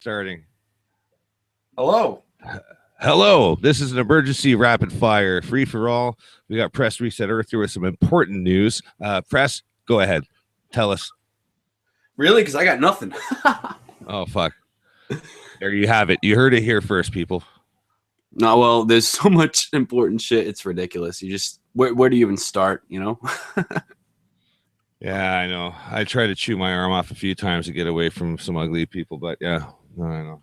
Starting. Hello. Hello, this is an emergency rapid fire free for all. We got Press Reset Earth here with some important news. Press, go ahead. Tell us. Really? Because I got nothing. Oh, fuck. There you have it. You heard it here first, people. No, well, there's so much important shit. It's ridiculous. You just, where do you even start, you know? Yeah, I know. I tried to chew my arm off a few times to get away from some ugly people, but yeah, I know.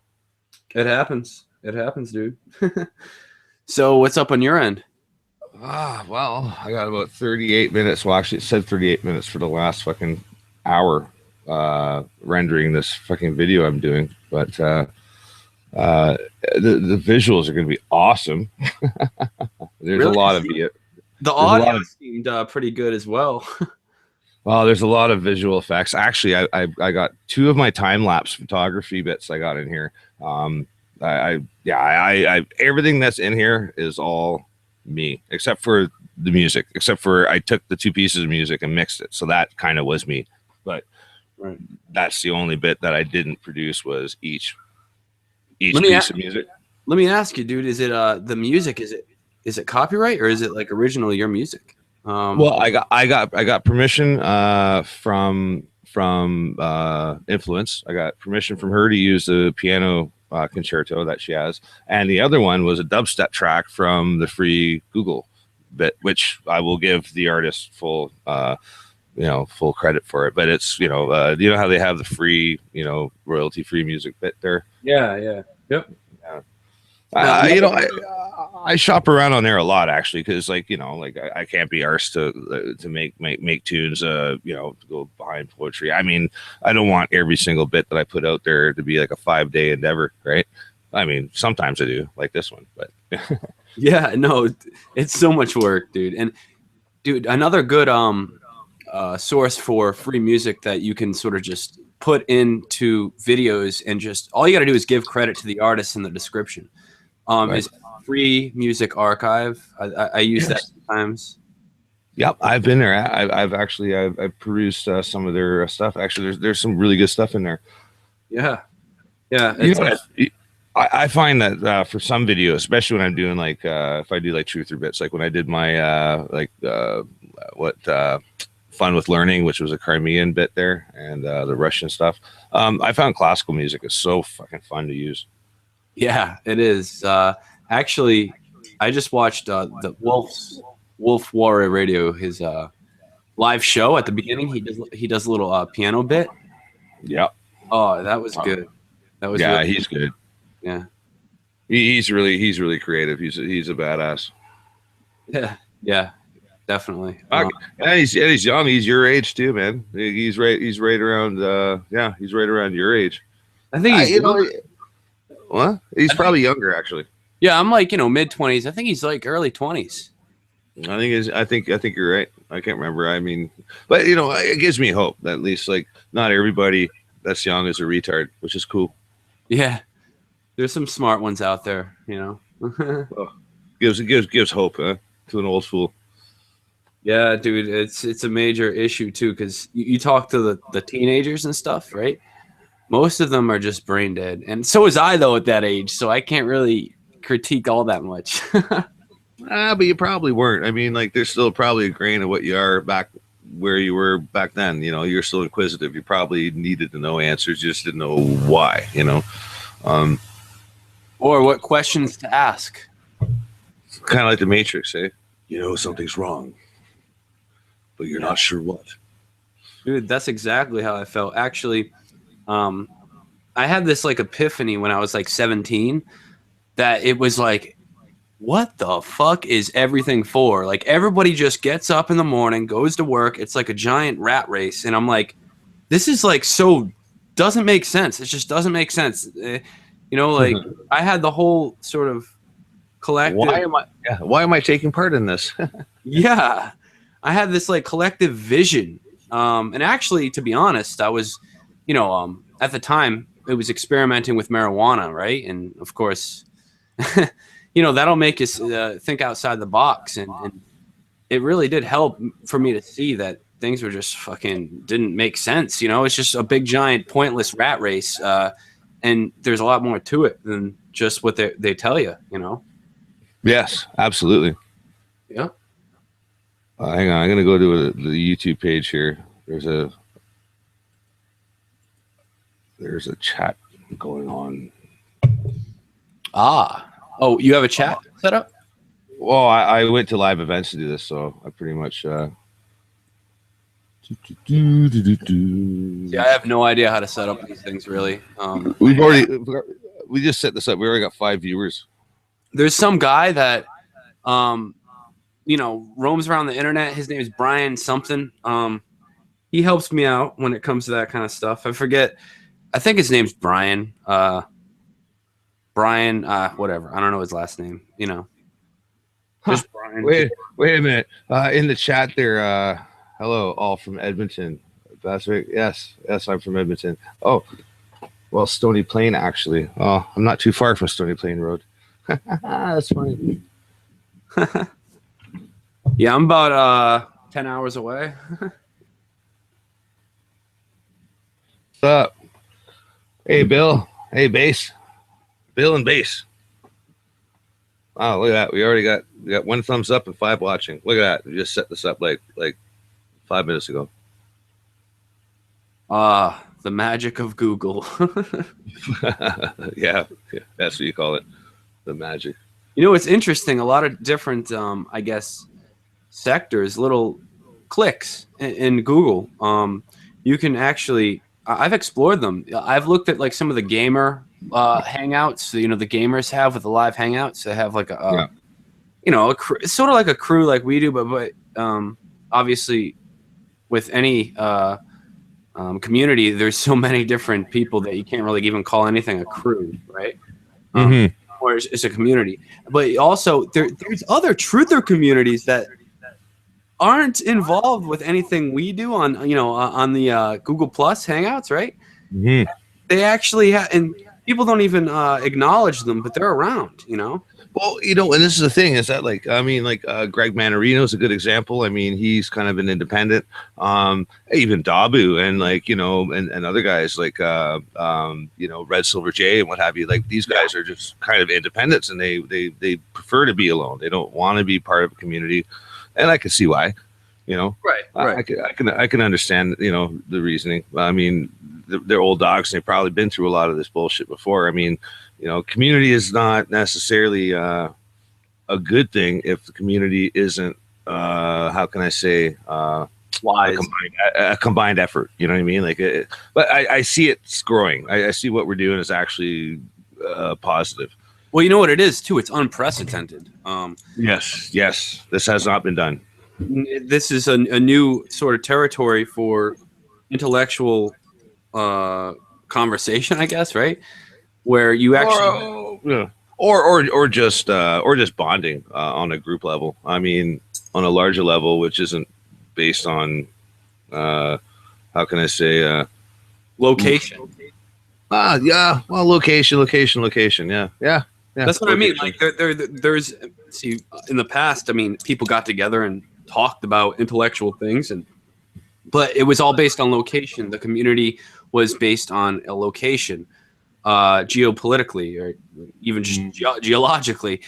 It happens. It happens, dude. So what's up on your end? Well, I got about 38 minutes. Well, actually, it said 38 minutes for the last fucking hour rendering this fucking video I'm doing. But the visuals are going to be awesome. There's Really? a lot of it. The audio seemed pretty good as well. Well, there's a lot of visual effects. Actually, I got two of my time lapse photography bits I got in here. Everything that's in here is all me, except for the music. Except for I took the two pieces of music and mixed it, so that kind of was me. But right. That's the only bit that I didn't produce was each piece of music. Let me ask you, dude. Is it the music? Is it copyright or is it like original your music? Well, I got permission from Influence. I got permission from her to use the piano concerto that she has, and the other one was a dubstep track from the free Google bit, which I will give the artist full credit for it. But it's you know how they have the free royalty free music bit there. Yeah. Yep. I shop around on there a lot actually because I can't be arsed to make tunes to go behind poetry. I mean, I don't want every single bit that I put out there to be like a 5-day endeavor, right? I mean, sometimes I do, like this one, but yeah, no, it's so much work, dude. And dude, another good source for free music that you can sort of just put into videos and just all you got to do is give credit to the artist in the description. Right. Is Free Music Archive. I use that sometimes. Yep, I've been there. I've perused some of their stuff. Actually, there's some really good stuff in there. Yeah. I find that for some videos, especially when I'm doing if I do like truther bits, like when I did my Fun with Learning, which was a Crimean bit there, and the Russian stuff. I found classical music is so fucking fun to use. Yeah, it is. Actually, I just watched the Wolf Warrior Radio, his live show at the beginning. He does a little piano bit. Yeah. Oh, that was good. That was he's good. Yeah. He's really creative. He's a badass. Yeah, definitely. And he's young. He's your age too, man. He's right around. He's right around your age. I think he's. What? He's probably younger, actually. Yeah, I'm like mid-20s. I think he's like early 20s. I think you're right. I can't remember. I mean, but it gives me hope that at least not everybody that's young is a retard, which is cool. Yeah, there's some smart ones out there. Gives hope to an old fool. Yeah, dude, it's a major issue too because you talk to the teenagers and stuff, right? Most of them are just brain dead. And so was I, though, at that age. So I can't really critique all that much. But you probably weren't. I mean, there's still probably a grain of what you are back where you were back then. You're still inquisitive. You probably needed to know answers. You just didn't know why, Or what questions to ask. It's kind of like the Matrix, eh? Something's wrong, but you're not sure what. Dude, that's exactly how I felt. Actually, I had this epiphany when I was 17 that it was what the fuck is everything for? Everybody just gets up in the morning, goes to work. It's like a giant rat race. And I'm like, this is so doesn't make sense. It just doesn't make sense. I had the whole sort of collective. Why am I taking part in this? Yeah. I had this collective vision. And actually, to be honest, I was, at the time it was experimenting with marijuana, right? And of course, that'll make us think outside the box. And it really did help for me to see that things were just fucking didn't make sense. It's just a big, giant, pointless rat race. and there's a lot more to it than just what they tell you, you know? Yes, absolutely. Yeah. Hang on, I'm gonna go to the YouTube page here. There's a chat going on. Oh, you have a chat set up? Well, I went to live events to do this, so I pretty much. Yeah, I have no idea how to set up these things really. We just set this up. We already got 5 viewers. There's some guy that roams around the internet. His name is Brian something. He helps me out when it comes to that kind of stuff. I forget. I think his name's Brian. Brian, whatever. I don't know his last name. You know, just Brian. Wait a minute. In the chat there, hello, all from Edmonton. That's right. Yes, I'm from Edmonton. Oh, well, Stony Plain actually. Oh, I'm not too far from Stony Plain Road. That's funny. Yeah, I'm about 10 hours away. What's up? Hey, Bill. Hey, Bass. Bill and Bass. Wow, look at that. We got 1 thumbs up and 5 watching. Look at that. We just set this up like 5 minutes ago. The magic of Google. yeah, that's what you call it. The magic. You know, it's interesting. A lot of different, I guess, sectors, little clicks in Google. You can actually, I've explored them. I've looked at like some of the gamer hangouts. You know, the gamers have with the live hangouts. They have like it's sort of like a crew like we do, but obviously with any community, there's so many different people that you can't really even call anything a crew, right? Or it's a community. But also there's other truther communities that aren't involved with anything we do on the Google Plus Hangouts, right? Mm-hmm. They actually and people don't even acknowledge them, but they're around, you know. Well, you know, and this is the thing is that Greg Manarino is a good example. I mean, he's kind of an independent. Even Dabu and and other guys like Red Silver J and what have you. Like these guys are just kind of independents, and they prefer to be alone. They don't want to be part of a community, and I can see why. You know, right. I can understand the reasoning. I mean, they're old dogs, and they've probably been through a lot of this bullshit before. I mean, community is not necessarily a good thing if the community isn't, how can I say, wise, a combined effort. You know what I mean? But I see it's growing. I see what we're doing is actually positive. Well, you know what it is too. It's unprecedented. Yes, this has not been done. This is a new sort of territory for intellectual conversation, I guess, right? Where you actually or just bonding on a group level. I mean, on a larger level, which isn't based on how can I say location. Yeah, well, location. Yeah. That's what I mean. Like there's in the past, I mean, people got together and talked about intellectual things, but it was all based on location. The community was based on a location, geopolitically or even just geologically.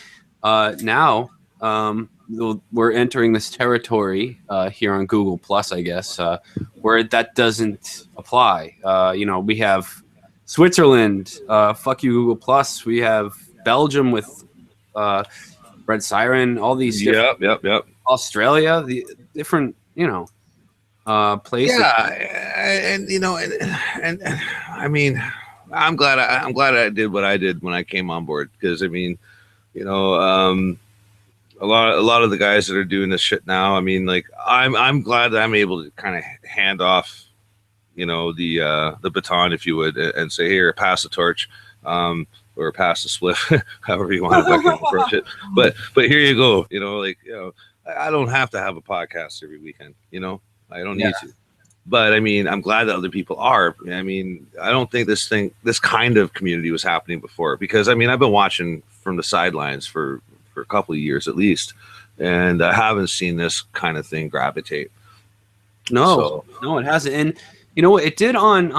Now we're entering this territory here on Google Plus, I guess, where that doesn't apply. We have Switzerland, fuck you Google Plus. We have Belgium with Red Siren. All these yep. Australia, the different places. Yeah, and I mean, I'm glad I did what I did when I came on board, because I mean, a lot of the guys that are doing this shit now, I mean, like I'm glad that I'm able to kind of hand off, the baton, if you would, and say, here, pass the torch, or pass the spliff, however you want to fucking approach it. But here you go, I don't have to have a podcast every weekend, I don't need to. But I mean, I'm glad that other people are. I mean, I don't think this kind of community was happening before, because I mean, I've been watching from the sidelines for a couple of years at least, and I haven't seen this kind of thing gravitate. No, it hasn't. And you know what it did on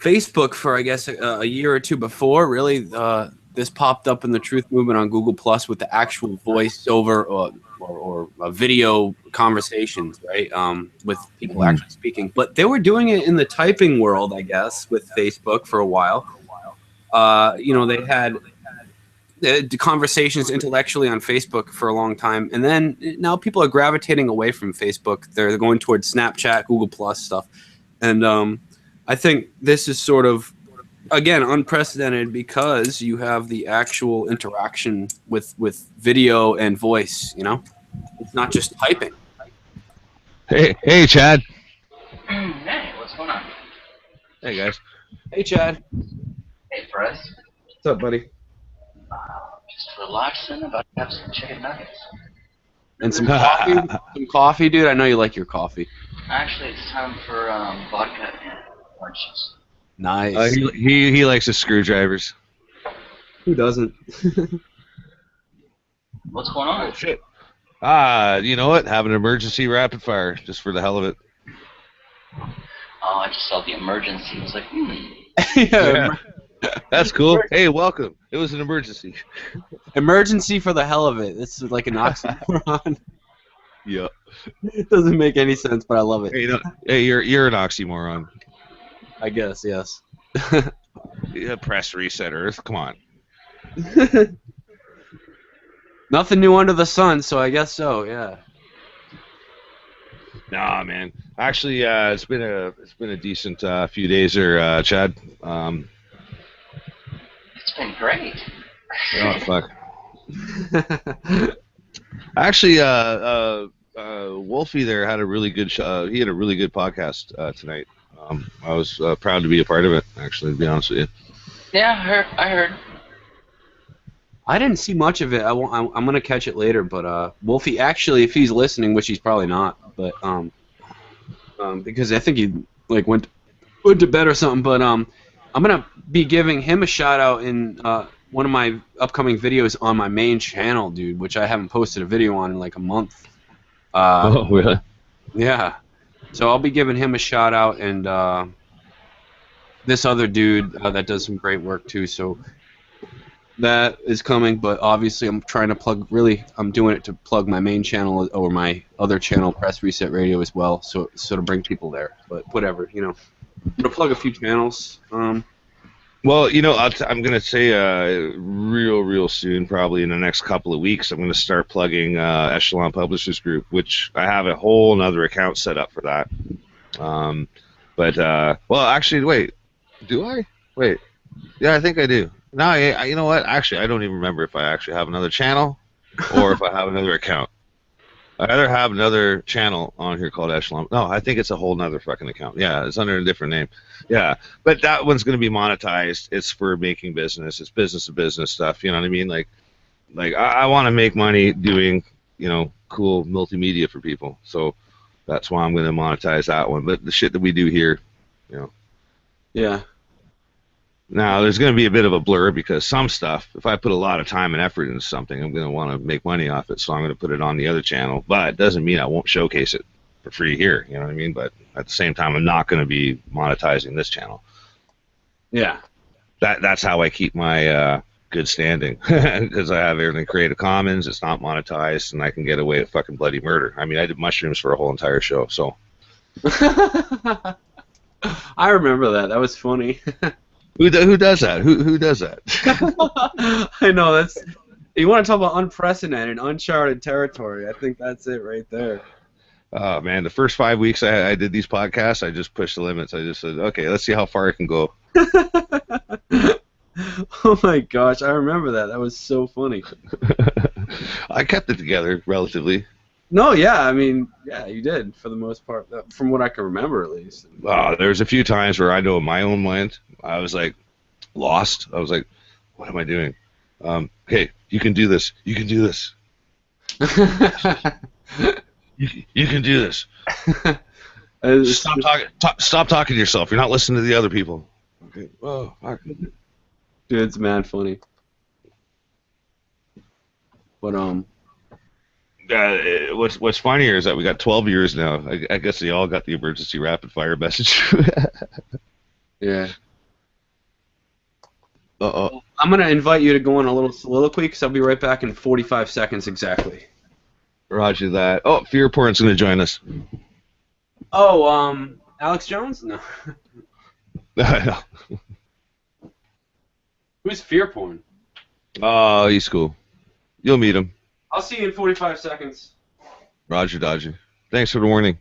Facebook for I guess a year or two before. Really, this popped up in the Truth Movement on Google Plus with the actual voiceover or video conversations, right? With people actually speaking. But they were doing it in the typing world, I guess, with Facebook for a while. They had the conversations intellectually on Facebook for a long time, and then now people are gravitating away from Facebook. They're going towards Snapchat, Google Plus stuff, and I think this is sort of, again, unprecedented because you have the actual interaction with video and voice. It's not just typing. Hey, Chad. Hey, what's going on? Hey, guys. Hey, Chad. Hey, Fred. What's up, buddy? Just relaxing, about to have some chicken nuggets. And some coffee. Some coffee, dude. I know you like your coffee. Actually, it's time for vodka and orange juice. Nice. He likes his screwdrivers. Who doesn't? What's going on? Oh, shit. You know what? Have an emergency rapid fire just for the hell of it. Oh, I just saw the emergency. I was like, Yeah. That's cool. Hey, welcome. It was an emergency. Emergency for the hell of it. This is like an oxymoron. Yeah. It doesn't make any sense, but I love it. Hey, you're an oxymoron. I guess, yes. Yeah, press reset Earth. Come on. Nothing new under the sun, so I guess so. Yeah. Nah, man. Actually, it's been a decent few days there, Chad. it's been great. Oh fuck. Actually, Wolfie there had a really good he had a really good podcast tonight. I was proud to be a part of it. Actually, to be honest with you. Yeah, I heard. I didn't see much of it. I'm gonna catch it later. But Wolfie, actually, if he's listening, which he's probably not, but because I think he like went to bed or something. But I'm gonna be giving him a shout out in one of my upcoming videos on my main channel, dude, which I haven't posted a video on in like a month. Oh, really? Yeah. So I'll be giving him a shout out, and this other dude that does some great work too. So that is coming, but obviously I'm trying to plug. Really, I'm doing it to plug my main channel or my other channel, Press Reset Radio, as well. So to bring people there. But whatever, I'm gonna plug a few channels. Well, I'm going to say real soon, probably in the next couple of weeks, I'm going to start plugging Echelon Publishers Group, which I have a whole other account set up for that. Well, actually, wait. Do I? Wait. Yeah, I think I do. No, you know what? Actually, I don't even remember if I actually have another channel or if I have another account. I either have another channel on here called Echelon. No, I think it's a whole nother fucking account. Yeah, it's under a different name. Yeah, but that one's going to be monetized. It's for making business. It's business to business stuff. You know what I mean? Like I want to make money doing, cool multimedia for people. So that's why I'm going to monetize that one. But the shit that we do here, Yeah. Now, there's going to be a bit of a blur because some stuff, if I put a lot of time and effort into something, I'm going to want to make money off it, so I'm going to put it on the other channel. But it doesn't mean I won't showcase it for free here, you know what I mean? But at the same time, I'm not going to be monetizing this channel. Yeah. That's how I keep my good standing, because I have everything Creative Commons, it's not monetized, and I can get away with fucking bloody murder. I mean, I did mushrooms for a whole entire show, so. I remember that. That was funny. Who does that? Who does that? I know, that's. You want to talk about unprecedented, uncharted territory? I think that's it right there. Oh man, the first 5 weeks I did these podcasts, I just pushed the limits. I just said, okay, let's see how far I can go. Oh my gosh, I remember that. That was so funny. I kept it together relatively. No, yeah, I mean, yeah, you did for the most part, from what I can remember at least. There's a few times where I know in my own mind, I was like lost. I was like, what am I doing? Hey, you can do this. You can do this. you can do this. Stop talking to yourself. You're not listening to the other people. Okay. Whoa. Dude, it's mad funny. But what's funnier is that we got 12 years now. I guess they all got the emergency rapid fire message. Yeah. Uh-oh. I'm gonna invite you to go on a little soliloquy because I'll be right back in 45 seconds exactly. Roger that. Oh, Fear Porn's going to join us. Oh, Alex Jones? No. Who's Fear Porn? Oh, he's cool. You'll meet him. I'll see you in 45 seconds. Roger Dodger. Thanks for the warning.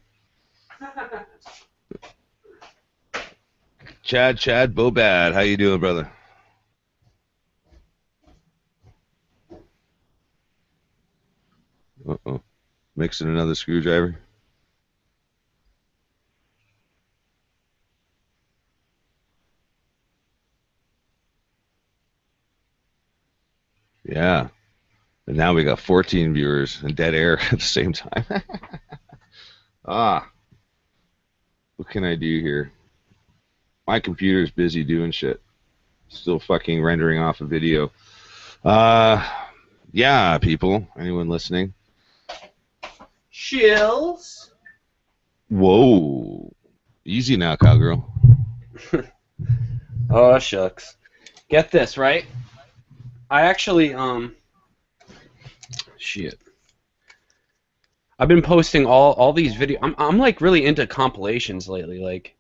Chad Bobad. How you doing, brother? Uh-oh. Mixing another screwdriver. Yeah. And now we got 14 viewers and dead air at the same time. What can I do here? My computer's busy doing shit. Still fucking rendering off a video. Yeah, people. Anyone listening? Chills. Whoa. Easy now, cowgirl. Oh, shucks. Get this, right? I actually, shit. I've been posting all these videos. I'm like really into compilations lately, like,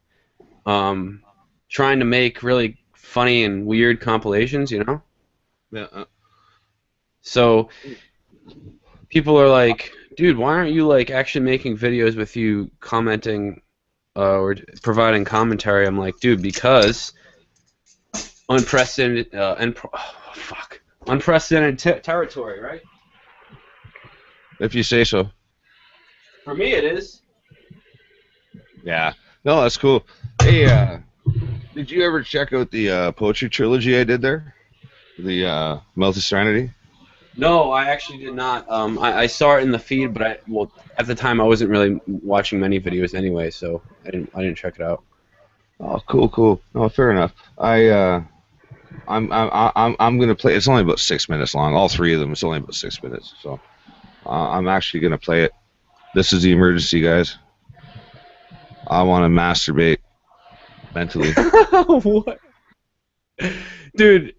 trying to make really funny and weird compilations, you know? Yeah. So people are like, dude, why aren't you like actually making videos with you commenting or providing commentary? I'm like, dude, because unprecedented unprecedented territory, right? If you say so. For me, it is. Yeah. No, that's cool. Hey, did you ever check out the poetry trilogy I did there? The Melted Serenity? No, I actually did not. I saw it in the feed, but at the time I wasn't really watching many videos anyway, so I didn't check it out. Oh, cool. No, fair enough. I'm gonna play. It's only about 6 minutes long. All three of them. It's only about 6 minutes. So I'm actually gonna play it. This is the emergency, guys. I want to masturbate mentally. What, dude?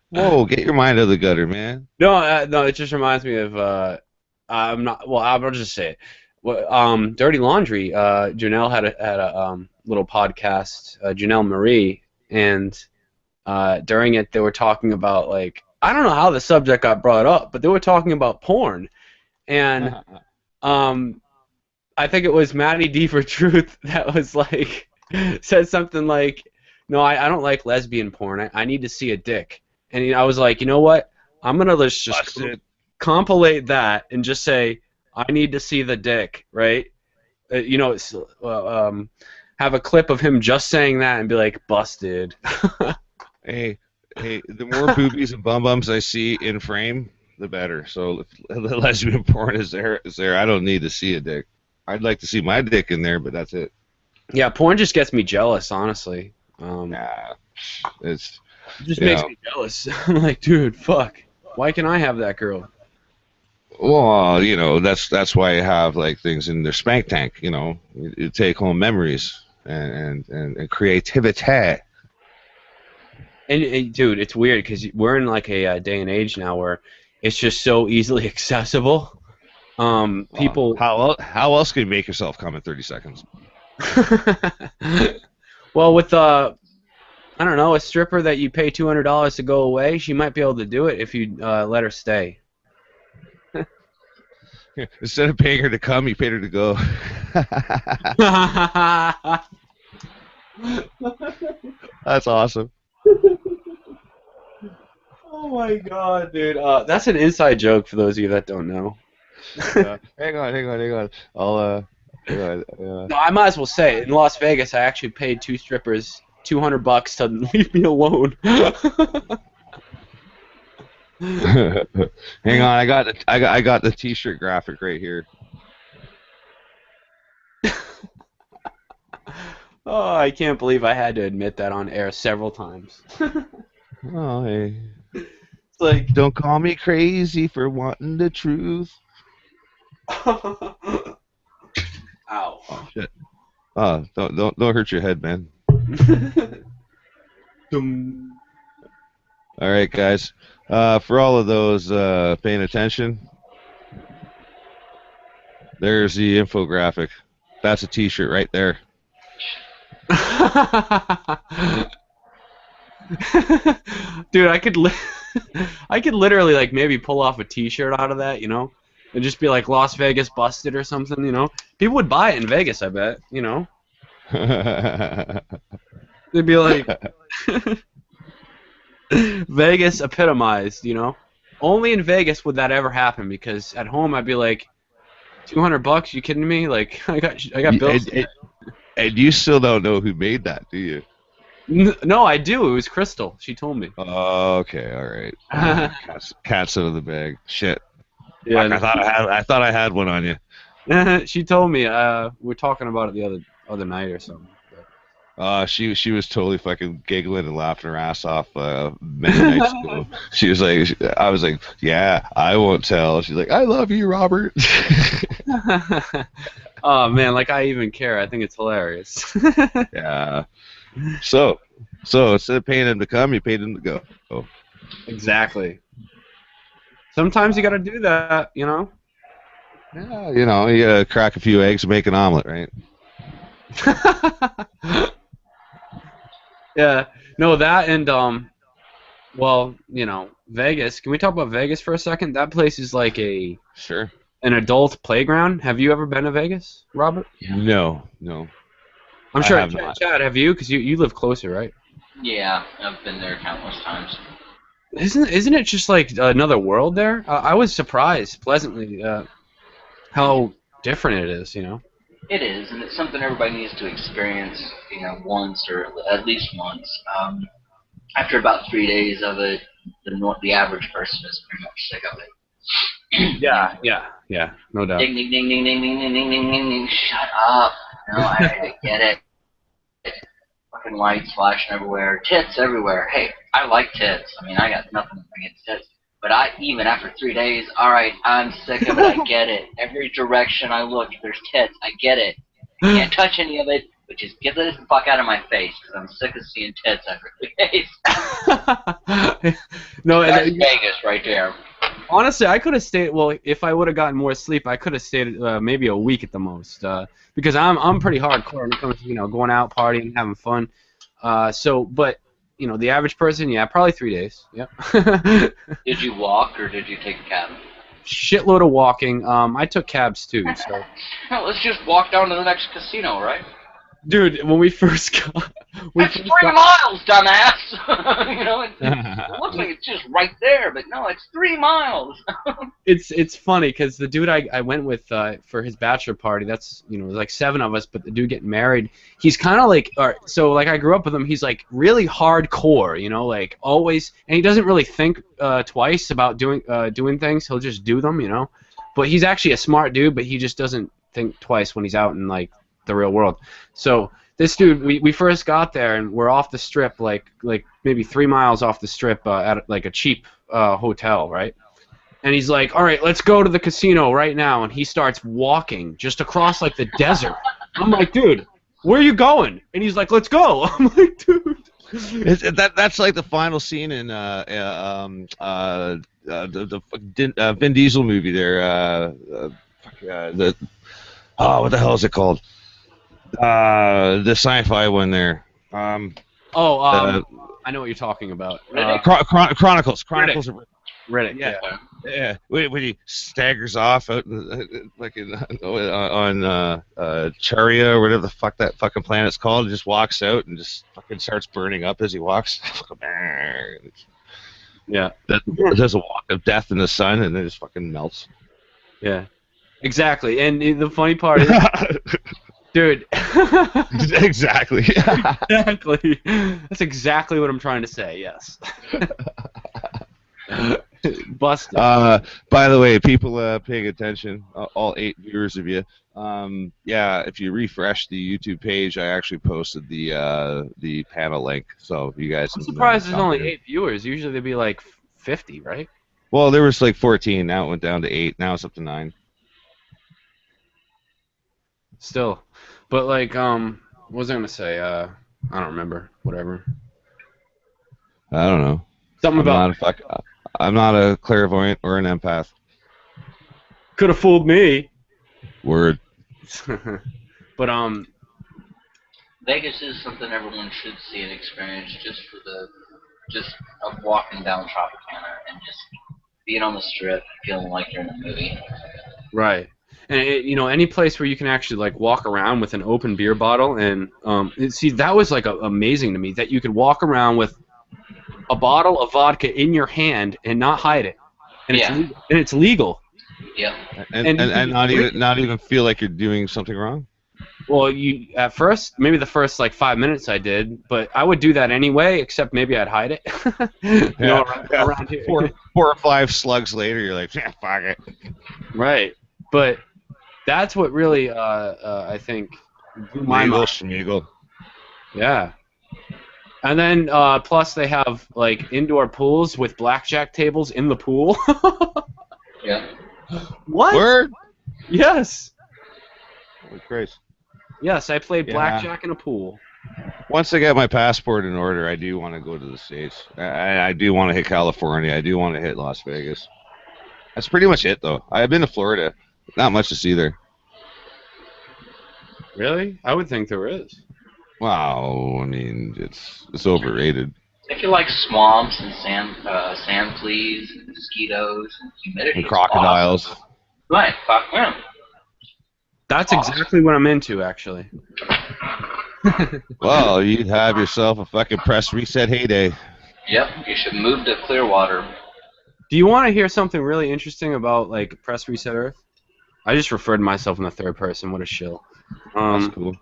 Whoa, get your mind out of the gutter, man. No, it just reminds me of I'm not. Well, I'll just say it. Well, Dirty Laundry. Janelle had a little podcast. Janelle Marie, and during it they were talking about, like, I don't know how the subject got brought up, but they were talking about porn, and I think it was Maddie D for Truth that was like said something like, "No, I don't like lesbian porn. I need to see a dick." And I was like, you know what? I'm gonna just compilate that and just say, I need to see the dick, right? Have a clip of him just saying that and be like, busted. Hey, the more boobies and bum bums I see in frame, the better. So if the lesbian porn is there. I don't need to see a dick. I'd like to see my dick in there, but that's it. Yeah, porn just gets me jealous, honestly. Nah, it just makes me jealous. I'm like, dude, fuck. Why can't I have that girl? Well, that's why you have like things in their spank tank. You take home memories and creativity. And dude, it's weird because we're in like a day and age now where it's just so easily accessible. People. How else can you make yourself come in 30 seconds? Well, with I don't know, a stripper that you pay $200 to go away, she might be able to do it if you let her stay. Instead of paying her to come, you paid her to go. That's awesome. Oh my god, dude. That's an inside joke for those of you that don't know. Hang on. I'll No, I might as well say, in Las Vegas, I actually paid two strippers $200 to leave me alone. Hang on, I got the T-shirt graphic right here. Oh, I can't believe I had to admit that on air several times. Oh, hey. It's like, don't call me crazy for wanting the truth. Ow. Oh shit. Oh, don't hurt your head, man. All right, guys. For all of those paying attention, there's the infographic. That's a T-shirt right there. Dude, I could literally like maybe pull off a T-shirt out of that, and just be like Las Vegas busted or something. People would buy it in Vegas, I bet. They'd be like Vegas epitomized. Only in Vegas would that ever happen because at home I'd be like $200. You kidding me? Like I got bills. And you still don't know who made that, do you? No, I do. It was Crystal. She told me. Oh, okay, all right. Cats out of the bag. Shit. Yeah, Fuck, I thought I had one on you. she told me. We were talking about it the other night or something. She was totally fucking giggling and laughing her ass off many nights ago. She was like, I was like, yeah, I won't tell. She's like, I love you, Robert. Oh man, like I even care. I think it's hilarious. Yeah. So instead of paying him to come, you paid him to go. Exactly. Sometimes you got to do that. Yeah, you gotta crack a few eggs and make an omelet, right? Yeah. No, that and well, Vegas. Can we talk about Vegas for a second? That place is like Sure. an adult playground. Have you ever been to Vegas, Robert? Yeah. No. I'm I sure. have not. Chad, have you? Because you live closer, right? Yeah, I've been there countless times. Isn't it just like another world there? I was surprised pleasantly how different it is. It is, and it's something everybody needs to experience, once or at least once. After about 3 days of it, the average person is pretty much sick of it. Yeah, no doubt. Ding ding ding ding ding ding ding ding ding ding ding. Shut up! No, I get it. Fucking lights flashing everywhere, tits everywhere. Hey, I like tits. I mean, I got nothing against tits. But even after 3 days, all right, I'm sick of it. I get it. Every direction I look, there's tits. I get it. I can't touch any of it, but just get this fuck out of my face because I'm sick of seeing tits after 3 days. No, That's Vegas right there. honestly, I could have stayed. Well, if I would have gotten more sleep, I could have stayed maybe a week at the most. Because I'm pretty hardcore when it comes to going out, partying, having fun. But the average person, yeah, probably 3 days. Yep. Did you walk or did you take a cab? Shitload of walking. I took cabs too. So, No, let's just walk down to the next casino, right? dude, when we first got, That's 3 miles, dumbass. It looks like it's just right there, but no, it's 3 miles. it's funny because the dude I went with for his bachelor party, that's there's like 7 of us, but the dude getting married, he's kind of like, so like I grew up with him. He's like really hardcore, like always, and he doesn't really think twice about doing things. He'll just do them. But he's actually a smart dude, but he just doesn't think twice when he's out in like the real world. So this dude, we first got there and we're off the strip, like maybe 3 miles off the strip at like a cheap hotel, right? And he's like, all right, let's go to the casino right now. And he starts walking just across like the desert. I'm like, dude, where are you going? And he's like, let's go. I'm like, dude. That's like the final scene in Vin Diesel movie there. What the hell is it called? The sci-fi one there. I know what you're talking about. Chronicles. Riddick. Yeah. When he staggers off out like on Charia or whatever the fuck that fucking planet's called, just walks out and just fucking starts burning up as he walks. Yeah. There's a walk of death in the sun and then it just fucking melts. Yeah. Exactly. And the funny part is, dude. Exactly. Exactly. That's exactly what I'm trying to say. Yes. Busted. By the way, people paying attention, all 8 viewers of you. If you refresh the YouTube page, I actually posted the panel link, so you guys. I'm surprised there's only 8 viewers. Usually there'd be like 50, right? Well, there was like 14. Now it went down to 8. Now it's up to 9. Still, but like, what was I gonna say? I don't remember. Whatever. I don't know. Something I'm about not a fuck. I'm not a clairvoyant or an empath. could have fooled me. Word. But Vegas is something everyone should see and experience just of walking down Tropicana and just being on the strip, feeling like you're in a movie. right. And any place where you can actually like walk around with an open beer bottle, and see, that was like amazing to me that you could walk around with a bottle of vodka in your hand and not hide it, and it's legal. Yeah. And not even feel like you're doing something wrong. Well, at first, maybe the first like 5 minutes I did, but I would do that anyway, except maybe I'd hide it. Around here. Four or five slugs later, you're like, yeah, fuck it. Right. But that's what really, I think, blew my mind. Schmiegel. Yeah. And then, plus they have like indoor pools with blackjack tables in the pool. Yeah. What? Word? Yes. Holy Christ. Yes, I played Yeah. blackjack in a pool. Once I get my passport in order, I do want to go to the States. I do want to hit California. I do want to hit Las Vegas. That's pretty much it, though. I've been to Florida. Not much to see there. Really? I would think there is. Wow. I mean, it's overrated. If you like swamps and sand fleas and mosquitoes and humidity, And crocodiles. awesome. Right, fuck them. That's exactly what I'm into, actually. Well, you'd have yourself a fucking press reset heyday. Yep, you should move to Clearwater. Do you want to hear something really interesting about like Press Reset Earth? I just referred to myself in the third person. What a shill. That's cool.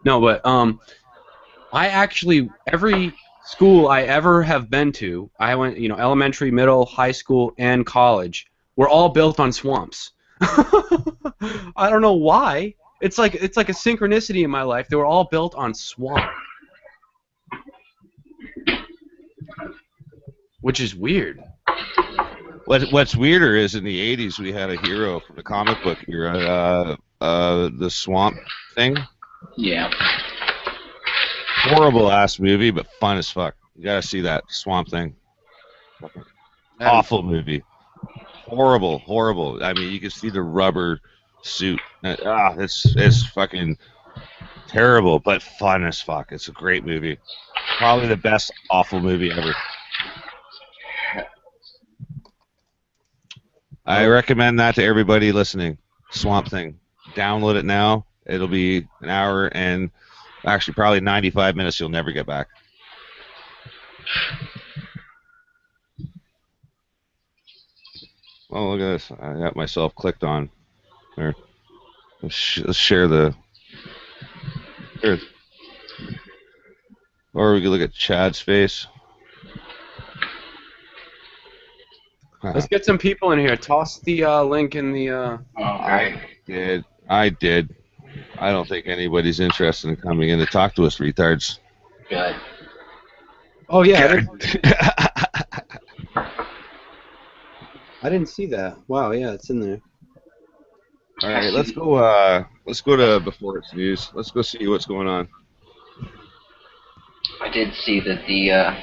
No, but I actually every school I ever have been to, I went, elementary, middle, high school, and college, were all built on swamps. I don't know why. It's like a synchronicity in my life. They were all built on swamp, which is weird. What's weirder is in the 80s we had a hero from the comic book era, the Swamp Thing. Yeah. Horrible ass movie, but fun as fuck. You gotta see that Swamp Thing. Awful movie. Horrible. I mean, you can see the rubber suit. It's fucking terrible, but fun as fuck. It's a great movie. Probably the best awful movie ever. I recommend that to everybody listening. Swamp Thing. Download it now. It'll be an hour and actually probably 95 minutes you'll never get back. Oh, look at this. I got myself clicked on. There. Let's share the... Here. Or we could look at Chad's face. Let's get some people in here. Toss the link in the... Okay. I did. I don't think anybody's interested in coming in to talk to us, retards. Good. Oh, yeah. I didn't see that. Wow, yeah, it's in there. All right, let's go to Before It's News. Let's go see what's going on. I did see that the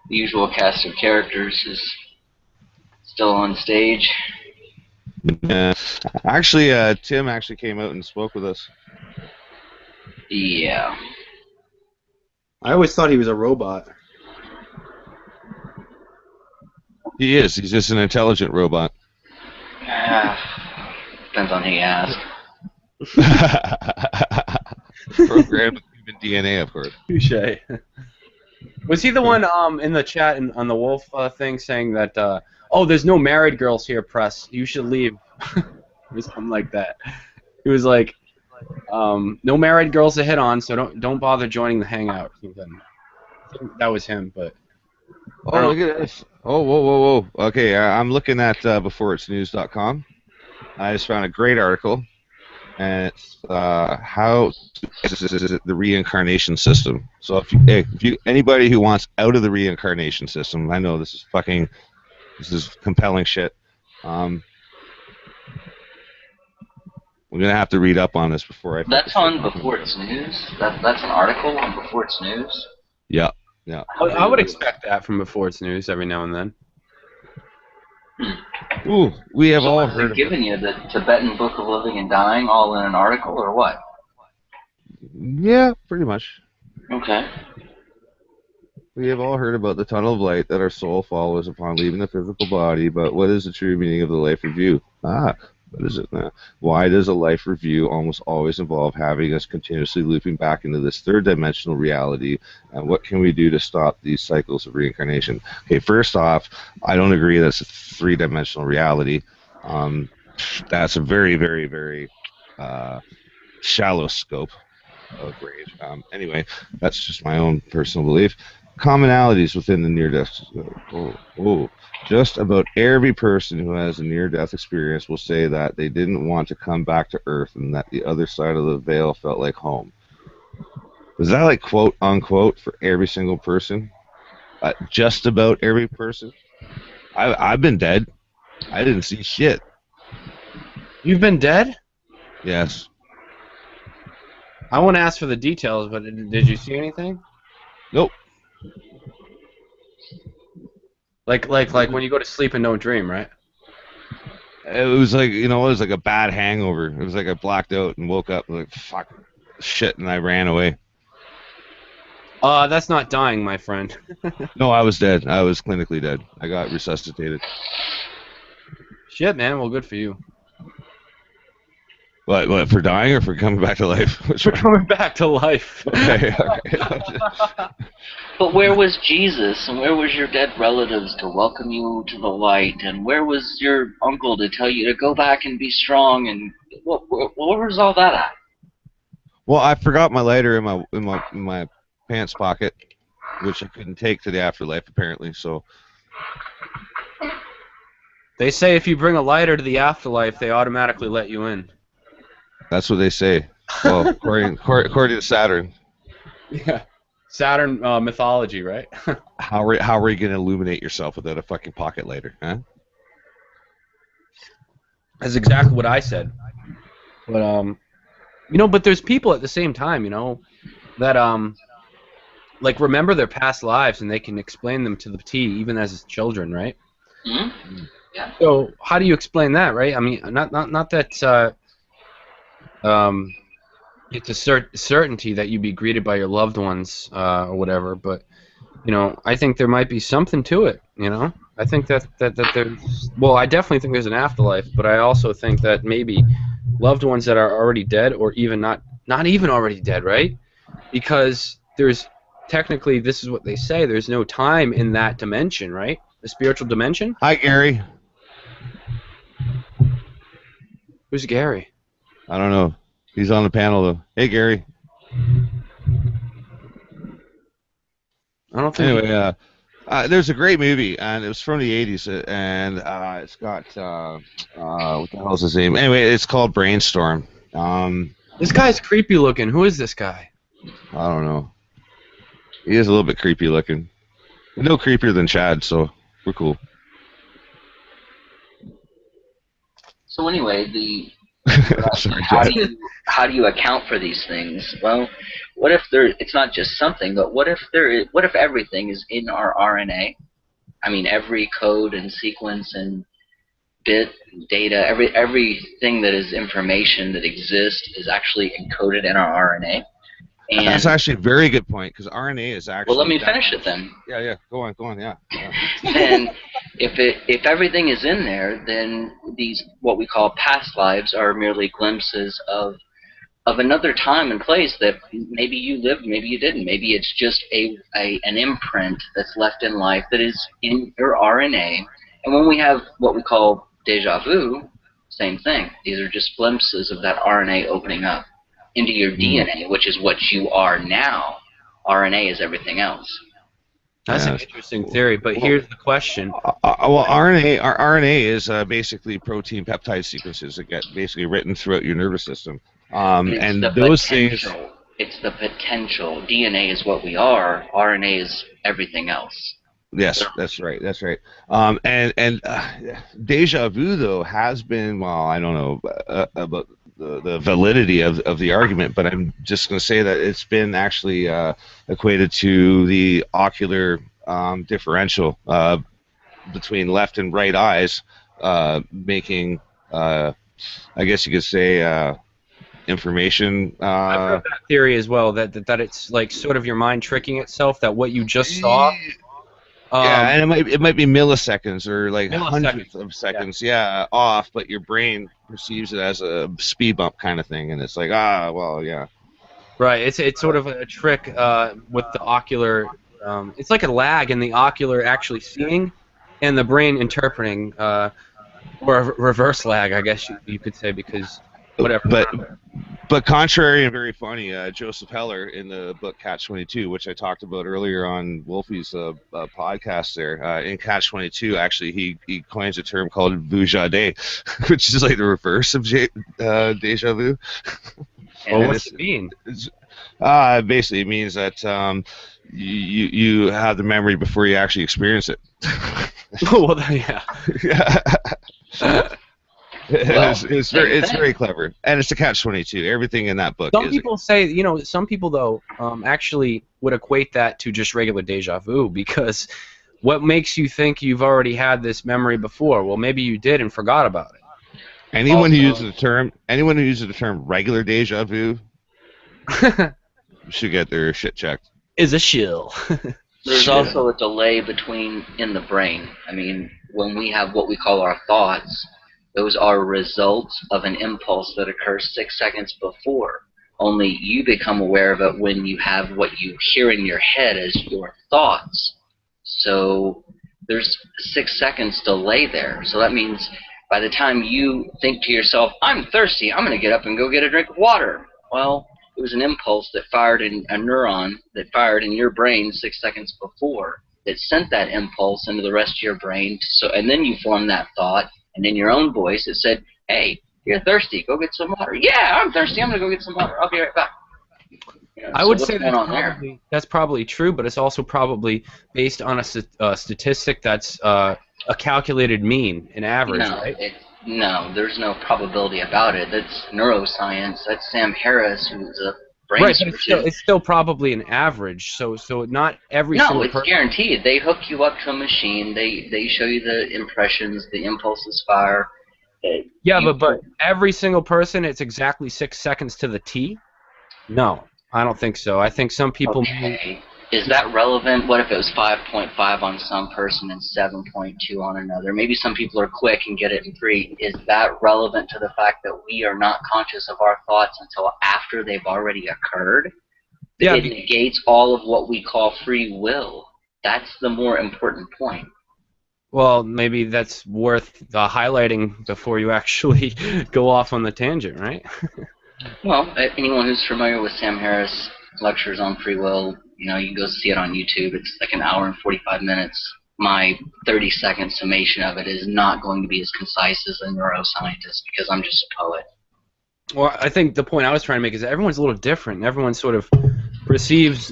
usual cast of characters is still on stage. Yeah. Actually, Tim actually came out and spoke with us. Yeah. I always thought he was a robot. He is. He's just an intelligent robot. Depends on who you ask. Programmed with human DNA, of course. Touche. Was he the one in the chat and on the Wolf thing saying that, there's no married girls here, Press. You should leave. Or something like that. He was like, no married girls to hit on, so don't bother joining the hangout. That was him, but... Oh, look at this. Oh, whoa. Okay, I'm looking at beforeitsnews.com. I just found a great article, and it's how the reincarnation system. So if you anybody who wants out of the reincarnation system, I know this is compelling shit. We're gonna have to read up on this before I. That's on Before It's News. That's an article on Before It's News. Yeah. Yeah. I would expect that from Before It's News every now and then. Ooh, we have So all was heard it of giving you the Tibetan Book of Living and Dying all in an article, or what? Yeah, pretty much. Okay. We have all heard about the tunnel of light that our soul follows upon leaving the physical body, but what is the true meaning of the life review? What is it now? Why does a life review almost always involve having us continuously looping back into this third dimensional reality? And what can we do to stop these cycles of reincarnation? Okay, first off, I don't agree that's a three-dimensional reality. That's a very, very, very shallow scope of rage. Anyway, that's just my own personal belief. Commonalities within the near-death. Just about every person who has a near-death experience will say that they didn't want to come back to Earth and that the other side of the veil felt like home. Is that like quote unquote for every single person? Just about every person. I've been dead. I didn't see shit. You've been dead? Yes. I won't ask for the details, but did you see anything? Nope. Like when you go to sleep and don't dream, right? It was like, it was like a bad hangover. It was like I blacked out and woke up like, fuck, shit, and I ran away. That's not dying, my friend. No, I was dead. I was clinically dead. I got resuscitated. Shit, man. Well, good for you. What, for dying or for coming back to life? Which For one? coming back to life. Okay. But where was Jesus, and where was your dead relatives to welcome you to the light, and where was your uncle to tell you to go back and be strong, and where was all that at? Well, I forgot my lighter in my pants pocket, which I couldn't take to the afterlife apparently. So They say if you bring a lighter to the afterlife, they automatically let you in. that's what they say. Well, according to Saturn. Yeah. Saturn mythology, right? How are you gonna illuminate yourself without a fucking pocket lighter, huh? That's exactly what I said. But but there's people at the same time, that like remember their past lives and they can explain them to the T, even as children, right? Mm-hmm. Yeah. So how do you explain that, right? I mean, not that it's a certainty that you be greeted by your loved ones or whatever, but I think there might be something to it. I think that there's, well, I definitely think there's an afterlife, but I also think that maybe loved ones that are already dead, or even not even already dead, right? Because there's technically, this is what they say, there's no time in that dimension, right? The spiritual dimension. Hi, Gary. Who's Gary? I don't know. He's on the panel though. Hey, Gary. I don't think. Anyway, there's a great movie, and it was from the '80s, and it's got what the hell's his name? Anyway, it's called Brainstorm. This guy's creepy looking. Who is this guy? I don't know. He is a little bit creepy looking. No creepier than Chad, so we're cool. So anyway, Sorry, how Chad. do you account for these things? Well, what if it's not just something, but what if everything is in our RNA? I mean, every code and sequence and bit, data, everything that is information that exists is actually encoded in our RNA. And that's actually a very good point, because RNA is actually. Well, let me finish it then. Yeah. Go on. Yeah. Then, if everything is in there, then these what we call past lives are merely glimpses of another time and place that maybe you lived, maybe you didn't. Maybe it's just an imprint that's left in life that is in your RNA. And when we have what we call deja vu, same thing. These are just glimpses of that RNA opening up into your DNA, which is what you are now. RNA is everything else. That's an interesting theory, but here's the question. Well, RNA is basically protein peptide sequences that get basically written throughout your nervous system. And those things. It's the potential. DNA is what we are. RNA is everything else. Yes, that's right. And deja vu though has been, well, I don't know about the validity of the argument, but I'm just going to say that it's been actually equated to the ocular differential between left and right eyes, making, I guess you could say, information. I've heard that theory as well, that it's like sort of your mind tricking itself, that what you just saw. Yeah, and it might be milliseconds or like Milliseconds, hundredths of seconds, off, but your brain perceives it as a speed bump kind of thing, and it's like, well, yeah. Right. It's sort of a trick with the ocular. It's like a lag in the ocular actually seeing, and the brain interpreting, or a reverse lag, I guess you could say, because whatever. But contrary and very funny, Joseph Heller in the book Catch-22, which I talked about earlier on Wolfie's podcast there, in Catch-22, actually, he coins a term called vujade, which is like the reverse of deja vu. Well, what's it mean? Basically, it means that you have the memory before you actually experience it. Well, yeah. It's very clever, and it's a Catch-22. Everything in that book. Some people say, some people though actually would equate that to just regular deja vu, because what makes you think you've already had this memory before? Well, maybe you did and forgot about it. Anyone who uses the term regular deja vu should get their shit checked. Is a shill. There's also a delay in the brain. I mean, when we have what we call our thoughts, those are results of an impulse that occurs 6 seconds before. Only you become aware of it when you have what you hear in your head as your thoughts. So there's 6 seconds delay there. So that means by the time you think to yourself, I'm thirsty, I'm going to get up and go get a drink of water. Well, it was an impulse that fired in a neuron that fired in your brain 6 seconds before that sent that impulse into the rest of your brain. And then you formed that thought. And in your own voice, it said, hey, you're thirsty. Go get some water. Yeah, I'm thirsty. I'm going to go get some water. I'll be right back. I would say that's probably true, but it's also probably based on a statistic that's a calculated mean, an average, right? No, there's no probability about it. That's neuroscience. That's Sam Harris, who's a brain right, but it's still probably an average. So not every single person. No, it's guaranteed. They hook you up to a machine. They show you the impressions, the impulses fire. But every single person, it's exactly 6 seconds to the T? No, I don't think so. I think some people... Okay. Is that relevant? What if it was 5.5 on some person and 7.2 on another? Maybe some people are quick and get it in 3. Is that relevant to the fact that we are not conscious of our thoughts until after they've already occurred? Yeah, it negates all of what we call free will. That's the more important point. Well, maybe that's worth highlighting before you actually go off on the tangent, right? Well, anyone who's familiar with Sam Harris lectures on free will, you can go see it on YouTube. It's like an hour and 45 minutes. My 30-second summation of it is not going to be as concise as a neuroscientist because I'm just a poet. Well, I think the point I was trying to make is that everyone's a little different. And everyone sort of perceives,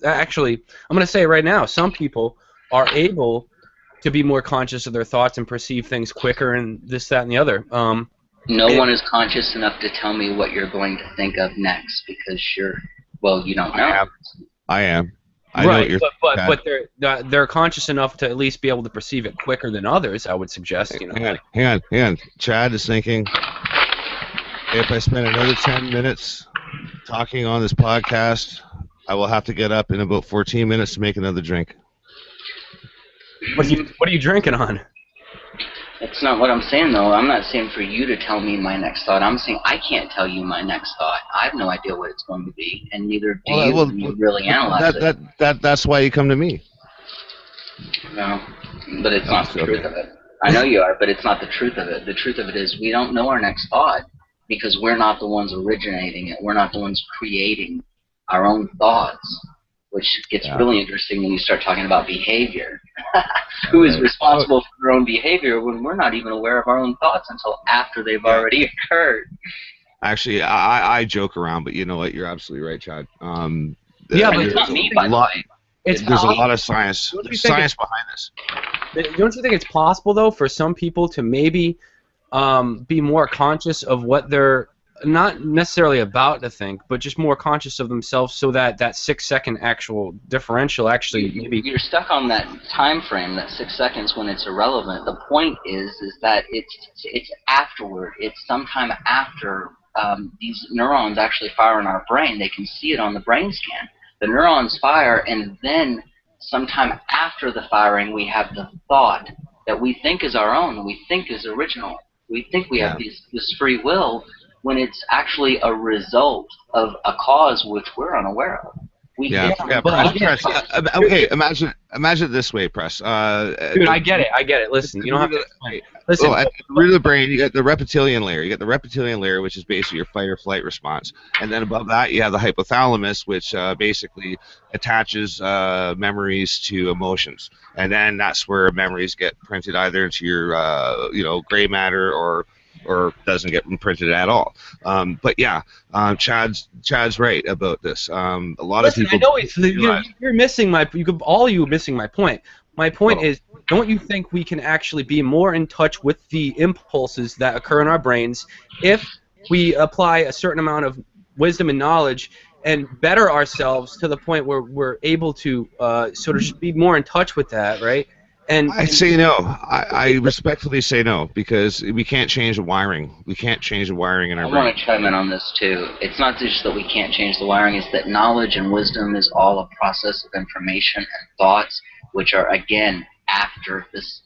actually, I'm going to say it right now, some people are able to be more conscious of their thoughts and perceive things quicker and this, that, and the other. No one is conscious enough to tell me what you're going to think of next because you don't know. I am. Right, but they're conscious enough to at least be able to perceive it quicker than others, I would suggest. Hang on. Chad is thinking, if I spend another 10 minutes talking on this podcast, I will have to get up in about 14 minutes to make another drink. What are you drinking on? That's not what I'm saying, though. I'm not saying for you to tell me my next thought. I'm saying I can't tell you my next thought. I have no idea what it's going to be, and neither do you when you really analyze it. That's why you come to me. No, but it's not the truth of it. I know you are, but it's not the truth of it. The truth of it is we don't know our next thought because we're not the ones originating it. We're not the ones creating our own thoughts, which gets really interesting when you start talking about behavior. Who is responsible for their own behavior when we're not even aware of our own thoughts until after they've already occurred? Actually, I joke around, but you know what? You're absolutely right, Chad. But it's not me, by the way. There's a lot of science behind this. Don't you think it's possible, though, for some people to maybe be more conscious of what they're not necessarily about to think, but just more conscious of themselves, so that that 6-second actual differential actually maybe. You're stuck on that time frame, that 6 seconds, when it's irrelevant. The point is that it's afterward. It's sometime after these neurons actually fire in our brain. They can see it on the brain scan. The neurons fire, and then sometime after the firing, we have the thought that we think is our own, we think is original. We think we have this free will, when it's actually a result of a cause which we're unaware of. Okay, imagine it this way, Press. Dude, I get it. Listen, you don't have to explain. Listen, at the root of the brain, you got the reptilian layer. You got the reptilian layer, which is basically your fight or flight response, and then above that, you have the hypothalamus, which basically attaches memories to emotions, and then that's where memories get printed either into your gray matter or doesn't get imprinted at all. But yeah, Chad's right about this. A lot of people. I know you're missing my. All you missing my point. My point is, don't you think we can actually be more in touch with the impulses that occur in our brains if we apply a certain amount of wisdom and knowledge and better ourselves to the point where we're able to sort of just be more in touch with that, right? And I say no. I respectfully say no, because we can't change the wiring. We can't change the wiring in our brain. I want to chime in on this too. It's not just that we can't change the wiring, it's that knowledge and wisdom is all a process of information and thoughts, which are, again, after this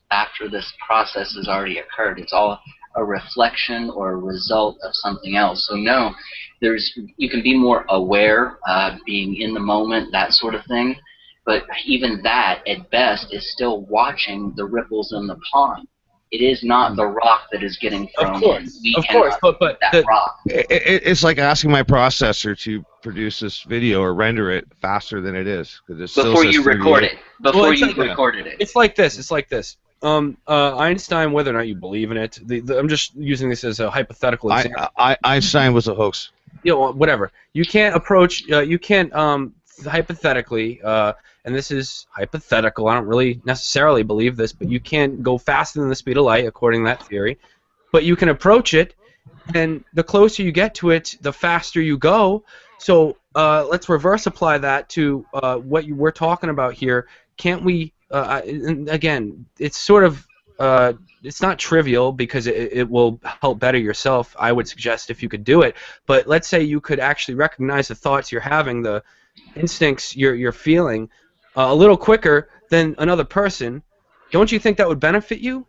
process has already occurred. It's all a reflection or a result of something else. So no, you can be more aware, being in the moment, that sort of thing. But even that, at best, is still watching the ripples in the pond. It is not the rock that is getting thrown. Of course, but that rock. It's like asking my processor to produce this video or render it faster than it is, because before you record it. Before you recorded it. It's like this. Einstein, whether or not you believe in it, I'm just using this as a hypothetical example. Einstein was a hoax. Whatever. You can't approach. You can't hypothetically. And this is hypothetical. I don't really necessarily believe this, but you can't go faster than the speed of light, according to that theory. But you can approach it, and the closer you get to it, the faster you go. So let's reverse apply that to what we're talking about here. Can't we? And again, it's sort of it's not trivial, because it will help better yourself. I would suggest if you could do it. But let's say you could actually recognize the thoughts you're having, the instincts you're feeling, a little quicker than another person. Don't you think that would benefit you?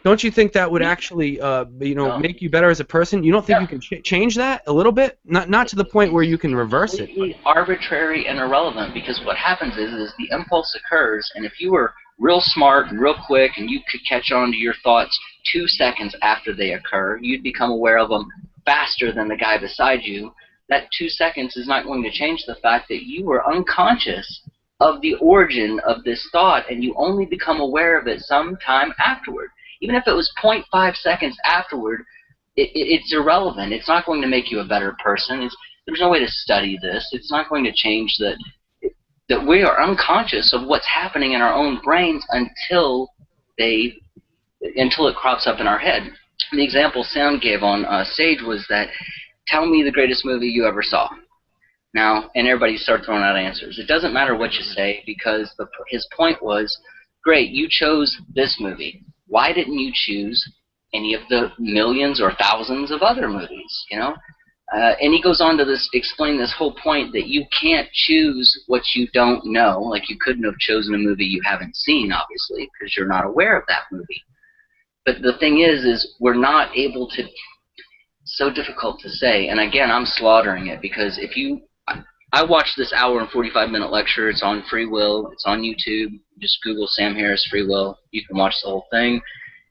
Don't you think that would actually make you better as a person? You don't think you can change that a little bit? Not to the point where you can reverse it. It's arbitrary and irrelevant, because what happens is the impulse occurs, and if you were real smart and real quick and you could catch on to your thoughts 2 seconds after they occur, you'd become aware of them faster than the guy beside you. That 2 seconds is not going to change the fact that you were unconscious of the origin of this thought, and you only become aware of it sometime afterward. Even if it was 0.5 seconds afterward, it's irrelevant. It's not going to make you a better person. There's no way to study this. It's not going to change that we are unconscious of what's happening in our own brains until it crops up in our head. The example Sam gave on stage was that, tell me the greatest movie you ever saw. Now, and everybody started throwing out answers. It doesn't matter what you say, because his point was, great, you chose this movie. Why didn't you choose any of the millions or thousands of other movies? And he goes on to explain this whole point that you can't choose what you don't know. Like, you couldn't have chosen a movie you haven't seen, obviously, because you're not aware of that movie. But the thing is we're not able to. So difficult to say, and again, I'm slaughtering it, because I watched this hour and 45-minute lecture. It's on free will. It's on YouTube. Just Google Sam Harris free will. You can watch the whole thing,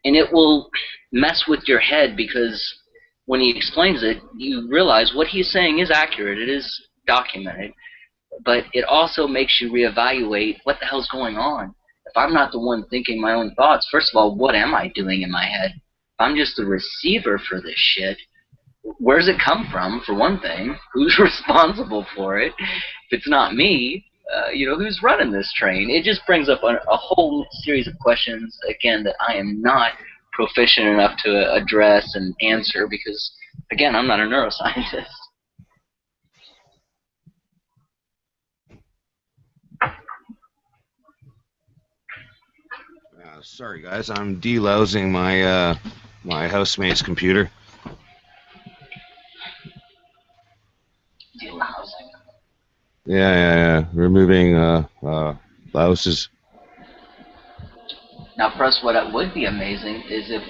and it will mess with your head, because when he explains it, you realize what he's saying is accurate. It is documented, but it also makes you reevaluate what the hell's going on. If I'm not the one thinking my own thoughts, first of all, what am I doing in my head? If I'm just the receiver for this shit, where does it come from, for one thing? Who's responsible for it? If it's not me, who's running this train? It just brings up a whole series of questions, again, that I am not proficient enough to address and answer, because Again, I'm not a neuroscientist. Sorry, guys. I'm delousing my my housemate's computer. Delousing. Yeah. Removing louses. Now, for us, what would be amazing is if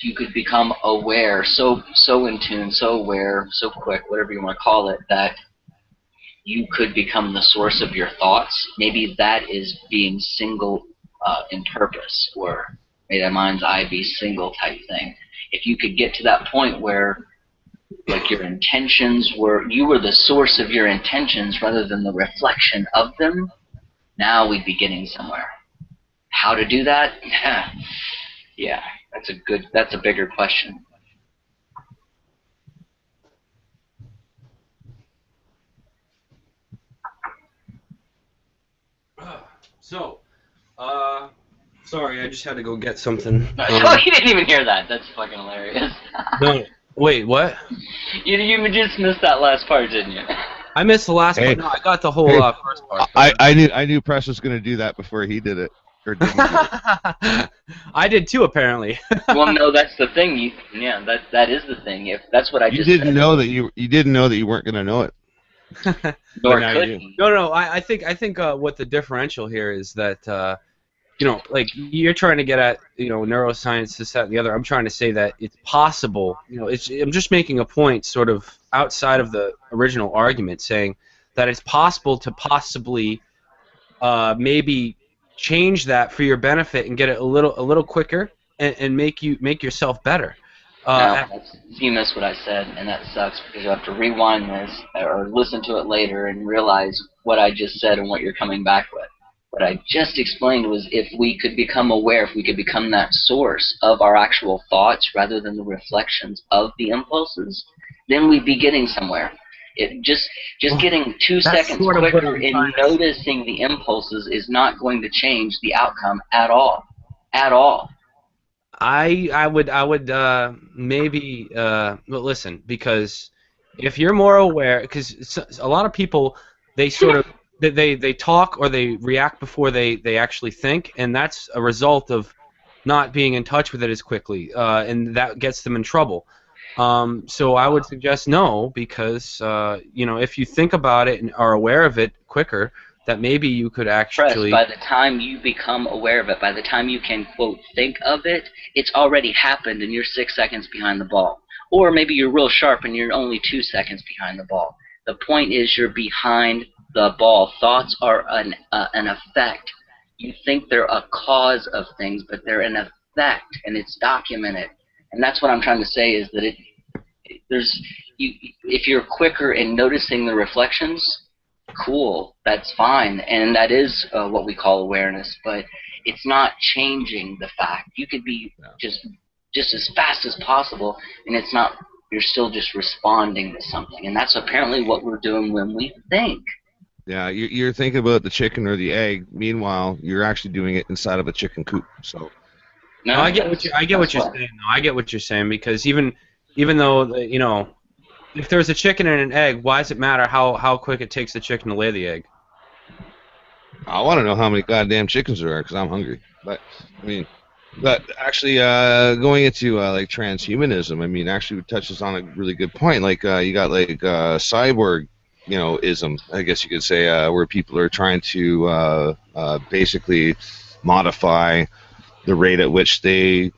you could become aware, so in tune, so aware, so quick, whatever you want to call it, that you could become the source of your thoughts. Maybe that is being single in purpose, or may the mind's eye be single type thing. If you could get to that point where, like, your intentions you were the source of your intentions rather than the reflection of them, now we'd be getting somewhere. How to do that? Yeah, that's a bigger question. So, sorry, I just had to go get something. Oh, you didn't even hear that. That's fucking hilarious. No, wait, what? You just missed that last part, didn't you? I missed the last Hey. part. No, I got the whole first part. I knew Press was going to do that before he did it. Or didn't do it. I did too, apparently. Well, no, that's the thing. That is the thing. If that's what I just didn't said. know that you didn't know that you weren't going to know it. Nor now could you do. he. No. I think what the differential here is that like you're trying to get at neuroscience, this, that, and the other. I'm trying to say that it's possible. I'm just making a point, sort of outside of the original argument, saying that it's possible to possibly maybe change that for your benefit and get it a little quicker and make yourself better. No, you missed what I said, and that sucks because you have to rewind this or listen to it later and realize what I just said and what you're coming back with. What I just explained was if we could become aware, if we could become that source of our actual thoughts rather than the reflections of the impulses, then we'd be getting somewhere. It just getting 2 seconds quicker in noticing the impulses is not going to change the outcome at all. At all. I would maybe well, listen, because if you're more aware, because a lot of people, they sort of they talk or they react before they actually think, and that's a result of not being in touch with it as quickly, and that gets them in trouble. So I would suggest no, because if you think about it and are aware of it quicker, that maybe you could actually. By the time you become aware of it, by the time you can, quote, think of it, it's already happened and you're 6 seconds behind the ball. Or maybe you're real sharp and you're only 2 seconds behind the ball. The point is you're behind the ball. Thoughts are an effect. You think they're a cause of things, but they're an effect, and it's documented. And that's what I'm trying to say is that if you're quicker in noticing the reflections, cool, that's fine, and that is what we call awareness, but it's not changing the fact. You could be just as fast as possible, and it's not. You're still just responding to something, and that's apparently what we're doing when we think. Yeah, you're thinking about the chicken or the egg. Meanwhile, you're actually doing it inside of a chicken coop. So. No, I get what you're saying. No, I get what you're saying, because even though if there's a chicken and an egg, why does it matter how quick it takes the chicken to lay the egg? I want to know how many goddamn chickens there are because I'm hungry. But actually, going into like transhumanism, I mean, actually touches on a really good point. Like you got like cyborg, ism, I guess you could say, where people are trying to basically modify the rate at which they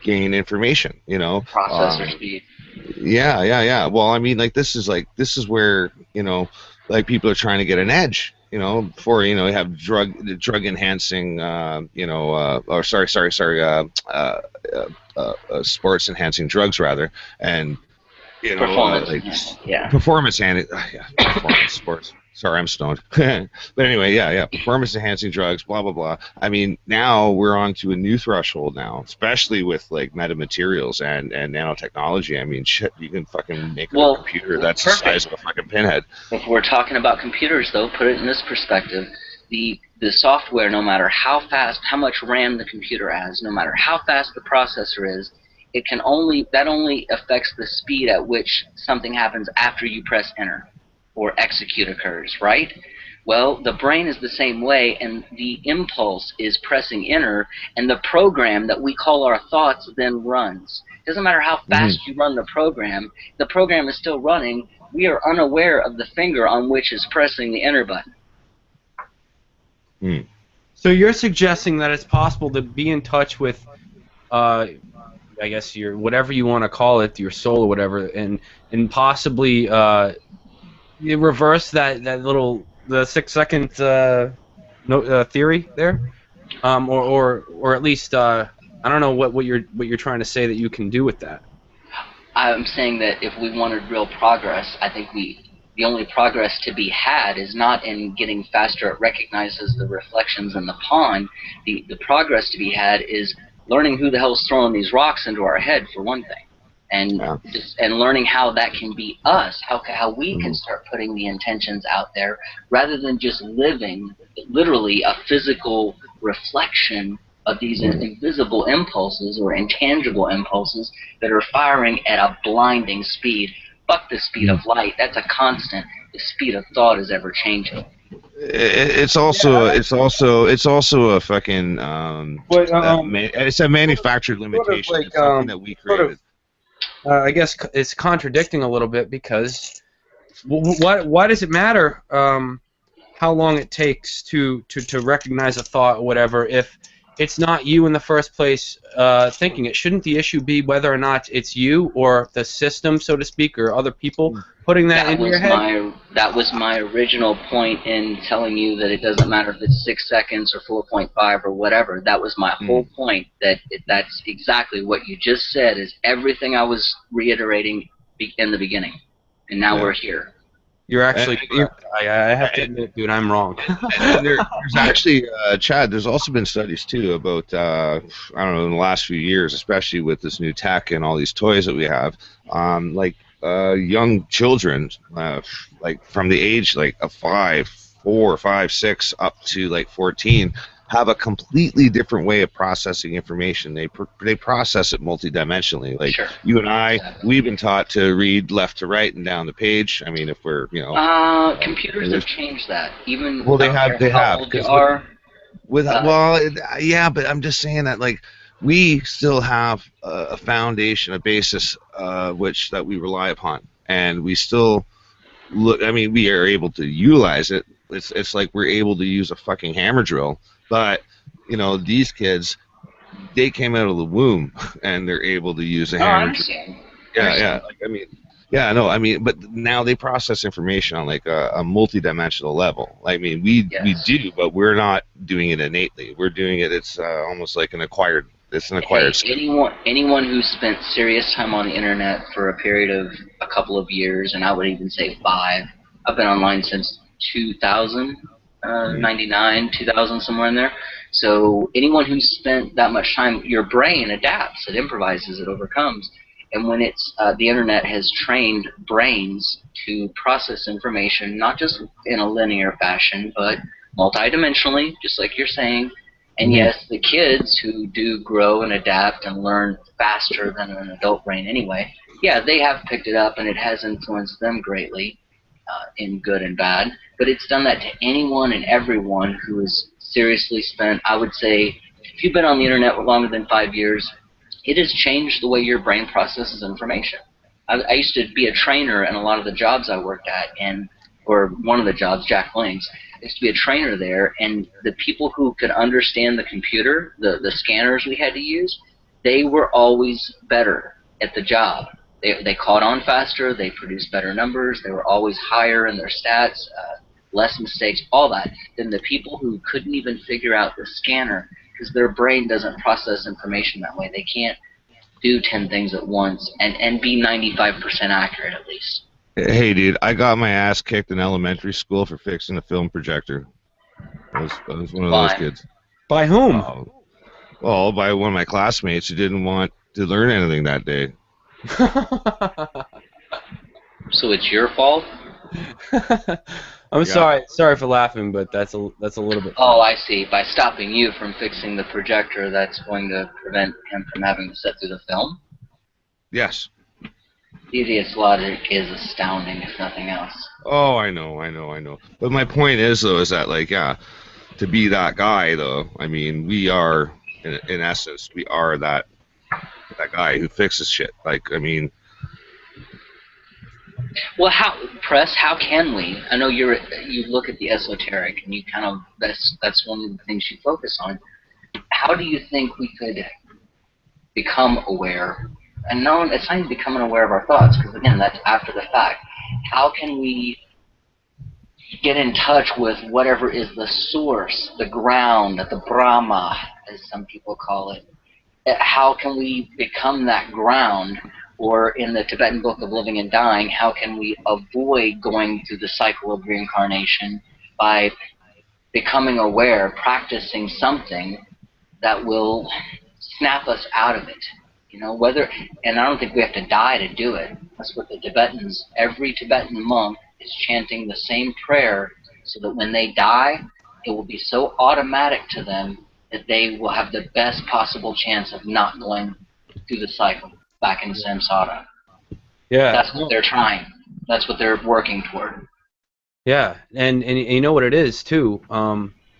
gain information. Processor speed. Yeah. Well, I mean, like this is where like people are trying to get an edge. Before you have drug enhancing, or sports enhancing drugs rather, and performance, performance performance sports. Sorry, I'm stoned. But anyway, performance enhancing drugs, blah blah blah. I mean, now we're on to a new threshold now, especially with like metamaterials and nanotechnology. I mean, shit, you can fucking make a computer that's the size of a fucking pinhead. If we're talking about computers, though, put it in this perspective: the software, no matter how fast, how much RAM the computer has, no matter how fast the processor is, that only affects the speed at which something happens after you press enter or execute occurs, right? Well, the brain is the same way, and the impulse is pressing enter, and the program that we call our thoughts then runs. It doesn't matter how fast you run the program is still running. We are unaware of the finger on which is pressing the enter button. So you're suggesting that it's possible to be in touch with, I guess your whatever you want to call it, your soul or whatever, and possibly you reverse that little the 6 second theory there, or at least I don't know what you're trying to say that you can do with that. I'm saying that if we wanted real progress, I think the only progress to be had is not in getting faster at recognizes the reflections in the pond. The progress to be had is learning who the hell's throwing these rocks into our head, for one thing, and and learning how that can be us, how we can start putting the intentions out there rather than just living literally a physical reflection of these invisible impulses or intangible impulses that are firing at a blinding speed. Fuck the speed of light. That's a constant. The speed of thought is ever changing. It's also a fucking it's a manufactured limitation. Sort of like, it's something that we created. I guess it's contradicting a little bit because why does it matter how long it takes to recognize a thought or whatever if it's not you in the first place thinking it? Shouldn't the issue be whether or not it's you or the system, so to speak, or other people putting that into your head? That was my original point in telling you that it doesn't matter if it's 6 seconds or 4.5 or whatever. That was my whole point, that's exactly what you just said is everything I was reiterating in the beginning. And now we're here. You're actually correct. I have to admit, dude, I'm wrong. There's actually, Chad, there's also been studies, too, about, I don't know, in the last few years, especially with this new tech and all these toys that we have, young children, like from the age of 4, 5, 6, up to 14, have a completely different way of processing information. They process it multidimensionally. You and I, we've been taught to read left to right and down the page. I mean, if we're computers have changed that. Even they have. Yeah, but I'm just saying that we still have a foundation, a basis, that we rely upon, and we still look. I mean, we are able to utilize it. It's like we're able to use a fucking hammer drill. But, these kids, they came out of the womb and they're able to use a hammer. But now they process information on a multi-dimensional level. I mean, we do, but we're not doing it innately. We're doing it. It's almost like an acquired skill. Anyone who spent serious time on the internet for a period of a couple of years, and I would even say 5. I've been online since 2000. 99, 2000, somewhere in there. So anyone who's spent that much time, your brain adapts, it improvises, it overcomes. And when it's the internet has trained brains to process information, not just in a linear fashion, but multidimensionally, just like you're saying. And yes, the kids who do grow and adapt and learn faster than an adult brain anyway, they have picked it up and it has influenced them greatly. In good and bad, but it's done that to anyone and everyone who has seriously spent, I would say, if you've been on the internet for longer than 5 years, it has changed the way your brain processes information. I used to be a trainer in a lot of the jobs I worked at, or one of the jobs, Jack Lang's. I used to be a trainer there, and the people who could understand the computer, the scanners we had to use, they were always better at the job. They caught on faster, they produced better numbers, they were always higher in their stats, less mistakes, all that, than the people who couldn't even figure out the scanner because their brain doesn't process information that way. They can't do 10 things at once and be 95% accurate at least. Hey, dude, I got my ass kicked in elementary school for fixing a film projector. I was one of those kids. By whom? Well, by one of my classmates who didn't want to learn anything that day. So it's your fault? I'm sorry for laughing, but that's a little bit. Oh, I see. By stopping you from fixing the projector, that's going to prevent him from having to sit through the film? Yes. Devious logic is astounding, if nothing else. Oh, I know. But my point is, though, is that, like, yeah, to be that guy, though, I mean, we are, in essence, we are that guy who fixes shit. Like, I mean, Well, how can we? I know you look at the esoteric, and you kind of that's one of the things you focus on. How do you think we could become aware? And no, it's not even becoming aware of our thoughts, because again, that's after the fact. How can we get in touch with whatever is the source, the ground, the Brahma, as some people call it? How can we become that ground? Or in the Tibetan Book of Living and Dying, how can we avoid going through the cycle of reincarnation by becoming aware, practicing something that will snap us out of it? You know, and I don't think we have to die to do it. That's what the Tibetans, every Tibetan monk is chanting the same prayer so that when they die, it will be so automatic to them that they will have the best possible chance of not going through the cycle back in samsara. Yeah. That's what they're trying. That's what they're working toward. Yeah, and you know what it is too.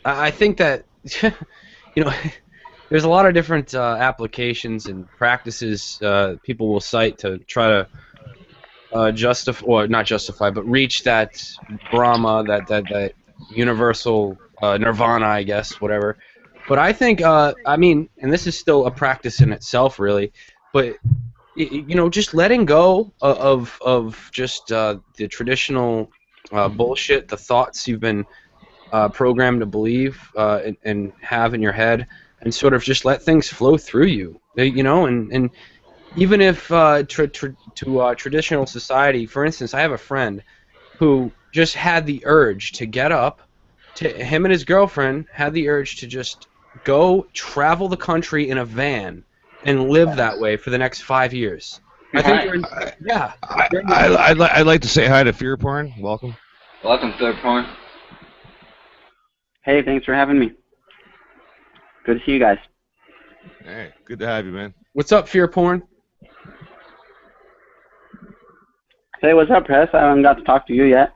I think that you know there's a lot of different applications and practices people will cite to try to justify, or not justify, but reach that Brahma, that universal nirvana, I guess, whatever. But I think, I mean, and this is still a practice in itself, really. But you know, just letting go of just the traditional bullshit, the thoughts you've been programmed to believe and have in your head, and sort of just let things flow through you. You know, and even if traditional society, for instance, I have a friend who just had the urge to get up. Him and his girlfriend had the urge to just go travel the country in a van and live that way for the next 5 years. I think, yeah. I'd like to say hi to Fear Porn. Welcome. Welcome, Fear Porn. Hey, thanks for having me. Good to see you guys. Hey, good to have you, man. What's up, Fear Porn? Hey, what's up, Press? I haven't got to talk to you yet.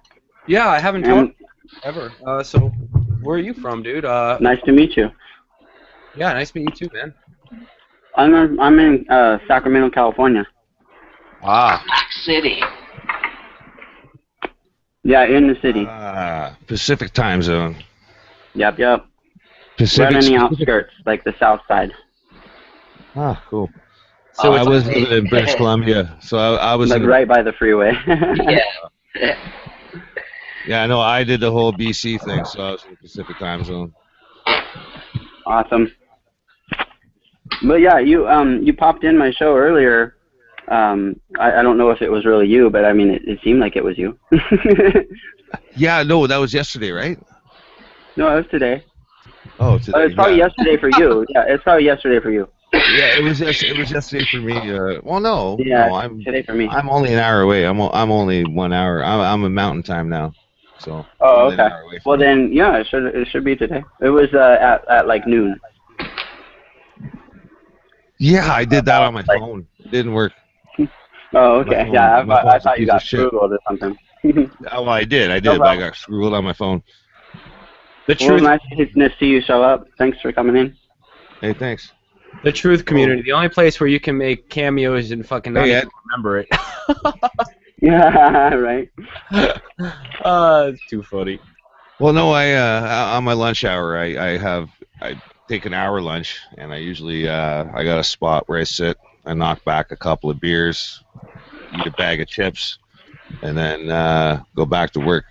Yeah, I haven't talked ever. So, where are you from, dude? Nice to meet you. Yeah, nice to meet you too, man. I'm in Sacramento, California. Ah. Black City. Yeah, in the city. Pacific time zone. Yep. Pacific. Right on the outskirts, like the south side. Ah, cool. So I was living in British Columbia, so I was like right by the freeway. Yeah. Yeah, I know. I did the whole BC thing, so I was in the Pacific time zone. Awesome. But yeah, you popped in my show earlier. I don't know if it was really you, but I mean, it seemed like it was you. Yeah, no, that was yesterday, right? No, it was today. Oh, today. It's probably yesterday for you. Yeah, it's probably yesterday for you. Yeah, it was yesterday for me. Well, no, yeah, no, I'm today for me. I'm only an hour away. I'm only 1 hour. I'm in Mountain Time now, so. Oh, okay. Well, then, yeah, it should be today. It was at like noon. Yeah, I did that on my phone. It didn't work. Oh, okay. Phone, yeah, I thought you got shit. Googled or something. Oh, well, I did, No but I got screwed on my phone. The truth. Well, nice to see you show up. Thanks for coming in. Hey, thanks. The truth community, the only place where you can make cameos and fucking not even remember it. Yeah, right. It's too funny. Well, no, on my lunch hour, I take an hour lunch, and I usually I got a spot where I sit. I knock back a couple of beers, eat a bag of chips, and then go back to work.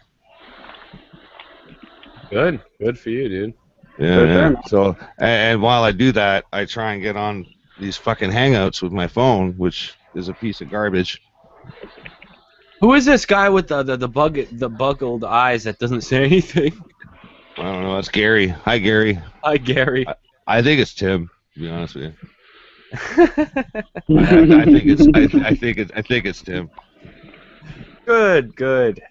Good for you, dude. Yeah. So, and while I do that, I try and get on these fucking Hangouts with my phone, which is a piece of garbage. Who is this guy with the buggled eyes that doesn't say anything? I don't know. It's Gary. Hi, Gary. Hi, Gary. I think it's Tim. To be honest with you. I think it's Tim. Good.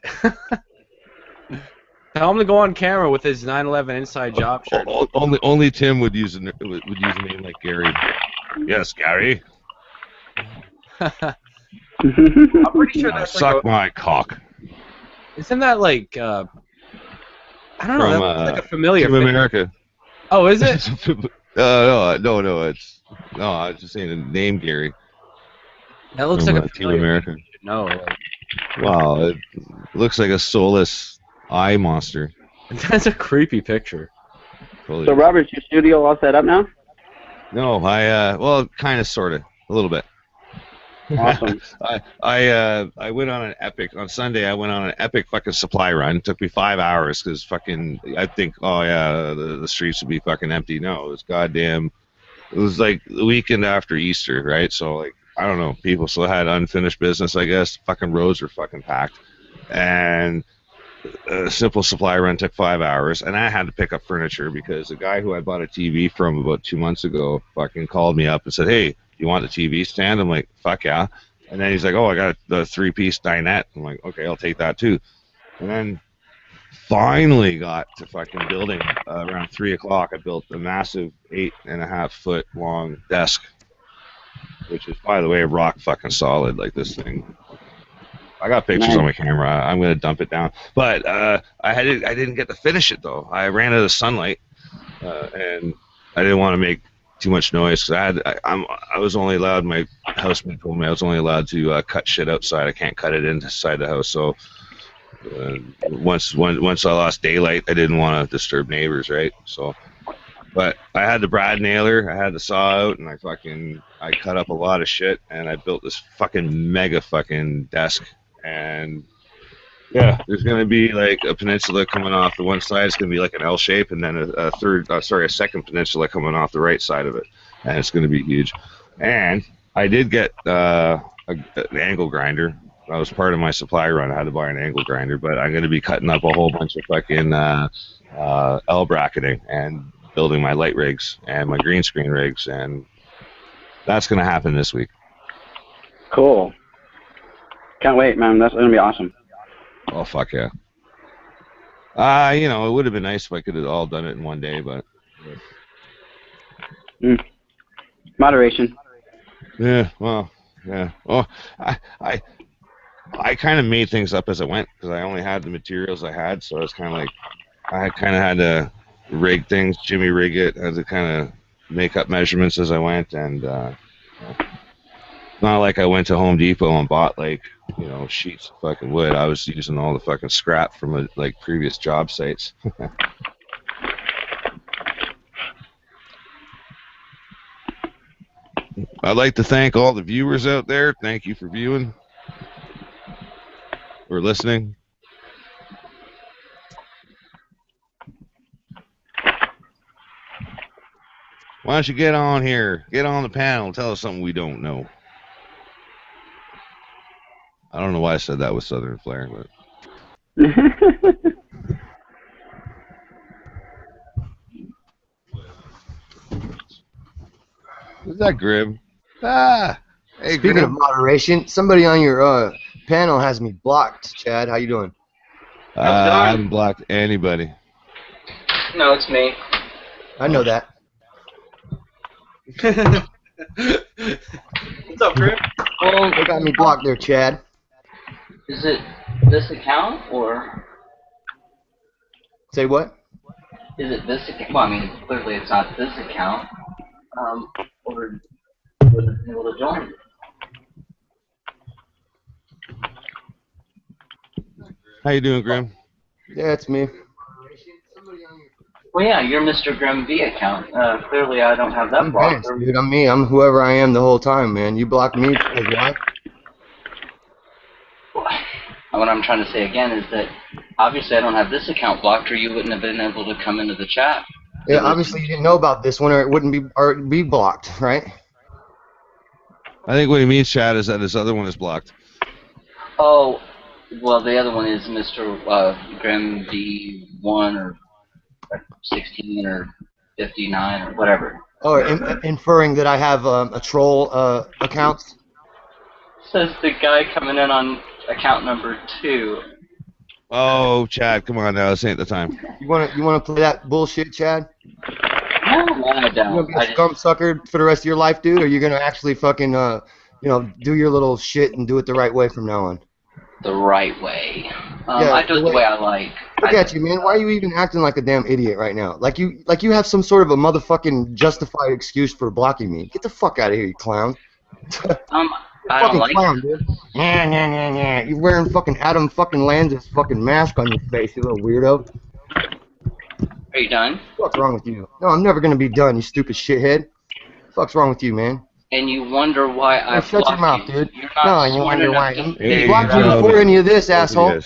Tell him to go on camera with his 9/11 inside job shirt. Only Tim would use a name like Gary. Yes, Gary. I'm pretty sure that's like Suck my cock. isn't that like I don't know, From that looks like a familiar Team thing. America. Oh, is it? No. I was just saying the name Gary That looks from like a Team familiar America. thing. You should know. Like, Wow, it looks like a soulless eye monster. that's a creepy picture. Totally. So, Robert, is your studio all set up now? No, well, kind of, sort of, a little bit. Awesome. I went on an epic on Sunday. I went on an epic fucking supply run. It took me 5 hours because fucking I think the streets would be fucking empty. No, it was goddamn. It was like the weekend after Easter, right? So like I don't know, people still had unfinished business. I guess fucking roads were fucking packed, and a simple supply run took 5 hours, and I had to pick up furniture because the guy who I bought a TV from about 2 months ago fucking called me up and said, "Hey, you want the TV stand?" I'm like, "Fuck yeah!" And then he's like, "Oh, I got the 3-piece dinette." I'm like, "Okay, I'll take that too." And then finally got to fucking building around 3 o'clock. I built a massive 8.5 foot long desk, which is, by the way, rock fucking solid. Like this thing. I got pictures on my camera. I'm gonna dump it down, but I didn't get to finish it though. I ran out of sunlight, and I didn't want to make too much noise because I was only allowed. My housemate told me I was only allowed to cut shit outside. I can't cut it inside the house. So once I lost daylight, I didn't want to disturb neighbors, right? So, but I had the brad nailer, I had the saw out, and I cut up a lot of shit, and I built this fucking mega fucking desk. And yeah, there's gonna be like a peninsula coming off the one side. It's gonna be like an L shape, and then a second peninsula coming off the right side of it, and it's gonna be huge. And I did get an angle grinder. That was part of my supply run. I had to buy an angle grinder, but I'm gonna be cutting up a whole bunch of fucking L bracketing and building my light rigs and my green screen rigs, and that's gonna happen this week. Cool. Can't wait, man. That's going to be awesome. Oh, fuck yeah. It would have been nice if I could have all done it in one day, but... Moderation. Yeah, well, yeah. Well, I kind of made things up as I went, because I only had the materials I had, so it's kind of like... I kind of had to rig things, Jimmy rig it, had to kind of make up measurements as I went, and... not like I went to Home Depot and bought sheets of fucking wood. I was using all the fucking scrap from previous job sites. I'd like to thank all the viewers out there. Thank you for viewing or listening. Why don't you get on here? Get on the panel. Tell us something we don't know. I don't know why I said that with Southern flair, but... Is that Grib? Ah! Hey, Speaking of moderation, somebody on your panel has me blocked, Chad. How you doing? I haven't blocked anybody. No, it's me. I know that. What's up, Grip? Well, They got me blocked there, Chad. is it this account or Say what? is it this account? Well, I mean, clearly it's not this account. Or wasn't able to join. How you doing, Grim? Yeah, it's me. Well, yeah, you're Mr. Grim V account. Clearly, I don't have that I'm blocked. Vance, dude. I'm me. I'm whoever I am the whole time, man. You blocked me because why? What I'm trying to say again is that obviously I don't have this account blocked, or you wouldn't have been able to come into the chat. Yeah, obviously you didn't know about this one, or it wouldn't be blocked, right? I think what he means, Chad, is that his other one is blocked. Oh, well, the other one is Mr. Grim D1 or 16 or 59 or whatever. Or inferring that I have a troll account. Says the guy coming in on account number 2. Oh, Chad, come on now. This ain't the time. You wanna play that bullshit, Chad? No, I You don't. gonna be a scum sucker for the rest of your life, dude, or you gonna actually fucking you know, do your little shit and do it the right way from now on. The right way. Yeah, I do it the way I like. Look at you, man. Why are you even acting like a damn idiot right now? Like you have some sort of a motherfucking justified excuse for blocking me. Get the fuck out of here, you clown. I don't like clown, dude. Nah. You're wearing fucking Adam fucking Lanza's fucking mask on your face, you little weirdo. Are you done? What's wrong with you? No, I'm never gonna be done, you stupid shithead. What's wrong with you, man? And you wonder why I shut your mouth, dude. You're not you wonder why. Hey, You blocked me before any of this, asshole.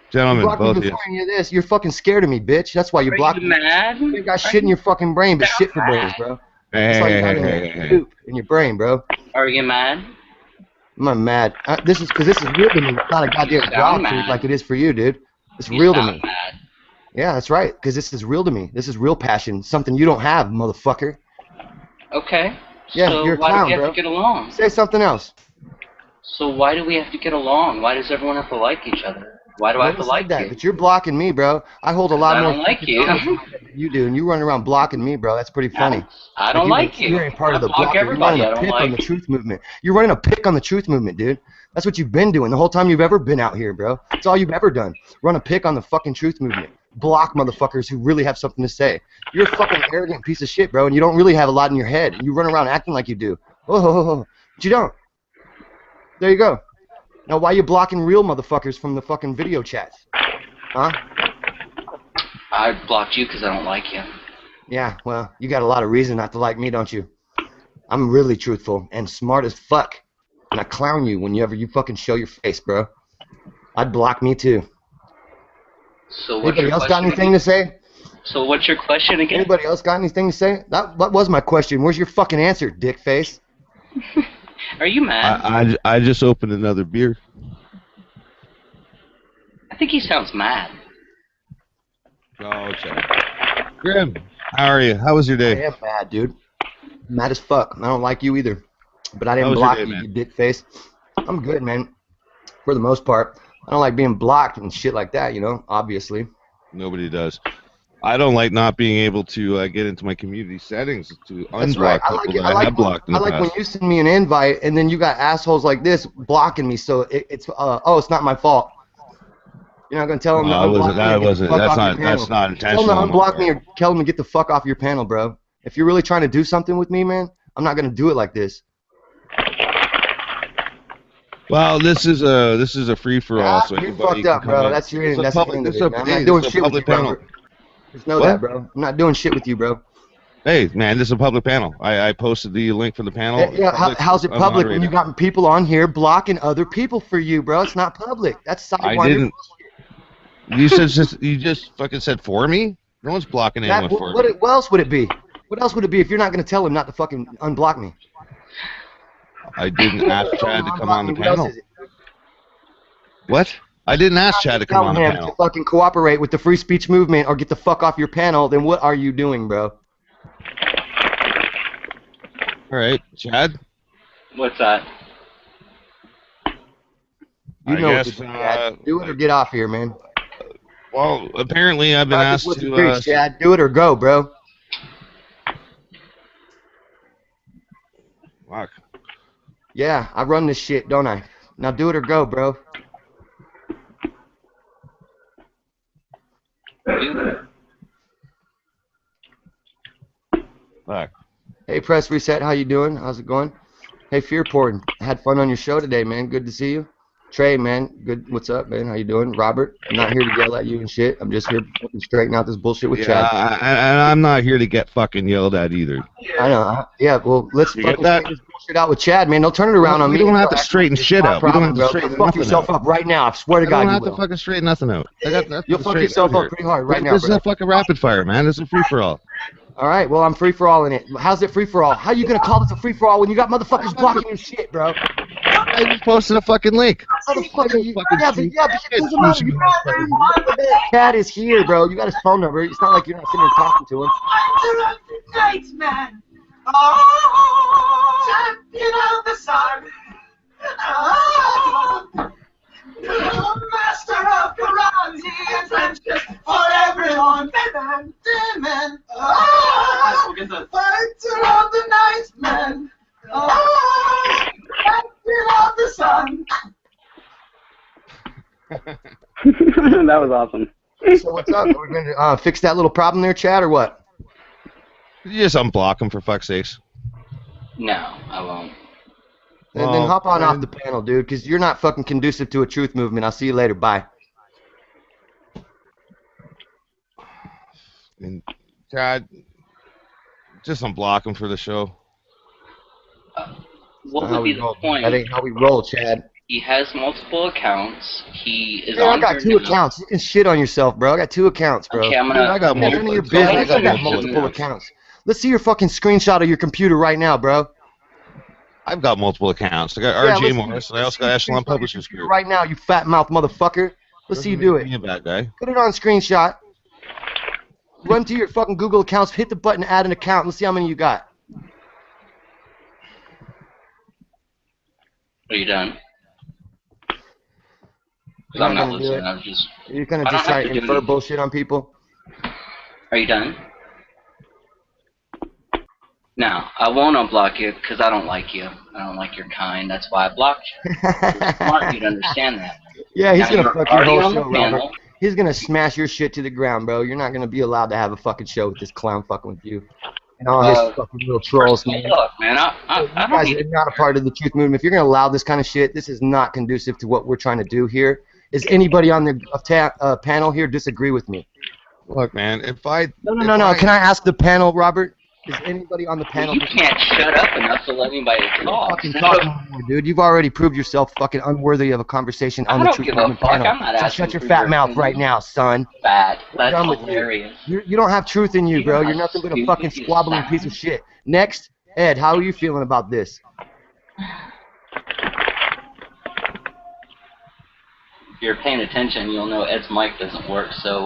Gentlemen, You blocked me both of you. before any of this. You're fucking scared of me, bitch. That's why you blocked me. Mad? You got shit in your fucking brain, but shit for brains, bro. That's all you got in poop in your brain, bro. Are you mad? I'm not mad. This is real to me. It's not a goddamn job truth like it is for you, dude. It's real to me. Mad. Yeah, that's right. Because this is real to me. This is real passion. Something you don't have, motherfucker. Okay. Yeah, so you're a why clown, do we have bro. to get along? Say something else. So why do we have to get along? Why does everyone have to like each other? Why do I have to like that, you? But you're blocking me, bro. I hold a lot more. I don't like you. Than you do, and you run around blocking me, bro. That's pretty funny. I don't like you. You're a part of the block block. You're everybody. running a pick on the truth movement. You're running a pick on the truth movement, dude. That's what you've been doing the whole time you've ever been out here, bro. That's all you've ever done. Run a pick on the fucking truth movement. Block motherfuckers who really have something to say. You're a fucking arrogant piece of shit, bro, and you don't really have a lot in your head. And you run around acting like you do. Oh, but you don't. There you go. Now, why are you blocking real motherfuckers from the fucking video chats? Huh? I blocked you because I don't like you. Yeah, well, you got a lot of reason not to like me, don't you? I'm really truthful and smart as fuck. And I clown you whenever you fucking show your face, bro. I'd block me too. So what's Anybody else got anything to say? So what's your question again? Anybody else got anything to say? That was my question. Where's your fucking answer, dick face? Are you mad? I just opened another beer. I think he sounds mad. Oh, check. Grim, how are you? How was your day? I am mad, dude. Mad as fuck. I don't like you either. But I didn't block you, you dick face. I'm good, man. For the most part. I don't like being blocked and shit like that, you know, obviously. Nobody does. I don't like not being able to get into my community settings to unblock right. people that I have blocked in the past. I like when you send me an invite and then you got assholes like this blocking me, so it's not my fault. You're not gonna tell them to unblock me. That's not intentional. Tell them to unblock me or tell them to get the fuck off your panel, bro. If you're really trying to do something with me, man, I'm not gonna do it like this. Well, this is a free for all. So you're fucked up, bro. That's your end. That's the end of it, man. I'm not doing shit with you, bro. Just know that, bro. I'm not doing shit with you, bro. Hey, man, this is a public panel. I posted the link for the panel. Yeah, how's it public when you got people on here blocking other people for you, bro? It's not public. That's sidewinded. I didn't. You just fucking said for me? No one's blocking anyone for me. What else would it be? What else would it be if you're not going to tell him not to fucking unblock me? I didn't ask Chad to come on the panel. What? I didn't ask Chad to come on the panel. To fucking cooperate with the free speech movement or get the fuck off your panel, then what are you doing, bro? All right, Chad? What's that? You know what to do, Chad. Do it or get off here, man. Well, apparently I've been asked to... Chad. Do it or go, bro. Fuck. Yeah, I run this shit, don't I? Now do it or go, bro. Fuck. Hey, Press Reset, how you doing? How's it going? Hey, Fear Porn, had fun on your show today, man. Good to see you. Trey, man, good. What's up, man? How you doing? Robert, I'm not here to yell at you and shit. I'm just here to fucking straighten out this bullshit with Chad. And I'm not here to get fucking yelled at either. I know. Yeah, well, let's fucking straighten this bullshit out with Chad, man. Don't turn it around on me. You don't have to straighten shit out. You don't have to straighten nothing out. Fuck yourself up right now. I swear to God, you don't have to fucking straighten nothing out. You'll fuck yourself up pretty hard right now. This is a fucking rapid fire, man. This is a free for all. All right, well, I'm free for all in it. How's it free for all? How you gonna call this a free for all when you got motherfuckers blocking your shit, bro? I just posted a fucking link. Chad is here, bro. You got his phone number. It's not like you're not sitting there talking to him. Night man. Oh, champion of the sun. Oh, master of karate and friendship for everyone. Man. Oh, fighter of the night man. Oh, run. That was awesome. So what's up? We're gonna fix that little problem there, Chad, or what? You just unblock him for fuck's sakes. No, I won't. Then Well, hop on man. off the panel, dude, because you're not fucking conducive to a truth movement. I'll see you later. Bye. And Chad, just unblock him for the show. What Not how would be we the roll. point? That ain't how we roll, Chad. He has multiple accounts. He is Yeah, on I got here 2 now. accounts. You can shit on yourself, bro. I got 2 accounts, bro. Okay, I'm Dude, gonna. I got None of multiple. your Go ahead business. I and got mention multiple them. accounts. Let's see your fucking screenshot of your computer right now, bro. I've got multiple accounts. I got Yeah, RJ let's Morris, and I let's also see got your Echelon screenshot of your Publishers computer Group. right now, you fat mouth motherfucker. Let's see you do it. Being a bad guy. Put it on screenshot. Run to your fucking Google accounts, hit the button, add an account. Let's see how many you got. Are you done? You're I'm not not gonna do listening. it. I'm just. You're gonna I don't just try have to to do infer anything. bullshit on people. Are you done? No, I won't unblock you because I don't like you. I don't like your kind. That's why I blocked you. You're smart. You'd understand that. Yeah, he's Now, gonna you're fuck your already whole on the show, Robert. panel. He's gonna smash your shit to the ground, bro. You're not gonna be allowed to have a fucking show with this clown fucking with you. And all his fucking little trolls, man. Look, man, I You don't guys need are not a part of the truth movement. If you're gonna allow this kind of shit, this is not conducive to what we're trying to do here. Is anybody on the panel here disagree with me? Look, man, if I No. Can I ask the panel, Robert? Is anybody on the panel? You can't shut up enough to let anybody talk. Fucking talk anymore, dude. You've already proved yourself fucking unworthy of a conversation on I the don't truth give a movement fuck. panel. I'm not So asking shut your for fat your mouth opinion. right now, son. Bad. We're That's done with you. hilarious. You don't have truth in you, You bro. know You're how nothing but a stupid fucking you squabbling sound. piece of shit. Next, Ed, how are you feeling about this? If you're paying attention, you'll know Ed's mic doesn't work. So,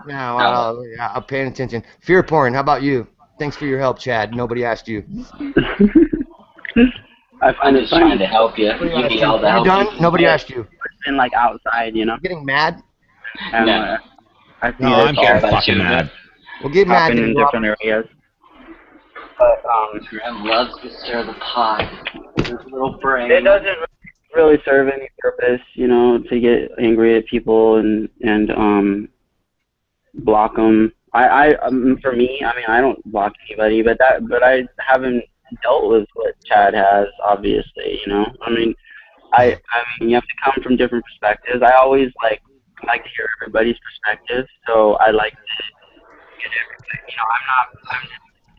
Yeah, well, yeah, I'm paying attention. Fear porn, how about you? Thanks for your help, Chad. Nobody asked you. I I'm find it just trying funny. to help you. Nobody You asked be you. all the Are you help. done? Nobody asked you. And like outside, you know. Getting mad? And No. I see No, this I'm care getting about fucking you, mad. Well, get mad happen then, in Robert. different areas. But Graham loves to stir the pot. His little brain. it doesn't really serve any purpose, you know, to get angry at people and block them. For me, I mean, I don't block anybody, but I haven't dealt with what Chad has, obviously, you know. I mean, you have to come from different perspectives. I always like to hear everybody's perspective, so I like to get everybody. You know, I'm just,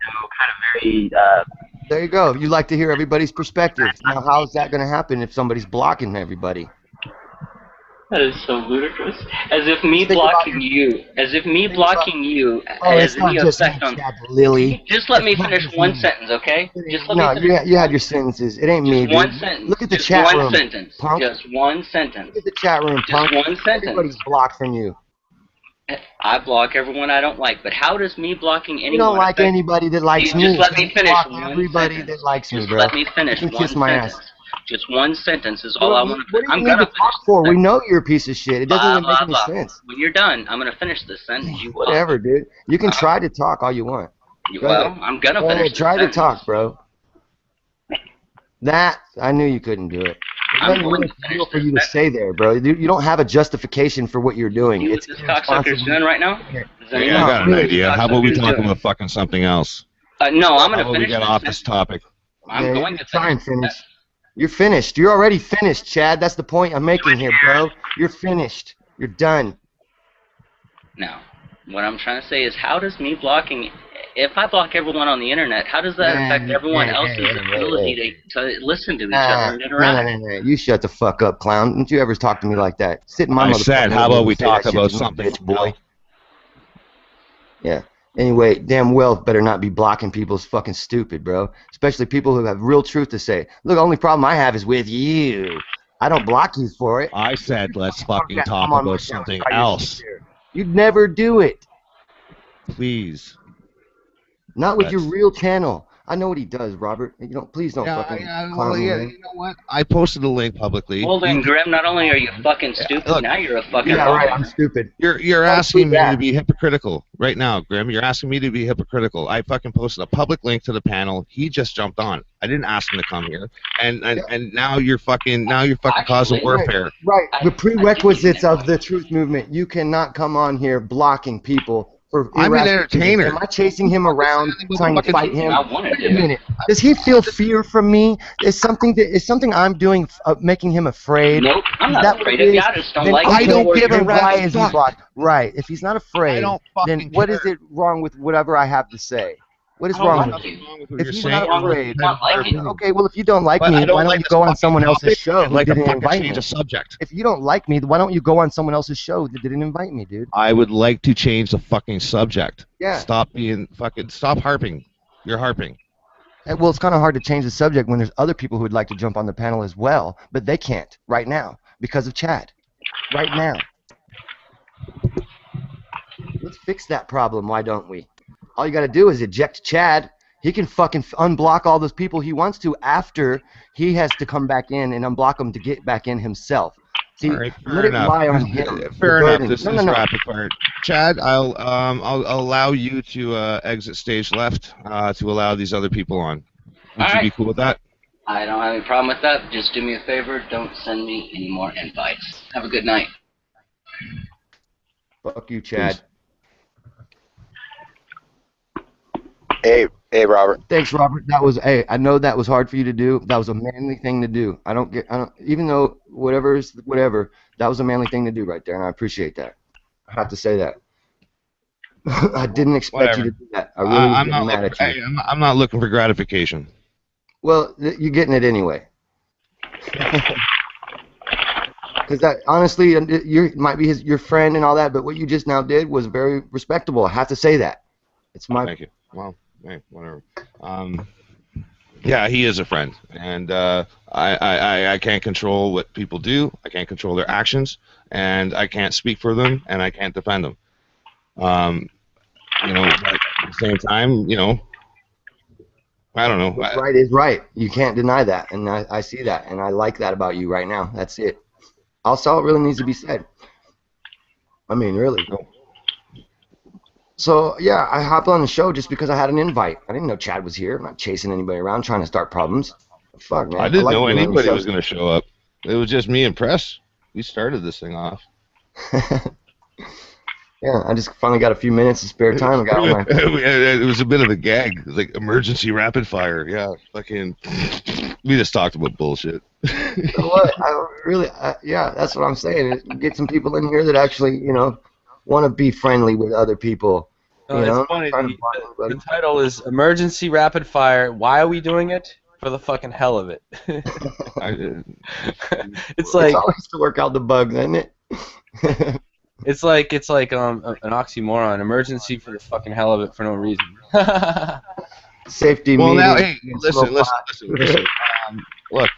you know, kind of very. There you go. You like to hear everybody's perspective. Now, how's that going to happen if somebody's blocking everybody? That is so ludicrous. As if me Think about blocking you. As if me think about- blocking you Oh, has it's not any just me, effect on. Chad, Lily. Just let me It's not finish just one me. sentence, okay? Just let No, me finish. you had your sentences. It ain't me, Just one dude. sentence. Look at the Just chat one room, sentence. punk. Just one sentence. Look at the chat room, Just punk. one sentence. Everybody's blocked from you. I block everyone I don't like, but how does me blocking anyone You don't like affect- anybody that likes You me. just let me You finish block one everybody sentence. that likes me, Just bro. let me finish You can one kiss my sentence. ass. Just one sentence is all I want to What finish. do you I'm need gonna to finish talk this for? We sentence. know you're a piece of shit. It doesn't even make any Blah. sense. When you're done, I'm gonna finish this sentence. You will. Whatever, dude. You can try to talk all you want. Go Well, ahead. I'm gonna Go finish ahead, this try to sentence. talk, bro. That, I knew you couldn't do it. I'm There's nothing going really to finish real for this you to sentence. say there, bro. You don't have a justification for what you're doing. See what It's this cocksucker's doing right now? Does Hey, anyone I got know an what this idea. How about we cocksucker's talk doing? about fucking something else? No, I'm How gonna about we finish get this off this sentence. topic? I'm Yeah, going you to try and finish. finish. You're finished. You're already finished, Chad. That's the point I'm making here, bro. You're finished. You're done. Now, what I'm trying to say is, how does me blocking? If I block everyone on the internet, how does that affect everyone else's ability to listen to each other and interact? No. You shut the fuck up, clown. Don't you ever talk to me like that. Sit in my I said, motherfucking how room about and we say that talk shit about to me, something bitch boy. else? Yeah. Anyway, damn well better not be blocking people. It's fucking stupid, bro. Especially people who have real truth to say. Look, the only problem I have is with you. I don't block you for it. I said, let's fucking Yeah, talk come on my about show, something try your else. shit there. You'd never do it. Please. Not with your Let's- real channel. I know what he does, Robert. Please don't fucking clown me, man. You know what? I posted a link publicly. Well then, Grim, not only are you fucking stupid, look, now you're a fucking Yeah, right. liar. I'm stupid. You're asking me to be hypocritical right now, Grim. You're asking me to be hypocritical. I fucking posted a public link to the panel. He just jumped on. I didn't ask him to come here, and now you're fucking causing warfare. Right. The prerequisites of the truth movement. You cannot come on here blocking people. I'm an entertainer. Am I chasing him around, trying to fight him? I wanted Wait a minute. Does he feel fear from me? Is something I'm doing making him afraid? Nope, I'm Is not that afraid what it of you. is? I just don't Then like okay, I don't give a then why rat's is he fuck. blocked? Right. If he's not I afraid, don't then fucking what is care. it wrong with whatever I have to say? What is I don't wrong want with it? to. If he's not afraid, not liking it. okay, well, if you don't like But me, I don't why don't like you this go on fucking someone else's topic. show I'd who like to didn't fucking invite change me? a subject. If you don't like me, why don't you go on someone else's show that didn't invite me, dude? I would like to change the fucking subject. Yeah. Stop harping. You're harping. Well, it's kind of hard to change the subject when there's other people who would like to jump on the panel as well, but they can't right now because of Chad. Right now. Let's fix that problem, why don't we? All you got to do is eject Chad. He can fucking unblock all those people he wants to after he has to come back in and unblock them to get back in himself. See, All right, let it lie on him. Fair The enough. burden. This No, is no, no. rapid fire. Chad, I'll allow you to exit stage left to allow these other people on. Would you be cool with that? I don't have any problem with that. Just do me a favor. Don't send me any more invites. Have a good night. Fuck you, Chad. Hey, Robert. Thanks, Robert. I know that was hard for you to do. That was a manly thing to do. Even though whatever, that was a manly thing to do right there, and I appreciate that. I have to say that. I didn't expect you to do that. I really was getting mad at you. I'm not looking for gratification. Well, you're getting it anyway. Because that, honestly, you might be your friend and all that, but what you just now did was very respectable. I have to say that. It's my. Thank you. Well, hey, whatever. Yeah, he is a friend, and I can't control what people do. I can't control their actions, and I can't speak for them, and I can't defend them. But at the same time, I don't know. What's right is right. You can't deny that, and I see that, and I like that about you right now. That's it. That's all it really needs to be said. I mean, really. So, yeah, I hopped on the show just because I had an invite. I didn't know Chad was here. I'm not chasing anybody around trying to start problems. Fuck, man. I didn't like know being on the anybody show. was going to show up. It was just me and Press. We started this thing off. Yeah, I just finally got a few minutes of spare time. I got all my... It was a bit of a gag. It was like emergency rapid fire. Yeah, fucking. We just talked about bullshit. So what? Yeah, that's what I'm saying. Get some people in here that actually, want to be friendly with other people. It's funny. The title is Emergency Rapid Fire. Why are we doing it? For the fucking hell of it. It's like always to work out the bugs, isn't it? it's like an oxymoron. Emergency for the fucking hell of it for no reason. Safety. Well, now, meeting, hey, listen. Look,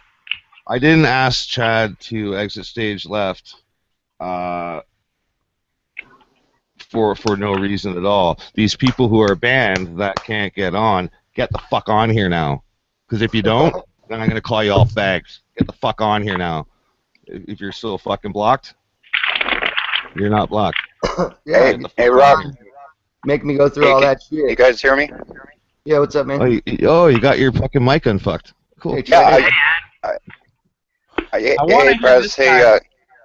I didn't ask Chad to exit stage left. For no reason at all. These people who are banned that can't get the fuck on here now. Because if you don't, then I'm going to call you all fags. Get the fuck on here now. If you're still fucking blocked, you're not blocked. Yeah, Hey, Rob. Make me go through all that shit. You guys hear me? Yeah, what's up, man? You got your fucking mic unfucked. Cool. Hey, Yeah. I want to hear Prez, this hey, guy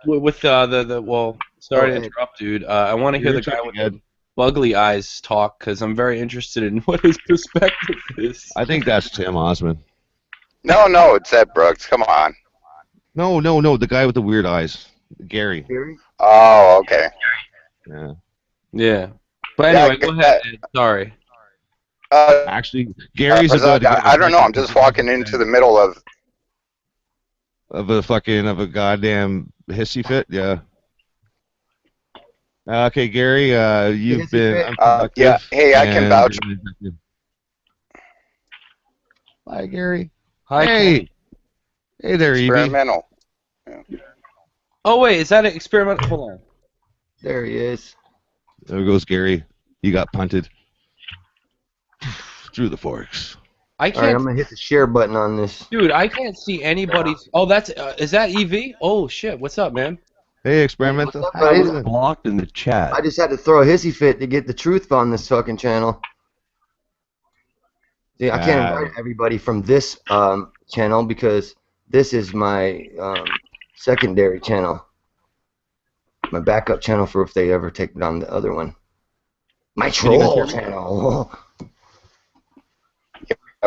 with sorry to ahead. interrupt, dude. I want to hear You're the guy with tripping, the bugly eyes talk because I'm very interested in what his perspective is. I think that's Tim Osmond. No, it's Ed Brooks. Come on. No, the guy with the weird eyes. Gary. Oh, okay. Yeah. Yeah. But anyway, go ahead. Ed. Sorry. Actually, Gary's Prez, about to get I don't know. I'm just walking into the middle of a goddamn hissy fit. Yeah. Okay, Gary, you've been unproductive. yeah. Hey, I can vouch. Hi, Gary. Hi. Hey. Hey there, Evie. Experimental. Oh wait, is that an experiment? Hold on. There he is. There goes Gary. He got punted through the forks. I All right, I'm can't, gonna hit the share button on this. dude. I can't see anybody's. Oh, that's is that EV? Oh shit! What's up, man? Hey, experimental. What's up, How you buddy? doing? Blocked in the chat. I just had to throw a hissy fit to get the truth on this fucking channel. See, I can't invite everybody from this channel because this is my secondary channel. My backup channel for if they ever take down the other one. My Can you guys troll hear me? channel.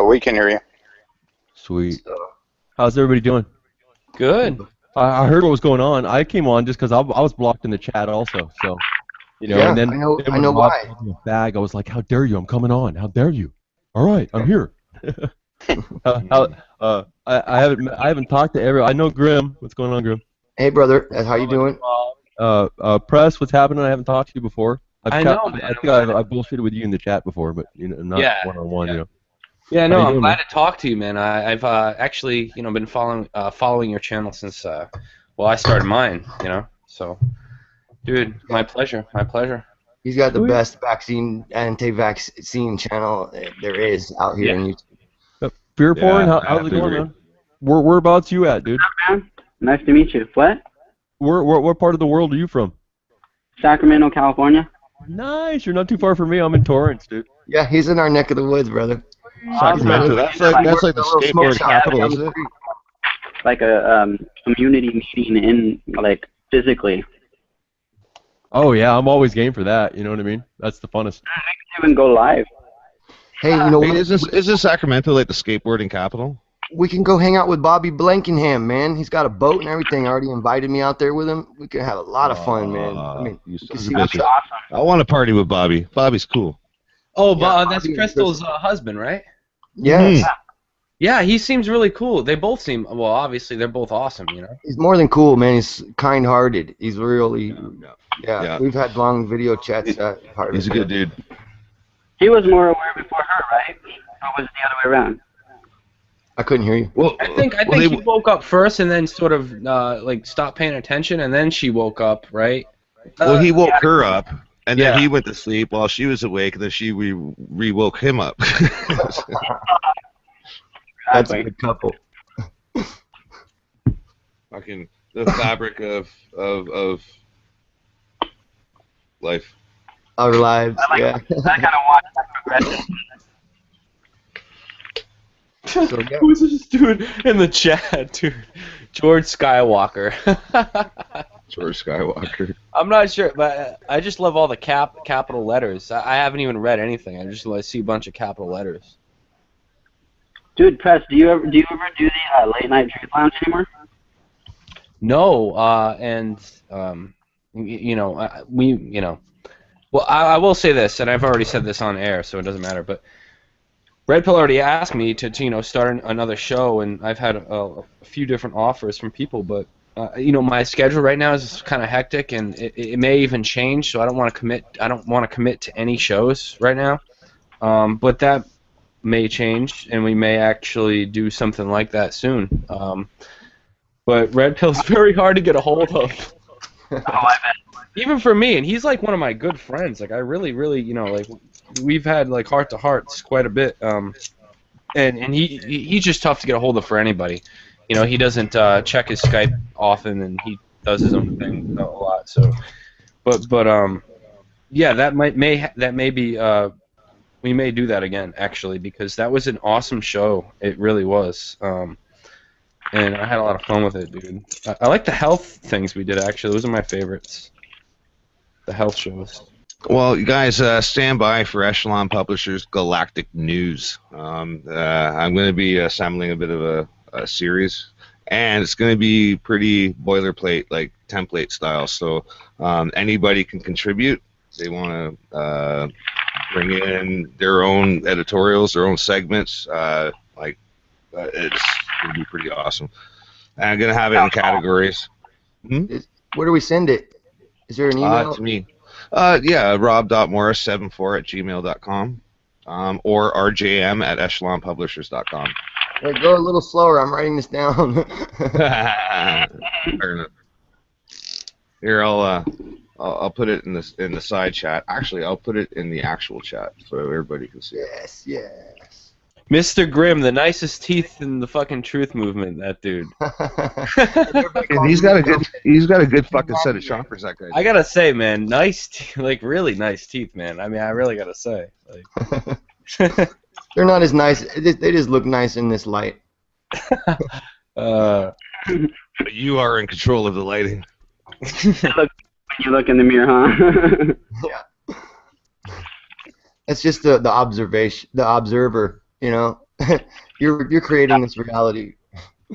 We can hear you. Sweet. So, How's everybody doing? Good. I heard what was going on. I came on just because I was blocked in the chat also. So, you know, yeah, and then I know when Rob why. called me a bag, I was like, "How dare you? I'm coming on. How dare you? All right, I'm here." I haven't talked to everyone. I know Grim. What's going on, Grim? Hey, brother, how you doing? Press, what's happening? I haven't talked to you before. I know, I man. think I've bullshitted with you in the chat before, but you know, not Yeah, one-on-one. You know. Yeah, no, How you I'm doing, glad man? to talk to you, man. I've actually, been following your channel since, I started mine, So, dude, my pleasure, my pleasure. He's got the Sweet. best anti-vaccine channel there is out here in YouTube. Fear porn? Yeah, How's it going, agree. man? Whereabouts you at, dude? Man, nice to meet you. What? What part of the world are you from? Sacramento, California. Nice. You're not too far from me. I'm in Torrance, dude. Yeah, he's in our neck of the woods, brother. Sacramento. That's like the skateboard capital, isn't it? Like a community meeting in like physically. Oh yeah, I'm always game for that. You know what I mean? That's the funnest. Even go live. Hey, you know Hey, what? isn't Sacramento like the skateboarding capital? We can go hang out with Bobby Blankenham, man. He's got a boat and everything. Already invited me out there with him. We can have a lot of fun, man. I mean, you you son can of see a what bitch. I want to party with Bobby. Bobby's cool. Oh, Yeah, that's Bobby and Crystal's husband, right? Yes, Yeah, he seems really cool. They both seem, well, obviously, they're both awesome, he's more than cool, man. He's kind-hearted. He's really, Yeah. We've had long video chats. He's a good dude. He was more aware before her, right? Or was it the other way around? I couldn't hear you. Well, I think he woke up first and then sort of, stopped paying attention, and then she woke up, right? Well, he woke her up, and then Yeah. he went to sleep while she was awake, and then she re-woke him up. That's a good couple. Fucking the fabric of life. Our lives, yeah. I kind of watched that progression. So, yeah. Who's this dude in the chat, dude? George Skywalker. George Skywalker. I'm not sure, but I just love all the capital letters. I haven't even read anything. I just see a bunch of capital letters. Dude, Press, do you ever do the late night truth lounge anymore? No, well, I will say this, and I've already said this on air, so it doesn't matter. But Red Pill already asked me to start another show, and I've had a few different offers from people, but my schedule right now is kind of hectic, and it may even change. So I don't want to commit. I don't want to commit to any shows right now. But that may change, and we may actually do something like that soon. But Red Pill's very hard to get a hold of. Oh, I bet. Even for me, and he's like one of my good friends. Like I really, we've had like heart to hearts quite a bit. And he's just tough to get a hold of for anybody. He doesn't check his Skype often, and he does his own thing a lot. So, but yeah, that may be we may do that again actually, because that was an awesome show. It really was. And I had a lot of fun with it, dude. I like the health things we did actually. Those are my favorites. The health shows. Well, you guys, stand by for Echelon Publishers Galactic News. I'm going to be assembling a bit of a series, and it's going to be pretty boilerplate, like template style. So anybody can contribute. They want to bring in their own editorials, their own segments. It's going to be pretty awesome. And I'm going to have it in categories. Where do we send it? Is there an email? To me. Yeah, rob.morris74@gmail.com or rjm@echelonpublishers.com. Hey, go a little slower. I'm writing this down. Fair enough. Here, I'll put it in the side chat. Actually, I'll put it in the actual chat so everybody can see it. Yes. Mr. Grimm, the nicest teeth in the fucking truth movement. That dude. And he's got a good fucking set of choppers. That guy. I gotta say, man, like really nice teeth, man. I mean, I really gotta say, like. They're not as nice. They just look nice in this light. But you are in control of the lighting. When you look in the mirror, huh? Yeah. It's just the observation, the observer. You know, you're creating this reality.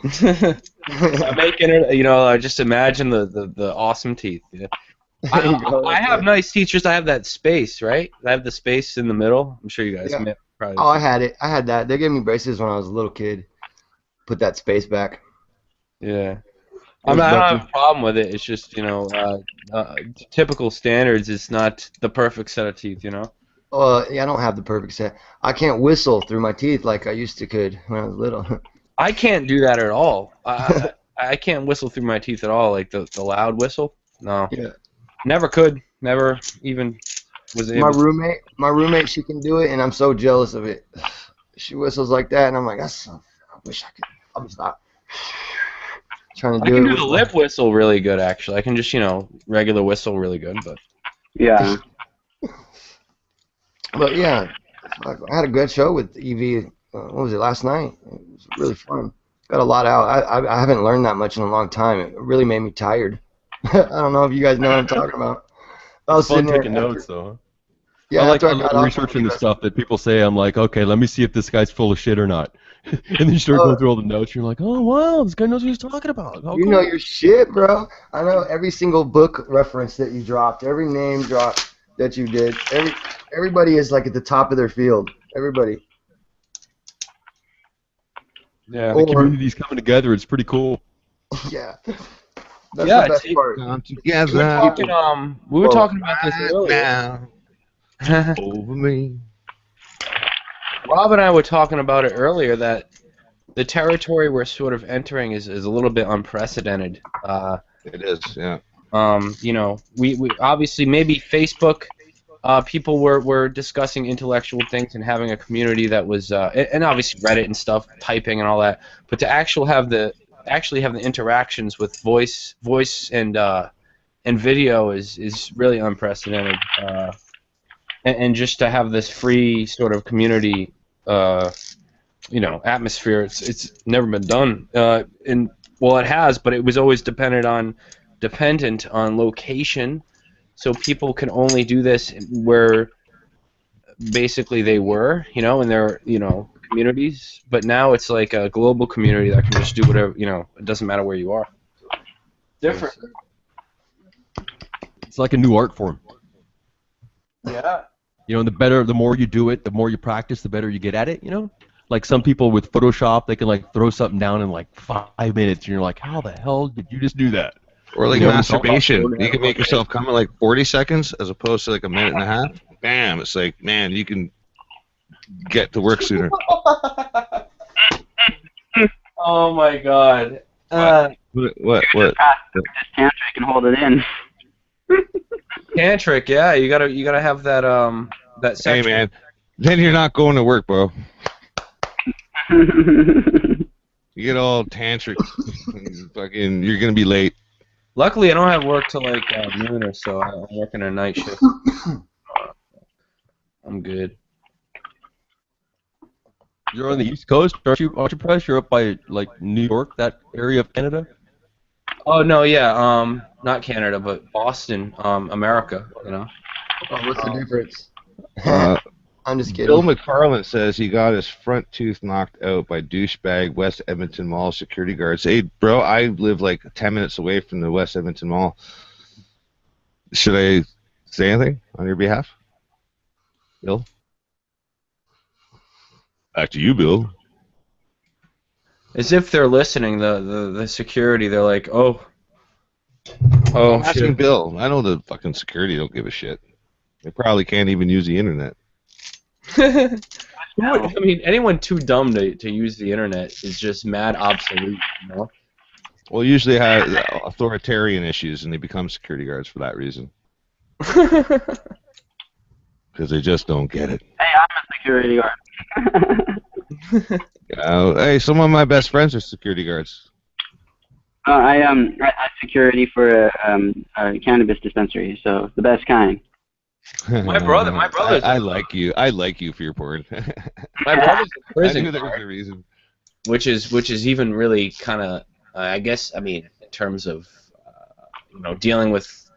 I'm making it. You know, I just imagine the awesome teeth. Yeah. I have nice teeth. Just I have that space, right? I have the space in the middle. I'm sure you guys probably. Oh, I had it. I had that. They gave me braces when I was a little kid. Put that space back. Yeah. I don't have a problem with it. It's just, you know, typical standards. It's not the perfect set of teeth, you know. Yeah, I don't have the perfect set. I can't whistle through my teeth like I used to could when I was little. I can't do that at all. I can't whistle through my teeth at all, like the loud whistle. No. Yeah. Never could. Never even was able. My roommate, she can do it, and I'm so jealous of it. She whistles like that, and I'm like, I wish I could. I'm stop. Trying to do I can it do the lip whistle really good, actually. I can just, you know, regular whistle really good, but. Yeah. But yeah, I had a good show with Evie. What was it, last night? It was really fun. Got a lot out. I haven't learned that much in a long time. It really made me tired. I don't know if you guys know what I'm talking about. I was Fun sitting there taking notes, though. Huh? Yeah, I like after I got off, researching the stuff that people say. I'm like, okay, let me see if this guy's full of shit or not. And then you start going through all the notes. You're like, oh wow, this guy knows what he's talking about. You know your shit, bro. I know every single book reference that you dropped, every name drop that you did. Everybody is like at the top of their field. Everybody. Yeah, the community's coming together. It's pretty cool. Yeah. That's the best part. We were talking about this earlier. Over me. Rob and I were talking about it earlier that the territory we're sort of entering is a little bit unprecedented. It is, yeah. You know, we obviously maybe Facebook. People were discussing intellectual things and having a community that was, and obviously Reddit and stuff, typing and all that. But to actually have the interactions with voice and video is really unprecedented. And just to have this free sort of community, you know, atmosphere, it's never been done. Well, it has, but it was always dependent on location. So people can only do this where basically they were, you know, in their, you know, communities. But now it's like a global community that can just do whatever, you know, it doesn't matter where you are. Different. It's like a new art form. Yeah. You know, the more you do it, the more you practice, the better you get at it, you know? Like some people with Photoshop, they can like throw something down in like 5 minutes, and you're like, how the hell did you just do that? Or like You know, masturbation. You can make yourself come in like 40 seconds as opposed to like a minute and a half. Bam! It's like, man, you can get to work sooner. Oh my God. What? Just tantric and hold it in. Tantric, yeah, you gotta have that Hey section. man, then you're not going to work, bro. You get all tantric, fucking, you're gonna be late. Luckily, I don't have work till like noon or so. I'm working a night shift. I'm good. You're on the East Coast, aren't you, Press? You're up by like New York, that area of Canada. Oh no, yeah, not Canada, but Boston, America. You know. Oh, what's the difference? I'm just kidding. Bill McFarland says he got his front tooth knocked out by douchebag West Edmonton Mall security guards. Hey, bro, I live like 10 minutes away from the West Edmonton Mall. Should I say anything on your behalf? Bill? Back to you, Bill. As if they're listening, the security, they're like, oh, I'm asking shit. Bill. I know the fucking security don't give a shit. They probably can't even use the internet. I mean, anyone too dumb to use the internet is just mad obsolete, you know? Well, usually they have authoritarian issues, and they become security guards for that reason. Because they just don't get it. Hey, I'm a security guard. Hey, some of my best friends are security guards. I security for a cannabis dispensary, so the best kind. My brother's I like you. I like you for your porn. my brother's in I prison, knew there was a reason. which is even really kind of I guess I mean in terms of dealing with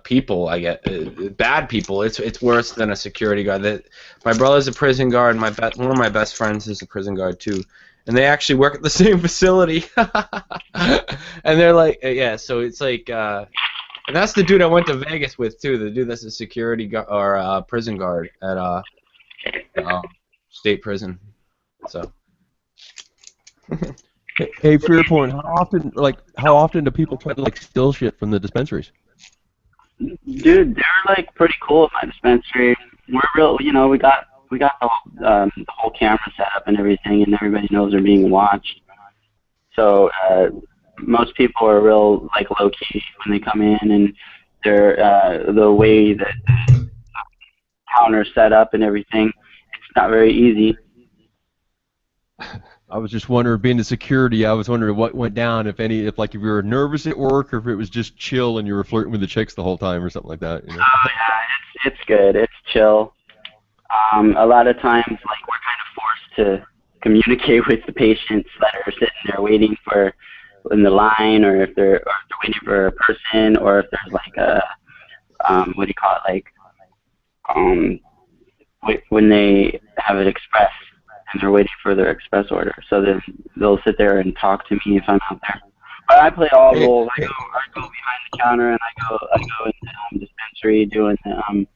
people, I get bad people. It's worse than a security guard. That my brother's a prison guard. One of my best friends is a prison guard too, and they actually work at the same facility. And they're like, yeah. So it's like, and that's the dude I went to Vegas with too. The dude that's a security guard or prison guard at state prison. So. Hey, fear porn. How often do people try to like steal shit from the dispensaries? Dude, they're like pretty cool at my dispensary. We're real, we got the whole camera set up and everything, and everybody knows they're being watched. So most people are real like low key when they come in, and they're the way that the counter's set up and everything. It's not very easy. I was just wondering, being the security, I was wondering what went down, if you were nervous at work, or if it was just chill and you were flirting with the chicks the whole time, or something like that. You know? Oh yeah, it's good. It's chill. A lot of times, like we're kind of forced to communicate with the patients that are sitting there waiting for in the line, or if they're waiting for a person, or if there's like a what do you call it, like when they have it express and they're waiting for their express order. So then they'll sit there and talk to me if I'm out there. But I play all roles. I go behind the counter, and I go in the dispensary doing the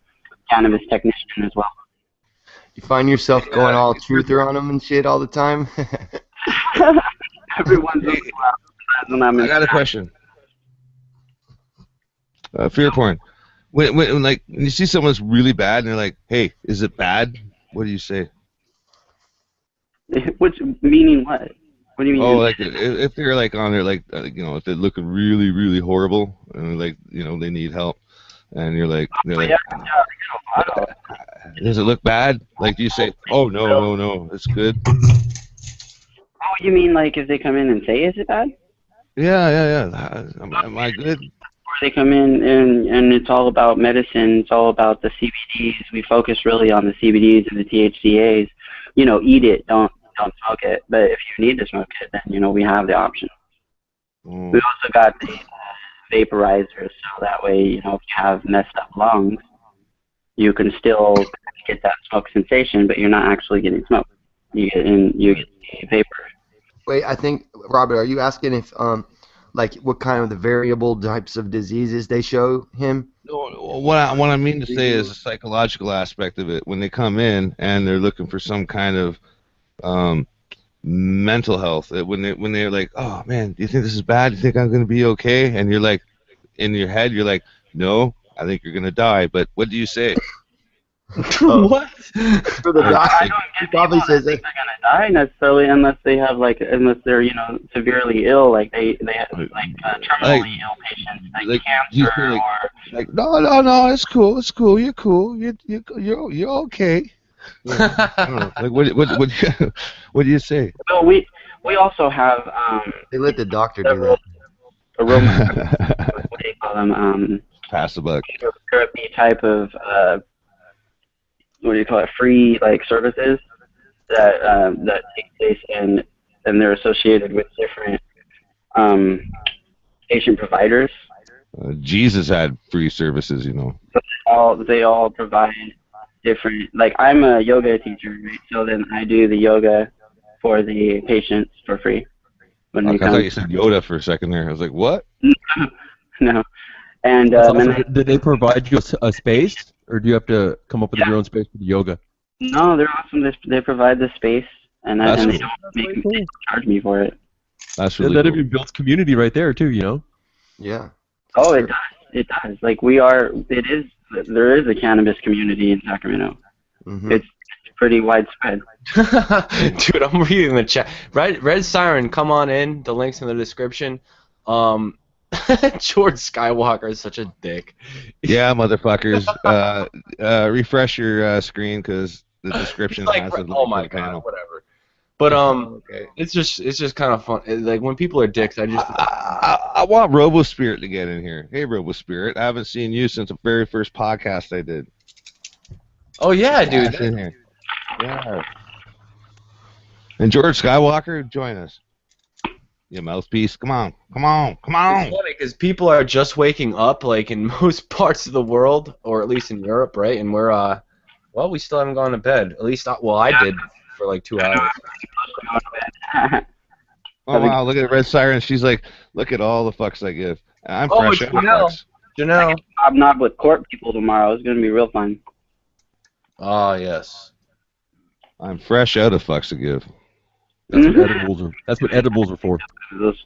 cannabis technician as well. You find yourself going all truther on them and shit all the time? Every once in a while, when I'm in. I got a question. Fear porn. When you see someone's really bad and they're like, "Hey, is it bad?" What do you say? Which meaning what? What do you mean? Oh, like if they're like on there, like if they're looking really, really horrible and like they need help, and they're like, does it look bad? Like, do you say, "Oh no, it's good"? Oh, you mean like if they come in and say, "Is it bad?" Yeah. Am I good? Or they come in and it's all about medicine. It's all about the CBDs. We focus really on the CBDs and the THCAs. Eat it, don't smoke it. But if you need to smoke it, then we have the option. We also got the vaporizers, so that way if you have messed up lungs, you can still get that smoke sensation, but you're not actually getting smoke. You get the vapor. Wait, I think, Robert, are you asking if what kind of the variable types of diseases they show him? No, what I mean to say is the psychological aspect of it. When they come in and they're looking for some kind of mental health, when they're like, "Oh man, do you think this is bad? Do you think I'm going to be okay?" And you're like, in your head, you're like, "No, I think you're going to die." But what do you say? What? For the doctor, he probably says they're gonna die necessarily unless they're severely ill, like they have terminally ill patients like cancer no, it's cool, you're cool, you're okay. Like what do you say? Well, we also have they let the doctor do that. What do you call them? Pass the buck. Therapy type of what do you call it? Free services that take place, and they're associated with different patient providers. Jesus had free services, They all provide different. Like, I'm a yoga teacher, right? So then I do the yoga for the patients for free. I thought you said Yoda for a second there. I was like, what? No. And did they provide you a space, or do you have to come up with your own space for the yoga? No, they're awesome. They provide the space, and they don't charge me for it. That's really that cool. even builds community right there too, Yeah. Oh, it does. It does. Like there is a cannabis community in Sacramento. Mm-hmm. It's pretty widespread. Dude, I'm reading the chat. Red Siren, come on in. The link's in the description. George Skywalker is such a dick. Yeah, motherfuckers. Refresh your screen because the description has a oh my panel. god, whatever. But Okay. it's just kind of fun. Like when people are dicks, I want Robo Spirit to get in here. Hey, Robo Spirit, I haven't seen you since the very first podcast I did. Oh yeah, dude. That's in here. Yeah. And George Skywalker, join us. You mouthpiece, come on. It's funny because people are just waking up, like in most parts of the world, or at least in Europe, right? And we're well, we still haven't gone to bed. At least, I did for like 2 hours. Oh wow, look at Red Siren. She's like, look at all the fucks I give. I'm fresh out of fucks. Janelle. Hobnob with court people tomorrow. It's gonna be real fun. Oh yes. I'm fresh out of fucks to give. That's what edibles are for. Those,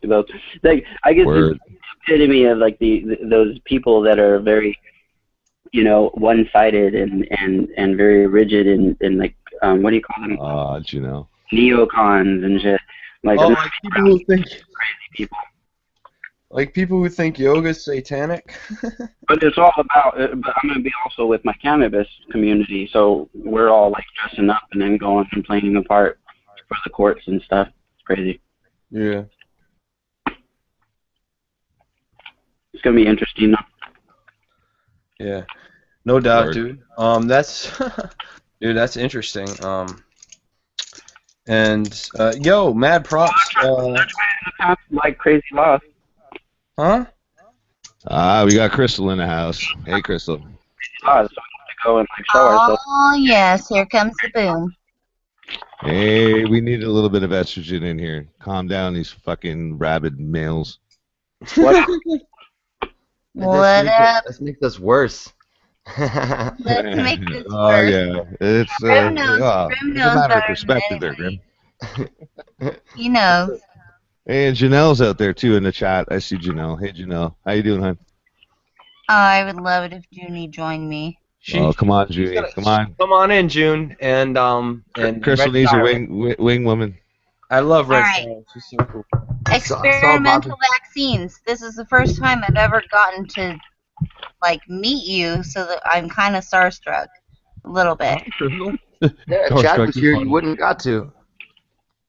like, I guess Word. it's the epitome of like those people that are very, one-sided and very rigid and like what do you call them? Janelle. Neocons and shit. Like, Oh, like people who think crazy people. Like people who think yoga's satanic. But it's all about. But I'm gonna be also with my cannabis community, so we're all like dressing up and then going and playing a part for the courts and stuff. It's crazy. Yeah. It's gonna be interesting. Yeah. No doubt, Word. dude. That's dude, that's interesting. And yo, mad props. Like crazy laws. Huh? We got Crystal in the house. Hey, Crystal. Laws, so we have to go and like show ourselves. Oh, yes, here comes the boom. Hey, we need a little bit of estrogen in here. Calm down, these fucking rabid males. What up? This makes us worse. Let's make this Oh work. yeah, it's Grim knows- it's Grim a knows matter of better perspective than there, Grim. He knows. Hey, and Janelle's out there too in the chat. I see Janelle. Hey, Janelle, how you doing, hon? I would love it if Junie joined me. Oh, come on, Judy, come on. Come on in, June. And Crystal Red needs a Siren. wing woman. I love Red All right. Siren. She's so cool. Experimental vaccines. This is the first time I've ever gotten to meet you, so that I'm kind of starstruck. A little bit. Yeah, Chad was here. You wouldn't got to.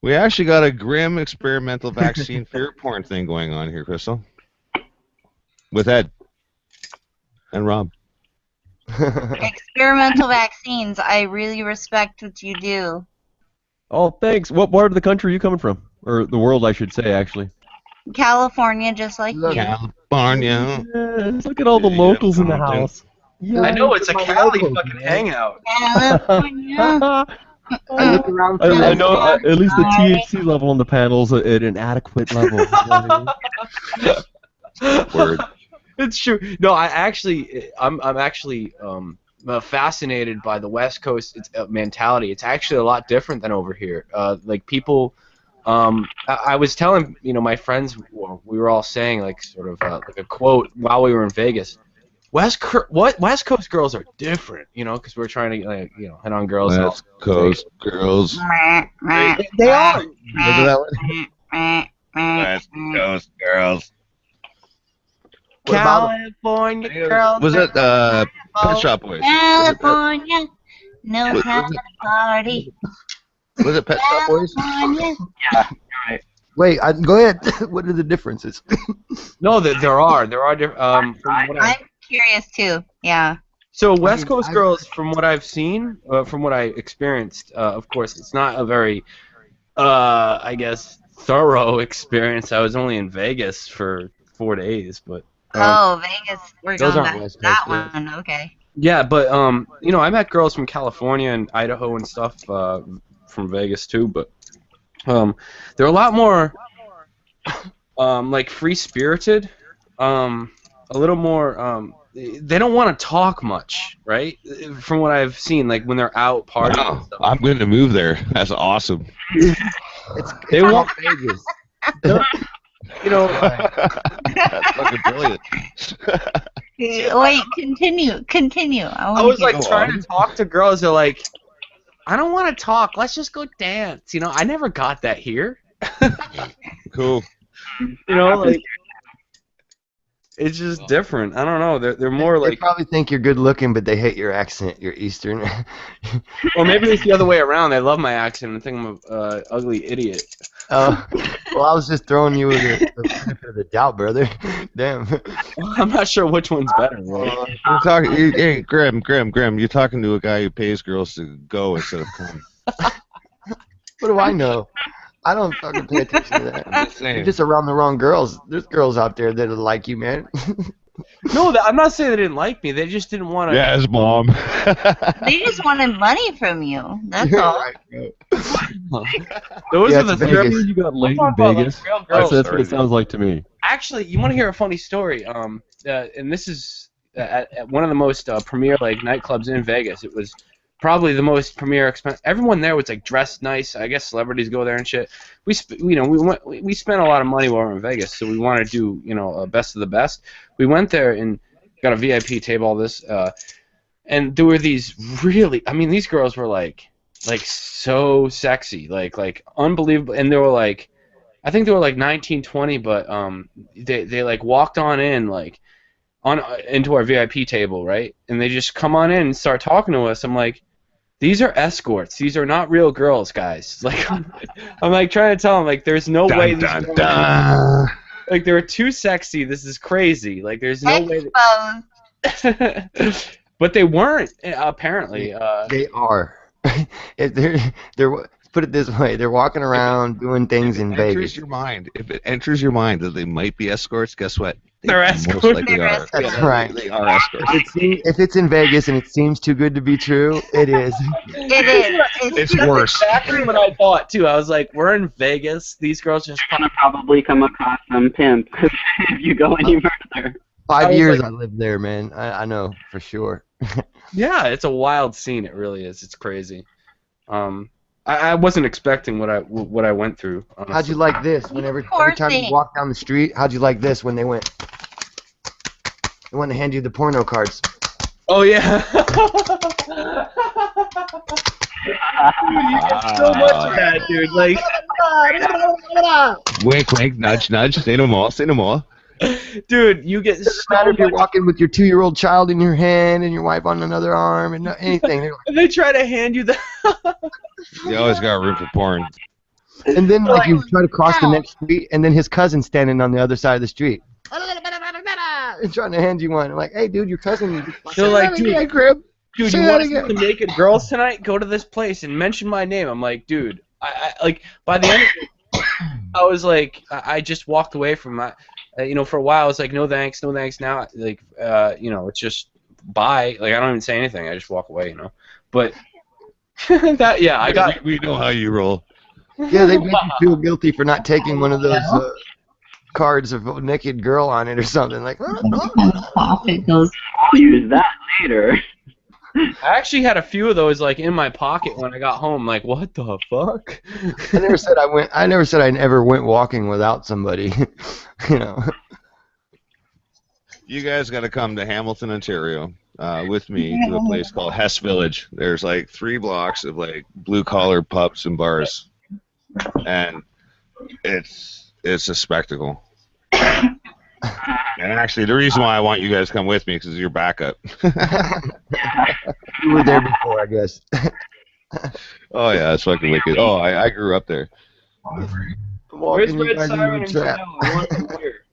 We actually got a grim experimental vaccine fear porn thing going on here, Crystal. With Ed and Rob. Experimental vaccines. I really respect what you do. Oh, thanks. What part of the country are you coming from? Or the world, I should say, actually. California, just like you. California. Yes, look at all the locals in the house. Yeah. I know, it's a Cali fucking hangout. California. I look around. I know at least the THC level on the panel's at an adequate level. You know what I mean? Word. It's true. No, I'm actually fascinated by the West Coast mentality. It's actually a lot different than over here. Like people, I was telling my friends, we were all saying like sort of like a quote while we were in Vegas. West Coast girls are different, because we're trying to hit on girls. West Coast girls. They are. Remember that one? West Coast girls. California girls. Was it Pet Shop Boys? California knows how to party. Was it Pet Shop Boys? California. Yeah, right. Wait, go ahead. What are the differences? No, there are different. I'm curious too. Yeah. So West Coast girls, from what I've seen, from what I experienced, of course, it's not a very, I guess, thorough experience. I was only in Vegas for 4 days, but. Vegas. We're those going aren't back West to that Coast one. Okay. Yeah, but I met girls from California and Idaho and stuff from Vegas too, but they're a lot more like free-spirited, a little more. They don't want to talk much, right? From what I've seen, like when they're out partying. Wow, And stuff. I'm going to move there. That's awesome. They want Vegas. That's fucking brilliant. Wait, continue. I was like Go trying on. to talk to girls. They're like, I don't want to talk. Let's just go dance. I never got that here. Cool. Like It's just different. I don't know. They're more They like, probably think you're good looking, but they hate your accent. You're Eastern. or maybe it's the other way around. They love my accent and think I'm a ugly idiot. Oh, well, I was just throwing you the benefit of the doubt, brother. Damn. I'm not sure which one's better. Right? You're talking, hey, Grim. You're talking to a guy who pays girls to go instead of come. What do I know? I don't fucking pay attention to that. I'm just saying. You're just around the wrong girls. There's girls out there that'll like you, man. No, I'm not saying they didn't like me. They just didn't want to. Yes, mom. They just wanted money from you. That's You're all. right, bro. Those Yeah, are the it's That Vegas. means you got laid I'm in talking about, Vegas. like, real That's, girls. that's what it sounds like to me. Actually, you want to hear a funny story? And this is at one of the most premier like nightclubs in Vegas. It was probably the most premier expensive. Everyone there was like dressed nice. I guess celebrities go there and shit. We spent a lot of money while we were in Vegas, so we wanted to do a best of the best. We went there and got a VIP table, all this, and there were these really. I mean, these girls were like so sexy, like unbelievable, and they were like. I think they were like 19, 20, but they like walked on in like into our VIP table, right? And they just come on in and start talking to us. I'm like, these are escorts. These are not real girls, guys. Like I'm like trying to tell them like there's no way these girls like they're too sexy. This is crazy. Like there's no way. Exposed. But they weren't apparently. They are. If they're put it this way, they're walking around doing things in Vegas. If it enters your mind that they might be escorts, guess what? They're most escorts. likely They're are. escorts. That's right. They are escorts. If it's in Vegas and it seems too good to be true, it is. It is. It's worse. Exactly what I thought too. I was like, we're in Vegas. These girls just You're gonna probably come across some pimp if you go any further. 5 was years like- I lived there, man. I know for sure. Yeah, it's a wild scene. It really is. It's crazy. I wasn't expecting what I went through. Honestly. How'd you like this? Whenever Poor every time thing. you walk down the street, how'd you like this when they went? They want to hand you the porno cards. Oh yeah. Dude, you get so much of that, dude. Like, Wink, wink, nudge, nudge. Say no more. Say no more. dude, you get Doesn't so matter if you're much. walking with your 2-year-old child in your hand and your wife on another arm and anything. They're like- And they try to hand you the. You always got room for porn. And then like you try to cross the next street, and then his cousin's standing on the other side of the street. And trying to hand you one. I'm like, hey, dude, your cousin. They're like, "Say that dude, again, Crib. Dude, Say you that want to see again." the naked girls tonight? Go to this place and mention my name. I'm like, dude, I like by the end of it, I was like, I just walked away from my, for a while I was like, no thanks, no thanks. Now, like, it's just bye. Like I don't even say anything. I just walk away, But that, yeah, I got. We know how you roll. Yeah, they make you feel guilty for not taking one of those cards of a naked girl on it or something. Like, I'll use that later. I actually had a few of those like in my pocket when I got home. Like, what the fuck? I never said I never went walking without somebody. You guys got to come to Hamilton, Ontario, with me to a place called Hess Village. There's like 3 blocks of like blue collar pubs and bars, and it's a spectacle. And actually, the reason why I want you guys to come with me is because you're backup. You were there before, I guess. Oh yeah, it's fucking wicked. Oh, I grew up there. Where's Walking you Red guys into Siren a and trap. Janelle? I want them here.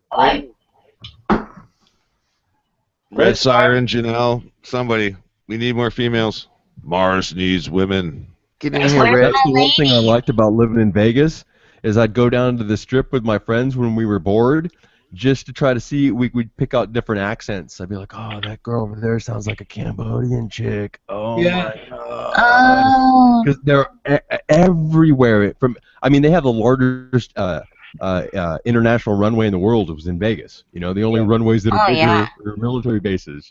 Red Siren, Janelle, somebody. We need more females. Mars needs women. Get in here, Red. That's the one thing I liked about living in Vegas is I'd go down to the strip with my friends when we were bored, just to try to see. We'd pick out different accents. I'd be like, "Oh, that girl over there sounds like a Cambodian chick." Oh Yeah. my god! Oh. Because they're everywhere. They have the largest international runway in the world. It was in Vegas. The only runways that are Oh, bigger yeah. are military bases.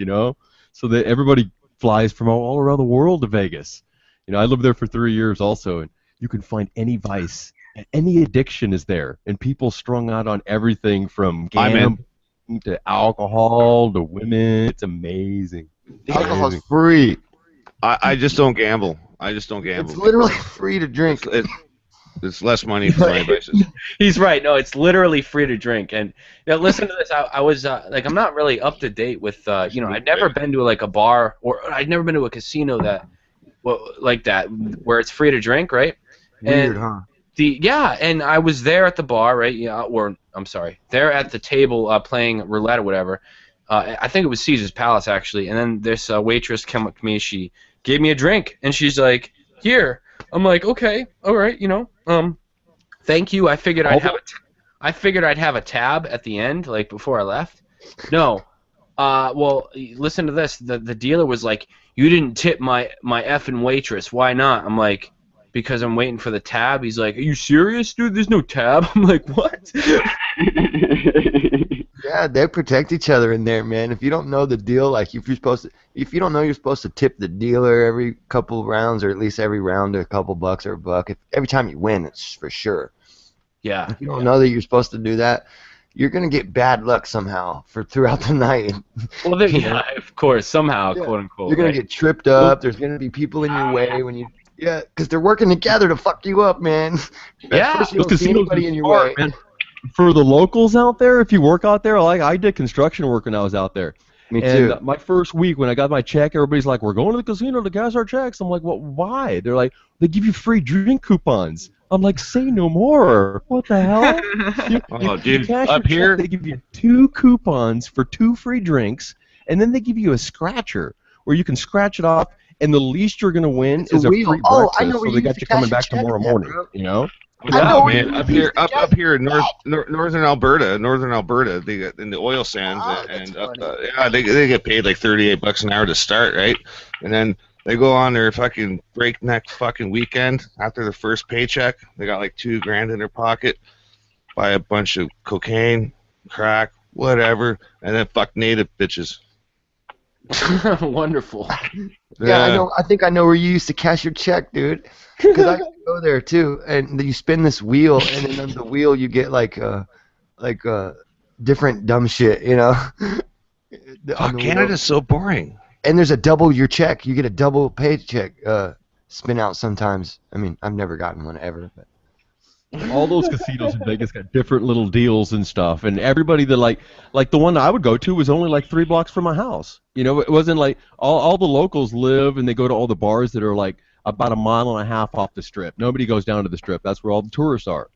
So that everybody flies from all around the world to Vegas. I lived there for 3 years also, and you can find any vice, and any addiction is there, and people strung out on everything from I'm in. gambling to alcohol to women. It's amazing. Alcohol's free. I just don't gamble. I just don't gamble. It's literally free to drink. It's less money for my vices. He's right. No, it's literally free to drink. And listen to this. I was like, I'm not really up to date with I've never been to like a bar or I'd never been to a casino that like that where it's free to drink, right? Weird, and huh? And I was there at the bar, right? Yeah, or I'm sorry, there at the table playing roulette or whatever. I think it was Caesar's Palace actually. And then this waitress came up to me. She gave me a drink, and she's like, "Here." I'm like, "Okay, all right, thank you." I figured I'd have a tab at the end, like before I left. No. Well, listen to this. The dealer was like, "You didn't tip my effing waitress. Why not?" I'm like, "Because I'm waiting for the tab." He's like, "Are you serious, dude? There's no tab." I'm like, "What?" Yeah, they protect each other in there, man. If you don't know the deal, like if you don't know you're supposed to tip the dealer every couple rounds, or at least every round a couple bucks or a buck. Every time you win, it's for sure. Yeah. If you don't know that you're supposed to do that, you're gonna get bad luck somehow throughout the night. Well, of course, somehow, quote unquote. You're gonna get tripped up. There's gonna be people in your way when you. Yeah, because they're working together to fuck you up, man. Yeah. First you don't see anybody in your way. Man. For the locals out there, if you work out there, like I did construction work when I was out there. Me too. And my first week when I got my check, everybody's like, "We're going to the casino to cash our checks." I'm like, "Well, why?" They're like, "They give you free drink coupons." I'm like, "Say no more." What the hell? Dude, cash up your here, check, they give you 2 coupons for 2 free drinks, and then they give you a scratcher where you can scratch it off, and the least you're gonna win is a free breakfast. I know where so they got you coming back tomorrow morning. Yeah, man. Up here in northern Alberta, they got in the oil sands, they get paid like $38 an hour to start, right? And then they go on their fucking breakneck fucking weekend after their first paycheck. They got like $2,000 in their pocket, buy a bunch of cocaine, crack, whatever, and then fuck native bitches. Wonderful. Yeah, I know. I think I know where you used to cash your check, dude. Because I go there too, and you spin this wheel, and then on the wheel you get like different dumb shit, Canada's so boring. And there's a double your check. You get a double paycheck spin out sometimes. I mean, I've never gotten one ever, but. All those casinos in Vegas got different little deals and stuff, and everybody that like the one I would go to was only like 3 blocks from my house. It wasn't like all the locals live and they go to all the bars that are like about a mile and a half off the strip. Nobody goes down to the strip. That's where all the tourists are.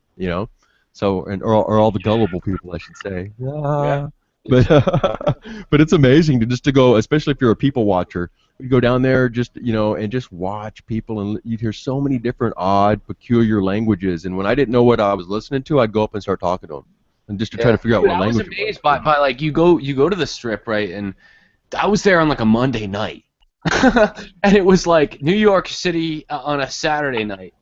So or all the gullible people, I should say. Yeah. But it's amazing to go, especially if you're a people watcher. You go down there and just watch people, and you'd hear so many different odd, peculiar languages. And when I didn't know what I was listening to, I'd go up and start talking to them, and just to try to figure out what language. I was amazed by like you go to the strip, right? And I was there on like a Monday night, and it was like New York City on a Saturday night.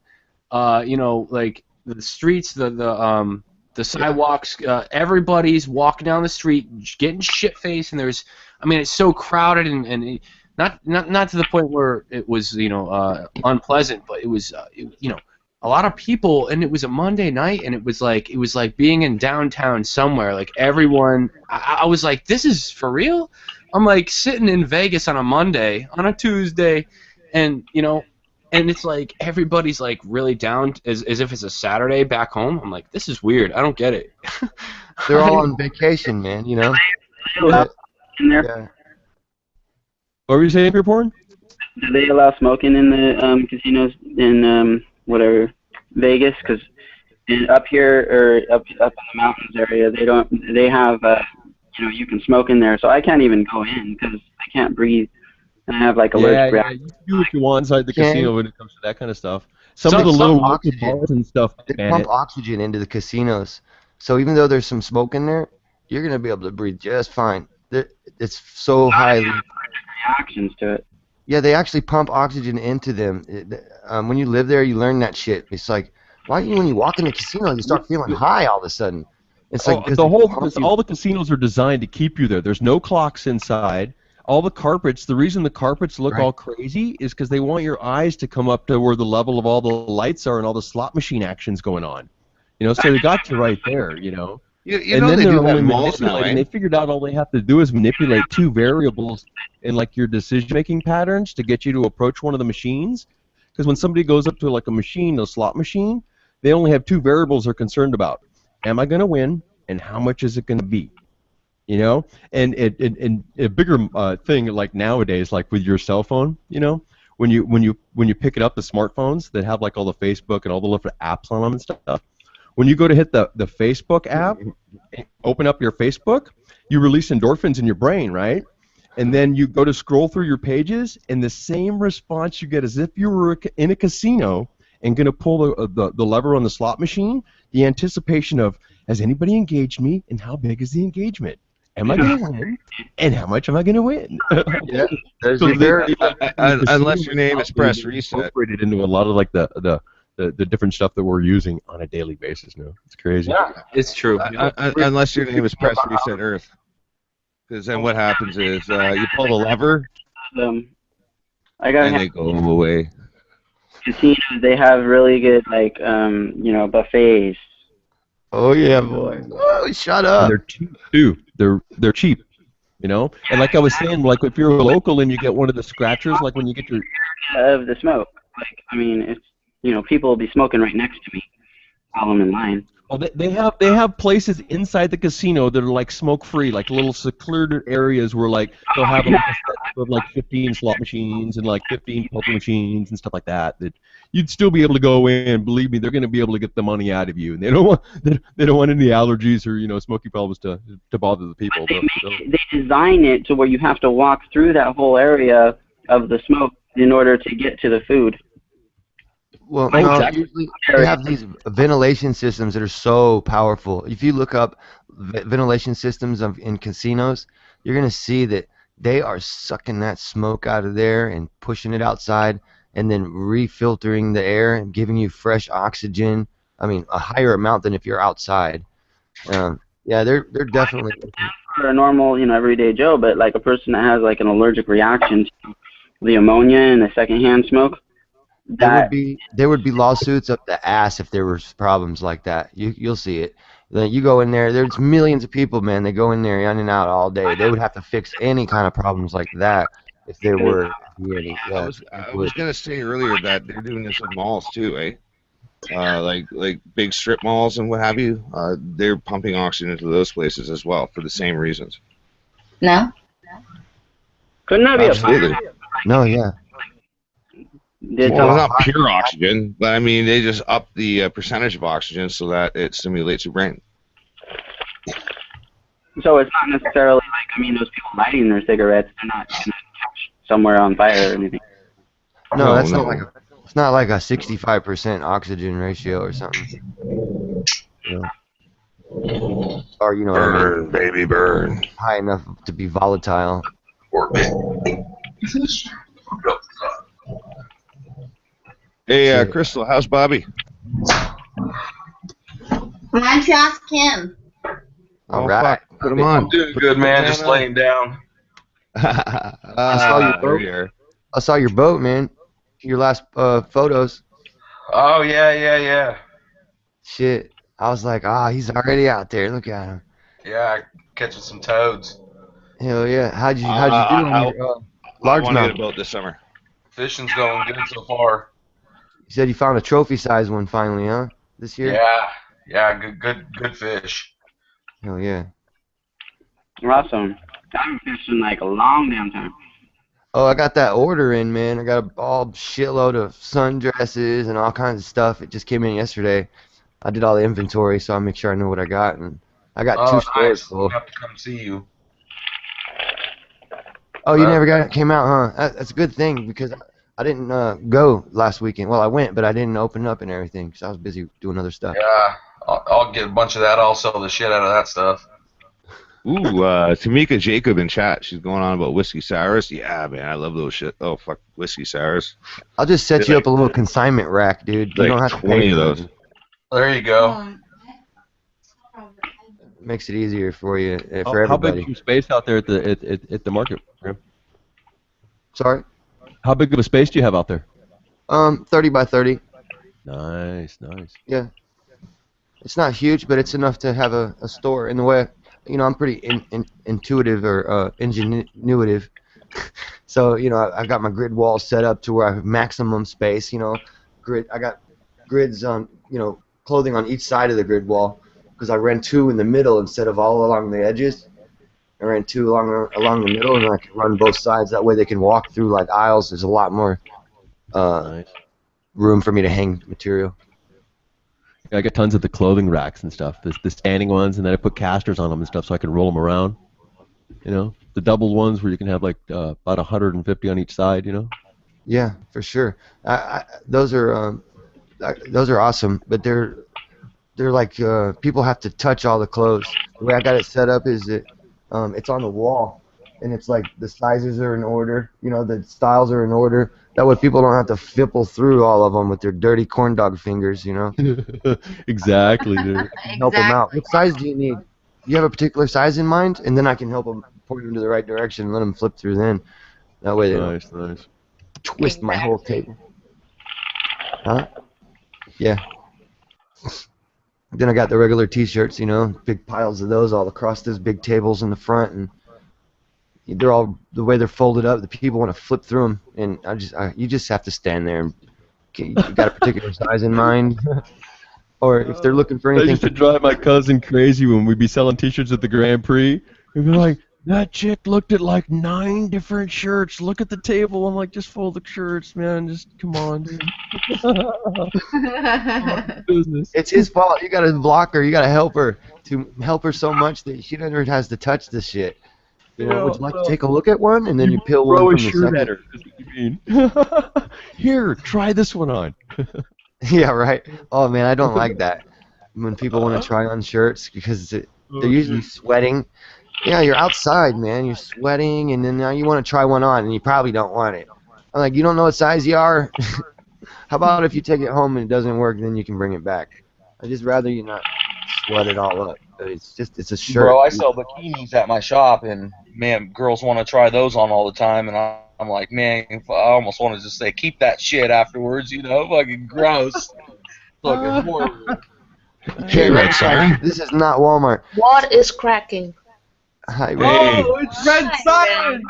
Like the streets, the sidewalks, everybody's walking down the street, getting shit-faced, and it's so crowded and not to the point where it was unpleasant, but it was a lot of people, and it was a Monday night, and it was like being in downtown somewhere. Like everyone, I was like, this is for real. I'm like sitting in Vegas on a Monday, on a Tuesday, and it's like everybody's like really down as if it's a Saturday back home. I'm like, this is weird. I don't get it. They're all on vacation, man. In there? Yeah. What were you saying, Pure Porn? Do they allow smoking in the casinos in whatever Vegas? Because up here or up in the mountains area, they don't. They have you can smoke in there, so I can't even go in because I can't breathe, and I have like allergic reaction. You do what you want inside the casino when it comes to that kind of stuff. Some of the little bars and stuff. They pump oxygen into the casinos, so even though there's some smoke in there, you're gonna be able to breathe just fine. It's so highly. Reactions to it. Yeah, they actually pump oxygen into them. When you live there, you learn that shit. It's like, when you walk in the casino, you start feeling high all of a sudden. It's like all the casinos are designed to keep you there. There's no clocks inside. All the carpets. The reason the carpets look all crazy is because they want your eyes to come up to where the level of all the lights are and all the slot machine action's going on. So they got you right there. And then they do that in malls now, and they figured out all they have to do is manipulate 2 variables in like your decision-making patterns to get you to approach one of the machines. Because when somebody goes up to like a machine, a slot machine, They only have two variables they're concerned about. Am I going to win, and how much is it going to be? You know, and a bigger thing like nowadays, like with your cell phone, you know, when you pick it up, the smartphones that have like all the Facebook and all the different apps on them and stuff. When you go to hit the Facebook app, open up your Facebook, you release endorphins in your brain, right? And then you go to scroll through your pages, and the same response you get as if you were in a casino and going to pull the lever on the slot machine. The anticipation of, has anybody engaged me, and how big is the engagement? Am I going to win? And how much am I going to win? Yeah, there's So your Unless your name is press reset. Incorporated into a lot of like the different stuff that we're using on a daily basis now. It's crazy. Yeah, it's true. Unless your name is press reset Earth. Because then what happens is you pull the lever, I got and they go away. casinos. They have really good buffets. Oh yeah, boy. Oh, shut And up. they're cheap too. They're cheap, you know. And like I was saying, like if you're local and you get one of the scratchers, like when you get your Of the smoke. Like, I mean, it's people will be smoking right next to me while I'm in line. Oh, they have places inside the casino that are like smoke free, like little secluded areas where like they'll have like, a set of like 15 slot machines and like 15 poker machines and stuff like that. That you'd still be able to go in. Believe me, they're going to be able to get the money out of you, and they don't want any allergies or smoky problems to bother the people. They design it to where you have to walk through that whole area of the smoke in order to get to the food. Well, Oh, no, exactly. usually they have these ventilation systems that are so powerful. If you look up ventilation systems in casinos, you're going to see that they are sucking that smoke out of there and pushing it outside and then refiltering the air and giving you fresh oxygen. I mean, a higher amount than if you're outside. Yeah, they're definitely. For a normal, everyday Joe, but like a person that has like an allergic reaction to the ammonia and the secondhand smoke. There would be lawsuits up the ass if there were problems like that. You'll see it. Then you go in there. There's millions of people, man. They go in there in and out all day. They would have to fix any kind of problems like that if there were any. Yeah, I was gonna say earlier that they're doing this in malls too, eh? Like big strip malls and what have you. They're pumping oxygen into those places as well for the same reasons. No? Couldn't that be Absolutely. No, yeah. Well, not pure oxygen, but I mean they just up the percentage of oxygen so that it stimulates your brain. So it's not necessarily like, those people lighting their cigarettes, they're not going to catch somewhere on fire or anything. No, that's not like it's not like a 65% oxygen ratio or something. Or burn, baby, burn. High enough to be volatile. Hey, Crystal, how's Bobby? Why don't you ask him? All right. Fuck. Put him on. I'm doing good, man. Just laying down. I saw your boat, man. Your last photos. Oh, yeah. Shit. I was like, he's already out there. Look at him. Yeah, catching some toads. Hell yeah. How'd you do on your largemouth? I get a boat this summer. Fishing's going good so far. You said you found a trophy-sized one finally, huh? This year? Yeah, good fish. Hell yeah. Awesome. I haven't fished in like a long damn time. Oh, I got that order in, man. I got a shitload of sundresses and all kinds of stuff. It just came in yesterday. I did all the inventory, so I'll make sure I know what I got. And I got 2 stores full. I'll have to come see you. Oh, you never came out, huh? That's a good thing because I didn't go last weekend. Well, I went, but I didn't open up and everything because I was busy doing other stuff. Yeah, I'll get a bunch of that. I'll sell the shit out of that stuff. Ooh, Tamika Jacob in chat. She's going on about whiskey sours. Yeah, man, I love those shit. Oh, fuck, whiskey sours. I'll just set you up a little consignment rack, dude. You don't have to 20 pay of those. There you go. Makes it easier for you, for everybody. How big is your space out there at the market? Graham? Sorry? How big of a space do you have out there? 30 by 30. Nice. Yeah. It's not huge, but it's enough to have a store in the way. I'm pretty intuitive or ingenuitive. So, I've got my grid wall set up to where I have maximum space, grid. I got grids on, clothing on each side of the grid wall because I ran 2 in the middle instead of all along the edges. I ran 2 along the middle, and I can run both sides. That way they can walk through like aisles. There's a lot more Nice. room for me to hang material. I got tons of the clothing racks and stuff. The standing ones, and then I put casters on them and stuff so I can roll them around. You know, the double ones where you can have like about 150 on each side. You know. Yeah, for sure. Those are awesome, but they're like people have to touch all the clothes. The way I got it set up is that it's on the wall, and it's like the sizes are in order. You know, the styles are in order. That way people don't have to fipple through all of them with their dirty corn dog fingers. You know. Exactly, dude. Help them out. What size do you need? You have a particular size in mind, and then I can help them point them to the right direction and let them flip through. Then that way they don't Nice. twist my whole table. Huh? Yeah. Then I got the regular T-shirts, you know, big piles of those all across those big tables in the front, and they're all the way they're folded up. The people want to flip through them, and you just have to stand there. And you got a particular size in mind, or if they're looking for I anything. used to drive my cousin crazy when we'd be selling T-shirts at the Grand Prix. We'd be like, that chick looked at like 9 different shirts. Look at the table. I'm like, just fold the shirts, man. Just come on, dude. Business. It's his fault. You gotta block her. You gotta help her so much that she never has to touch the shit. You know, would you like to take a look at one, and then you peel one throw from a the shirt second? at her. Is what you mean. Here, try this one on. Yeah, right. Oh man, I don't like that when people want to try on shirts because they're usually sweating. Yeah, you're outside, man. You're sweating, and then now you want to try one on, and you probably don't want it. I'm like, you don't know what size you are? How about if you take it home and it doesn't work, then you can bring it back? I'd just rather you not sweat it all up. It's a shirt. Bro, I sell bikinis at my shop, and man, girls want to try those on all the time, and I'm like, man, I almost want to just say, keep that shit afterwards, you know, fucking gross. Fucking horrible. Hey, Red Siren. This is not Walmart. What is cracking? Hi, Oh, it's Red Siren!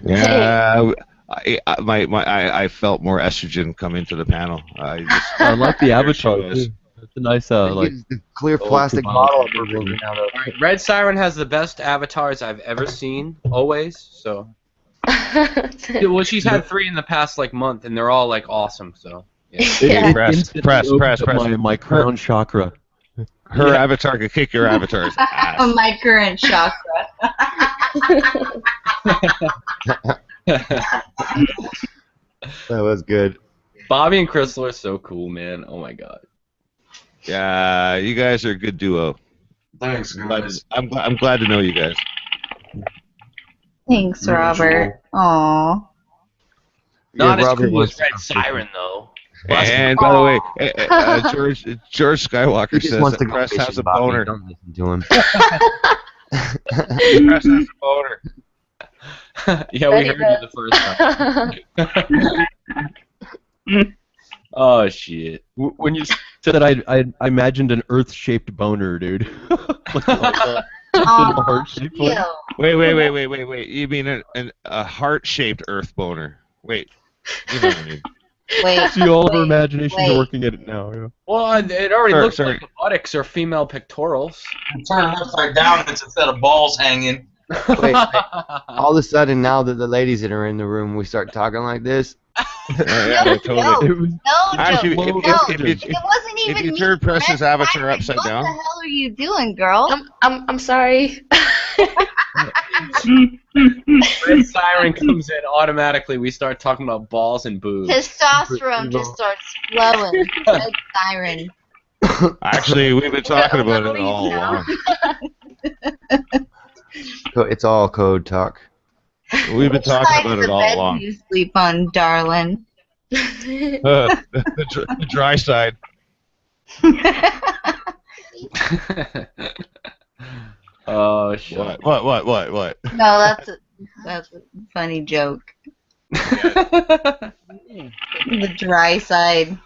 Yeah, I felt more estrogen come into the panel. I like the avatar. Too. It's a nice like the clear plastic bottle we're drinking out of. All right, Red Siren has the best avatars I've ever seen, always. So, well, she's had 3 in the past like month, and they're all like awesome. So, yeah. Press. My crown chakra. Her avatar could kick your avatar's ass. My current chakra. That was good. Bobby and Crystal are so cool, man. Oh my god. Yeah, you guys are a good duo. Thanks, guys. I'm glad to know you guys. Thanks, Robert. Aww. Not as Robert cool as was- Red Siren, though. And by the way, George Skywalker He just says wants that to go Press has fishing, a Bobby. boner. Don't listen to him. Press has a boner. Yeah, we heard you the first time. Oh shit. When you said that, I imagined an Earth-shaped boner, dude. Like a heart-shaped one. Wait. You mean a heart-shaped Earth boner? Wait. You know what I mean. Wait. See, all of our imaginations wait. are working at it now. Yeah. Well, it already looks Sorry. like buttocks or female pectorals. Turn it upside down, it's instead of balls hanging. Wait, all of a sudden, now that the ladies that are in the room, we start talking like this. Yeah, totally. It was No, Actually, Joe. if No, you- it wasn't even if you me. turn Press's Red avatar Siren, upside what down. What the hell are you doing, girl? I'm sorry. Red Siren comes in automatically. We start talking about balls and boobs. Testosterone just starts flowing. Red Siren. Actually, we've been talking about it all along. It's all code talk. We've been Which talking side about of it the all bed along. do you sleep on, darling? The dry side. Oh shit. What? No, that's a funny joke. The dry side.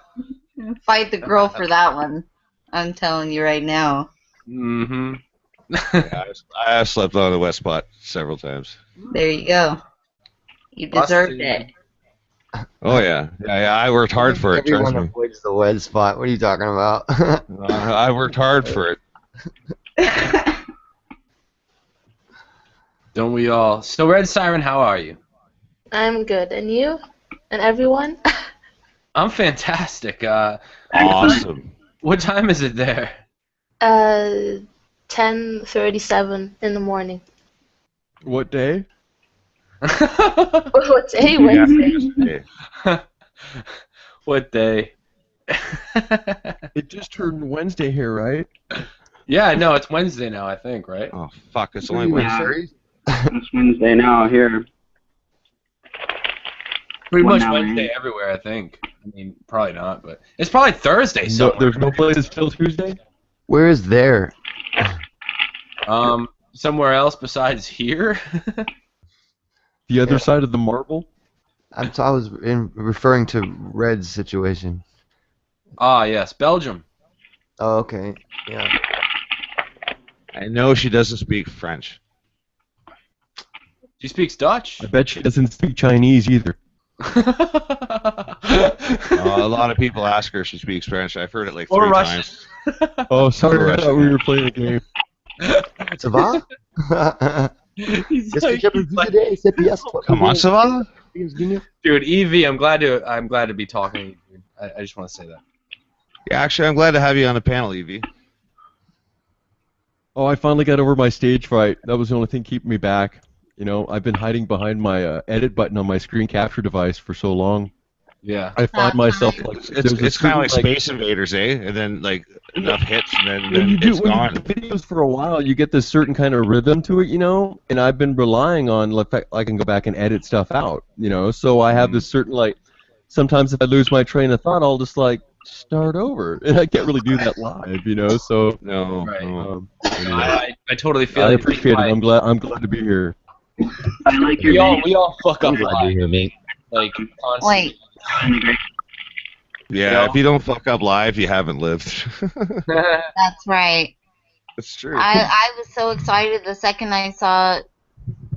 Fight the girl for that one. I'm telling you right now. Mm-hmm. Yeah, I have slept on the wet spot several times. There you go. You deserved it. Oh yeah, yeah. I worked hard for it. Trust Everyone me. avoids the wet spot. What are you talking about? I worked hard for it. Don't we all? So, Red Siren, how are you? I'm good. And you? And everyone? I'm fantastic. Awesome. What time is it there? 10:37 in the morning. What day? What's day? Yeah, Wednesday? What day? It just turned Wednesday here, right? Yeah, no, it's Wednesday now, I think, right? Oh fuck! It's only Wednesday. It's Wednesday now here. Pretty One much hour Wednesday in. everywhere, I think. I mean, probably not, but it's probably Thursday No, somewhere. there's no place it's still Tuesday? Where is there? Somewhere else besides here. The other side of the marble? I was referring to Red's situation. Ah, yes, Belgium. Oh, okay. Yeah. I know she doesn't speak French. She speaks Dutch. I bet she doesn't speak Chinese either. A lot of people ask her if she speaks French. I've heard it like Or 3 Russian. times. Oh, sorry, I Russian. thought we were playing a game. Ça va? He's Qu'est-ce que like- j'ai vu today? C'est PS. Come on, ça va? Dude, Evie, I'm glad to be talking to you. Dude. I just want to say that. Yeah, actually, I'm glad to have you on the panel, Evie. Oh, I finally got over my stage fright. That was the only thing keeping me back. You know, I've been hiding behind my edit button on my screen capture device for so long. Yeah. I find myself like It's kind of like Space Invaders, eh? And then like enough hits, and then when you do it's when gone. you do videos for a while, you get this certain kind of rhythm to it, you know. And I've been relying on the fact I can go back and edit stuff out, you know. So I have this certain like. Sometimes if I lose my train of thought, I'll just like start over, and I can't really do that live, you know. So No. Right. Anyway. I totally feel I it. appreciate it. I'm glad to be here. I like your We all fuck up live. here, mate. Like Wait. Yeah, if you don't fuck up live, you haven't lived. That's right. That's true. I was so excited the second I saw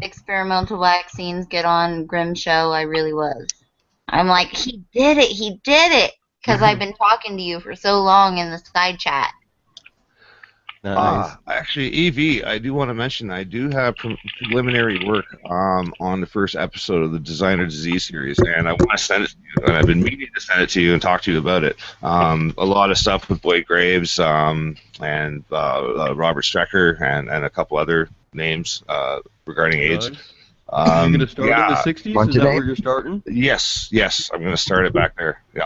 experimental vaccines get on Grimm's show. I really was. I'm like, he did it, because I've been talking to you for so long in the side chat. Nice. Actually, EV, I do want to mention I do have preliminary work on the first episode of the Designer Disease series, and I want to send it to you, and I've been meaning to send it to you and talk to you about it. A lot of stuff with Boyd Graves and Robert Strecker and a couple other names regarding AIDS. Nice. You're gonna start in the '60s. Want Is that today? where you're starting? Yes, I'm going to start it back there. Yeah.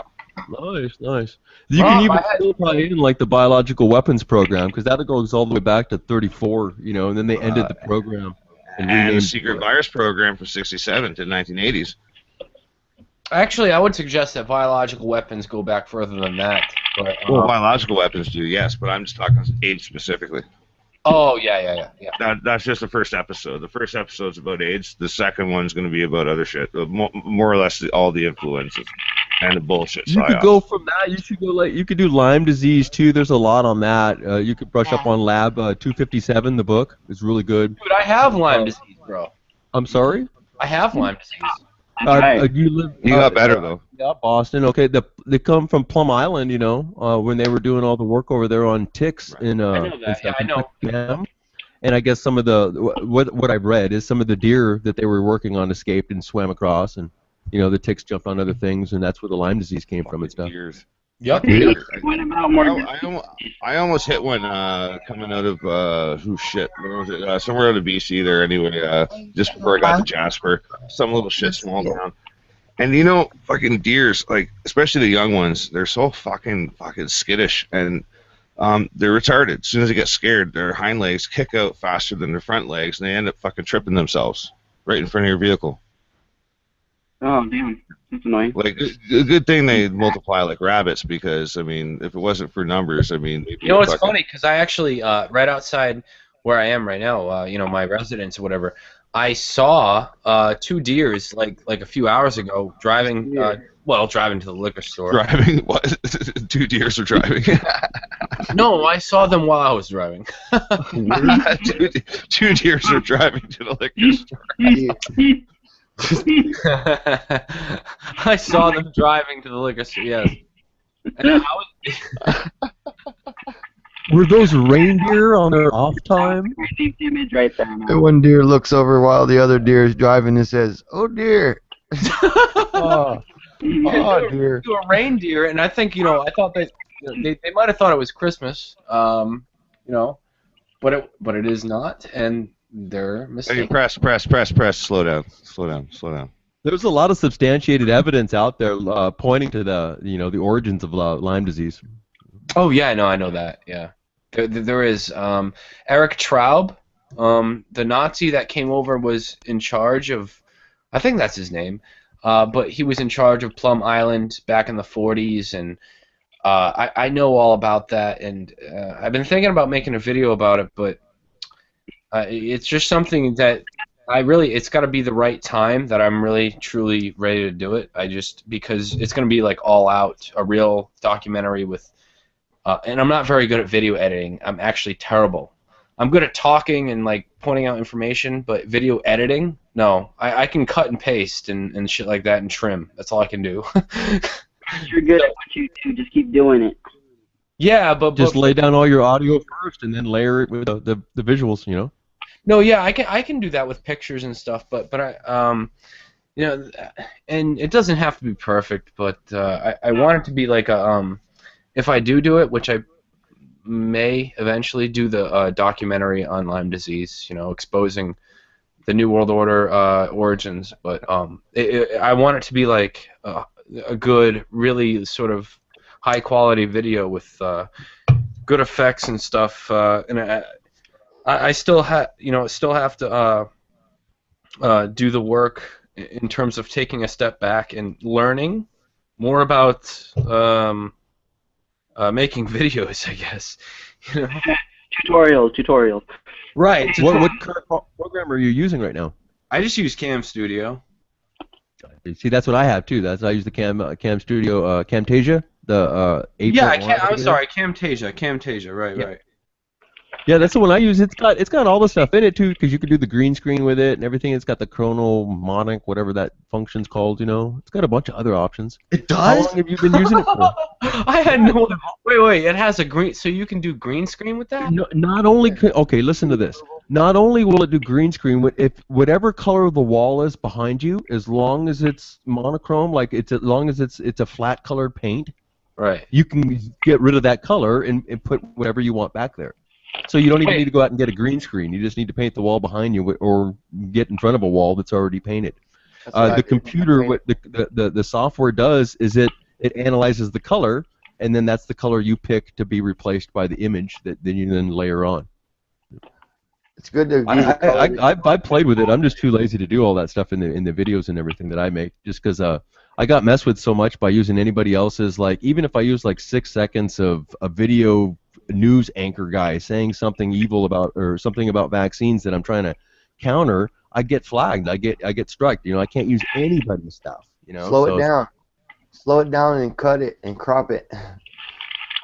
Nice. You can even still tie in like the biological weapons program because that goes all the way back to '34, you know, and then they ended the program And renamed the Secret Virus program from '67 to 1980s. Actually, I would suggest that biological weapons go back further than that. But, Well, biological weapons do, yes, but I'm just talking AIDS specifically. oh yeah. That's just the first episode. The first episode's about AIDS. The second one's going to be about other shit. More or less all the influences and the bullshit. You could go from that. You should go like you could do Lyme disease too. There's a lot on that. You could brush up on Lab 257. The book is really good. Dude, I have Lyme disease, bro. I'm sorry. I have Lyme disease. You live. You got better though. Yeah, Boston. Okay, they come from Plum Island. You know, when they were doing all the work over there on ticks in I know that. Yeah, I know. Yeah. And I guess some of the what I've read is some of the deer that they were working on escaped and swam across, and you know the ticks jumped on other things, and that's where the Lyme disease came from and stuff. Years. Yep. What about more? I almost hit one coming out of where was it? Somewhere out of BC there anyway. Just before I got to Jasper, some little shit small town. And you know, fucking deers, like especially the young ones, they're so fucking skittish, and they're retarded. As soon as they get scared, their hind legs kick out faster than their front legs, and they end up fucking tripping themselves right in front of your vehicle. Oh, damn. That's annoying. Like, a good thing they multiply like rabbits, because, I mean, if it wasn't for numbers, I mean... You know what's funny? Because I actually, right outside where I am right now, you know, my residence or whatever, I saw 2 deers, like a few hours ago, driving, driving to the liquor store. Driving? What? 2 deers are driving? No, I saw them while I was driving. 2 deers are driving to the liquor store. I saw them driving to the liquor store. Yes. And I was, Were those reindeer on their off time? Received image right there. And Now. one deer looks over while the other deer is driving and says, "Oh dear." Oh, oh dear. to a reindeer, and I think I thought that they might have thought it was Christmas, but it is not, and they're Hey, mistaken. press. Slow down. There's a lot of substantiated evidence out there pointing to the origins of Lyme disease. Oh yeah, I know that. Yeah, there is Eric Traub, the Nazi that came over was in charge of, I think that's his name, but he was in charge of Plum Island back in the 40s, and I know all about that, and I've been thinking about making a video about it, but it's just something that it's got to be the right time that I'm really truly ready to do it. Because it's going to be like all out, a real documentary with. And I'm not very good at video editing. I'm actually terrible. I'm good at talking and like pointing out information, but video editing, no. I can cut and paste and shit like that and trim. That's all I can do. You're good at what you do. Just keep doing it. Yeah, but Just lay down all your audio first and then layer it with the visuals, No, yeah, I can do that with pictures and stuff, but I and it doesn't have to be perfect, but I want it to be like a if I do it, which I may eventually do the documentary on Lyme disease, exposing the New World Order origins, but I want it to be like a good, really sort of high quality video with good effects and stuff, and I still have to do the work in terms of taking a step back and learning more about making videos, I guess. Tutorials. Right. What current program are you using right now? I just use Cam Studio. See, that's what I have too. I use the Cam Studio Camtasia, the 8.1. Yeah, I'm sorry, Camtasia. Right. Yeah, that's the one I use. It's got all the stuff in it too, because you can do the green screen with it and everything. It's got the chronomonic, whatever that function's called. It's got a bunch of other options. It does? How long have you been using it for? I had no. Wait. It has a green, so you can do green screen with that? No, not only. Okay, listen to this. Not only will it do green screen, if whatever color the wall is behind you, as long as it's monochrome, like as long as it's a flat colored paint, right? You can get rid of that color and put whatever you want back there. So you don't even need to go out and get a green screen. You just need to paint the wall behind you, or get in front of a wall that's already painted. The computer, what the software does is it analyzes the color, and then that's the color you pick to be replaced by the image that then you layer on. It's good to. I played with it. I'm just too lazy to do all that stuff in the videos and everything that I make, just because I got messed with so much by using anybody else's. Like, even if I use like 6 seconds of a video news anchor guy saying something evil about, or something about vaccines that I'm trying to counter, I get flagged. I get striked. I can't use anybody's stuff. Slow it down and cut it and crop it.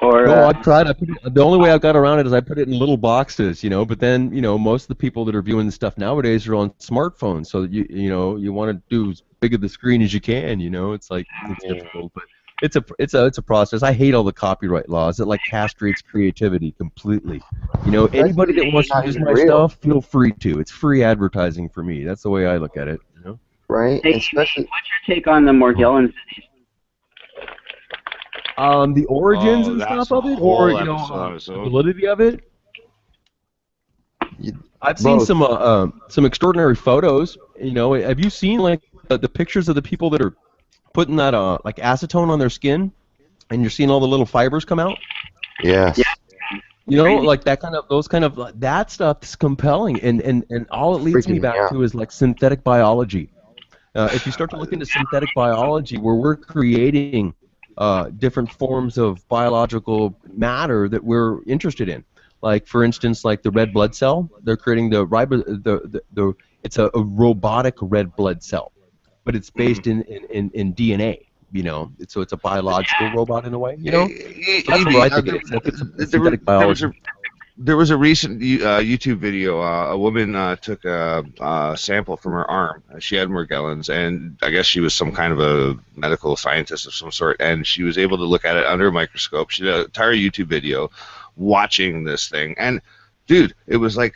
Or no, I've tried. The only way I've got around it is I put it in little boxes, But then, most of the people that are viewing the stuff nowadays are on smartphones, so you want to do as big of the screen as you can. It's like it's difficult, but it's a process. I hate all the copyright laws. It like castrates creativity completely. Anybody that wants to use my stuff, feel free to. It's free advertising for me. That's the way I look at it. Right. Hey, Especially. what's your take on the Morgellons disease? The origins and stuff of it, or the validity of it. I've seen some extraordinary photos. Have you seen like the pictures of the people that are putting that like acetone on their skin, and you're seeing all the little fibers come out? Yes. Yeah. Like that stuff is compelling, and all it leads me back to is like synthetic biology. If you start to look into synthetic biology, where we're creating different forms of biological matter that we're interested in, like for instance, like the red blood cell, they're creating it's a robotic red blood cell, but it's based in DNA. So it's a biological robot in a way. That's what I think it is. It's synthetic biology. There was a recent YouTube video. A woman took a sample from her arm. She had Morgellons, and I guess she was some kind of a medical scientist of some sort, and she was able to look at it under a microscope. She did an entire YouTube video watching this thing, and dude, it was like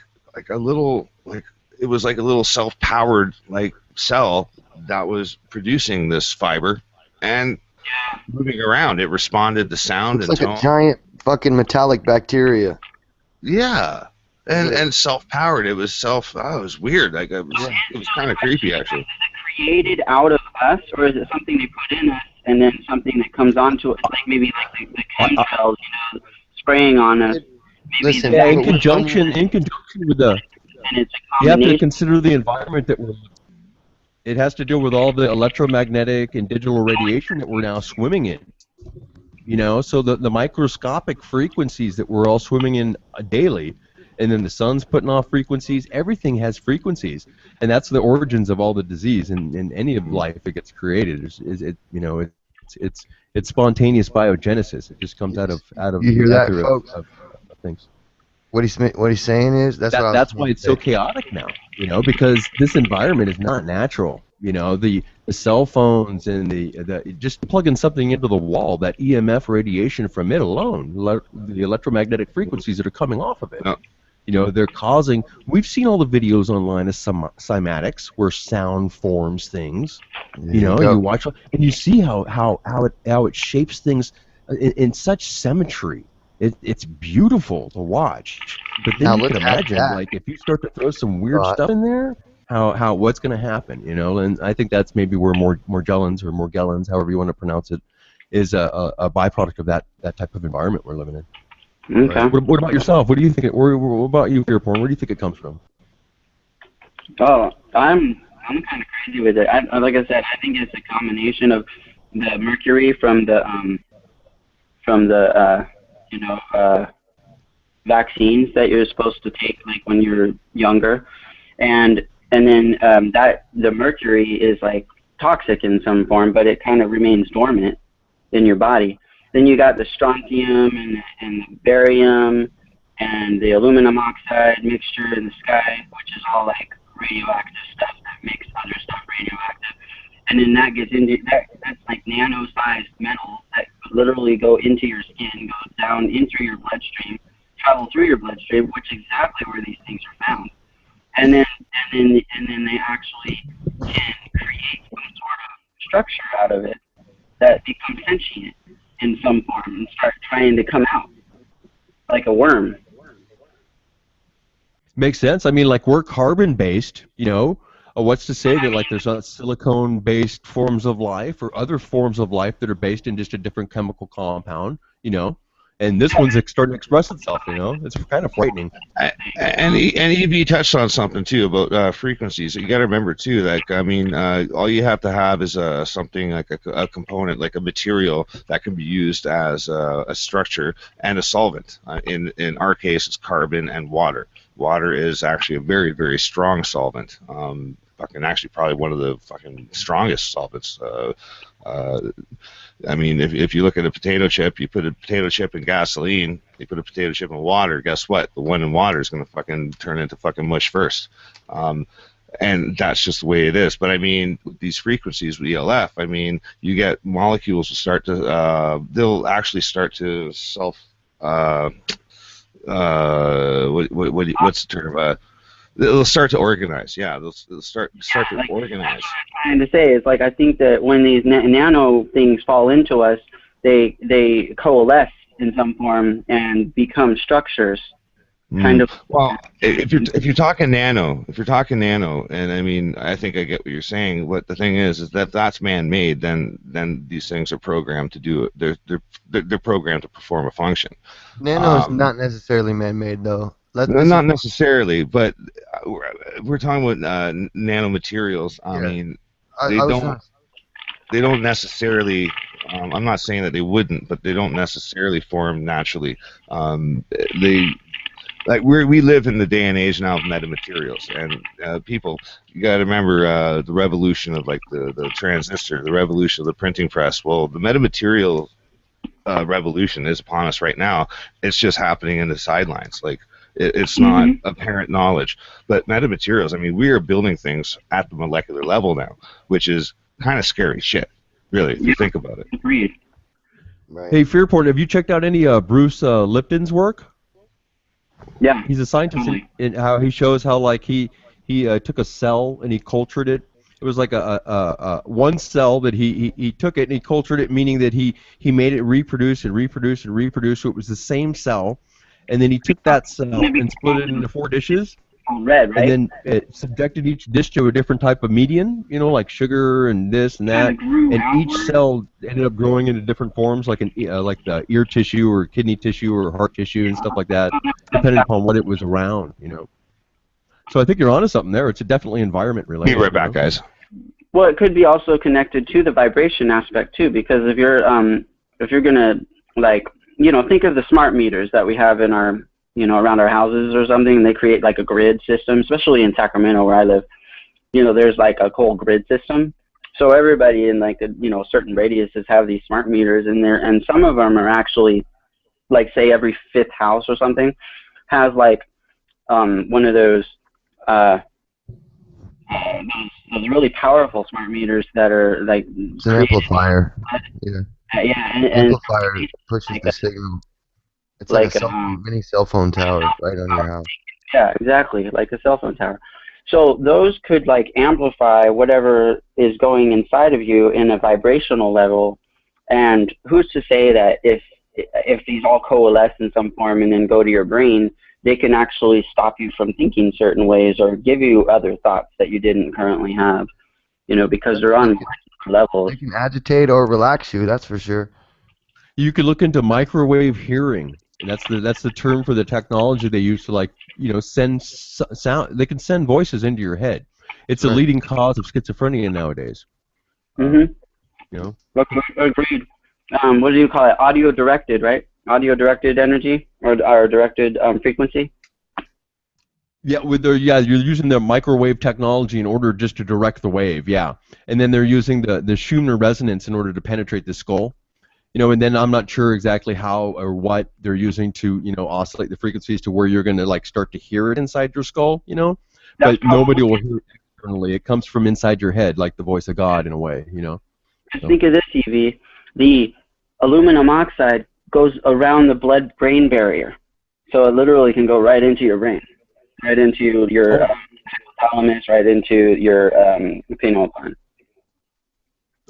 a little it was like a little self-powered cell that was producing this fiber and moving around. It responded to sound It's and like tone. a giant fucking metallic bacteria. Yeah, and self-powered. It was it was weird. It was kind of creepy actually. Created out of us, or is it something they put in us and then something that comes onto it, like maybe like the chemtrails, spraying on us? Maybe Listen, Yeah, in conjunction with the, and it's a you have to combination. consider the environment that we're. It has to do with all the electromagnetic and digital radiation that we're now swimming in. So the microscopic frequencies that we're all swimming in daily, and then the sun's putting off frequencies. Everything has frequencies, and that's the origins of all the disease in any of life that gets created. It's spontaneous biogenesis. It just comes out of You hear that, ether folks? of things. What he's saying is That's why it's so chaotic now, because this environment is not natural. The cell phones and the just plugging something into the wall, that EMF radiation from it alone, the electromagnetic frequencies that are coming off of it. Oh. They're causing. We've seen all the videos online of cymatics where sound forms things. You watch and you see how it shapes things in such symmetry. It's beautiful to watch, but then Now you look can at imagine, that. like, if you start to throw some weird stuff in there, what's going to happen, And I think that's maybe where Morgellons, however you want to pronounce it, is a byproduct of that type of environment we're living in. Okay. What about yourself? What do you think? What about you, Fearporn? Where do you think it comes from? Oh, I'm kind of crazy with it. Like I said, I think it's a combination of the mercury from the vaccines that you're supposed to take like when you're younger, and then that the mercury is like toxic in some form, but it kind of remains dormant in your body. Then you got the strontium and the barium and the aluminum oxide mixture in the sky, which is all like radioactive stuff that makes other stuff radioactive. And then that gets into that's like nano-sized metals that literally go into your skin, go down into your bloodstream, travel through your bloodstream, which is exactly where these things are found. And then they actually can create some sort of structure out of it that becomes sentient in some form and start trying to come out like a worm. Makes sense. I mean, like, we're carbon-based, what's to say that, like, there's not silicone-based forms of life or other forms of life that are based in just a different chemical compound, And this one's starting to express itself, It's kind of frightening. And EB touched on something too about frequencies. You got to remember too, like, I mean, all you have to have is something like a component, like a material that can be used as a structure and a solvent. In our case, it's carbon and water. Water is actually a very, very strong solvent. Actually probably one of the fucking strongest solvents. I mean, if you look at a potato chip, you put a potato chip in gasoline, you put a potato chip in water, guess what? The one in water is going to fucking turn into fucking mush first. And that's just the way it is. But I mean, with these frequencies with ELF, I mean, you get molecules will start to, they'll actually start to what's the term? They'll start to organize. Yeah, they'll start to organize. Trying to say is, like, I think that when these nano things fall into us, they coalesce in some form and become structures. Kind of. Well, if you're talking nano, and I mean, I think I get what you're saying. What the thing is that that's man-made. Then these things are programmed to do it. They're programmed to perform a function. Nano is not necessarily man-made, though. Not necessarily, but we're talking about nanomaterials. I mean, they don't necessarily. I'm not saying that they wouldn't, but they don't necessarily form naturally. We live in the day and age now of metamaterials, and people, you got to remember the revolution of like the transistor, the revolution of the printing press. Well, the metamaterial revolution is upon us right now. It's just happening in the sidelines. Like It's not apparent knowledge. But metamaterials, I mean, we are building things at the molecular level now, which is kind of scary shit, really, if you think about it. Agreed. Right. Hey, Fearport, have you checked out any Bruce Lipton's work? Yeah. He's a scientist in how he shows how like he took a cell and he cultured it. It was like a one cell that he took it and he cultured it, meaning that he made it reproduce and reproduce and reproduce. So it was the same cell, and then he took that cell and split it into 4 dishes. Red, right? And then it subjected each dish to a different type of medium, you know, like sugar and this and that. And each cell ended up growing into different forms, like like the ear tissue or kidney tissue or heart tissue and stuff like that, depending upon what it was around, you know. So I think you're onto something there. It's definitely environment related. Be right back, guys. Well, it could be also connected to the vibration aspect too, because if you're gonna, like, you know, think of the smart meters that we have in our, you know, around our houses or something, and they create like a grid system, especially in Sacramento where I live. You know, there's like a whole grid system. So everybody in like you know, certain radiuses have these smart meters in there, and some of them are actually, like, say every 5th house or something has like one of those really powerful smart meters that are like. It's an amplifier. Yeah. Yeah, and amplifier pushes the signal. It's like a mini cell phone tower right on your house. Yeah, exactly, like a cell phone tower. So those could like amplify whatever is going inside of you in a vibrational level. And who's to say that if these all coalesce in some form and then go to your brain, they can actually stop you from thinking certain ways or give you other thoughts that you didn't currently have, you know, because they're on levels. They can agitate or relax you, that's for sure. You could look into microwave hearing. And that's the term for the technology they use to, like, you know, send sound. They can send voices into your head. It's a leading cause of schizophrenia nowadays. You know. Agreed. What do you call it? Audio directed, right? Audio directed energy or directed frequency. Yeah, you're using the microwave technology in order just to direct the wave. Yeah, and then they're using the Schumann resonance in order to penetrate the skull. You know, and then I'm not sure exactly how or what they're using to, you know, oscillate the frequencies to where you're going to, like, start to hear it inside your skull, you know. But nobody will hear it externally. It comes from inside your head, like the voice of God in a way, you know. So. Think of this, Evie. The aluminum oxide goes around the blood-brain barrier. So it literally can go right into your brain, right into your hypothalamus, right into your pineal gland.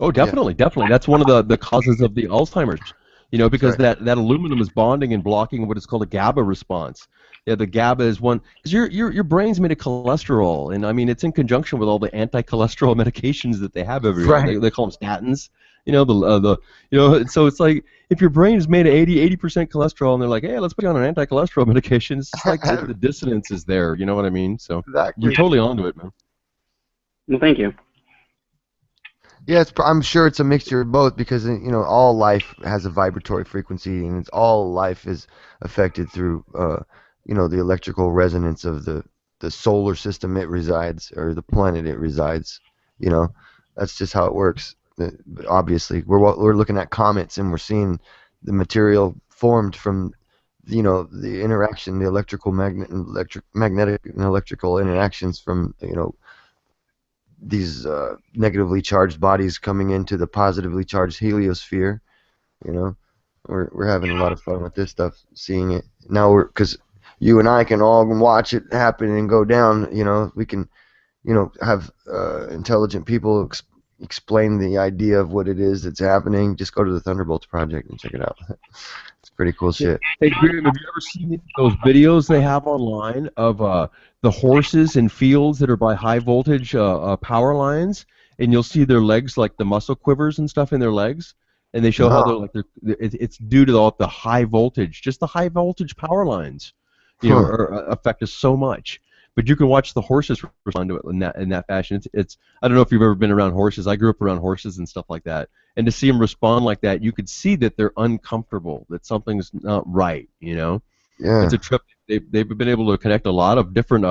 Oh, definitely, definitely. That's one of the causes of the Alzheimer's, you know, because that aluminum is bonding and blocking what is called a GABA response. Yeah, the GABA is one, because your brain's made of cholesterol, and I mean, it's in conjunction with all the anti-cholesterol medications that they have everywhere. Right. They call them statins, you know, you know, so it's like if your brain is made of 80% cholesterol, and they're like, hey, let's put you on an anti-cholesterol medication. It's just like the dissonance is there, you know what I mean? So you're totally onto it, man. Well, thank you. Yeah, I'm sure it's a mixture of both because, you know, all life has a vibratory frequency, and all life is affected through, you know, the electrical resonance of the solar system it resides, or the planet it resides. You know, that's just how it works. Obviously, we're looking at comets, and we're seeing the material formed from, you know, the interaction, the magnetic and electrical interactions from, you know, these negatively charged bodies coming into the positively charged heliosphere. You know, we're having a lot of fun with this stuff, seeing it now. Because you and I can all watch it happen and go down. You know, we can, you know, have intelligent people explain the idea of what it is that's happening. Just go to the Thunderbolts Project and check it out. It's pretty cool shit. Hey, Graham, have you ever seen those videos they have online of the horses in fields that are by high voltage power lines, and you'll see their legs, like the muscle quivers and stuff in their legs, and they show how it's due to the high voltage, just the high voltage power lines, you know, affect us so much. But you can watch the horses respond to it in that fashion. It's I don't know if you've ever been around horses. I grew up around horses and stuff like that. And to see them respond like that, you could see that they're uncomfortable, that something's not right, you know? Yeah. It's a trip. They've been able to connect a lot of different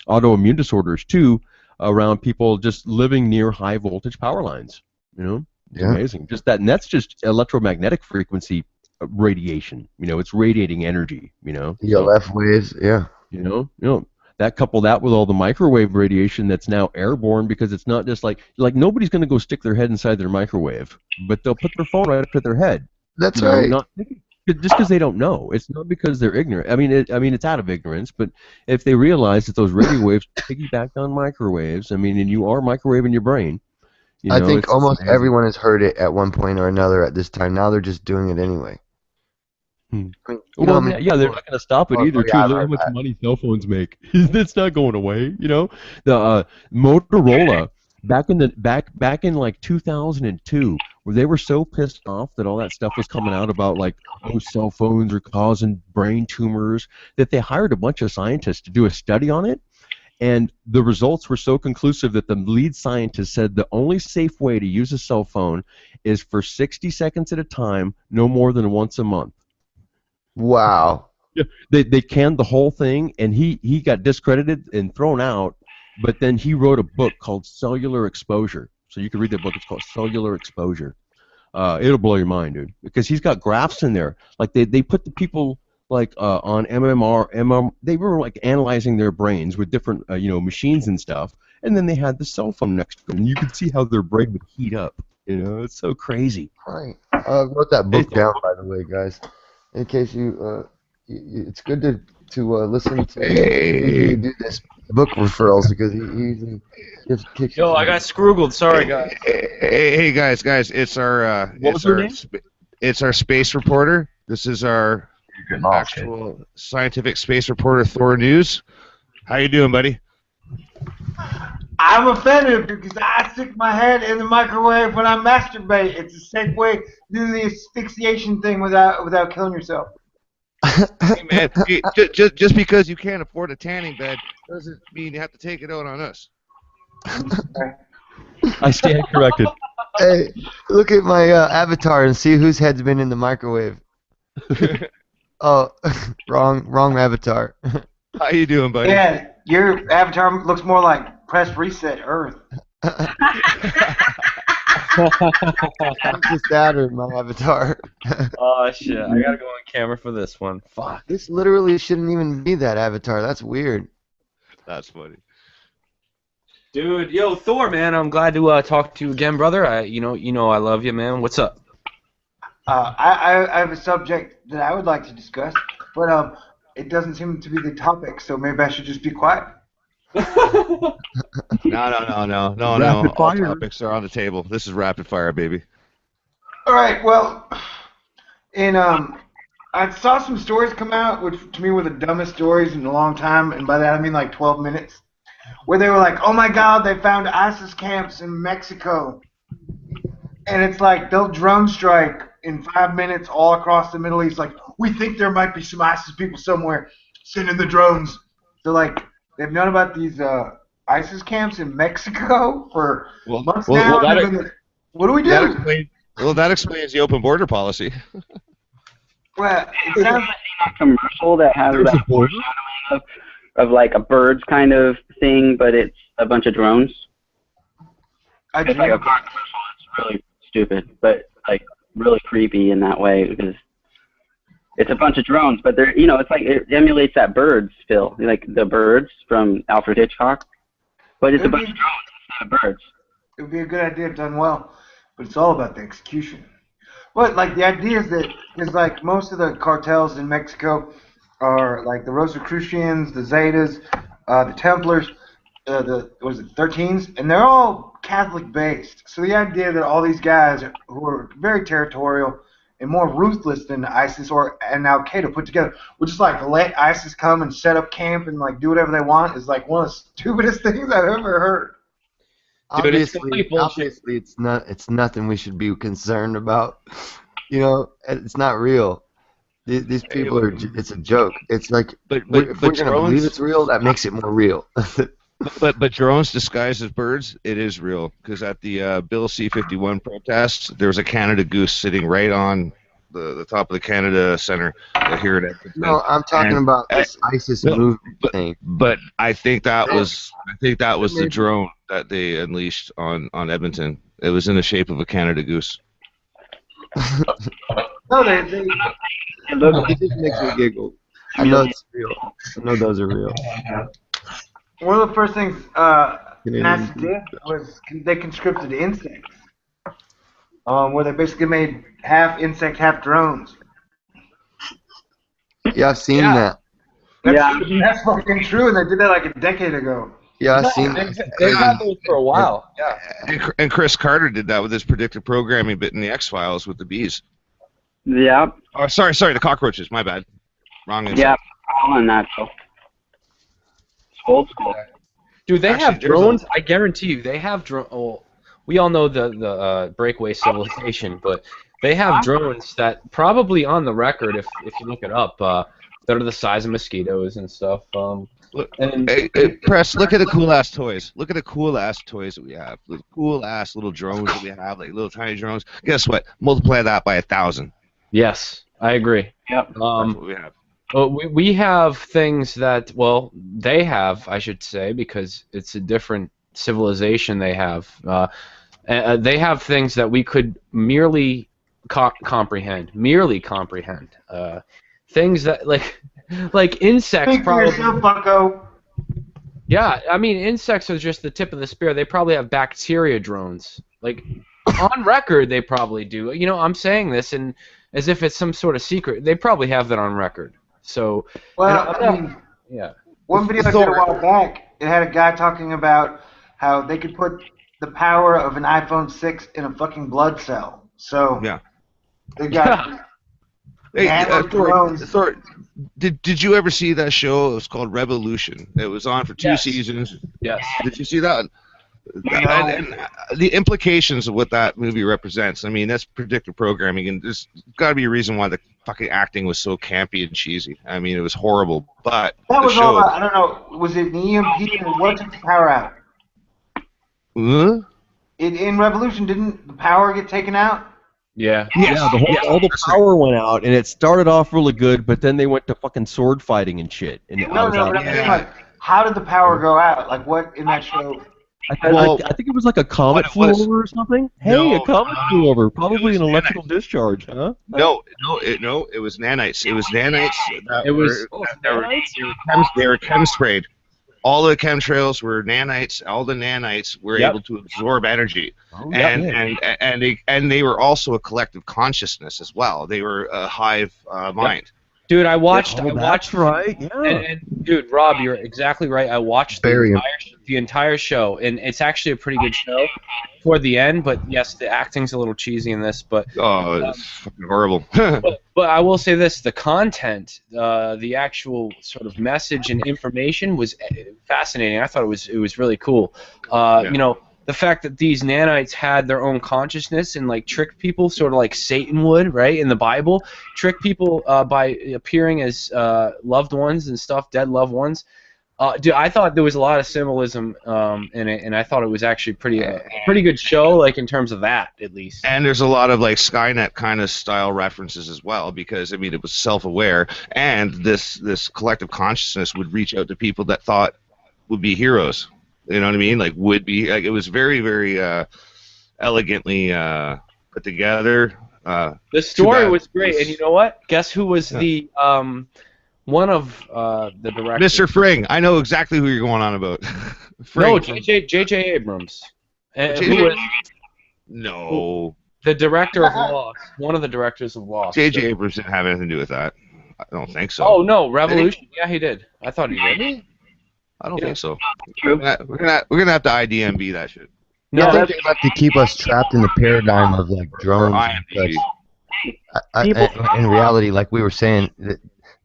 autoimmune disorders, too, around people just living near high voltage power lines, you know? It's amazing. Just that, and that's just electromagnetic frequency radiation. You know, it's radiating energy, you know? ELF waves, yeah. That couple that with all the microwave radiation that's now airborne, because it's not just like nobody's going to go stick their head inside their microwave, but they'll put their phone right up to their head. That's right. Not just because they don't know. It's not because they're ignorant. I mean, it's out of ignorance. But if they realize that those radio waves piggyback on microwaves, and you are microwaving your brain. I think almost everyone has heard it at one point or another at this time. Now they're just doing it anyway. They're not going to stop it either. Look how much money cell phones make. It's not going away. The Motorola back in like 2002, where they were so pissed off that all that stuff was coming out about cell phones are causing brain tumors, that they hired a bunch of scientists to do a study on it. And the results were so conclusive that the lead scientist said the only safe way to use a cell phone is for 60 seconds at a time, no more than once a month. Wow. Yeah, they canned the whole thing, and he got discredited and thrown out, but then he wrote a book called Cellular Exposure. So you can read that book. It's called Cellular Exposure. It'll blow your mind, dude, because he's got graphs in there. Like they put the people on MMR, they were like analyzing their brains with different machines and stuff, and then they had the cell phone next to them, and you could see how their brain would heat up. It's so crazy. Right. I wrote that book down, by the way, guys. In case it's good to listen to you do this book referrals, because he usually kicks. Yo, I got scroogled. Sorry, guys. Hey, guys, it's our it's our space reporter. This is our actual scientific space reporter, Thor News. How you doing, buddy? I'm offended because I stick my head in the microwave when I masturbate. It's a safe way to do the asphyxiation thing without killing yourself. Hey, man, just because you can't afford a tanning bed doesn't mean you have to take it out on us. I stand corrected. Hey, look at my avatar and see whose head's been in the microwave. Oh, wrong avatar. How you doing, buddy? Yeah, your avatar looks more like Press Reset Earth. I'm just out my avatar. Oh shit! I gotta go on camera for this one. Fuck. This literally shouldn't even be that avatar. That's weird. That's funny. Dude, yo, Thor, man, I'm glad to talk to you again, brother. I love you, man. What's up? I have a subject that I would like to discuss, but it doesn't seem to be the topic, so maybe I should just be quiet. No. All topics are on the table. This is rapid fire, baby. All right. Well, I saw some stories come out, which to me were the dumbest stories in a long time, and by that I mean like 12 minutes, where they were like, "Oh my God, they found ISIS camps in Mexico," and it's like they'll drone strike in 5 minutes all across the Middle East. Like, we think there might be some ISIS people somewhere. Send in the drones. So like, they've known about these ISIS camps in Mexico for months now. What do we do? That explains the open border policy. Well, it sounds like a commercial that has that of like a birds kind of thing, but it's a bunch of drones. It's like a commercial. It's really stupid, but like really creepy in that way because it's a bunch of drones, but they're it's like it emulates that Birds feel, like the Birds from Alfred Hitchcock, but it's a bunch of drones instead of birds. It would be a good idea if done well, but it's all about the execution. But like the idea is like most of the cartels in Mexico are like the Rosicrucians, the Zetas, the Templars, the 13s, and they're all Catholic based. So the idea that all these guys who are very territorial and more ruthless than ISIS and Al Qaeda put together would just like let ISIS come and set up camp and like do whatever they want is like one of the stupidest things I've ever heard. Obviously, it's nothing we should be concerned about. It's not real. These people are. It's a joke. It's like, if we're gonna believe it's real, that makes it more real. but drones disguised as birds, it is real. Because at the Bill C-51 protest, there was a Canada goose sitting right on the top of the Canada Center here at Edmonton. No, I'm talking about this ISIS movement thing. But I think that was the drone that they unleashed on Edmonton. It was in the shape of a Canada goose. No, it just makes me giggle. I know it's real. I know those are real. One of the first things Canadian NASA did was they conscripted insects, where they basically made half insect, half drones. Yeah, I've seen that. That's fucking true, and they did that like a decade ago. Yeah, I've seen that. They've had those for a while. Yeah. And Chris Carter did that with his predictive programming bit in the X-Files with the bees. Yeah. Oh, sorry, the cockroaches. My bad. Wrong insect. Yeah, all in that though. It's old school. Dude, they Actually, have there's a- drones. I guarantee you, they have drones. Well, we all know the breakaway civilization, but they have drones that probably on the record, if you look it up, that are the size of mosquitoes and stuff. Look, And hey, Press, look at the cool ass toys. Look at the cool ass toys that we have. The cool ass little drones that we have, like little tiny drones. Guess what? Multiply that by 1,000. yes, I agree. Yep. That's what we have. Well, we have things that, well, they have, I should say, because it's a different civilization they have. They have things that we could merely comprehend. Things that, like insects Speak for probably. yourself, bucko. Yeah, I mean, insects are just the tip of the spear. They probably have bacteria drones. Like, on record, they probably do. You know, I'm saying this and as if it's some sort of secret. They probably have that on record. So, Well, I mean, yeah. one video I did a while back, it had a guy talking about how they could put the power of an iPhone 6 in a fucking blood cell. So Yeah. they got Hey, nano drones. Thor, did you ever see that show? It was called Revolution. It was on for 2 seasons. Yes. Did you see that? And the implications of what that movie represents. I mean, that's predictive programming, and there's got to be a reason why the fucking acting was so campy and cheesy. I mean, it was horrible. But That the was show, all about, I don't know, was it an EMP or what took the power out? In Revolution, didn't the power get taken out? Yeah. Yeah, all the power went out, and it started off really good, but then they went to fucking sword fighting and shit. And I No, was but out. I'm saying, like, how did the power go out? Like, what in that show? I think it was like a comet flew over or something. Hey, a comet flew over. Probably an electrical discharge, huh? No, it was nanites. It was nanites. It was They were chem sprayed. All the chemtrails were nanites. All the nanites were able to absorb energy, and they were also a collective consciousness as well. They were a hive mind. Dude, I watched. That's right. Yeah. And dude, Rob, you're exactly right. I watched the entire show, and it's actually a pretty good show toward the end. But yes, the acting's a little cheesy in this. But it's fucking horrible. but I will say this: the content, the actual sort of message and information was fascinating. I thought it was really cool. You know, the fact that these nanites had their own consciousness and like tricked people, sort of like Satan would, right, in the Bible, trick people by appearing as loved ones and stuff, dead loved ones. Dude, I thought there was a lot of symbolism in it, and I thought it was actually pretty good show, like in terms of that, at least. And there's a lot of like Skynet kind of style references as well, because I mean it was self-aware, and this collective consciousness would reach out to people that thought would be heroes. You know what I mean? Like would be like it was very, very elegantly put together. The story was great, and you know what? Guess who was the one of the directors? Mr. Fring. I know exactly who you're going on about. No, J.J. Abrams. No. The director of Lost. One of the directors of Lost. J.J. Abrams didn't have anything to do with that. I don't think so. Oh no, Revolution. Yeah, he did. I thought he did. I don't think so. We're gonna have to IDMB that shit. No, I think they like to keep us trapped in the paradigm of like drones. In reality, like we were saying,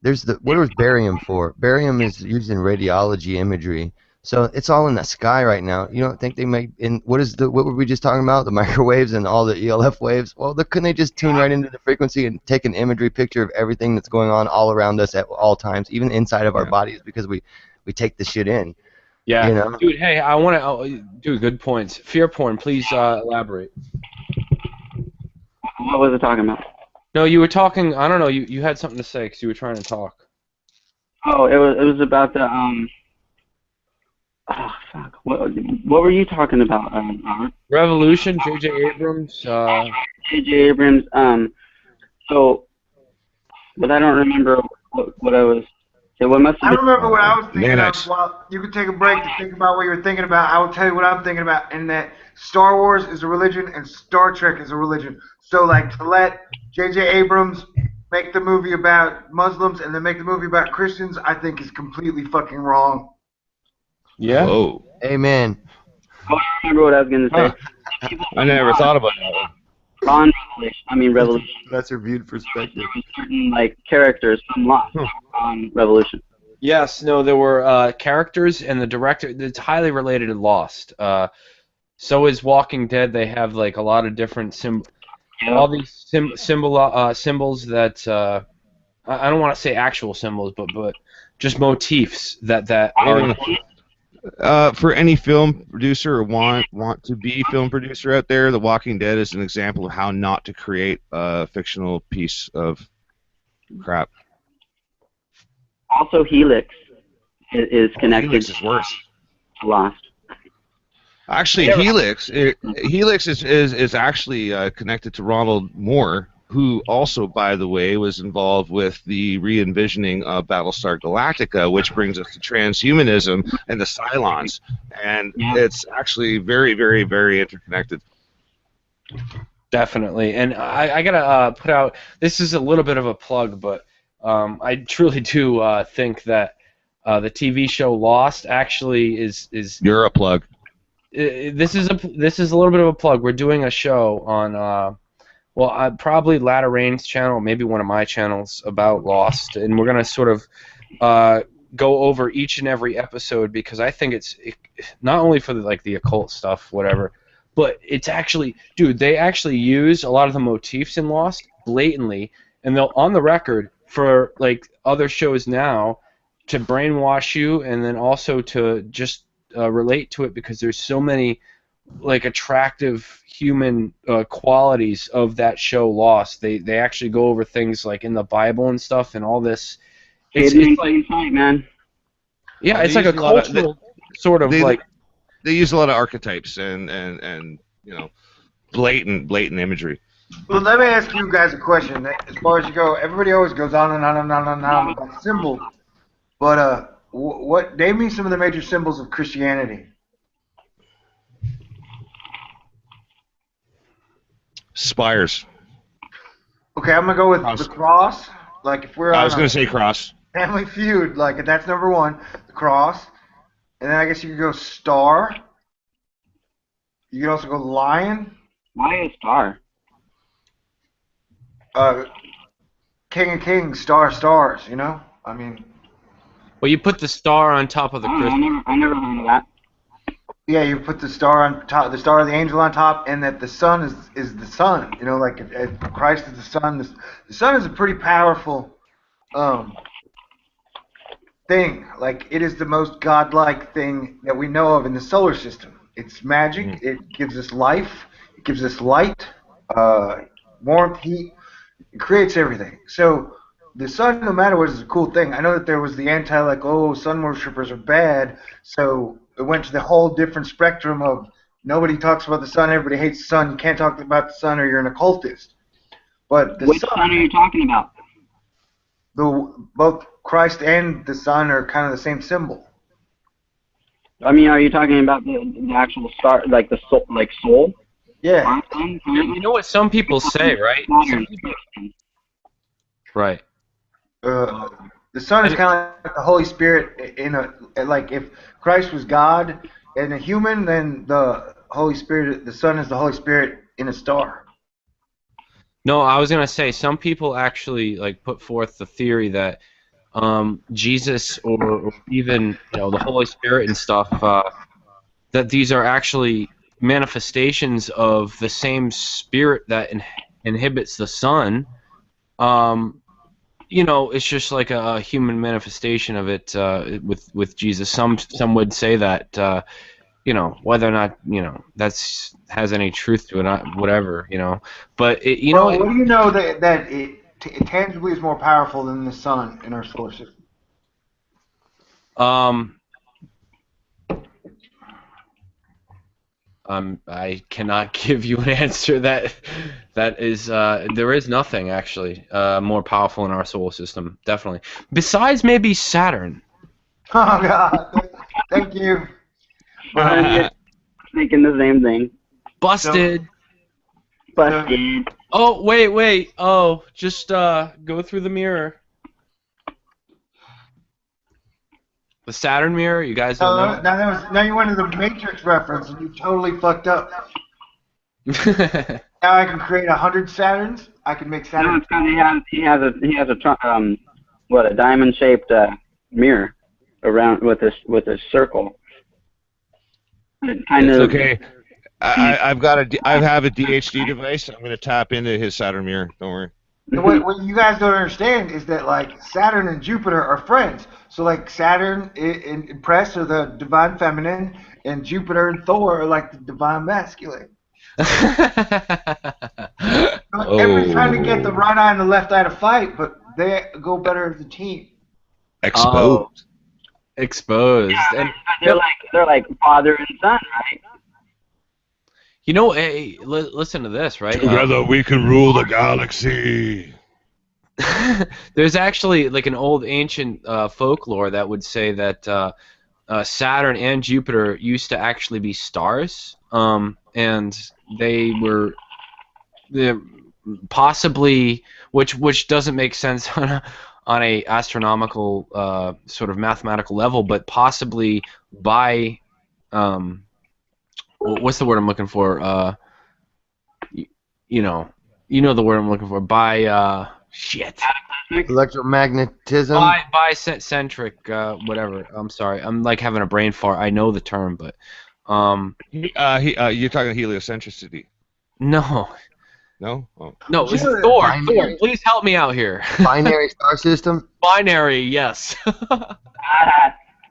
there's what was barium for? Barium is used in radiology imagery, so it's all in the sky right now. You don't think they make? What were we just talking about? The microwaves and all the ELF waves. Well, couldn't they just tune right into the frequency and take an imagery picture of everything that's going on all around us at all times, even inside of our bodies, because we take the shit in. Yeah, you know? Dude. Hey, I want to do good points. Fear porn. Please elaborate. What was it talking about? No, you were talking. I don't know. You had something to say because you were trying to talk. Oh, it was about the Oh fuck! What were you talking about? Revolution. J.J. Abrams. J.J. Abrams. So, but I don't remember what I was Yeah, what must I have been? remember what I was thinking Nanites. of. Well, you could take a break to think about what you were thinking about. I will tell you what I'm thinking about, and that Star Wars is a religion and Star Trek is a religion. So, like, to let J.J. Abrams make the movie about Muslims and then make the movie about Christians, I think is completely fucking wrong. Yeah. Whoa. Amen. Oh, I remember what I was going to say. I never thought about that one. On Revolution. That's her viewed perspective. Certain, like, characters from Lost on Revolution. Yes, no, there were characters, and the director. It's highly related to Lost. So is Walking Dead. They have like a lot of different all these symbols that I don't want to say actual symbols, but just motifs that are. For any film producer or want to be film producer out there, The Walking Dead is an example of how not to create a fictional piece of crap. Also, Helix is connected. Helix is worse. To Lost. Actually, Helix is actually connected to Ronald Moore, who also, by the way, was involved with the re-envisioning of Battlestar Galactica, which brings us to transhumanism and the Cylons. And it's actually very, very, very interconnected. Definitely, and I gotta put out. This is a little bit of a plug, but I truly do think that the TV show Lost actually is. You're a plug. This is a little bit of a plug. We're doing a show on probably Latter Rain's channel, maybe one of my channels about Lost, and we're gonna sort of go over each and every episode because I think it's not only for the occult stuff, whatever, but it's actually, dude, they actually use a lot of the motifs in Lost blatantly, and they'll on the record for like other shows now to brainwash you, and then also to just relate to it because there's so many like attractive human qualities of that show Lost. They actually go over things like in the Bible and stuff and all this. It's like man. Yeah, it's like a cultural sort of like. They use a lot of archetypes and you know blatant imagery. Well, let me ask you guys a question. As far as you go, everybody always goes on and on and on and on about symbols. But what? Name me some of the major symbols of Christianity. Spires. Okay, I'm gonna go with the cross. Like if we're I was gonna say cross. Family Feud, like that's number one, the cross. And then I guess you could go star. You could also go lion. Why a star? King of Kings, star of stars. You know, I mean. Well, you put the star on top of the Christmas. I never heard of that. Yeah, you put the star on top, the star of the angel on top, and that the sun is the sun. You know, like if Christ is the sun. The sun is a pretty powerful thing. Like it is the most godlike thing that we know of in the solar system. It's magic. It gives us life. It gives us light, warmth, heat. It creates everything. So the sun, no matter what, is a cool thing. I know that there was the sun worshippers are bad. So it went to the whole different spectrum of nobody talks about the sun, everybody hates the sun. You can't talk about the sun or you're an occultist. But the Which sun are you talking about? Both Christ and the sun are kind of the same symbol. I mean, are you talking about the actual star, like the soul, like soul? Yeah. You know what some people say, right? Right. The sun is kind of like the Holy Spirit like if Christ was God and a human, then the Holy Spirit, the sun is the Holy Spirit in a star. No, I was gonna say some people actually like put forth the theory that Jesus or even the Holy Spirit and stuff that these are actually manifestations of the same spirit that inhibits the sun. It's just like a human manifestation of it with Jesus. Some would say that whether or not that's has any truth to it, whatever. But what do you know that it tangibly is more powerful than the sun in our solar system? I cannot give you an answer that is there is nothing actually more powerful in our solar system, definitely. Besides maybe Saturn. Oh God, thank you. Thinking the same thing. Busted. Busted. Oh wait. Oh, just go through the mirror. The Saturn mirror. You guys don't know. Now you went to the Matrix reference and you totally fucked up. Now I can create 100 Saturns. I can make No, Saturn. it's because he has a diamond shaped mirror around with a circle. It kind It's of okay. I have a DHD device. I'm going to tap into his Saturn mirror. Don't worry. What you guys don't understand is that like Saturn and Jupiter are friends. So like Saturn and Press are the divine feminine, and Jupiter and Thor are like the divine masculine. Everybody's trying to get the right eye and the left eye to fight, but they go better as a team. Exposed. Exposed. Yeah, and they're like father and son, right? You know, hey, listen to this, right? Together we can rule the galaxy. There's actually like an old ancient folklore that would say that Saturn and Jupiter used to actually be stars, and they were possibly, which doesn't make sense on a astronomical sort of mathematical level, but possibly by what's the word I'm looking for? You know the word I'm looking for. By shit. Electromagnetism. By centric, whatever. I'm sorry. I'm like having a brain fart. I know the term, but you're talking heliocentricity. No. No? Oh. No, it's Thor. Thor, please help me out here. Binary star system. Binary, yes.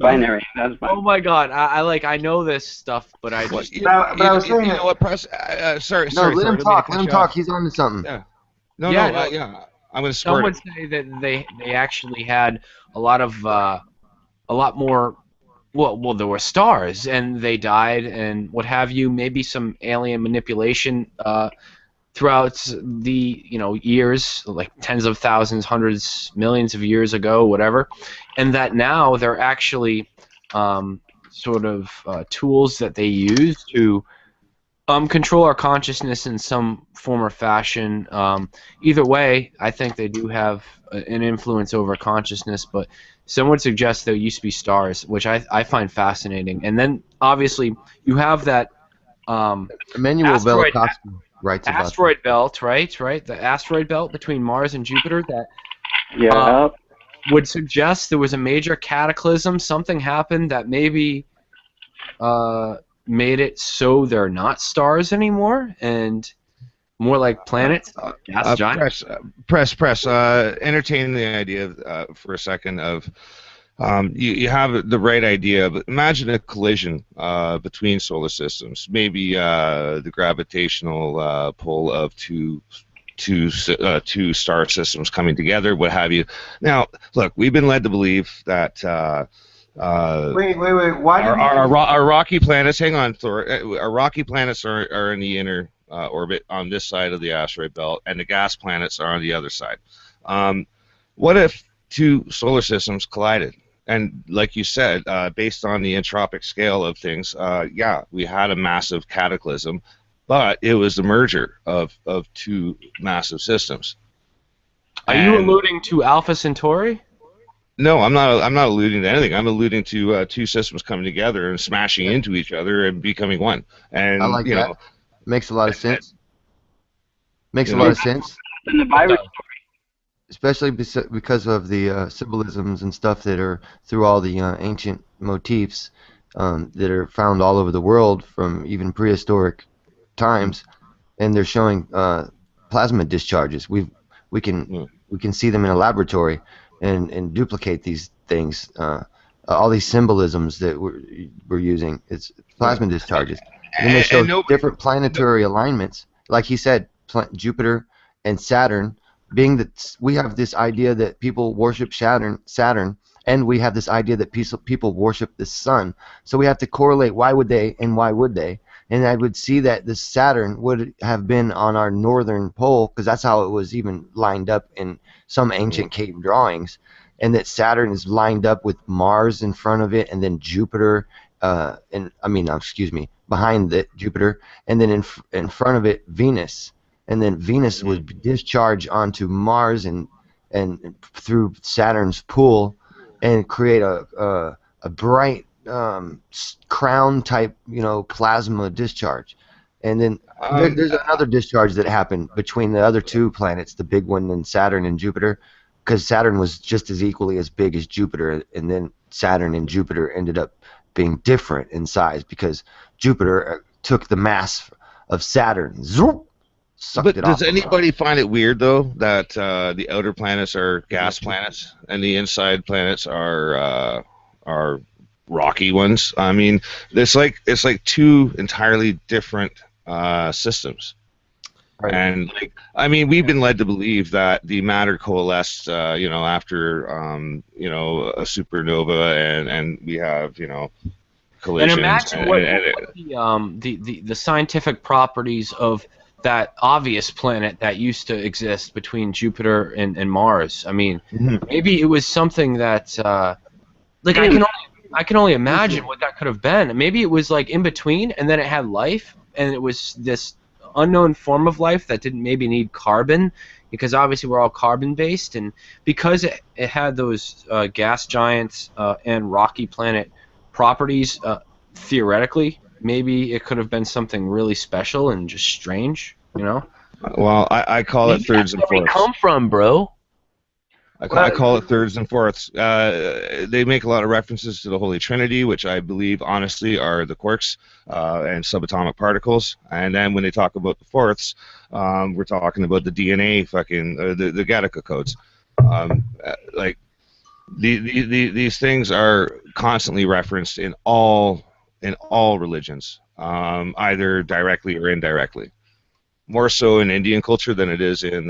Binary. That's fine. Oh my God, I know this stuff, but I just. You know what? Press. Sorry. Let him talk. Let him talk. He's on to something. Yeah. Yeah. I'm gonna Some squirt. would say that they actually had a lot more. Well, there were stars, and they died, and what have you. Maybe some alien manipulation throughout the years, like tens of thousands, hundreds, millions of years ago, whatever, and that now they're actually sort of tools that they use to control our consciousness in some form or fashion. Either way, I think they do have an influence over consciousness, but some would suggest there used to be stars, which I find fascinating. And then, obviously, you have that Emmanuel Velikovsky writes about asteroid belt, right? The asteroid belt between Mars and Jupiter that would suggest there was a major cataclysm. Something happened that maybe made it so they're not stars anymore and more like planets. Gas giants. Press. Entertain the idea for a second of you have the right idea, but imagine a collision between solar systems. Maybe the gravitational pull of two star systems coming together, what have you. Now, look, we've been led to believe that. Wait. Why our rocky planets? Hang on, Thor. Our rocky planets are in the inner orbit on this side of the asteroid belt, and the gas planets are on the other side. What if two solar systems collided? And like you said, based on the entropic scale of things, we had a massive cataclysm, but it was the merger of two massive systems. Are you alluding to Alpha Centauri? No, I'm not alluding to anything. I'm alluding to two systems coming together and smashing into each other and becoming one. And I like you that. know, Makes a lot of sense. Makes a lot of sense. In the virus Especially because of the symbolisms and stuff that are through all the ancient motifs that are found all over the world from even prehistoric times, and they're showing plasma discharges. We can see them in a laboratory and duplicate these things. All these symbolisms that we're using, it's plasma discharges. And then they show different planetary alignments, like he said, Jupiter and Saturn. Being that we have this idea that people worship Saturn, and we have this idea that people worship the sun. So we have to correlate why would they and why would they, and I would see that the Saturn would have been on our northern pole, because that's how it was even lined up in some ancient cave drawings, and that Saturn is lined up with Mars in front of it, and then Jupiter, behind it, Jupiter, and then in front of it, Venus, and then Venus would discharge onto Mars and through Saturn's pool, and create a bright crown type, plasma discharge. And then there's another discharge that happened between the other two planets, the big one, and Saturn and Jupiter, because Saturn was just as equally as big as Jupiter, and then Saturn and Jupiter ended up being different in size because Jupiter took the mass of Saturn, zoop, sucked But it does off. anybody find it weird though that the outer planets are gas planets and the inside planets are rocky ones? I mean, it's like two entirely different systems. Right. And we've been led to believe that the matter coalesced, after a supernova, and we have collisions. And imagine what the scientific properties of that obvious planet that used to exist between Jupiter and Mars. I mean, maybe it was something that I can only imagine what that could have been. Maybe it was like in between, and then it had life, and it was this unknown form of life that didn't maybe need carbon, because obviously we're all carbon based, and because it had those gas giants and rocky planet properties, theoretically maybe it could have been something really special and just strange, Well, I call it thirds and Where we fourths. come from, bro. I call it thirds and fourths. They make a lot of references to the Holy Trinity, which I believe, honestly, are the quarks and subatomic particles. And then when they talk about the fourths, we're talking about the DNA, the Gattaca codes. These things are constantly referenced in all religions, either directly or indirectly. More so in Indian culture than it is in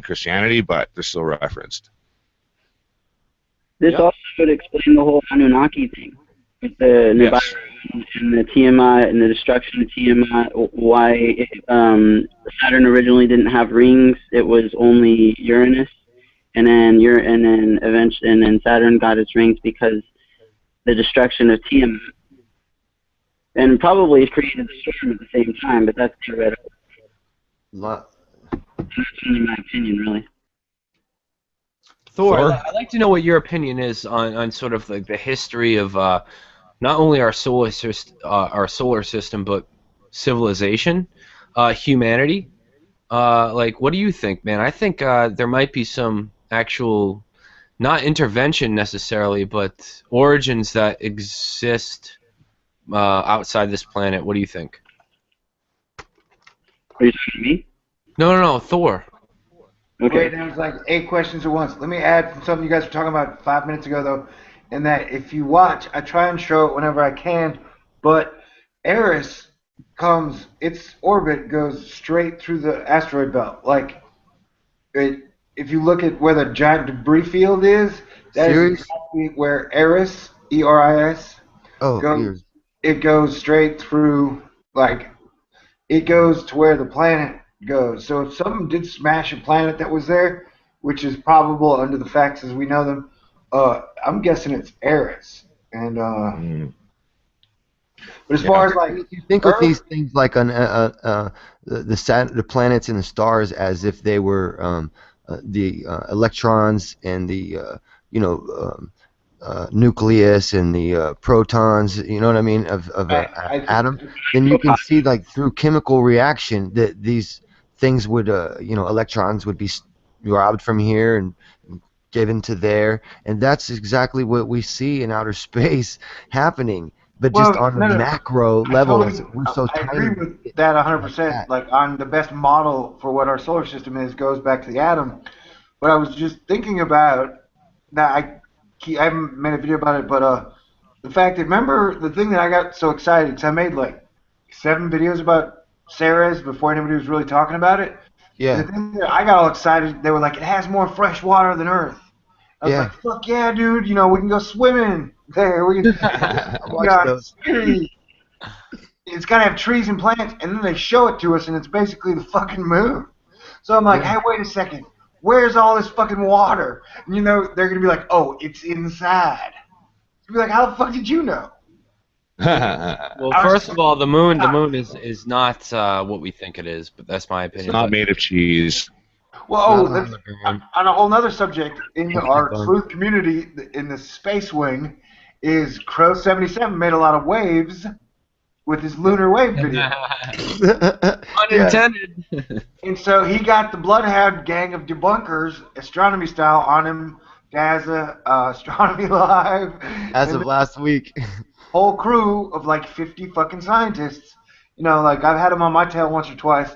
Christianity, but they're still referenced. This also would explain the whole Anunnaki thing, with the Nibiru and the Tiamat and the destruction of Tiamat. Why Saturn originally didn't have rings; it was only Uranus, and then Saturn got its rings because the destruction of Tiamat, and probably it created the storm at the same time. But that's theoretical. That's only my opinion, really. Thor, I'd like to know what your opinion is on sort of like the history of not only our solar system, but civilization, humanity. What do you think, man? I think there might be some actual, not intervention necessarily, but origins that exist outside this planet. What do you think? Are you talking to me? No, Thor. Okay. Wait, there was like 8 questions at once. Let me add from something you guys were talking about 5 minutes ago, though, in that if you watch, I try and show it whenever I can, but Eris its orbit goes straight through the asteroid belt. If you look at where the giant debris field is, that is exactly where Eris, E-R-I-S, goes. It goes straight through, it goes to where the planet goes. So if something did smash a planet that was there, which is probable under the facts as we know them, I'm guessing it's Eris. And but as far as you think of these things like on the planets and the stars as if they were the electrons and the nucleus and the protons, you know what I mean, of an atom, then you can see through chemical reaction that these things would, electrons would be robbed from here and given to there, and that's exactly what we see in outer space happening. But just on the macro level, we're so tiny. I agree with that 100%. On the best model for what our solar system is goes back to the atom. But I was just thinking about, now I haven't made a video about it, but the fact that, remember the thing that I got so excited, because I made 7 videos about Ceres before anybody was really talking about it. Yeah. The thing that I got all excited, they were like, it has more fresh water than Earth. I was like, fuck yeah, dude, we can go swimming there. We can watch those. it's got to have trees and plants, and then they show it to us, and it's basically the fucking moon. So I'm like, hey, wait a second. Where's all this fucking water? And you know, they're going to be like, oh, it's inside. You'll be like, how the fuck did you know? Well, first of all, the moon is not what we think it is, but that's my opinion. It's not made of cheese. Well, on a whole other subject, in our truth community, in the space wing, is Crow 77 made a lot of waves with his lunar wave video. Unintended. And so he got the Bloodhound gang of debunkers, astronomy style, on him. Gaza, Astronomy Live. As of last week. Whole crew of like 50 fucking scientists. You know, like I've had them on my tail once or twice.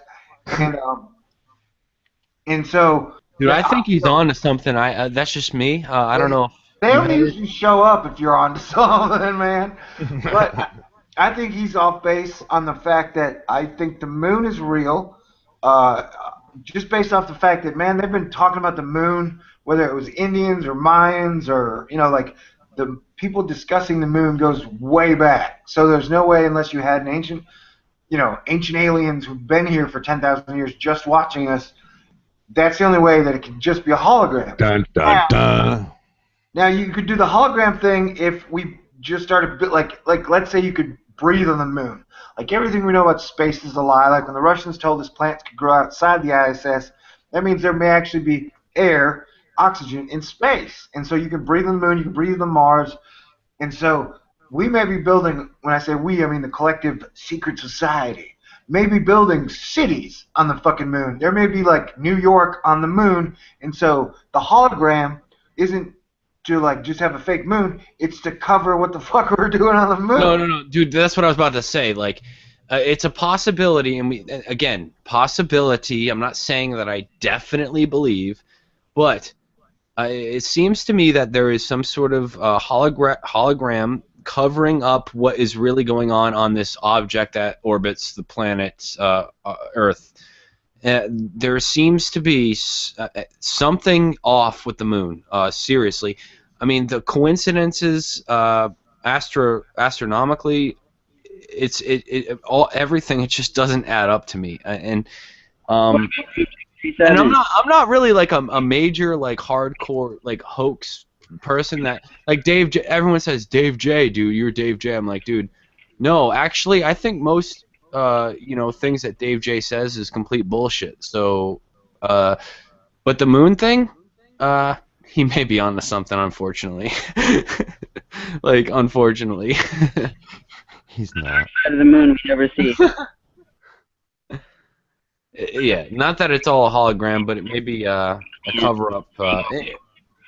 And so. Dude, I think he's on to something. That's just me. I don't know. They don't usually show up if you're on to something, man. But I think he's off base on the fact that I think the moon is real. Just based off the fact that, man, they've been talking about the moon, whether it was Indians or Mayans or, you know, like the people discussing the moon goes way back. So there's no way, unless you had an ancient aliens who've been here for 10,000 years just watching us, that's the only way that it could just be a hologram. Dun, dun, dun. Now, you could do the hologram thing if we just started, like let's say you could breathe on the moon. Like everything we know about space is a lie. Like when the Russians told us plants could grow outside the ISS, that means there may actually be air, oxygen in space. And so you can breathe on the moon, you can breathe on Mars. And so we may be building, when I say we, I mean the collective secret society, may be building cities on the fucking moon. There may be like New York on the moon. And so the hologram isn't to like just have a fake moon, it's to cover what the fuck we're doing on the moon. No, dude, that's what I was about to say. Like, it's a possibility, and again, possibility. I'm not saying that I definitely believe, but it seems to me that there is some sort of hologram covering up what is really going on this object that orbits the planet Earth. There seems to be something off with the moon. Seriously, I mean the coincidences, astronomically, everything. It just doesn't add up to me. And I'm not really like a major like hardcore like hoax person that like Dave. Everyone says Dave J, dude. You're Dave J. I'm like, dude. No, actually, I think most. Things that Dave J says is complete bullshit. So, but the moon thing, he may be onto something, unfortunately. Like, unfortunately. He's not. The moon we never see. Yeah, not that it's all a hologram, but it may be a cover-up.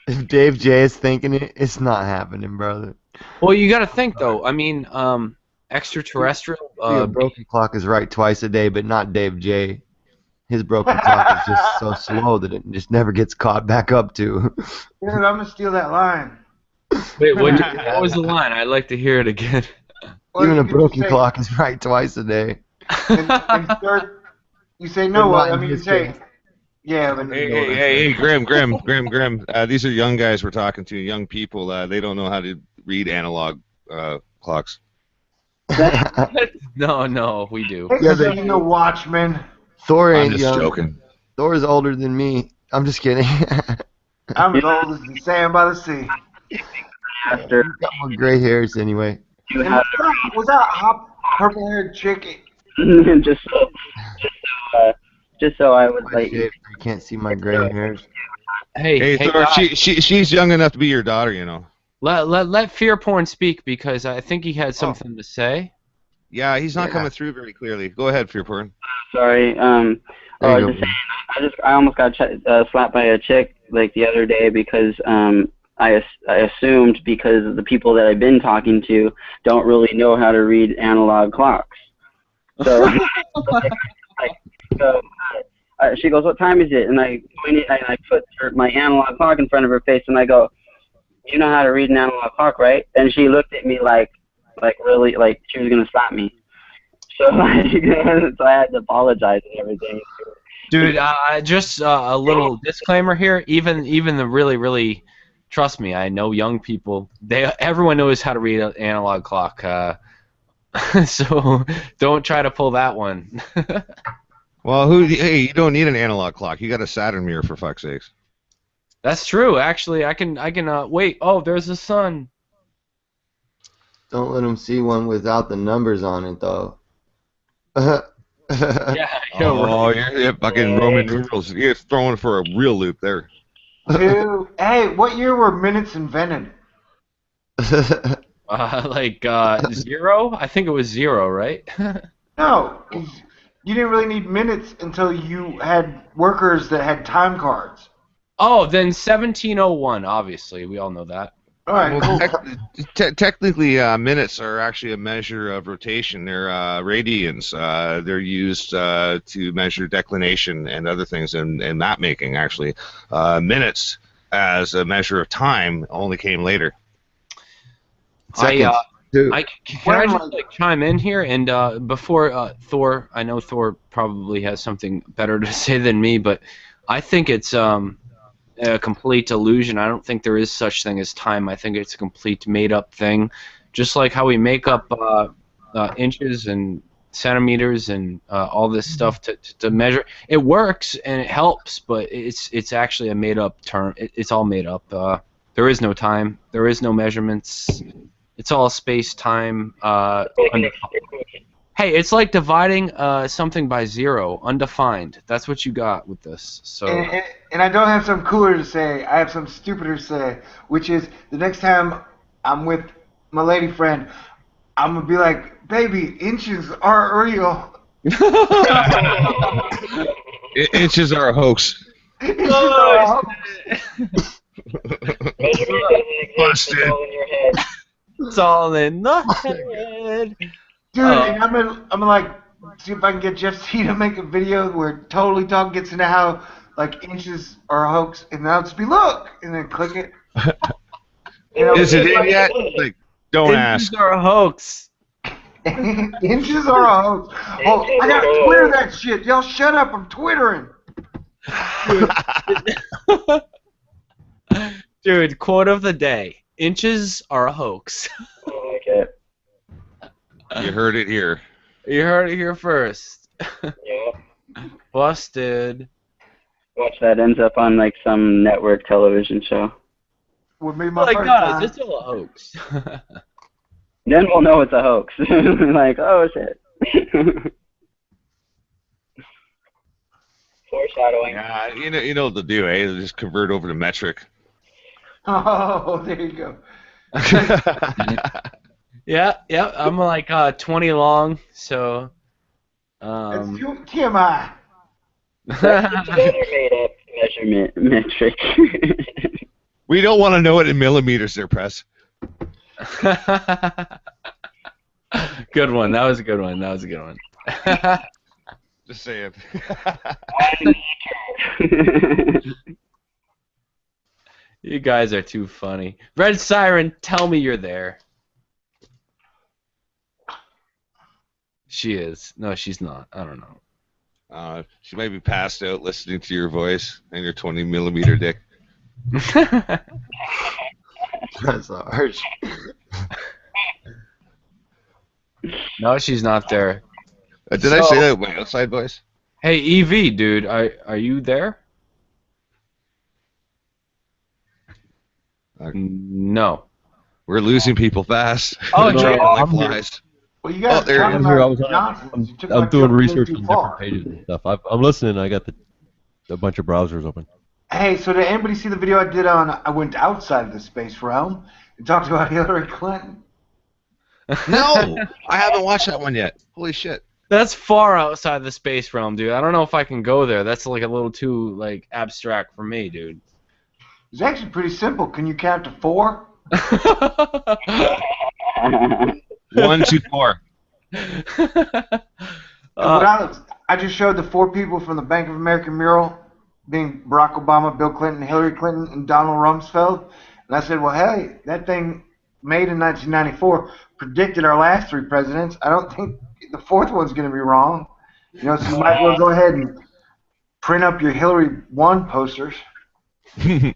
If Dave J is thinking it, it's not happening, brother. Well, you got to think, though. I mean, extraterrestrial. A broken clock is right twice a day, but not Dave J. His broken clock is just so slow that it just never gets caught back up to. Dude, I'm gonna steal that line. Wait, what was the line? I'd like to hear it again. Well, Even a broken clock is right twice a day. And third, you say no. Well, I mean, you say, yeah. But Hey, Grim. These are young guys we're talking to, young people. They don't know how to read analog clocks. No, we do. Yeah, they know Watchmen. Thor ain't I'm just young. joking. Thor's older than me. I'm just kidding. I'm as old as the sand by the sea. After got more gray hairs anyway. Was that hot purple-haired chick? just so I would like. You can't see my gray hairs. Hey, Thor, she's young enough to be your daughter, you know. Let Fear Porn speak because I think he had something to say. Yeah, he's not coming through very clearly. Go ahead, Fear Porn. Sorry. I was just saying, I almost got slapped by a chick like the other day because I assumed because the people that I've been talking to don't really know how to read analog clocks. So, she goes, "What time is it?" And I put my analog clock in front of her face, and I go, "You know how to read an analog clock, right?" And she looked at me like really, like she was gonna slap me. So, so I had to apologize and everything. Dude, just a little disclaimer here. Even the really, trust me, I know young people. Everyone knows how to read an analog clock. So don't try to pull that one. Well, hey, you don't need an analog clock. You got a Saturn mirror, for fuck's sakes. That's true. Actually, I can wait. Oh, there's the sun. Don't let them see one without the numbers on it, though. Yeah. Oh, you're fucking Roman numerals. You're throwing for a real loop there. Dude, hey, what year were minutes invented? Like 0? I think it was 0, right? No, 'cause you didn't really need minutes until you had workers that had time cards. Oh, then 1701. Obviously, we all know that. All right, cool. Technically, minutes are actually a measure of rotation. They're radians. They're used to measure declination and other things in map making, actually. Minutes as a measure of time only came later. Can I just like chime in here? And before Thor, I know Thor probably has something better to say than me, but I think it's a complete illusion. I don't think there is such thing as time. I think it's a complete made-up thing, just like how we make up inches and centimeters and all this stuff to measure. It works and it helps, but it's actually a made-up term. It's all made up. There is no time. There is no measurements. It's all space-time. Hey, it's like dividing something by 0, undefined. That's what you got with this. So. And I don't have some cooler to say. I have some stupider to say, which is the next time I'm with my lady friend, I'm gonna be like, "Baby, inches are real." Inches are a hoax. Inches are a hoax. Busted. It's all in the head. Dude, and I'm gonna like see if I can get Jeff C to make a video where Totally Talk gets into how like inches are a hoax, and then I'll just be look, and then click it. Is it in yet? Like, don't ask. Inches are a hoax. Inches are a hoax. Oh, I gotta Twitter that shit. Y'all shut up. I'm Twittering. Dude, quote of the day: inches are a hoax. Okay. You heard it here. You heard it here first. Yeah. Busted. Watch that ends up on like some network television show. Would be my Like, first guys, time. it's all a hoax. Then we'll know it's a hoax. Like, oh shit. Foreshadowing. Yeah, you know what to do, eh? Just convert over to metric. Oh, there you go. Yeah, I'm like 20 long, so. It's TMI. That's another made-up measurement metric. We don't want to know it in millimeters there, Press. Good one. That was a good one. Just saying. You guys are too funny. Red Siren, tell me you're there. She is. No, she's not. I don't know. She might be passed out listening to your voice and your 20mm dick. That's harsh. No, she's not there. Did I say that with my outside voice? Hey, EV, dude, are you there? No. We're losing people fast. Oh, They're Jay, dropping like I'm here. flies. Well, you guys there talking he is. about I'm, Johnson's. You took I'm my doing joke way research too on far. different pages and stuff. I'm listening. I got a bunch of browsers open. Hey, so did anybody see the video I did on I went outside the space realm and talked about Hillary Clinton? No, I haven't watched that one yet. Holy shit. That's far outside the space realm, dude. I don't know if I can go there. That's like a little too like abstract for me, dude. It's actually pretty simple. Can you count to 4? 1, 2, 4. I just showed the 4 people from the Bank of America mural being Barack Obama, Bill Clinton, Hillary Clinton, and Donald Rumsfeld. And I said, well, hey, that thing made in 1994 predicted our last 3 presidents. I don't think the 4th one's going to be wrong. You know, so you might as well go ahead and print up your Hillary 1 posters. People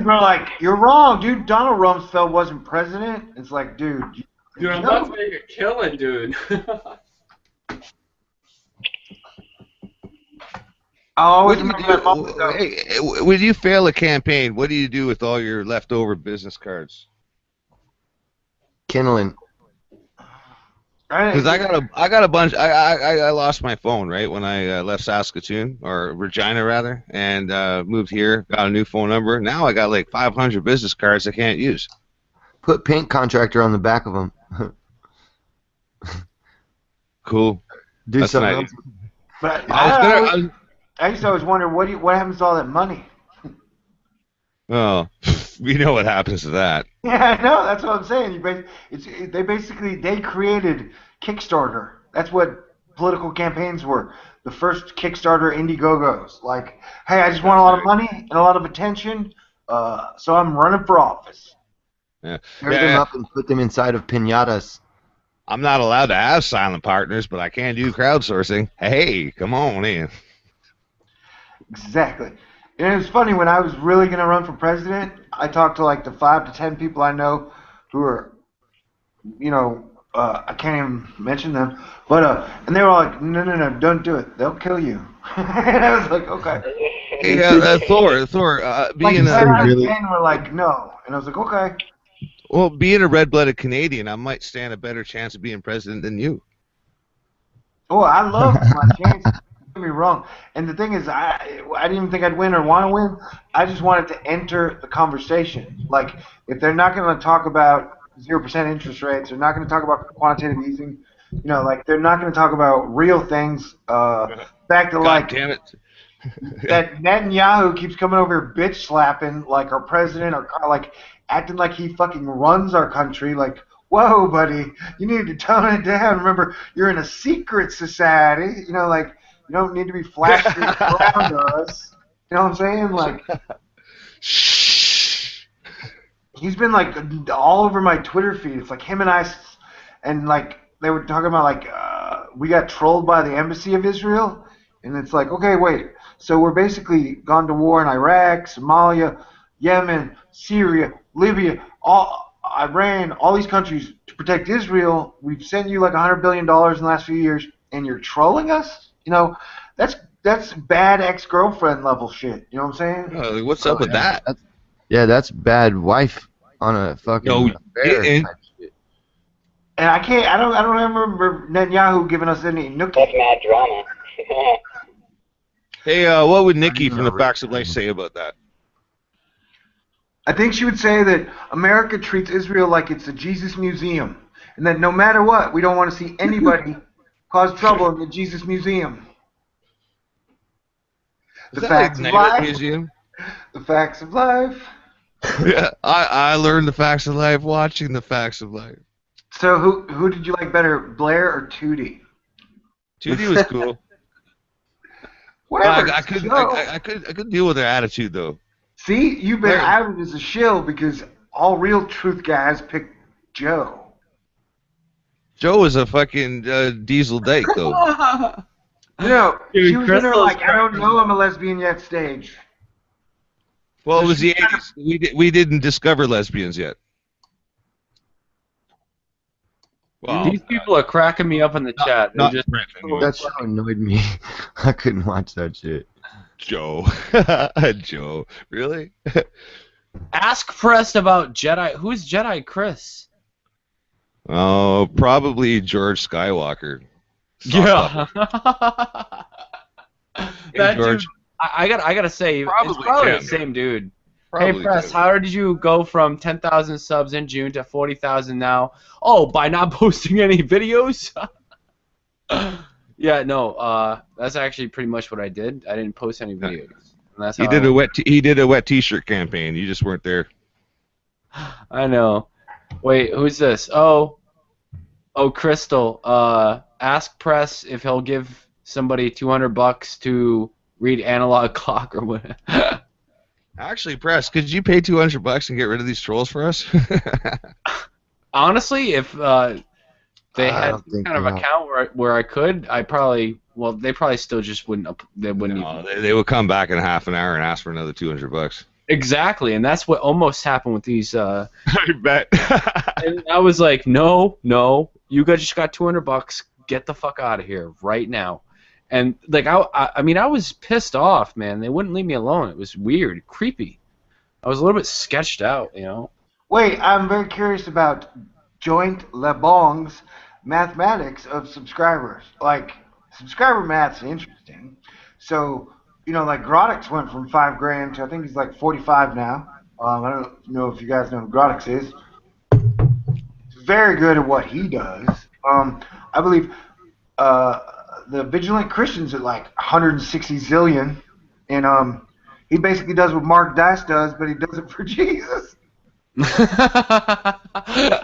are like, you're wrong, dude. Donald Rumsfeld wasn't president. It's like, dude, Dude, I'm about to make a killing, dude. I always What do you remember my mom do- though. hey, when you fail a campaign, what do you do with all your leftover business cards? Kindling. Because I got a bunch. I lost my phone right when I left Saskatoon or Regina rather, and moved here. Got a new phone number. Now I got like 500 business cards I can't use. Put paint contractor on the back of them. Cool. Do That's an something idea. else. But I I used to always wonder what happens to all that money. Oh, we know what happens to that. Yeah, I know. That's what I'm saying. They created Kickstarter. That's what political campaigns were. The first Kickstarter Indiegogos. Like, hey, I just want a lot of money and a lot of attention, so I'm running for office. Yeah. Tear them up and put them inside of piñatas. I'm not allowed to have silent partners, but I can do crowdsourcing. Hey, come on in. Exactly. And it was funny when I was really going to run for president, I talked to like the 5 to 10 people I know who are, I can't even mention them, but and they were all like, no, don't do it. They'll kill you. And I was like, okay. Yeah, Thor, being like 10 out of 10 were like, no. And I was like, okay. Well, being a red-blooded Canadian, I might stand a better chance of being president than you. Oh, I love my chances. Don't get me wrong. And the thing is, I didn't even think I'd win or want to win. I just wanted to enter the conversation. Like, if they're not going to talk about 0% interest rates, they're not going to talk about quantitative easing, like they're not going to talk about real things. Back to God damn it. that Netanyahu keeps coming over bitch slapping like our president or like acting like he fucking runs our country. Like, whoa, buddy, you need to tone it down. Remember, you're in a secret society. Like you don't need to be flashing around us. You know what I'm saying? Like, he's been like all over my Twitter feed. It's like him and I, and like they were talking about like we got trolled by the embassy of Israel, and it's like, okay, wait. So we're basically gone to war in Iraq, Somalia, Yemen, Syria, Libya, Iran, all these countries to protect Israel. We've sent you like $100 billion in the last few years, and you're trolling us? That's bad ex-girlfriend level shit. You know what I'm saying? What's up with that? That's bad wife on a fucking affair type shit. And I don't remember Netanyahu giving us any nookie. That's mad drama. Hey, what would Nikki from the Facts of Life say about that? I think she would say that America treats Israel like it's a Jesus museum, and that no matter what, we don't want to see anybody cause trouble in the Jesus museum. The facts of life. Museum? The facts of life. Yeah, I learned the facts of life watching the Facts of Life. So who did you like better, Blair or Tootie? Tootie was cool. Whatever. I could deal with her attitude though. See, you've been outed as a shill because all real truth guys pick Joe. Joe was a fucking diesel dyke though. She was in her like, I don't know I'm a lesbian yet stage. Well, it was the 80s. We didn't discover lesbians yet. Well, these people are cracking me up in the chat. That show annoyed me. I couldn't watch that shit. Joe. Joe. Really? Ask Press about Jedi. Who's Jedi Chris? Oh, probably George Skywalker. Yeah. That George. dude, I gotta say, Probably it's probably Tim. the same dude. Probably Hey Press, Tim. how did you go from 10,000 subs in June to 40,000 now? Oh, by not posting any videos? Yeah, no, that's actually pretty much what I did. I didn't post any videos. And that's He how did a wet T-shirt campaign. You just weren't there. I know. Wait, who's this? Oh, Crystal. Ask Press if he'll give somebody $200 to read Analog Clock or what. Actually, Press, could you pay $200 and get rid of these trolls for us? Honestly, if they had some kind of account where I could, they probably still just wouldn't. They wouldn't. No, they would come back in half an hour and ask for another $200. Exactly, and that's what almost happened with these. I bet. And I was like, no, you guys just got $200. Get the fuck out of here right now. And like I mean, I was pissed off, man. They wouldn't leave me alone. It was weird, creepy. I was a little bit sketched out, you know. Wait, I'm very curious about Joint LeBong's mathematics of subscribers. Like, subscriber math's interesting. So, like Grodix went from 5 grand to I think he's like 45 now. I don't know if you guys know who Grodix is. He's very good at what he does. I believe the Vigilant Christian's at like 160 zillion, and he basically does what Mark Dice does, but he does it for Jesus.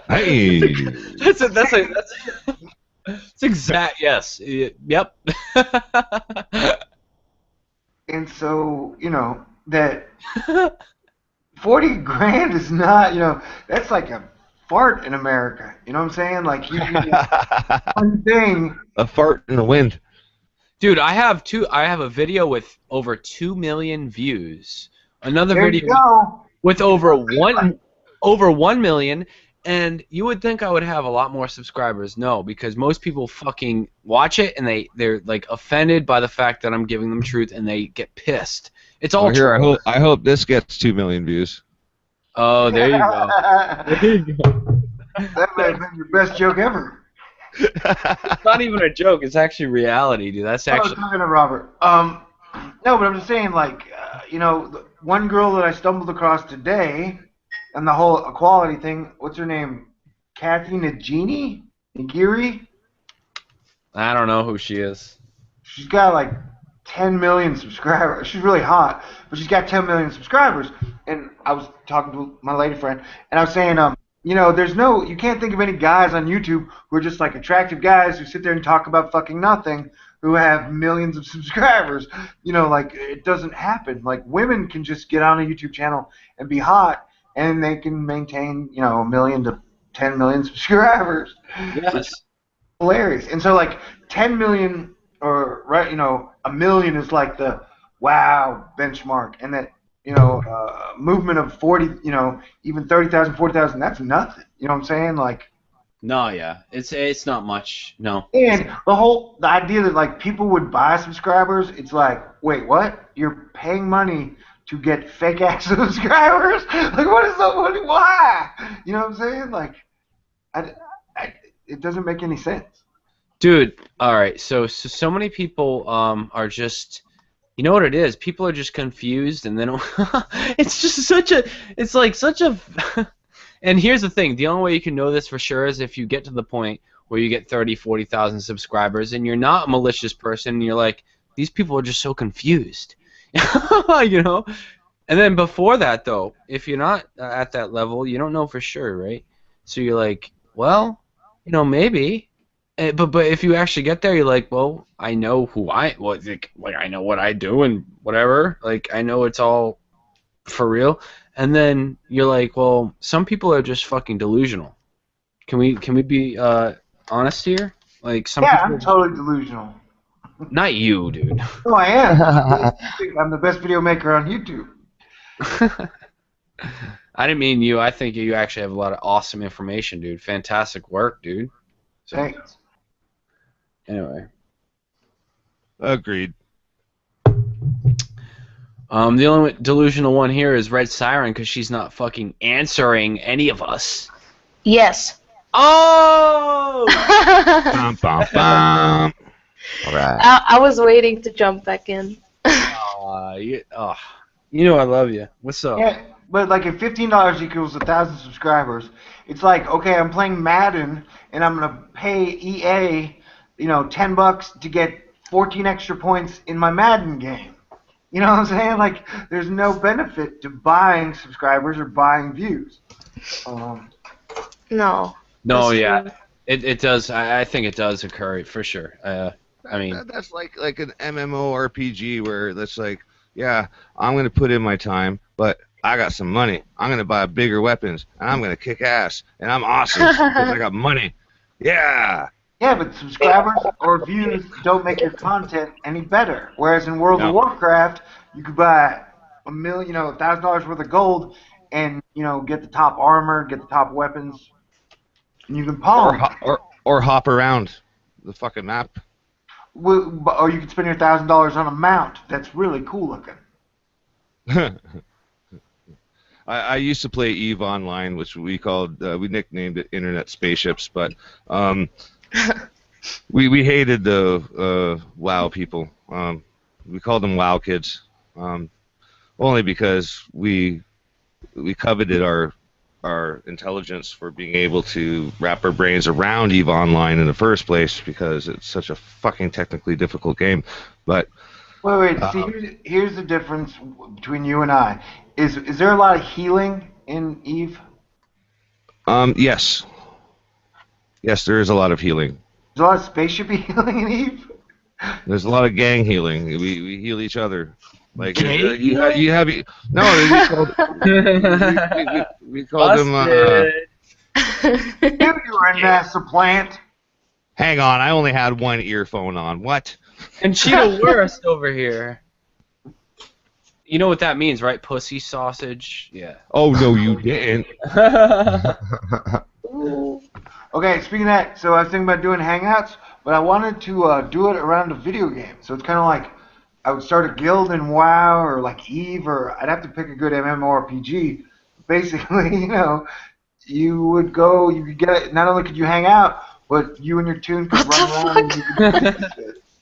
Hey. That's exact. Yes. Yep. And so, that 40 grand is not, that's like a fart in America. You know what I'm saying? Like, you do one thing. A fart in the wind. Dude, I have a video with over 2 million views. Another There video you go. with over 1 million, and you would think I would have a lot more subscribers. No, because most people fucking watch it and they're like offended by the fact that I'm giving them truth and they get pissed. It's all here. true. I hope this gets 2 million views. Oh, there you go. There you go. That might have been your best joke ever. It's not even a joke. It's actually reality, dude. That's I was actually. talking to Robert. No, but I'm just saying, like, the one girl that I stumbled across today, and the whole equality thing. What's her name? Kathy Nagiri? I don't know who she is. She's got like 10 million subscribers. She's really hot, but she's got 10 million subscribers. And I was talking to my lady friend, and I was saying, you can't think of any guys on YouTube who are just like attractive guys who sit there and talk about fucking nothing who have millions of subscribers. Like, it doesn't happen. Like, women can just get on a YouTube channel and be hot, and they can maintain, 1 million to 10 million subscribers. Yes. Hilarious. And so, like, 10 million or, right, 1 million is like the wow benchmark. And that, movement of 40, even 30,000, 40,000, that's nothing. You know what I'm saying? Like, No, yeah, it's not much. No. and the idea that like people would buy subscribers, it's like, wait, what? You're paying money to get fake ass subscribers? Like, what is that? Why? You know what I'm saying? Like, it doesn't make any sense. Dude, all right. So many people are just, you know what it is? People are just confused, and they don't. It's just such a. It's like such a. And here's the thing: the only way you can know this for sure is if you get to the point where you get 30, 40,000 subscribers, and you're not a malicious person, and you're like, these people are just so confused, you know. And then before that, though, if you're not at that level, you don't know for sure, right? So you're like, well, maybe. But if you actually get there, you're like, well, I know who I I know what I do and whatever. Like, I know it's all for real. And then you're like, well, some people are just fucking delusional. Can we be honest here? Like, some people I'm totally delusional. Not you, dude. No, I am. I'm the best video maker on YouTube. I didn't mean you. I think you actually have a lot of awesome information, dude. Fantastic work, dude. So, Thanks. Anyway. Agreed. The only delusional one here is Red Siren because she's not fucking answering any of us. Yes. Oh! Bum, bum, bum. All right. I was waiting to jump back in. You know I love you. What's up? Yeah, but like if $15 equals 1,000 subscribers, it's like, okay, I'm playing Madden and I'm gonna pay EA, $10 to get 14 extra points in my Madden game. You know what I'm saying? Like, there's no benefit to buying subscribers or buying views. No. No, yeah, it does. I think it does occur for sure. I mean, that's like an MMORPG where that's like, yeah, I'm gonna put in my time, but I got some money. I'm gonna buy bigger weapons, and I'm gonna kick ass, and I'm awesome because I got money. Yeah. Yeah, but subscribers or views don't make your content any better. Whereas in World of Warcraft, you could buy $1,000 worth of gold, and get the top armor, get the top weapons, and you can pawn. Or hop around the fucking map. Or you can spend your $1,000 on a mount that's really cool looking. I used to play EVE Online, which we nicknamed it Internet Spaceships, but we hated the WoW people. We called them WoW kids, only because we coveted our intelligence for being able to wrap our brains around EVE Online in the first place, because it's such a fucking technically difficult game. But wait. See, here's the difference between you and I. Is there a lot of healing in EVE? Yes, there is a lot of healing. There's a lot of spaceship healing in EVE. There's a lot of gang healing. We heal each other. Like you have no. We call them. You were in Master Plant. Hang on, I only had one earphone on. What? And Cheetah Worst over here. You know what that means, right? Pussy sausage. Yeah. Oh no, you didn't. Okay, speaking of that, so I was thinking about doing Hangouts, but I wanted to do it around a video game. So it's kind of like I would start a guild in WoW or like EVE, or I'd have to pick a good MMORPG. Basically, you could get it. Not only could you hang out, but you and your tune could run around and you could do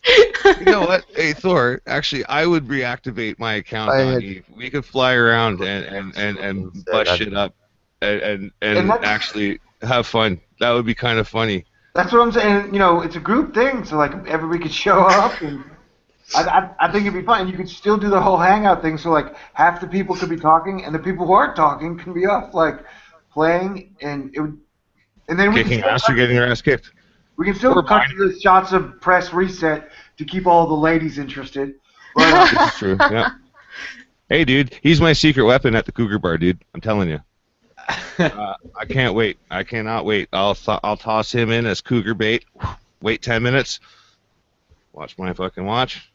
shit. You know what? Hey Thor, actually I would reactivate my account on EVE. We could fly around and bust shit up and actually have fun. That would be kind of funny. That's what I'm saying. It's a group thing, so like everybody could show up, and I think it'd be fun. And you could still do the whole hangout thing, so like half the people could be talking, and the people who aren't talking can be off like playing, and then we kicking ass or getting their ass kicked. We can still cut to the shots of press reset to keep all the ladies interested. But, This is true. Yeah. Hey, dude, he's my secret weapon at the Cougar Bar, dude. I'm telling you. I can't wait. I cannot wait. I'll toss him in as cougar bait. Wait 10 minutes. Watch my fucking watch.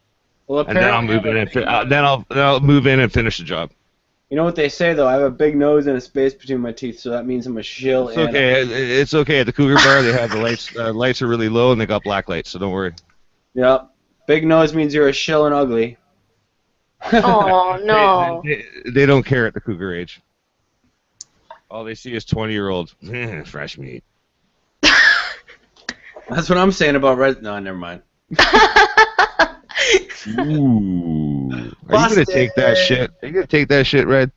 Well, and then I'll move in and then I'll move in and finish the job. You know what they say though? I have a big nose and a space between my teeth, so that means I'm a shill. It's okay. It's okay. At the Cougar Bar, they have the lights. Lights are really low, and they got black lights, so don't worry. Yep. Big nose means you're a shill and ugly. Oh no. They don't care at the Cougar age. All they see is 20-year-olds. Fresh meat. That's what I'm saying about Red. No, never mind. Ooh. Are you gonna take that shit? Are you gonna take that shit, Red?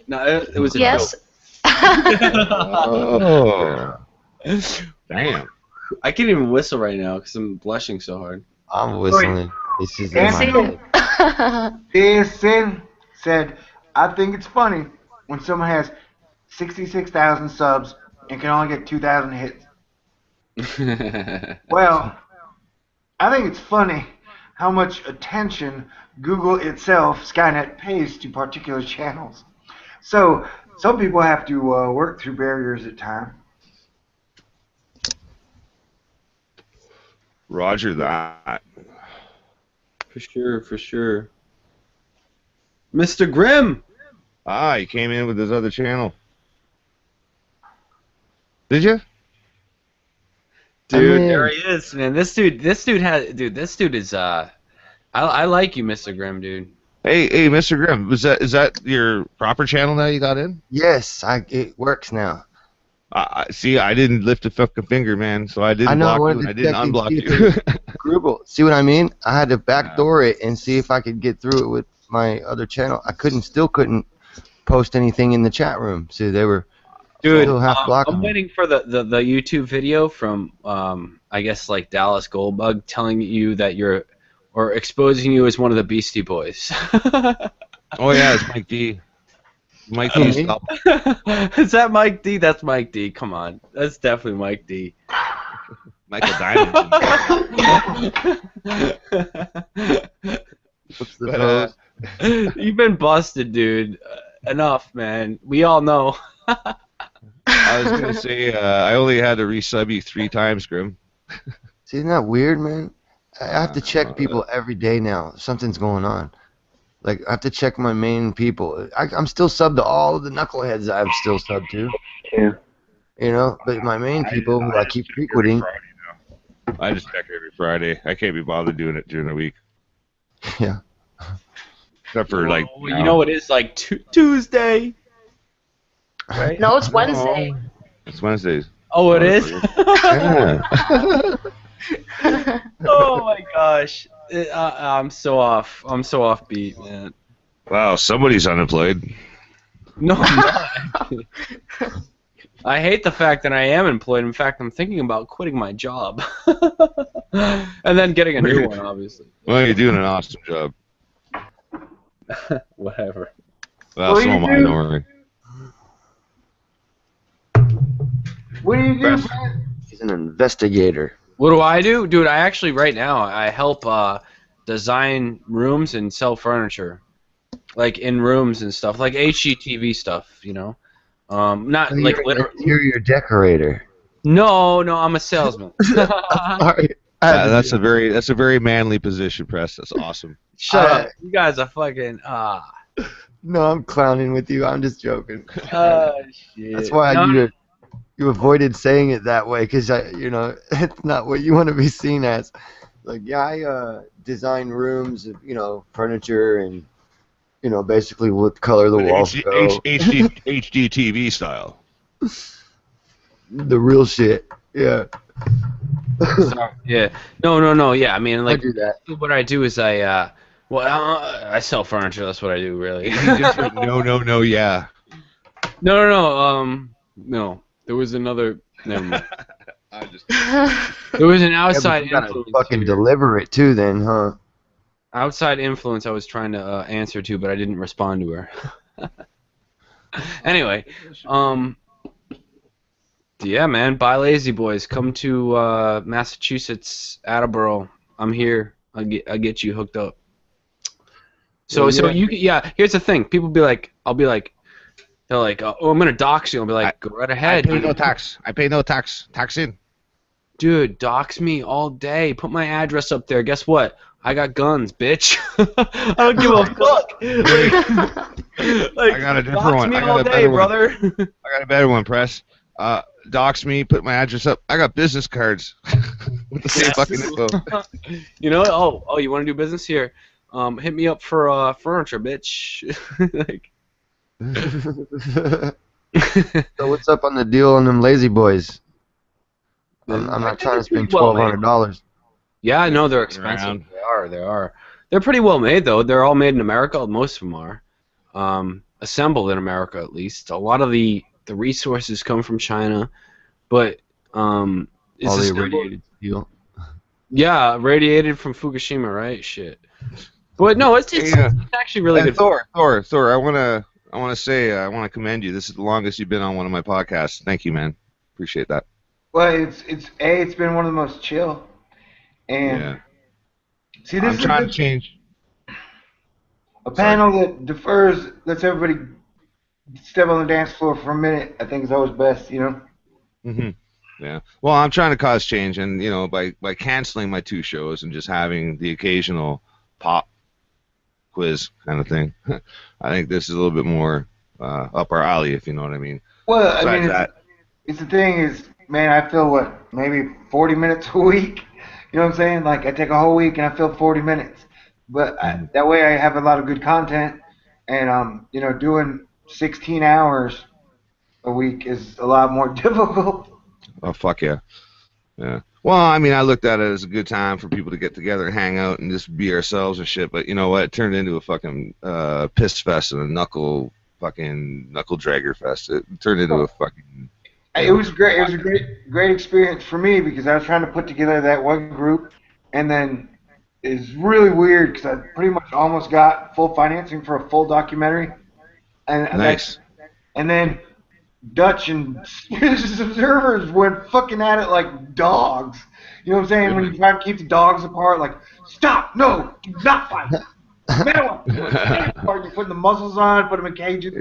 No, it was a yes. Oh. Damn. I can't even whistle right now because I'm blushing so hard. I'm whistling. This is Sin said, I think it's funny when someone has 66,000 subs and can only get 2,000 hits. Well, I think it's funny how much attention Google itself, Skynet, pays to particular channels. So some people have to work through barriers at times. Roger that. For sure, for sure. Mr. Grimm! Ah, he came in with his other channel. Did you? Dude, there he is, man. This dude is I like you, Mr. Grimm, dude. Hey, Mr. Grimm, is that your proper channel now you got in? Yes, it works now. See, I didn't lift a fucking finger, man, so I didn't block you and I didn't unblock you. Grubble, see what I mean? I had to backdoor it and see if I could get through it with my other channel. I still couldn't post anything in the chat room, so they were still half blocking. I'm waiting for the YouTube video from I guess like Dallas Goldbug telling you that or exposing you as one of the Beastie Boys. Oh yeah, it's Mike D. Mike D. Stop. Is that Mike D? That's Mike D. Come on, that's definitely Mike D. Michael Diamond. What's the You've been busted, dude. Enough, man. We all know. I was gonna say I only had to resub you 3 times, Grim. See, isn't that weird, man? I have to check people every day now. Something's going on. Like, I have to check my main people. I'm still subbed to all of the knuckleheads I'm still subbed to. Yeah. You know, but my main people who I keep frequenting. I just check every Friday. I can't be bothered doing it during the week. Yeah. Except for like. You know what it is like Tuesday. Right? No, it's Wednesday. It's Wednesdays. Oh, it is. Yeah. Oh my gosh, I'm so off. I'm so off beat, man. Wow, somebody's unemployed. No, I'm not. I hate the fact that I am employed. In fact, I'm thinking about quitting my job and then getting a new one, obviously. Well, you're doing an awesome job. Whatever. Well, so am I. Don't worry. What do you do? He's an investigator. What do I do? Dude, I actually, right now, I help design rooms and sell furniture. Like, in rooms and stuff. Like HGTV stuff, you know? Not So like you're an literally. interior decorator. No, I'm a salesman. Sorry. That's a very manly position, Press. That's awesome. Shut up. You guys are fucking... No, I'm clowning with you. I'm just joking. Shit. That's why you avoided saying it that way, because it's not what you want to be seen as. Like, yeah, I design rooms of furniture and basically what color the walls go. HD TV style. The real shit. Yeah. Sorry. Yeah. No. Yeah, I mean, like, I do that. what I do is I sell furniture. That's what I do, really. No, yeah. No. There was another. Never mind. There was an outside you gotta influence. fucking deliver it too, then, huh? Outside influence I was trying to answer to, but I didn't respond to her. Anyway, yeah, man, bye, lazy boys. Come to Massachusetts, Attleboro. I'm here. I'll get you hooked up. So here's the thing. People be like, they're like, oh, I'm gonna dox you. I'll be like, go right ahead. I pay no tax. Tax in. Dude, dox me all day. Put my address up there. Guess what? I got guns, bitch. I don't give a fuck. I got a different one. Me I got all a day, better brother. one. I got a better one, Press. Dox me, put my address up. I got business cards with the same fucking info. You know? Oh, you want to do business here? Hit me up for furniture, bitch. Like. So what's up on the deal on them lazy boys? I'm not trying to spend $1,200. Yeah, I know they're expensive. They are. They're pretty well made though. They're all made in America. Most of them are. Assembled in America at least. A lot of the resources come from China, but it's all the irradiated steel. Yeah, radiated from Fukushima, right? Shit. But no, it's actually really good. Thor, I want to commend you. This is the longest you've been on one of my podcasts. Thank you, man. Appreciate that. Well, it's been one of the most chill. And see, this I'm trying to change. A panel that defers, lets everybody step on the dance floor for a minute, I think is always best, you know? Mm-hmm. Yeah. Well, I'm trying to cause change, and, by canceling my 2 shows and just having the occasional pop quiz kind of thing, I think this is a little bit more up our alley, if you know what I mean. Well, it's the thing is, man, I feel, maybe 40 minutes a week? You know what I'm saying? Like, I take a whole week and I fill 40 minutes. But that way I have a lot of good content, and doing 16 hours a week is a lot more difficult. Oh, fuck yeah. Yeah. Well, I mean, I looked at it as a good time for people to get together and hang out and just be ourselves and shit, but you know what? It turned into a fucking piss fest and a knuckle dragger fest. It turned into a fucking... It was great. It was a great experience for me because I was trying to put together that one group, and then it's really weird because I pretty much almost got full financing for a full documentary. And nice. And then Dutch and observers went fucking at it like dogs. You know what I'm saying? When you try to keep the dogs apart, like, stop, no, do not fight. You're putting the muzzles on, put them in cages.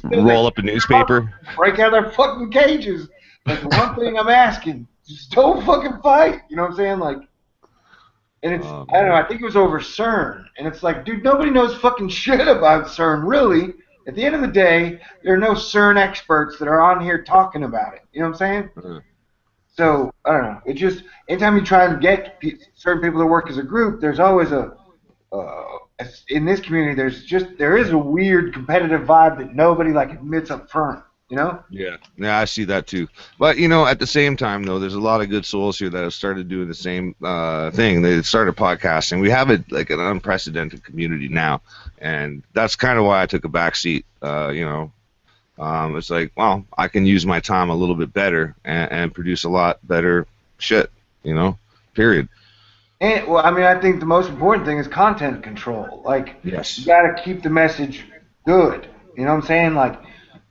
Roll up a newspaper. Break out their fucking cages. Like, the one thing I'm asking, just don't fucking fight. You know what I'm saying? Like, And it's, I don't know, I think it was over CERN. And it's like, dude, nobody knows fucking shit about CERN, really. At the end of the day, there are no CERN experts that are on here talking about it. You know what I'm saying? So, I don't know. It just, anytime you try and get certain people to work as a group, there's always in this community, there is a weird competitive vibe that nobody, like, admits up front. You know? Yeah, I see that too. But you know, at the same time, though, there's a lot of good souls here that have started doing the same thing. They started podcasting. We have it like an unprecedented community now, and that's kind of why I took a back seat. You know, it's like, well, I can use my time a little bit better and produce a lot better shit. You know, period. And well, I mean, I think the most important thing is content control. Like, yes, you got to keep the message good. You know what I'm saying? Like.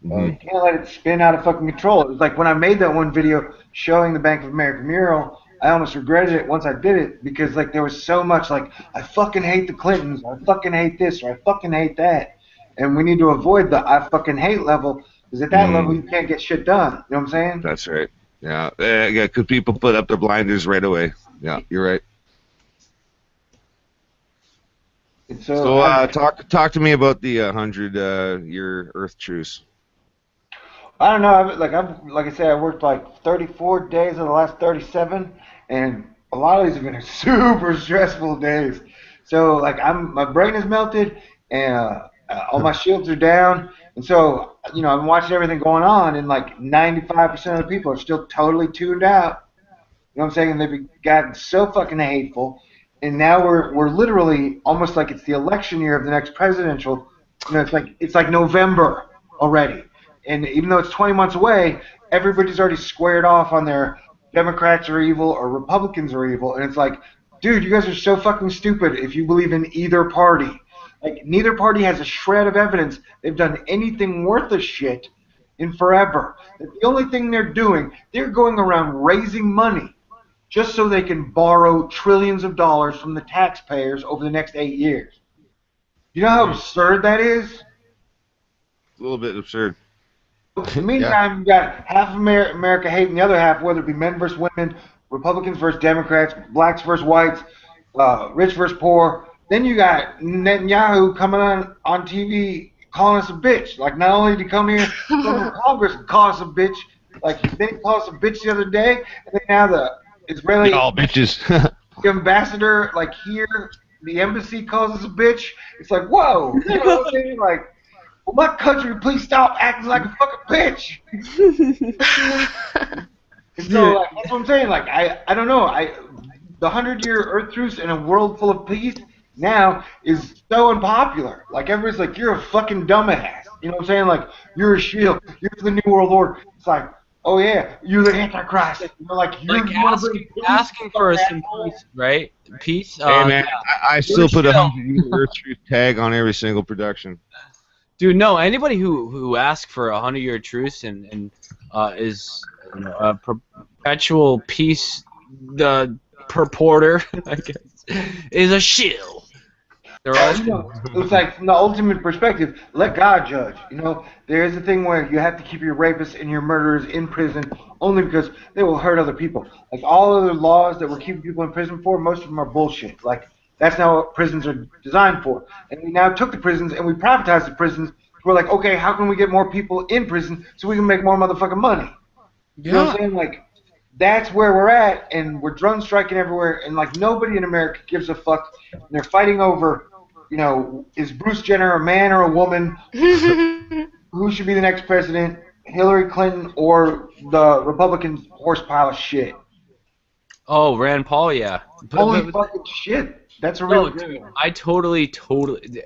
You can't let it spin out of fucking control. It was like when I made that one video showing the Bank of America mural, I almost regretted it once I did it because like there was so much like, I fucking hate the Clintons, or I fucking hate this, or I fucking hate that. And we need to avoid the I fucking hate level because at that level you can't get shit done. You know what I'm saying? That's right. Yeah, yeah. Could people put up their blinders right away? Yeah, you're right. So talk to me about the 100-year Earth truce. I don't know. Like I said, I worked like 34 days of the last 37, and a lot of these have been super stressful days. So like my brain is melted, and all my shields are down, and so you know I'm watching everything going on, and like 95% of the people are still totally tuned out. You know what I'm saying? And they've gotten so fucking hateful, and now we're literally almost like it's the election year of the next presidential. You know, it's like November already. And even though it's 20 months away, everybody's already squared off on their Democrats are evil or Republicans are evil. And it's like, dude, you guys are so fucking stupid if you believe in either party. Like, neither party has a shred of evidence they've done anything worth a shit in forever. The only thing they're doing, they're going around raising money just so they can borrow trillions of dollars from the taxpayers over the next 8 years. You know how absurd that is? A little bit absurd. In the meantime, you got half of America hating the other half, whether it be men versus women, Republicans versus Democrats, blacks versus whites, rich versus poor. Then you got Netanyahu coming on TV calling us a bitch. Like, not only did he come here from Congress and call us a bitch, like, they called us a bitch the other day, and then now the Israeli bitches. the ambassador, like, here, the embassy calls us a bitch. It's like, whoa. You know what I'm saying? Like, well, my country, please stop acting like a fucking bitch. And so, like, that's what I'm saying. Like, I don't know. The 100-year Earth truce in a world full of peace now is so unpopular. Like, everybody's like, you're a fucking dumbass. You know what I'm saying? Like, you're a shield. You're the New World Order. It's like, oh yeah, you're the Antichrist. You're like, asking for some peace, right? Peace. Hey man, I still put a 100-year Earth truce tag on every single production. Dude, no. Anybody who asks for a 100-year truce and is a perpetual peace purporter, I guess, is a shill. They're all. It's like from the ultimate perspective, let God judge. You know, there is a thing where you have to keep your rapists and your murderers in prison only because they will hurt other people. Like all other laws that we're keeping people in prison for, most of them are bullshit. Like that's not what prisons are designed for. And we now took the prisons and we privatized the prisons. We're like, okay, how can we get more people in prison so we can make more motherfucking money? You know what I'm saying? Like, that's where we're at, and we're drone striking everywhere, and like nobody in America gives a fuck. And they're fighting over, you know, is Bruce Jenner a man or a woman? Who should be the next president? Hillary Clinton or the Republican horse pile of shit? Oh, Rand Paul, yeah. Holy fucking shit. That's a real good one. I totally.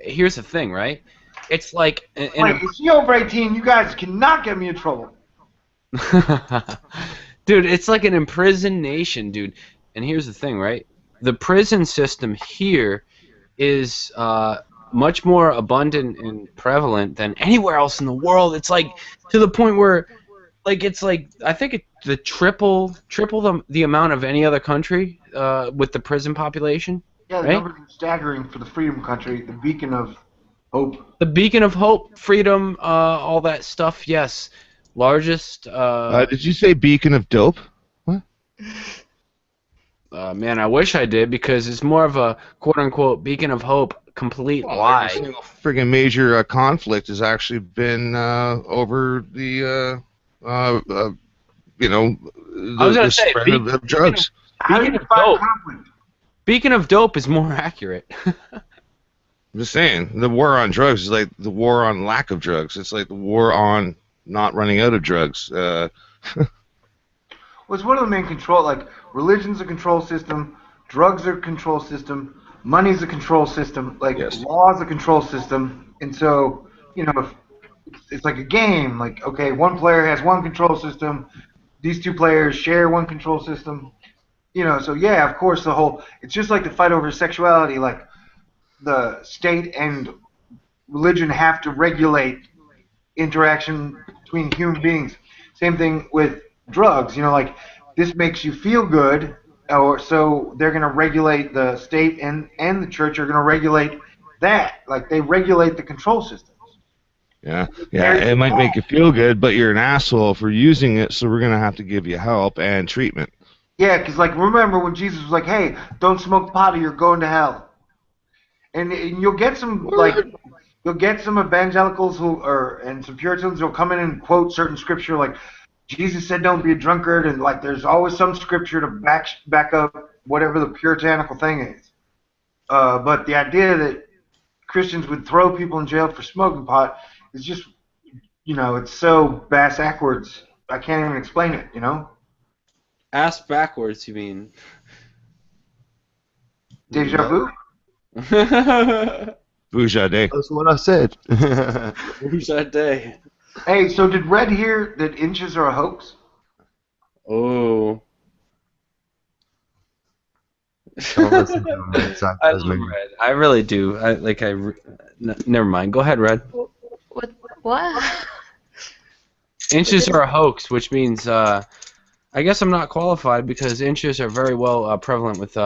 Here's the thing, right? It's like. Wait, if you're over 18, you guys cannot get me in trouble. Dude, it's like an imprisoned nation, dude. And here's the thing, right? The prison system here is much more abundant and prevalent than anywhere else in the world. It's like to the point where, like, it's like I think it's the triple the amount of any other country with the prison population. Yeah, the right? numbers are staggering for the freedom country, the beacon of hope. The beacon of hope, freedom, all that stuff. Yes. Largest. Did you say beacon of dope? What? Man, I wish I did because it's more of a quote-unquote beacon of hope, complete Every lie. single friggin' major conflict has actually been over the I was gonna the say, spread of drugs. How do you define conflict? Beacon of dope is more accurate. I'm just saying, the war on drugs is like the war on lack of drugs. It's like the war on not running out of drugs. Well, it's one of the main control. Like religion's a control system, drugs are a control system, money's a control system, like law's a control system, and so if it's like a game. Like okay, one player has one control system, these two players share one control system. So yeah, of course it's just like the fight over sexuality. Like the state and religion have to regulate interaction between human beings. Same thing with drugs. Like this makes you feel good, or so they're going to regulate the state and the church are going to regulate that. Like they regulate the control system. Yeah, it might make you feel good, but you're an asshole for using it, so we're going to have to give you help and treatment. Yeah, because like remember when Jesus was like, "Hey, don't smoke pot or you're going to hell," and you'll get some you'll get some evangelicals and some Puritans who'll come in and quote certain scripture like Jesus said, "Don't be a drunkard," and like there's always some scripture to back up whatever the puritanical thing is. But the idea that Christians would throw people in jail for smoking pot is just it's so bass backwards. I can't even explain it. Ass backwards, you mean? Deja vu? Bouja day. That's what I said. Bouja day. Hey, so did Red hear that inches are a hoax? Oh. Don't listen to him. I love Red. I really do. Never mind. Go ahead, Red. What? Inches are a hoax, which means I guess I'm not qualified because inches are very well prevalent with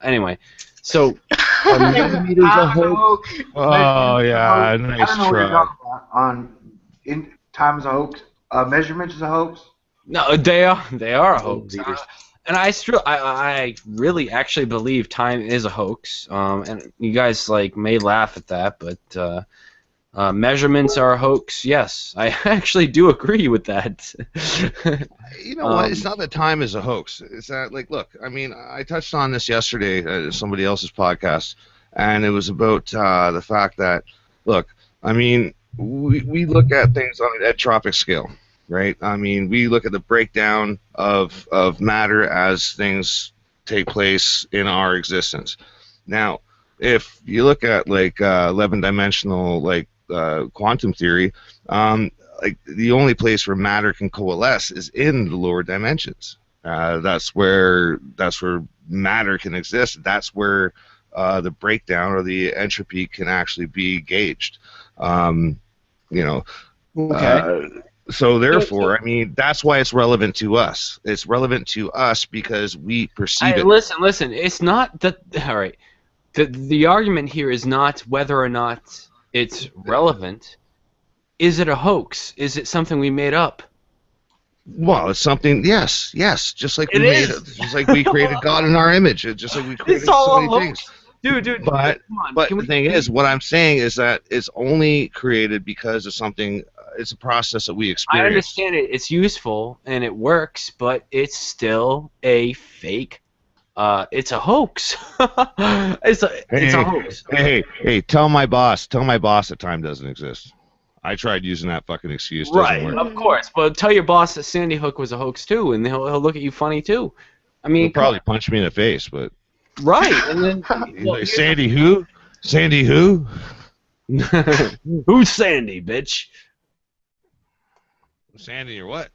Anyway, so. Millimeters a hoax. Oh yeah, nice I don't know what you're try. talking about. Time is a hoax. Measurements is a hoax. No, they are a hoax. And I really actually believe time is a hoax. And you guys may laugh at that, but measurements are a hoax. Yes, I actually do agree with that. You know what? It's not that time is a hoax. It's that, look, I mean, I touched on this yesterday at somebody else's podcast, and it was about the fact that, look, I mean, we look at things on an entropic scale, right? I mean, we look at the breakdown of matter as things take place in our existence. Now, if you look at 11-dimensional quantum theory, the only place where matter can coalesce is in the lower dimensions. That's where matter can exist. That's where the breakdown or the entropy can actually be gauged. Okay. So therefore, I mean, that's why it's relevant to us. It's relevant to us because we perceive it. Listen. It's not that. All right. The argument here is not whether or not it's relevant. Is it a hoax? Is it something we made up? Well, it's something. Yes. Just like just like we created God in our image. Just like we created so many things. Dude. But the thing is, what I'm saying is that it's only created because of something. It's a process that we experience. I understand it. It's useful and it works, but it's still a fake. It's a hoax. It's a hoax. Hey! Tell my boss that time doesn't exist. I tried using that fucking excuse. Doesn't work. Of course. But tell your boss that Sandy Hook was a hoax too, and he'll look at you funny too. I mean, He'll probably punch me in the face, but. Right, and then Like, Sandy who? Sandy who? Who's Sandy, bitch? Sandy or what?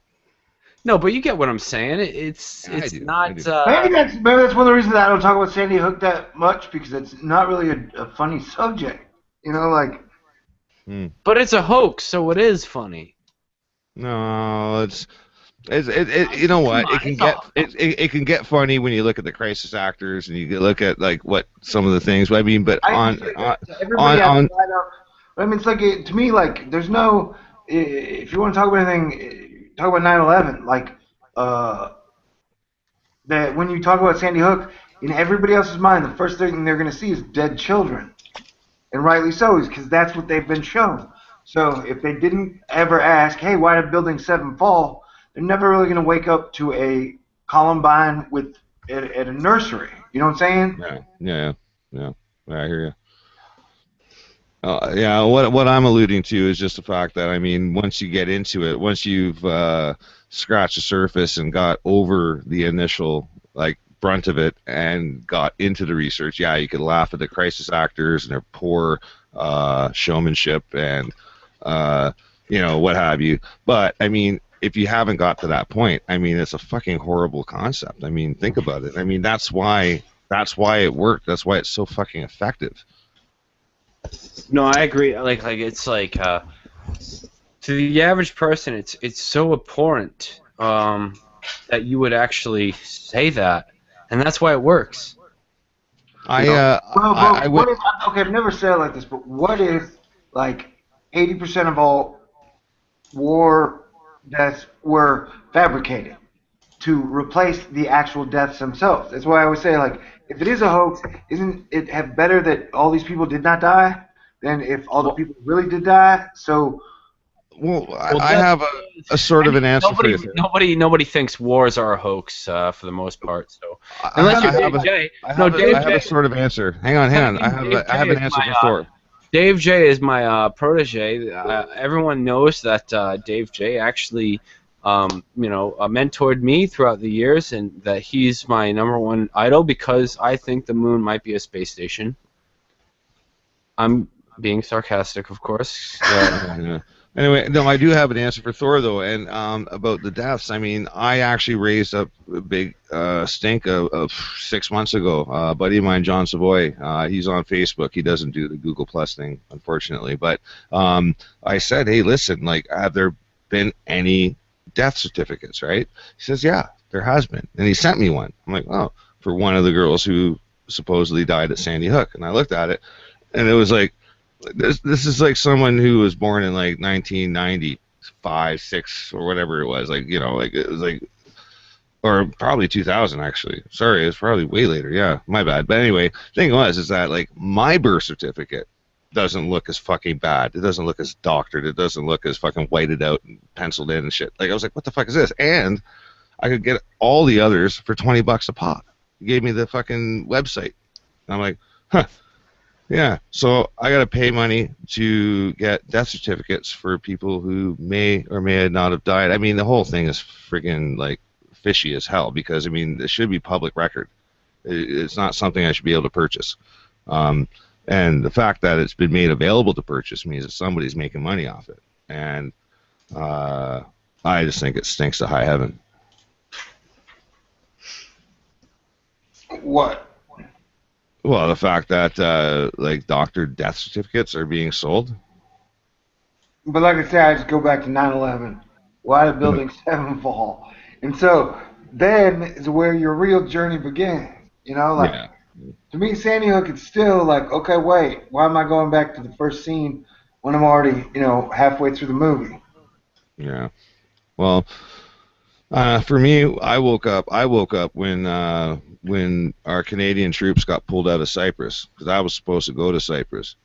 No, but you get what I'm saying. It's not. Maybe that's one of the reasons I don't talk about Sandy Hook that much because it's not really a funny subject. But it's a hoax, so it is funny. No, it's you know what? It can get funny when you look at the crisis actors and you look at what some of the things. I mean, but I mean, it's to me there's no. If you want to talk about anything, talk about 9/11. that when you talk about Sandy Hook, in everybody else's mind, the first thing they're going to see is dead children. And rightly so, because that's what they've been shown. So if they didn't ever ask, hey, why did Building 7 fall, they're never really going to wake up to a Columbine at a nursery. You know what I'm saying? Yeah. I hear you. Yeah, what I'm alluding to is just the fact that, I mean, once you get into it, once you've scratched the surface and got over the initial brunt of it and got into the research, yeah, you could laugh at the crisis actors and their poor showmanship and what have you. But I mean, if you haven't got to that point, I mean, it's a fucking horrible concept. I mean, think about it. I mean, that's why it worked. That's why it's so fucking effective. No, I agree. It's to the average person, it's so abhorrent that you would actually say that, and that's why it works. Okay, I've never said it like this, but what if 80% of all war deaths were fabricated to replace the actual deaths themselves? That's why I always say, if it is a hoax, isn't it better that all these people did not die than if all the people really did die? So, I have a sort of an answer for you. Nobody thinks wars are a hoax for the most part. So unless you're Dave J. I have a sort of answer. Hang on. I have an answer for Thor. Dave J is my protege. Everyone knows that Dave J actually, mentored me throughout the years, and that he's my #1 idol because I think the moon might be a space station. I'm being sarcastic, of course. Yeah. Anyway, no, I do have an answer for Thor, though, and about the deaths. I mean, I actually raised up a big stink of 6 months ago. A buddy of mine, John Savoy, he's on Facebook. He doesn't do the Google Plus thing, unfortunately. But I said, hey, listen, have there been any death certificates, right? He says, yeah, there has been. And he sent me one. I'm like, oh, for one of the girls who supposedly died at Sandy Hook. And I looked at it, and it was like, this is like someone who was born in 1995, 6, or whatever it was. It was or probably 2000 actually. Sorry, it was probably way later. Yeah, my bad. But anyway, thing is that my birth certificate doesn't look as fucking bad. It doesn't look as doctored. It doesn't look as fucking whited out and penciled in and shit. I was like, what the fuck is this? And I could get all the others for $20 a pop. He gave me the fucking website. And I'm like, huh. Yeah, so I got to pay money to get death certificates for people who may or may not have died. I mean, the whole thing is friggin' fishy as hell because, I mean, it should be public record. It's not something I should be able to purchase. And the fact that it's been made available to purchase means that somebody's making money off it. And I just think it stinks to high heaven. What? Well, the fact that doctored death certificates are being sold. But like I said, I just go back to 9/11. Why did Building 7 fall? And so then is where your real journey begins. To me, Sandy Hook, it's still okay, wait, why am I going back to the first scene when I'm already, halfway through the movie? Yeah. Well, for me, I woke up when our Canadian troops got pulled out of Cyprus, because I was supposed to go to Cyprus,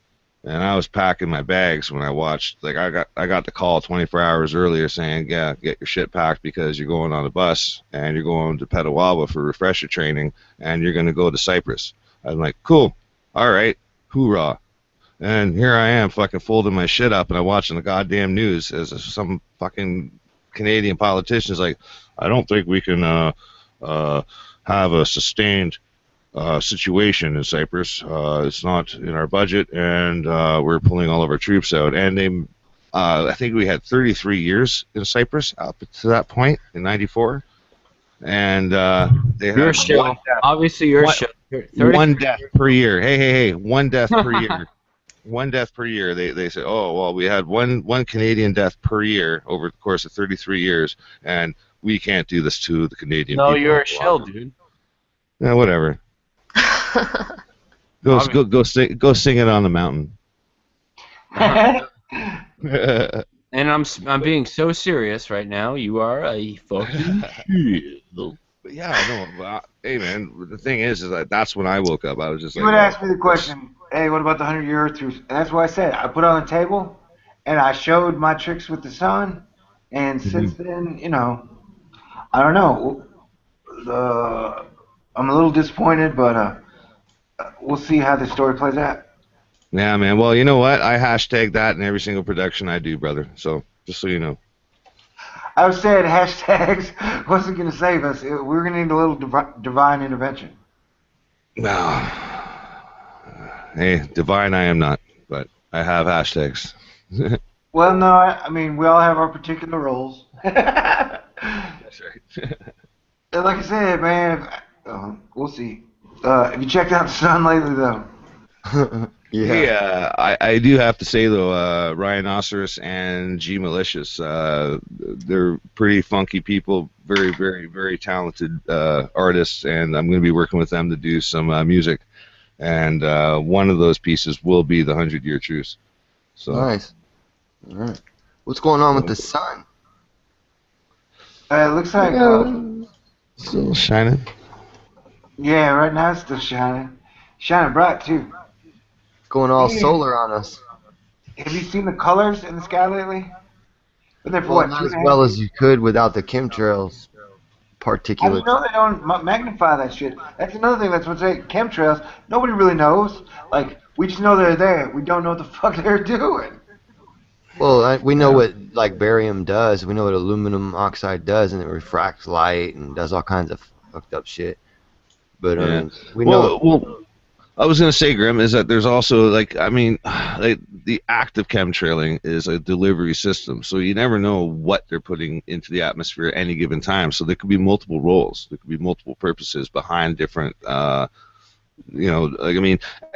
and I was packing my bags when I watched. I got the call 24 hours earlier saying, yeah, get your shit packed because you're going on a bus and you're going to Petawawa for refresher training and you're going to go to Cyprus. I'm like, cool, all right, hoorah. And here I am fucking folding my shit up and I'm watching the goddamn news as some fucking Canadian politicians like, I don't think we can have a sustained situation in Cyprus. It's not in our budget, and we're pulling all of our troops out. And I think we had 33 years in Cyprus up to that point in '94, and they had obviously your show. One death per year. Hey, one death per year. One death per year. They said, oh well, we had one Canadian death per year over the course of 33 years, and we can't do this to the Canadian people. No, you're a shell, dude. Yeah, whatever. Go sing it on the mountain. And I'm being so serious right now. You are a fucking shell. But yeah, I know. Hey, man, the thing is that that's when I woke up. I was just You like, would oh, ask me the question, hey, what about the 100-year Earth truth? And that's what I said. I put it on the table, and I showed my tricks with the sun, and since then, I don't know. I'm a little disappointed, but we'll see how the story plays out. yeah, man. Well, you know what? I hashtag that in every single production I do, brother. So just so you know. I was saying hashtags wasn't going to save us. We were going to need a little divine intervention. No. Hey, divine I am not, but I have hashtags. Well, no, I mean, we all have our particular roles. That's right. And like I said, man, we'll see. Have you checked out the sun lately, though? Hey, I do have to say though, Rhinoceros and G Malicious, they're pretty funky people, very, very, very talented artists, and I'm going to be working with them to do some music, and one of those pieces will be the 100-Year Truce. So nice. All right. What's going on with the sun? It looks like still shining. Yeah, right now it's still shining bright too. Going all solar on us. Have you seen the colors in the sky lately? Been there for Well, what, not 2.5 as well years? as you could without the chemtrails, I particulates. know they don't magnify that shit. That's another thing. That's what's saying. Chemtrails. Nobody really knows. Like we just know they're there. We don't know what the fuck they're doing. Well, we know what like barium does. We know what aluminum oxide does, and it refracts light and does all kinds of fucked up shit. But Yeah. we know. Well, I was going to say, Grim, is that there's also like the act of chemtrailing is a delivery system, so you never know what they're putting into the atmosphere at any given time. So there could be multiple roles, there could be multiple purposes behind different. It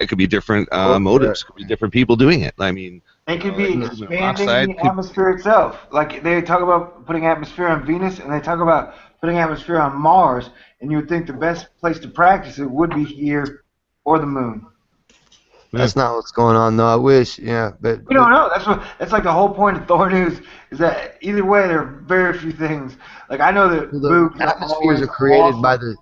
could be different motives, could be different people doing it. I mean, They could be aluminum expanding oxide the atmosphere itself. Like they talk about putting atmosphere on Venus, and they talk about putting atmosphere on Mars. And you would think the best place to practice it would be here or the moon. That's not what's going on, though. I wish, but We don't know. That's like the whole point of Thor News is that either way there are very few things. Like I know that the boobs atmospheres always are created awesome. by the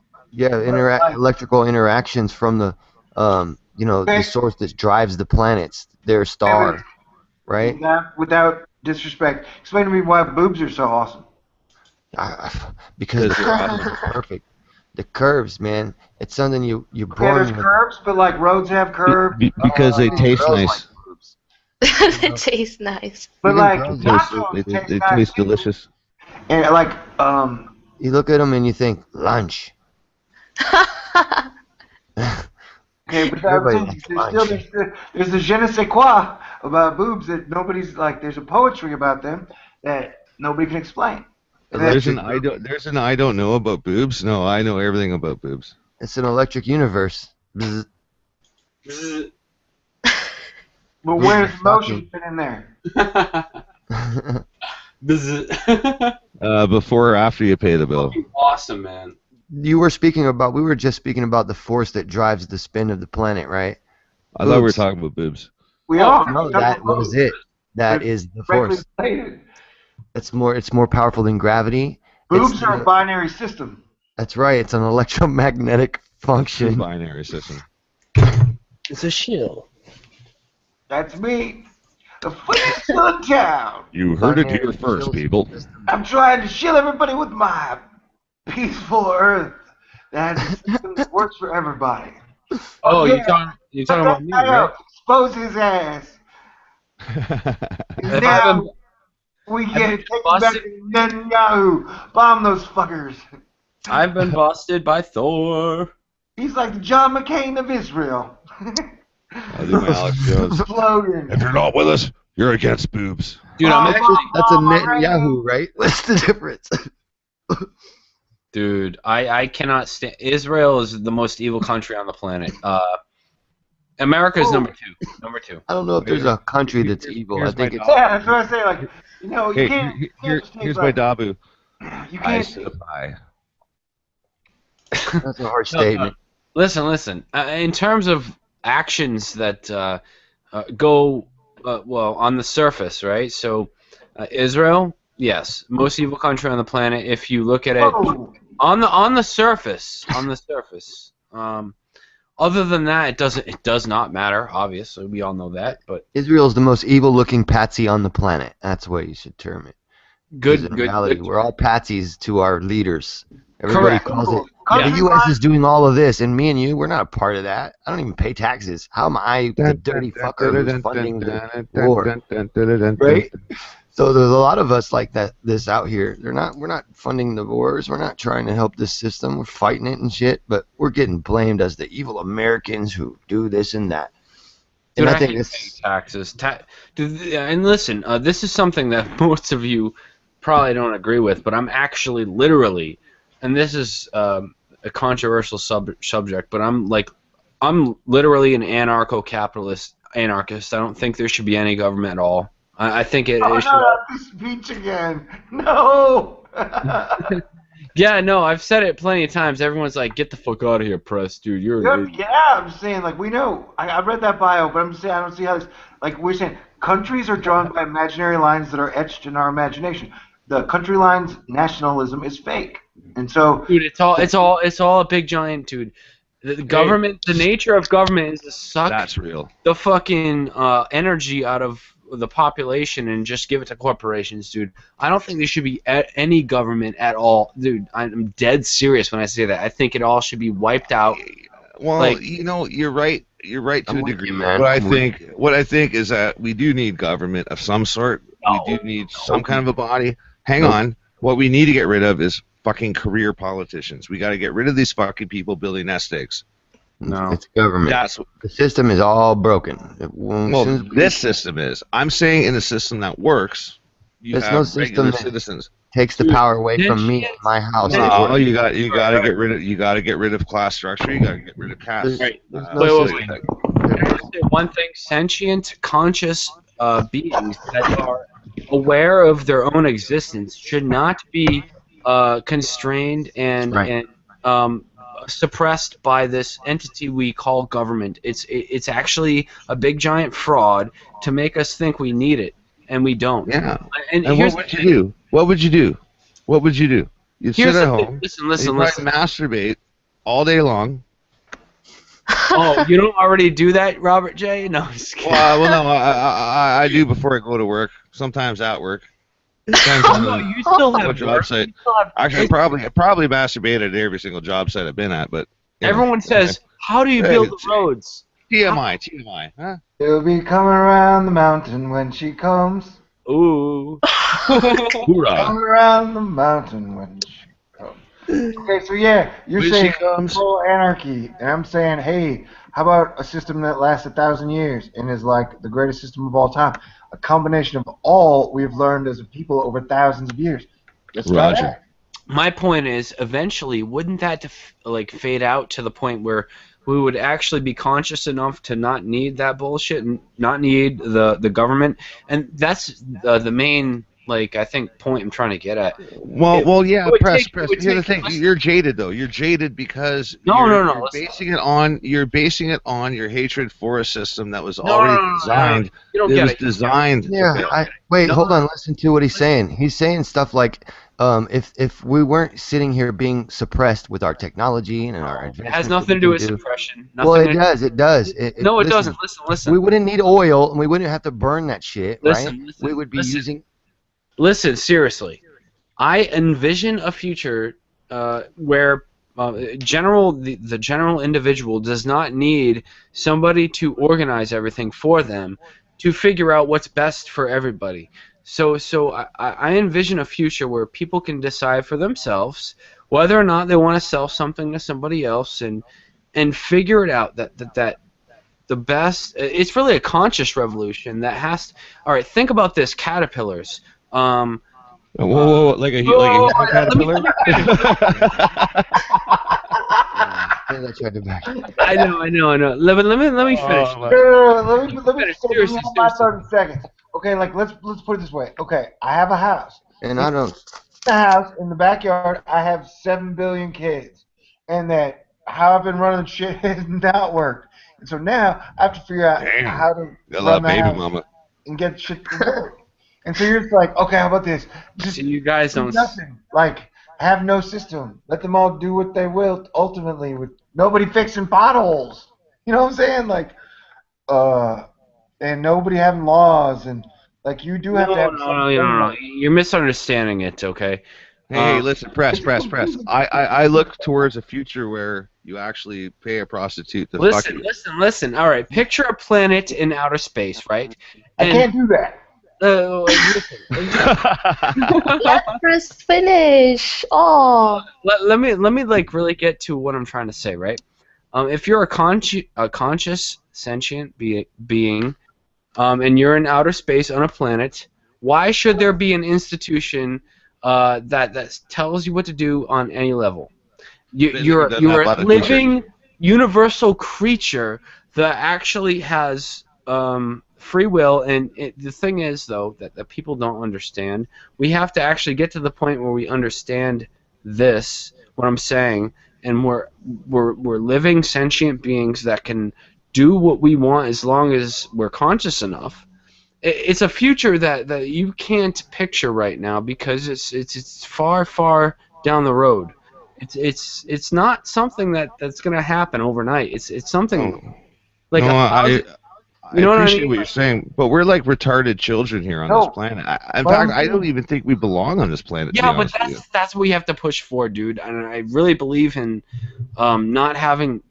electrical interactions from the the source that drives the planets, their star, right? Without disrespect, explain to me why boobs are so awesome. Because the curves are perfect. The curves, man, it's something you're Okay, born there's with. curves, but like roads have curves. because they taste girls nice. It tastes nice. But Even like girls nachos taste They nice taste too. delicious. And like You look at them and you think lunch. okay, but Everybody there's the je ne sais quoi about boobs that nobody's like. There's a poetry about them that nobody can explain. There's an I don't know about boobs. No, I know everything about boobs. It's an electric universe. But where's motion fit in there? Before or after you pay the bill. Awesome, man. We were just speaking about the force that drives the spin of the planet, right? I thought we were talking about boobs. We are. No, that was it. That is the force. It's more powerful than gravity. Boobs are a binary system. That's right. It's an electromagnetic function. Binary system. It's a shield. That's me. The funniest in town. You heard it here first, people. I'm trying to shield everybody with my peaceful earth. That has a system that works for everybody. Oh, yeah. you're talking about me, right? Expose his ass. Now we get it. Take back to Netanyahu. Bomb those fuckers. I've been busted by Thor. He's like the John McCain of Israel. I'll do my Alex Jones. Slogan. If you're not with us, you're against boobs. Dude, that's a Netanyahu, right? What's the difference? Dude, I cannot stand. Israel is the most evil country on the planet. America is number two. I don't know if there's a country that's evil. I think it's. Yeah, that's what I say. Like, you Hey, can't. here's my Dabu. You I can't. said bye. That's a harsh statement. Listen. In terms of actions that go on the surface, right? So, Israel, yes, most evil country on the planet. If you look at it, On the surface, other than that, it does not matter. Obviously, we all know that. But Israel's the most evil-looking patsy on the planet. That's the way you should term it. good, 'Cause in good, reality, good. we're all patsies to our leaders. Everybody Correct. calls it. Yeah. The U.S. is doing all of this, and me and you, we're not a part of that. I don't even pay taxes. How am I the dirty fucker who's funding the war? Right? So there's a lot of us like that. This out here, we're not funding the wars. We're not trying to help this system. We're fighting it and shit, but we're getting blamed as the evil Americans who do this and that. Dude, And I hate think paying it's taxes. Dude, and listen, this is something that most of you probably don't agree with, but I'm actually literally, and this is a controversial subject, but I'm literally an anarcho-capitalist anarchist. I don't think there should be any government at all. I think it should. Not this speech again. No. Yeah, no, I've said it plenty of times. Everyone's like, "Get the fuck out of here, press, dude. You're an idiot." Yeah, I'm just saying, like, we know. I read that bio, but I'm just saying, I don't see how this. Like, we're saying, countries are drawn by imaginary lines that are etched in our imagination. The country lines nationalism is fake, and so. Dude, it's all a big giant, dude. The government, the nature of government is to suck That's real. the fucking energy out of the population and just give it to corporations, dude. I don't think there should be any government at all, dude. I'm dead serious when I say that. I think it all should be wiped out. Well, you're right. You're right to a degree. What I think is that we do need government of some sort. We do need some kind of a body. Hang on. What we need to get rid of is fucking career politicians. We got to get rid of these fucking people building nest eggs. No, it's government. The system is all broken. This system is. I'm saying in a system that works, you have no system regular that citizens. Takes the power away from me and my house. No, you got to get rid of class structure. You got to get rid of caste. Right. Wait. One thing: sentient, conscious beings that are aware of their own existence should not be constrained and suppressed by this entity we call government. It's actually a big giant fraud to make us think we need it, and we don't. Yeah. And what would you do? What would you do? What would you do? You'd sit at home. Listen. Masturbate all day long. Oh, you don't already do that, Robert J? No, I'm just kidding. Well, no, I do before I go to work. Sometimes at work. No, you still have job site. Actually, I probably masturbated at every single job site I've been at, but everyone says, "How do you build the roads?" TMI, huh? She'll be coming around the mountain when she comes. Ooh. Come around the mountain when she comes. Okay, so yeah, you're When saying she comes. full anarchy, and I'm saying, hey, how about a system that lasts 1,000 years and is like the greatest system of all time? A combination of all we've learned as a people over thousands of years. Let's try that. My point is, eventually, wouldn't that fade out to the point where we would actually be conscious enough to not need that bullshit and not need the government? And that's the main, I think, point I'm trying to get at. Well, yeah, press. Here's the thing: you're jaded, though. You're jaded because you're basing it on your hatred for a system that was already designed. You don't get it. Designed. Yeah. Hold on. Listen to what he's saying. He's saying stuff like, if we weren't sitting here being suppressed with our technology and our advancements, it has nothing to do with suppression. Well, it does. It does. No, it doesn't. Listen. We wouldn't need oil, and we wouldn't have to burn that shit, right? We would be using. Listen, seriously. I envision a future where the general individual does not need somebody to organize everything for them to figure out what's best for everybody. So I envision a future where people can decide for themselves whether or not they want to sell something to somebody else and figure it out that the best. It's really a conscious revolution that has. All right, think about this: caterpillars. Whoa, like a caterpillar? I know. Let me finish. Let me finish. 30 seconds. Okay, let's put it this way. Okay, I have a house. And I don't. The house in the backyard, I have 7 billion kids, and that how I've been running shit has not worked. And so now I have to figure out how to run the house mama. and get shit to work. And so you're just like, okay, how about this? So you guys don't. Nothing. Like have no system. Let them all do what they will. Ultimately, with nobody fixing potholes. You know what I'm saying? Like, and nobody having laws, and like you do have to have some No. You're misunderstanding it. Okay. Hey, listen, press. I look towards a future where you actually pay a prostitute to fuck you. Listen. All right, picture a planet in outer space, right? I can't do that. Let Chris finish. Oh. Let me like really get to what I'm trying to say, right? If you're a conscious sentient being, and you're in outer space on a planet, why should there be an institution that tells you what to do on any level? You're a living universal creature that actually has free will, and the thing is, though, that people don't understand, we have to actually get to the point where we understand this, what I'm saying, and we're living sentient beings that can do what we want as long as we're conscious enough. It's a future that you can't picture right now because it's far down the road. It's not something that's gonna happen overnight. It's something like I appreciate what you're saying, but we're like retarded children here on this planet. In fact, I don't even think we belong on this planet. Yeah, but that's what we have to push for, dude. And I really believe in not having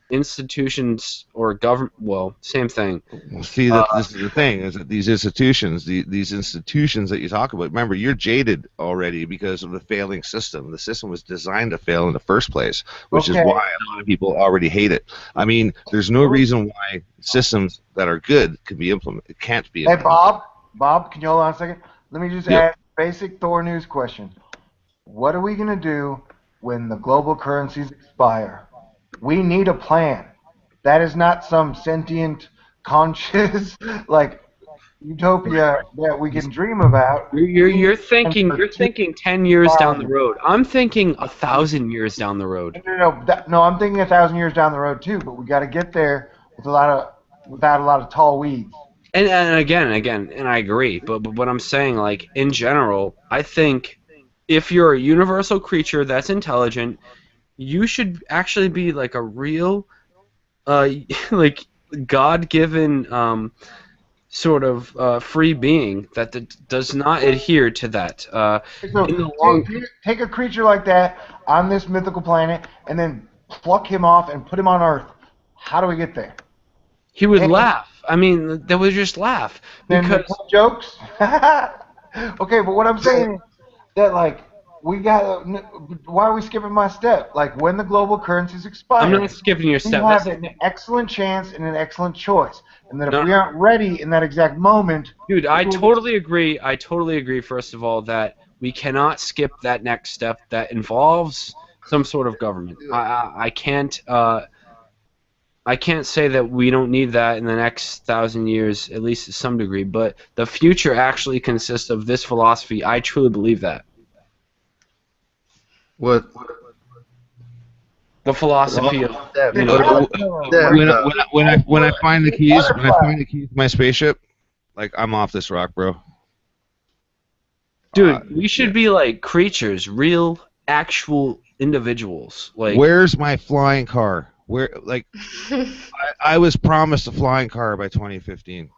institutions or government. Well, same thing. See, this is the thing: is that these institutions that you talk about. Remember, you're jaded already because of the failing system. The system was designed to fail in the first place, which is why a lot of people already hate it. I mean, there's no reason why systems that are good can be implemented. Can't be implemented. Hey, Bob, can you hold on a second? Let me just ask a basic Thor News question. What are we gonna do when the global currencies expire? We need a plan. That is not some sentient, conscious, like utopia that we can dream about. You're thinking 10 years down the road. I'm thinking 1,000 years down the road. No, I'm thinking 1,000 years down the road too. But we got to get there without a lot of tall weeds. And again, and I agree. But what I'm saying, like in general, I think if you're a universal creature that's intelligent, you should actually be like a real, like God-given sort of free being that does not adhere to that. So take a creature like that on this mythical planet and then pluck him off and put him on Earth. How do we get there? He would laugh. I mean, they would just laugh because jokes. Okay, but what I'm saying is that like. Why are we skipping my step? Like, when the global currencies expire, I'm not skipping your step. We have an excellent chance and an excellent choice. And that if we aren't ready in that exact moment... Dude, I totally agree. I totally agree, first of all, that we cannot skip that next step that involves some sort of government. I can't say that we don't need that in the next 1,000 years, at least to some degree. But the future actually consists of this philosophy. I truly believe that. What? The philosophy of when I find the keys to my spaceship, like I'm off this rock, bro. Dude, we should be like creatures, real, actual individuals. Like, where's my flying car? Where, like, I was promised a flying car by 2015.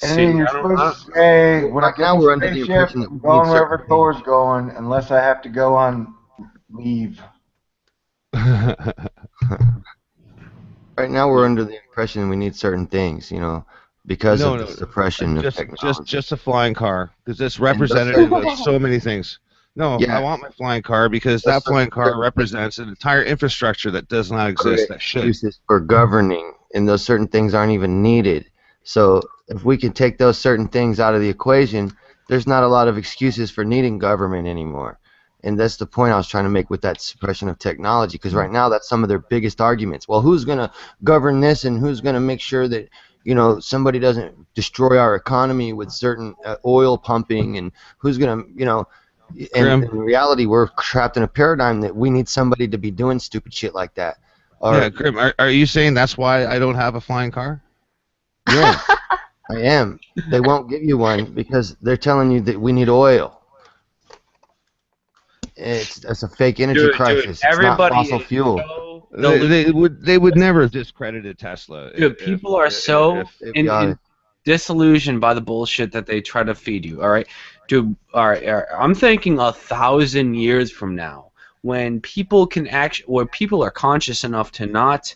And then you're supposed to say, when I get to the spaceship, I'm going wherever Thor's going, unless I have to go on leave. Right now, we're under the impression we need certain things, you know, because of the suppression of technology. Just a flying car, because it's representative of so many things. No, I want my flying car because that flying car represents an entire infrastructure that does not exist. That should. Excuses for governing, and those certain things aren't even needed. So if we can take those certain things out of the equation, there's not a lot of excuses for needing government anymore. And that's the point I was trying to make with that suppression of technology, because right now that's some of their biggest arguments. Well, who's going to govern this, and who's going to make sure that, you know, somebody doesn't destroy our economy with certain oil pumping, and who's going to, you know, and in reality we're trapped in a paradigm that we need somebody to be doing stupid shit like that. Yeah, Grim, are you saying that's why I don't have a flying car? Yeah, I am. They won't give you one because they're telling you that we need oil. It's a fake energy Dude, crisis. It's not everybody fossil is fuel. so They would never have discredited Tesla. Dude, people are so idiotic. disillusioned by the bullshit that they try to feed you. All right, dude. All right. I'm thinking 1,000 years from now, when people can where people are conscious enough to not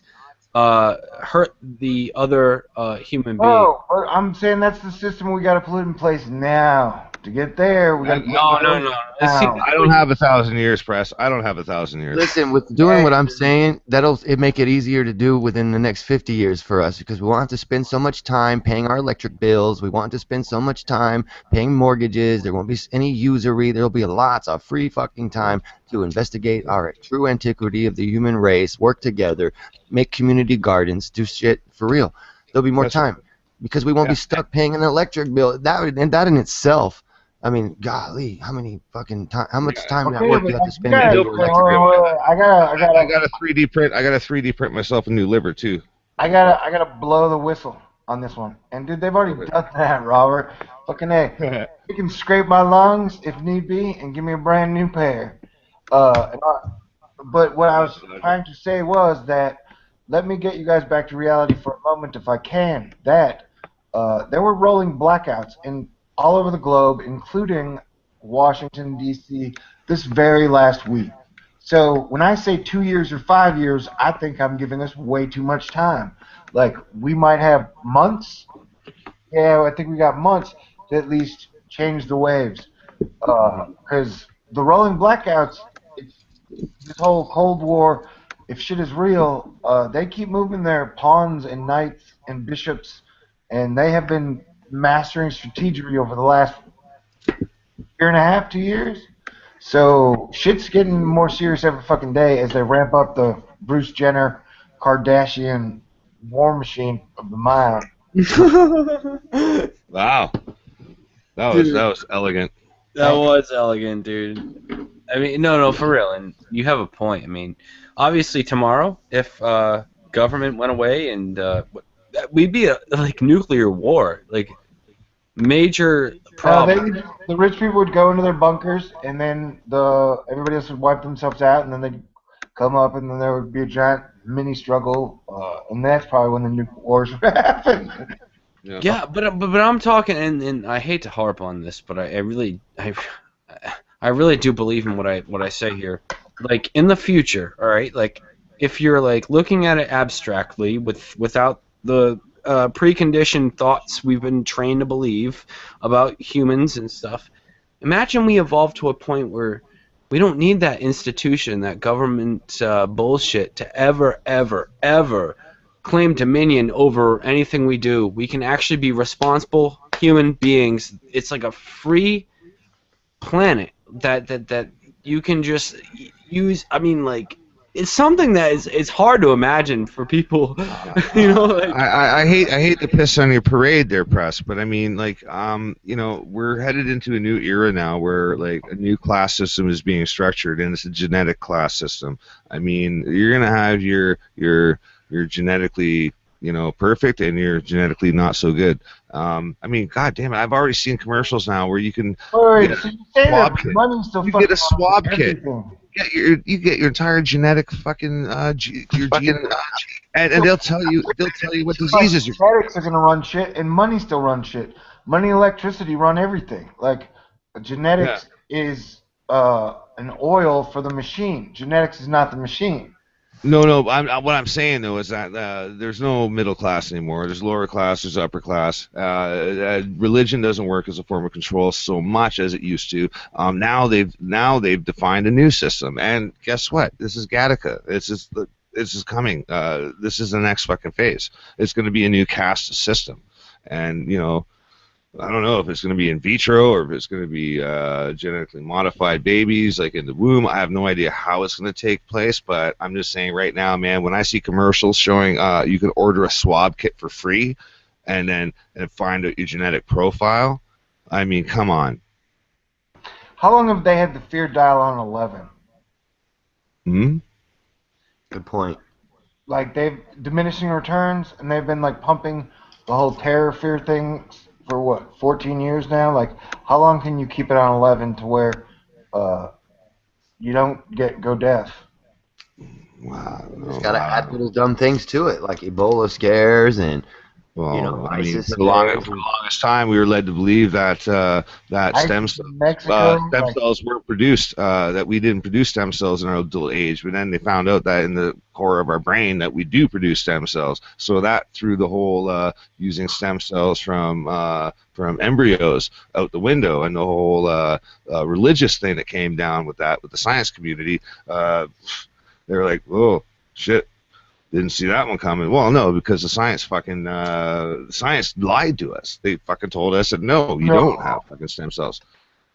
hurt the other human being. Oh, but I'm saying that's the system we got to put in place now. To get there, we got to No. See, I don't have 1,000 years, press. I don't have 1,000 years. Listen, with doing what I'm saying, it make it easier to do within the next 50 years for us, because we won't have to spend so much time paying our electric bills. We won't have to spend so much time paying mortgages. There won't be any usury. There'll be lots of free fucking time to investigate our true antiquity of the human race, work together, make community gardens, do shit for real. There'll be more time because we won't be stuck paying an electric bill. That in itself. I mean, golly, how much time at work do you have to spend paying your electric bill? I gotta 3D print. I gotta 3D print myself a new liver too. I gotta blow the whistle on this one. And dude, they've already done that, Robert. Fucking A. You can scrape my lungs if need be and give me a brand new pair. But what I was trying to say was that let me get you guys back to reality for a moment if I can. That there were rolling blackouts all over the globe, including Washington, D.C., this very last week. So when I say 2 years or 5 years, I think I'm giving us way too much time. Like, we might have months. Yeah, I think we got months to at least change the waves. Because the rolling blackouts, this whole Cold War, if shit is real, they keep moving their pawns and knights and bishops, and they have been mastering strategy over the last year and a half, 2 years. So shit's getting more serious every fucking day as they ramp up the Bruce Jenner Kardashian war machine of the mind. Wow, that was elegant. That was elegant, dude. I mean, no, for real, and you have a point. I mean, obviously tomorrow, if government went away and we'd be a nuclear war, like major problem. The rich people would go into their bunkers, and then everybody else would wipe themselves out, and then they'd come up, and then there would be a giant mini struggle, and that's probably when the nuclear wars would happen. Yeah, but I'm talking, and I hate to harp on this, but I really do believe in what I say here. Like in the future, all right, like if you're like looking at it abstractly without the preconditioned thoughts we've been trained to believe about humans and stuff. Imagine we evolve to a point where we don't need that institution, that government bullshit to ever claim dominion over anything we do. We can actually be responsible human beings. It's like a free planet that you can just use. I mean, like, it's something that is hard to imagine for people. You know, like, I hate to piss on your parade there, press, but I mean, like, we're headed into a new era now where like a new class system is being structured, and it's a genetic class system. I mean, you're gonna have your genetically perfect, and you're genetically not so good. I mean, god damn it, I've already seen commercials now where you can get a swab kit. You get a swab kit. You get your entire genetic fucking your gene, and they'll tell you what diseases you're. Genetics are gonna run shit, and money still runs shit. Money, and electricity run everything. Like genetics is an oil for the machine. Genetics is not the machine. No. What I'm saying though is that there's no middle class anymore. There's lower class. There's upper class. Religion doesn't work as a form of control so much as it used to. Now they've defined a new system, and guess what? This is Gattaca. This is coming. This is the next fucking phase. It's going to be a new caste system, and I don't know if it's going to be in vitro or if it's going to be genetically modified babies, like in the womb. I have no idea how it's going to take place, but I'm just saying right now, man, when I see commercials showing you can order a swab kit for free and find out your genetic profile, I mean, come on. How long have they had the fear dial on 11? Good point. Like, they've diminishing returns, and they've been like pumping the whole terror fear thing for what, 14 years now? Like, how long can you keep it on 11 to where you don't go deaf. Wow. Just gotta add little dumb things to it, like Ebola scares and Well, I mean, ISIS for the longest time, we were led to believe that that ISIS in Mexico, stem cells weren't produced, that we didn't produce stem cells in our adult age. But then they found out that in the core of our brain that we do produce stem cells. So that threw the whole using stem cells from embryos out the window, and the whole religious thing that came down with that with the science community. They were like, oh shit. Didn't see that one coming. Well, no, because the science science lied to us. They fucking told us that no, you don't have fucking stem cells.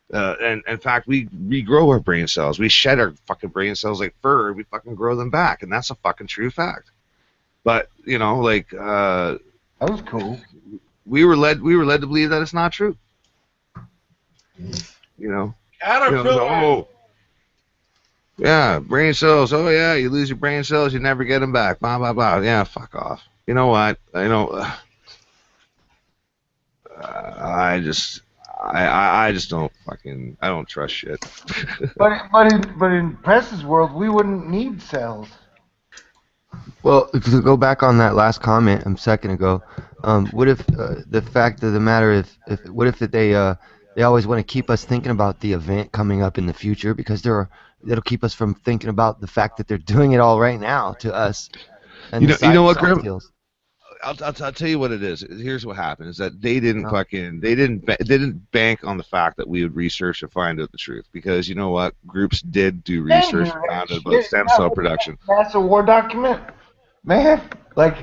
And in fact, we regrow our brain cells. We shed our fucking brain cells like fur, and we fucking grow them back, and that's a fucking true fact. But like that was cool. We were led to believe that it's not true. Oh. Yeah, brain cells. Oh yeah, you lose your brain cells, you never get them back. Blah blah blah. Yeah, fuck off. You know what? I just don't fucking. I don't trust shit. but in Press's world, we wouldn't need cells. Well, to go back on that last comment a second ago, what if the fact of the matter what if they always want to keep us thinking about the event coming up in the future because that'll keep us from thinking about the fact that they're doing it all right now to us. And you know what, Grim? I'll tell you what it is. Here's what happened: is that they didn't bank on the fact that we would research and find out the truth, because you know what, groups did do research and found out about stem cell production. That's a war document, man. Like,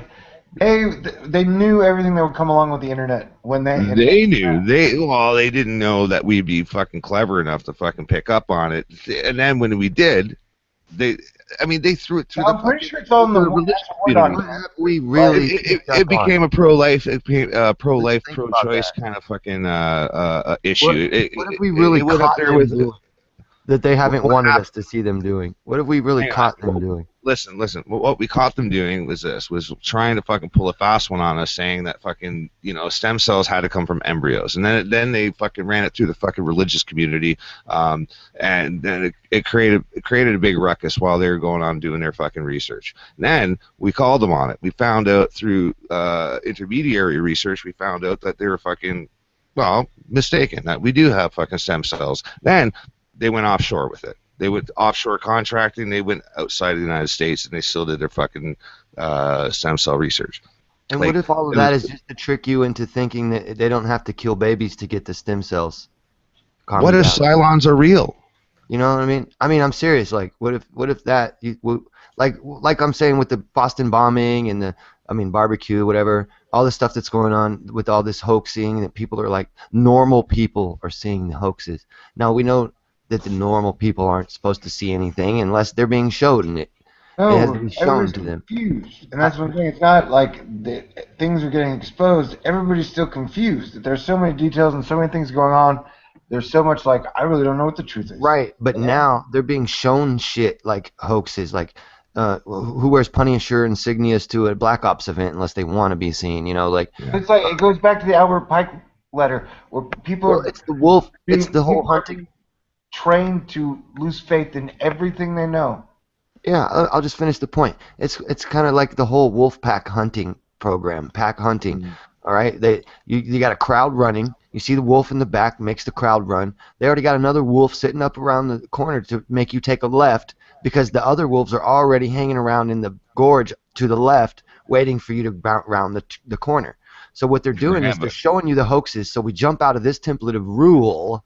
they knew everything that would come along with the internet when they knew. They didn't know that we'd be fucking clever enough to fucking pick up on it. And then when we did, they threw it through I'm pretty sure it's all in the religious community. We really it became a pro-life, pro-choice kind of fucking issue. What if we really caught them doing that they haven't wanted us to see them doing? What if we really caught them doing? Listen. What we caught them doing was trying to fucking pull a fast one on us, saying that fucking stem cells had to come from embryos, and then they fucking ran it through the fucking religious community, and then it created a big ruckus while they were going on doing their fucking research. And then we called them on it. We found out through intermediary research, we found out that they were fucking mistaken, that we do have fucking stem cells. Then they went offshore with it. They went offshore contracting. They went outside of the United States, and they still did their fucking stem cell research. And what if all of that is just to trick you into thinking that they don't have to kill babies to get the stem cells? What if Cylons are real? You know what I mean? I'm serious. Like, what if that? Like I'm saying with the Boston bombing and barbecue, whatever, all the stuff that's going on with all this hoaxing, that people are like, normal people are seeing the hoaxes. Now we know that the normal people aren't supposed to see anything unless they're being showed, and it has to be shown to them. Confused. And that's what I'm saying. It's not like things are getting exposed. Everybody's still confused. There's so many details and so many things going on. There's so much I really don't know what the truth is. Right, but now they're being shown shit like hoaxes, like who wears Punisher insignias to a Black Ops event unless they want to be seen, It's like, it goes back to the Albert Pike letter where people are... It's the wolf, it's the whole hunting... trained to lose faith in everything they know. Yeah, I'll just finish the point. It's kind of like the whole wolf pack hunting program, pack hunting. All right, you got a crowd running. You see the wolf in the back makes the crowd run. They already got another wolf sitting up around the corner to make you take a left because the other wolves are already hanging around in the gorge to the left, waiting for you to bounce around the corner. So what they're doing is they're showing you the hoaxes. So we jump out of this template of rule.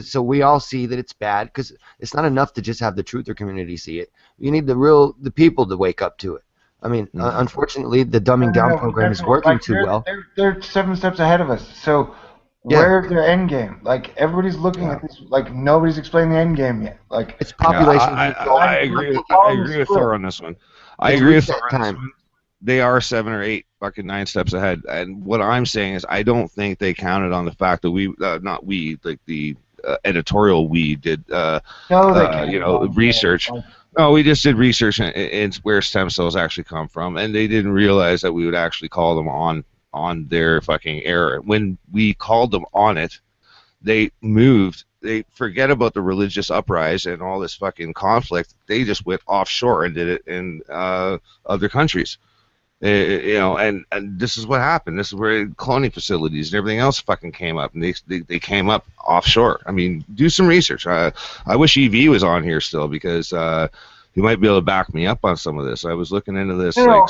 So we all see that it's bad, because it's not enough to just have the truther community see it. You need the people to wake up to it. Unfortunately, the dumbing down program is working too well. They're 7 steps ahead of us. So where's their end game? Like, everybody's looking at this, like nobody's explained the end game yet. Like, it's population. I agree with Thor on this one. I agree with Thor on this one. They are 7 or 8, fucking 9 steps ahead. And what I'm saying is, I don't think they counted on the fact that the editorial we did research. No, we just did research in where stem cells actually come from, and they didn't realize that we would actually call them on their fucking error. When we called them on it, they moved they forget about the religious uprising and all this fucking conflict. They just went offshore and did it in other countries. And this is what happened. This is where cloning facilities and everything else fucking came up, and they came up offshore. I mean, do some research. I wish EV was on here still, because he might be able to back me up on some of this. I was looking into this several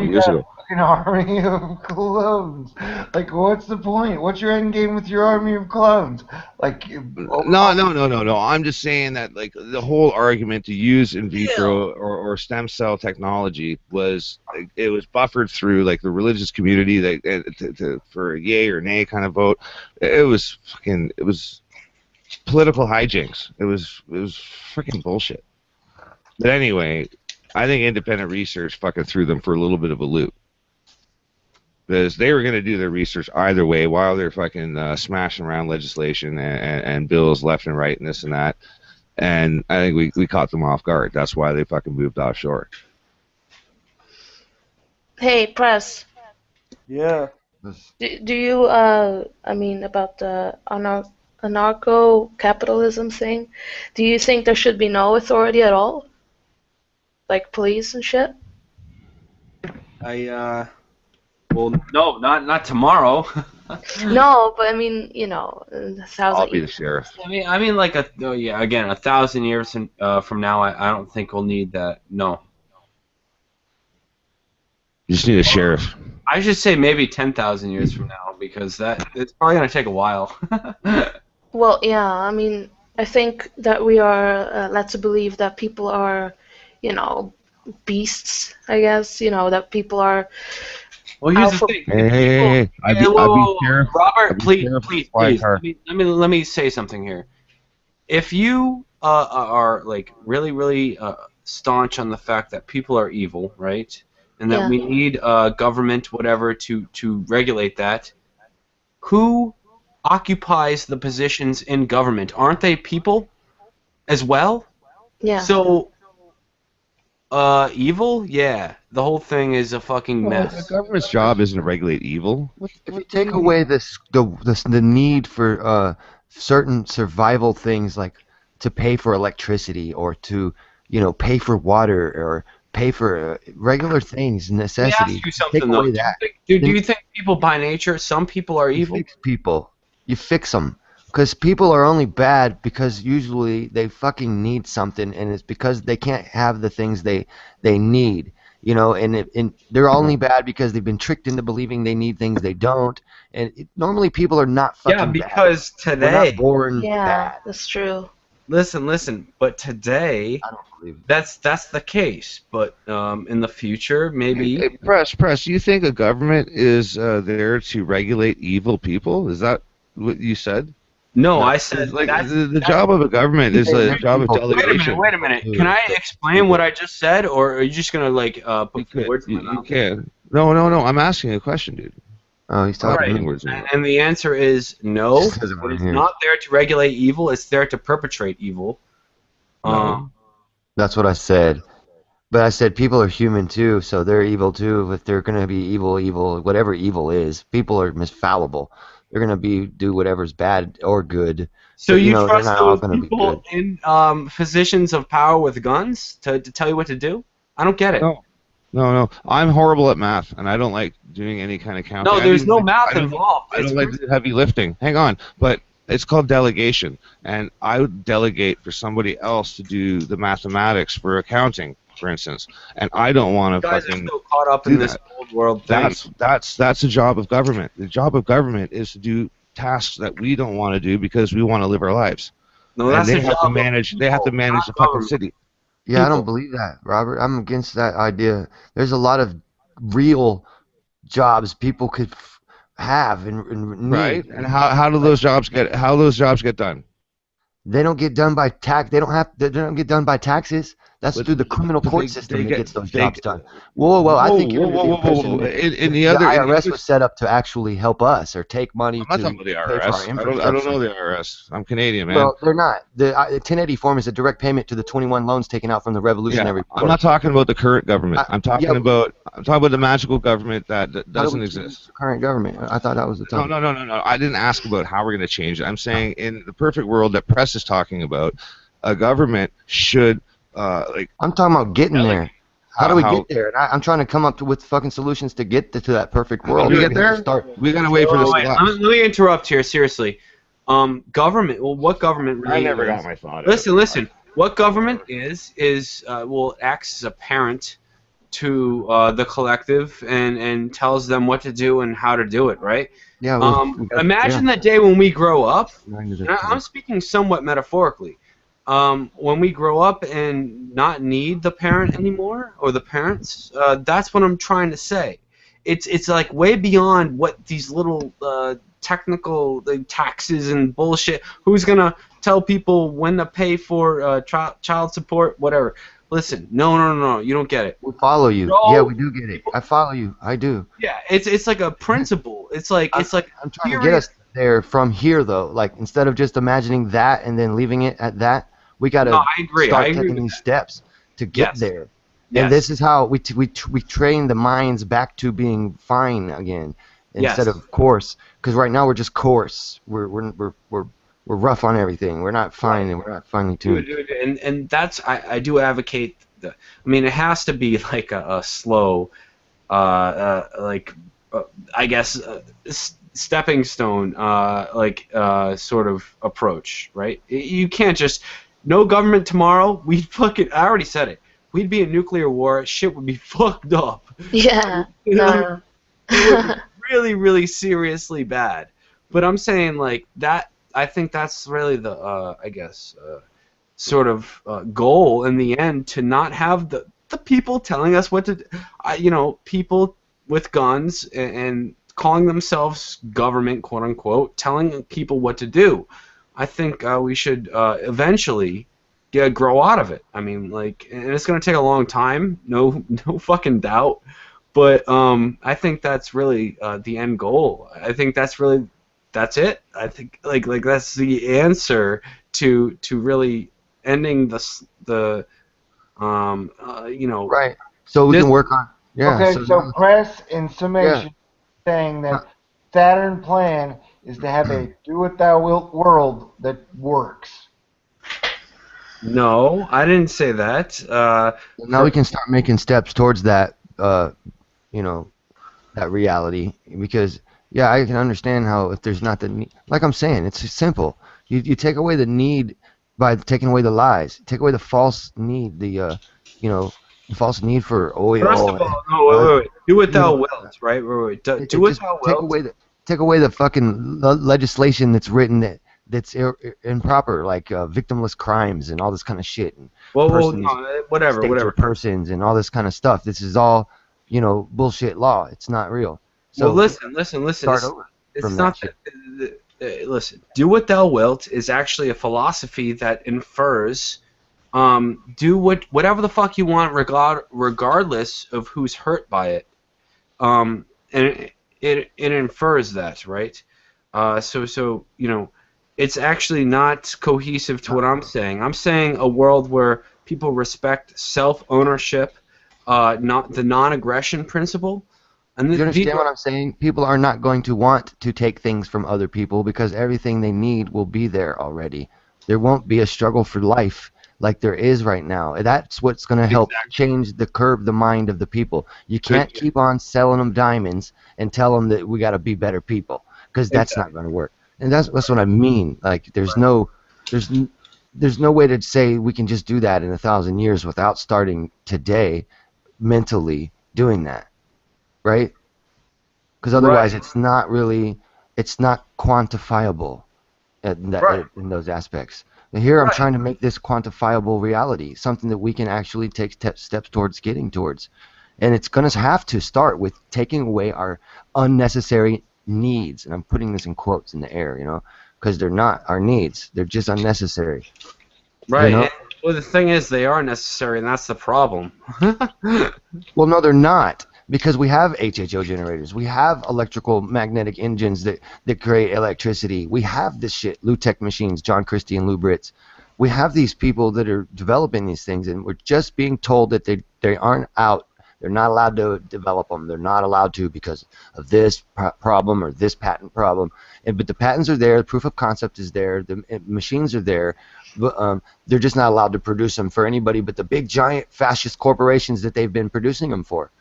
years ago. An army of clones. Like, what's the point? What's your end game with your army of clones? Like, No. I'm just saying that, like, the whole argument to use in vitro or stem cell technology was, like, it was buffered through, like, the religious community that for a yay or nay kind of vote. It was political hijinks. It was freaking bullshit. But anyway, I think independent research fucking threw them for a little bit of a loop. Because they were going to do their research either way while they're fucking smashing around legislation and bills left and right and this and that. And I think we caught them off guard. That's why they fucking moved offshore. Hey, Press. Yeah. Do you, I mean, about the anarcho-capitalism thing, do you think there should be no authority at all? Like police and shit? Well, no, not tomorrow. No, but I mean, in 1,000 I'll be the years. sheriff. I mean, like 1,000 years from now, I don't think we'll need that. No. You just need a sheriff. I should say maybe 10,000 years from now, because it's probably gonna take a while. Well, yeah, I mean, I think that we are led to believe that people are, beasts, I guess, that people are. Well, here's the thing. Hey. I'd be sheriff. Robert, please. Let Let me say something here. If you are like really staunch on the fact that people are evil, right, and that we need government, whatever, to regulate that, who occupies the positions in government? Aren't they people as well? Yeah. So, evil? Yeah. The whole thing is a fucking mess. The government's job isn't to regulate evil. If you take away the need for certain survival things, like to pay for electricity or to pay for water or pay for regular things, necessities. Let me ask you something, though. Do you think people by nature, some people are evil? You fix them. Because people are only bad because usually they fucking need something, and it's because they can't have the things they need. And they're only bad because they've been tricked into believing they need things they don't. And normally people are not fucking bad. Yeah, because today... We're not born bad. That's true. Listen. But today, I don't believe that's the case. But in the future, maybe... Hey, Press, you think a government is there to regulate evil people? Is that what you said? No, I said the job of a government is a job of delegation. Wait a minute. Can I explain what I just said, or are you just gonna put words in my mouth? You can. No. I'm asking a question, dude. Oh, he's talking words. And the answer is no. It's not there to regulate evil. It's there to perpetrate evil. That's what I said. But I said people are human too, so they're evil too. If they're gonna be evil, whatever evil is, people are misfallible. They're gonna do whatever's bad or good. So but, you know, trust those those people in positions of power with guns to tell you what to do? I don't get it. No. I'm horrible at math, and I don't like doing any kind of counting. No, there's no math involved. I don't like to do heavy lifting. Hang on, but it's called delegation, and I would delegate for somebody else to do the mathematics for accounting, for instance, and I don't want to fucking. Guys are so caught up in this old world thing. That's the job of government. The job of government is to do tasks that we don't want to do because we want to live our lives. No, that's they have to manage. They have to manage the fucking city. Yeah, I don't believe that, Robert. I'm against that idea. There's a lot of real jobs people could have and need. Right. And how do those jobs get done? They don't get done by tax. They don't get done by taxes. That's But- through the criminal but court they- system they that get- gets those they- jobs done. Whoa, I think you're under the impression that In the IRS was set up to actually help us or take money I'm not to talking about the pay for our IRS. I don't infrastructure. know the IRS. I'm Canadian, man. Well, they're not. The 1080 form is a direct payment to the 21 loans taken out from the Revolutionary War. I'm not talking about the current government. I'm talking about the magical government that How do doesn't we change exist. the current government? I thought that was the topic. No. I didn't ask about how we're going to change it. I'm saying in the perfect world that press is talking about, a government should I'm talking about getting there. How do we how- get there? And I'm trying to come up with fucking solutions to get to that perfect How world. do we get there? We gotta wait for this. Wait, let me interrupt here. Seriously, government. Well, what government? Really I never is- got my thought. Listen. What government is well, it acts as a parent to the collective and tells them what to do and how to do it. Right. Yeah. Imagine the day when we grow up. Imagine And I'm speaking somewhat metaphorically. When we grow up and not need the parent anymore or the parents, that's what I'm trying to say. It's like way beyond what these little technical taxes and bullshit. Who's gonna tell people when to pay for child support, whatever? Listen, no, you don't get it. We follow you. No. Yeah, we do get it. I follow you. I do. Yeah, it's like a principle. It's like I'm trying to get us there from here though. Like instead of just imagining that and then leaving it at that, we got to No, I agree. start I agree taking with these that. steps to get Yes. there. Yes. And this is how we train the minds back to being fine again instead Yes. of coarse. Because right now we're just coarse. We're rough on everything. We're not fine and we're not finely tuned. And that's I do advocate. I mean, it has to be like a slow, I guess, stepping stone, sort of approach, right? You can't just no government tomorrow. I already said it. We'd be in nuclear war. Shit would be fucked up. Yeah. You know? No. It would be really, really seriously bad. But I'm saying like that. I think that's really the sort of goal in the end, to not have the people telling us what to do. People with guns and calling themselves government, quote unquote, telling people what to do. I think we should eventually grow out of it. I mean, and it's going to take a long time, no fucking doubt. But I think that's really the end goal. I think that's it. I think like that's the answer to really ending the Right. So we can work on. Yeah. Okay, so press in summation saying that Saturn plan is to have a do what thou wilt world that works. No, I didn't say that. Now we can start making steps towards that, that reality. Because, yeah, I can understand how if there's not the need. Like I'm saying, it's simple. You take away the need by taking away the lies. Take away the false need, the false need for oil. First of all, no, wait. Do what thou wilt, right? Wait. Do what thou wilt. Take away the fucking legislation that's written that's improper, like victimless crimes and all this kind of shit. And whatever. Persons and all this kind of stuff. This is all, bullshit law. It's not real. So well, listen. Start over It's from not that shit. listen. Do what thou wilt is actually a philosophy that infers do whatever the fuck you want, regardless of who's hurt by it. And it infers that, right? So it's actually not cohesive to what I'm saying. I'm saying a world where people respect self-ownership, not the non-aggression principle. And you understand what I'm saying? People are not going to want to take things from other people because everything they need will be there already. There won't be a struggle for life like there is right now. That's what's going to help change the mind of the people. You can't keep on selling them diamonds and tell them that we got to be better people, because that's not going to work. And that's what I mean. Like there's no way to say we can just do that in 1,000 years without starting today mentally doing that. Right? Because otherwise it's not quantifiable in those aspects. And here I'm trying to make this quantifiable reality, something that we can actually take steps towards getting towards. And it's going to have to start with taking away our unnecessary needs. And I'm putting this in quotes in the air, because they're not our needs. They're just unnecessary. Right. Well, the thing is, they are necessary, and that's the problem. Well, no, they're not, because we have HHO generators. We have electrical magnetic engines that create electricity. We have this shit, Lutech machines, John Christie and Lou Britz. We have these people that are developing these things, and we're just being told that they aren't out. They're not allowed to develop them. They're not allowed to because of this problem or this patent problem. But the patents are there. The proof of concept is there. The machines are there. But they're just not allowed to produce them for anybody but the big, giant, fascist corporations that they've been producing them for.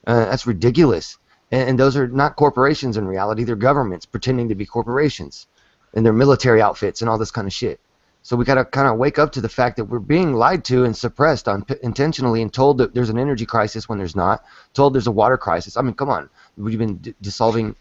That's ridiculous. And those are not corporations in reality. They're governments pretending to be corporations. And they're military outfits and all this kind of shit. So we got to kind of wake up to the fact that we're being lied to and suppressed intentionally and told that there's an energy crisis when there's not, told there's a water crisis. I mean, come on. We've been dissolving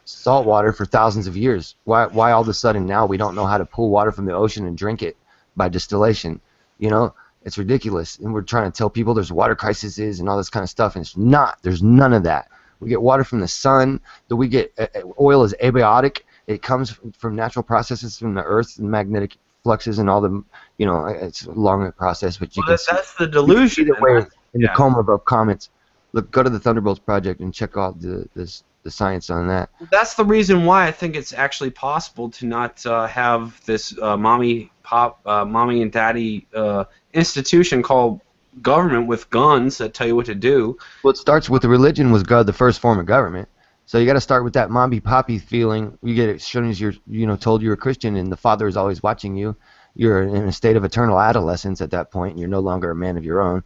salt water for thousands of years. Why all of a sudden now we don't know how to pull water from the ocean and drink it by distillation? You know, it's ridiculous. And we're trying to tell people there's water crises and all this kind of stuff, and it's not. There's none of that. We get water from the sun. We get oil is abiotic. It comes from natural processes from the earth and magnetic fluxes and all the, you know, it's a long process, but you can that's the delusion. Either way, in the coma above comments, look, go to the Thunderbolts Project and check out the science on that. That's the reason why I think it's actually possible to not have this mommy and daddy institution called government with guns that tell you what to do. Well, it starts with the religion was God, the first form of government. So you got to start with that mommy poppy feeling. You get it as soon as you're, you know, told you're a Christian and the Father is always watching you. You're in a state of eternal adolescence at that point, and you're no longer a man of your own.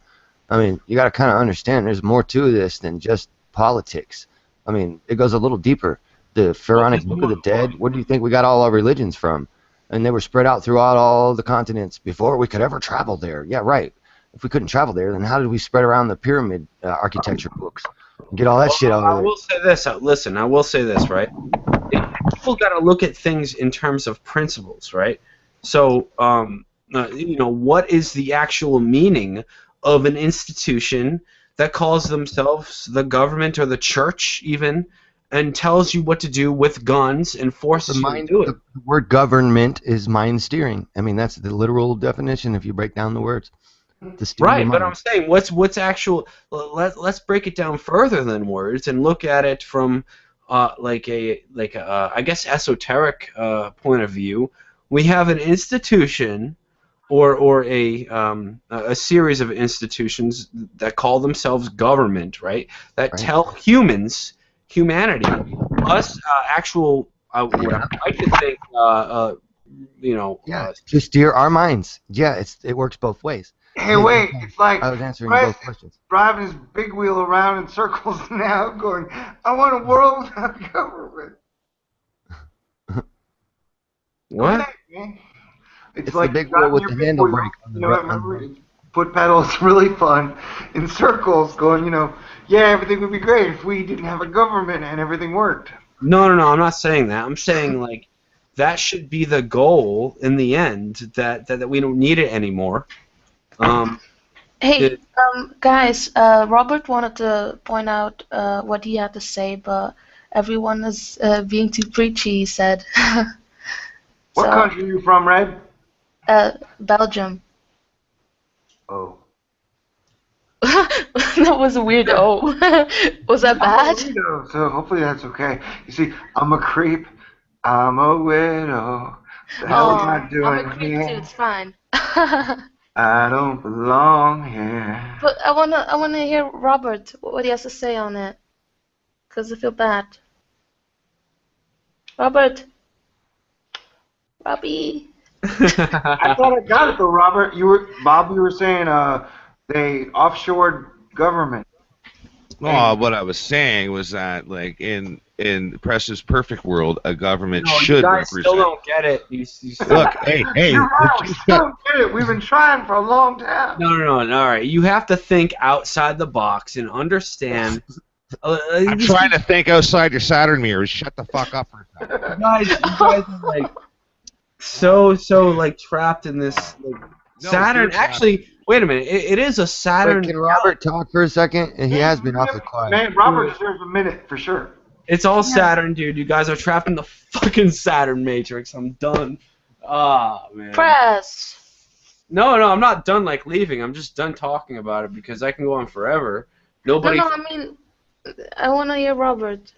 I mean, you got to kind of understand there's more to this than just politics. I mean, it goes a little deeper. The Pharaonic Book of the Dead, where do you think we got all our religions from? And they were spread out throughout all the continents before we could ever travel there. Yeah, right. If we couldn't travel there, then how did we spread around the pyramid architecture books? Get all that shit over there. I will say this. Listen, I will say this, right? People got to look at things in terms of principles, right? So, you know, what is the actual meaning of an institution that calls themselves the government or the church, even, and tells you what to do with guns and forces you to do it? The word government is mind steering. I mean, that's the literal definition if you break down the words. Right, but I'm saying what's actual. Let's break it down further than words and look at it from like a I guess esoteric point of view. We have an institution or a series of institutions that call themselves government, right? That tell humanity, us actual. What I like to think, you know. Yeah, to steer our minds. Yeah, it works both ways. Hey, wait, it's like I was answering both questions. Driving his big wheel around in circles now, going, I want a world without government. What? It's like the big wheel with the handle wheel, brake on the you know, right. remember, foot pedal is really fun in circles, going, you know, yeah, everything would be great if we didn't have a government and everything worked. No, I'm not saying that. I'm saying, like, that should be the goal in the end, that we don't need it anymore. Hey, guys, Robert wanted to point out what he had to say, but everyone is being too preachy, he said. What country are you from, Red? Belgium. Oh. That was a weird oh. Was that bad? So hopefully that's okay. You see, I'm a creep. I'm a widow. The hell am I doing I'm a creep here? too, it's fine. I don't belong here. But I wanna hear Robert, what he has to say on it. 'Cause I feel bad. Robert. Robbie. I thought I got it though, Robert. Bob, you were saying they offshored government. Well, what I was saying was that, like, in Press's perfect world, a government should you guys represent. still don't get it. Look, hey. You're right, we still don't get it. We've been trying for a long time. No. All right, you have to think outside the box and understand. I'm trying to think outside your Saturn mirrors. Shut the fuck up for a second. You guys are like so like trapped in this like, Saturn. Actually, wait a minute. It is a Saturn. Wait, can Robert talk for a second? And he has been awfully quiet. Man, Robert deserves a minute for sure. It's all Saturn, dude. You guys are trapped in the fucking Saturn matrix. I'm done. Ah, man. Press. No, I'm not done like leaving. I'm just done talking about it because I can go on forever. Nobody. No, I mean, I want to hear Robert.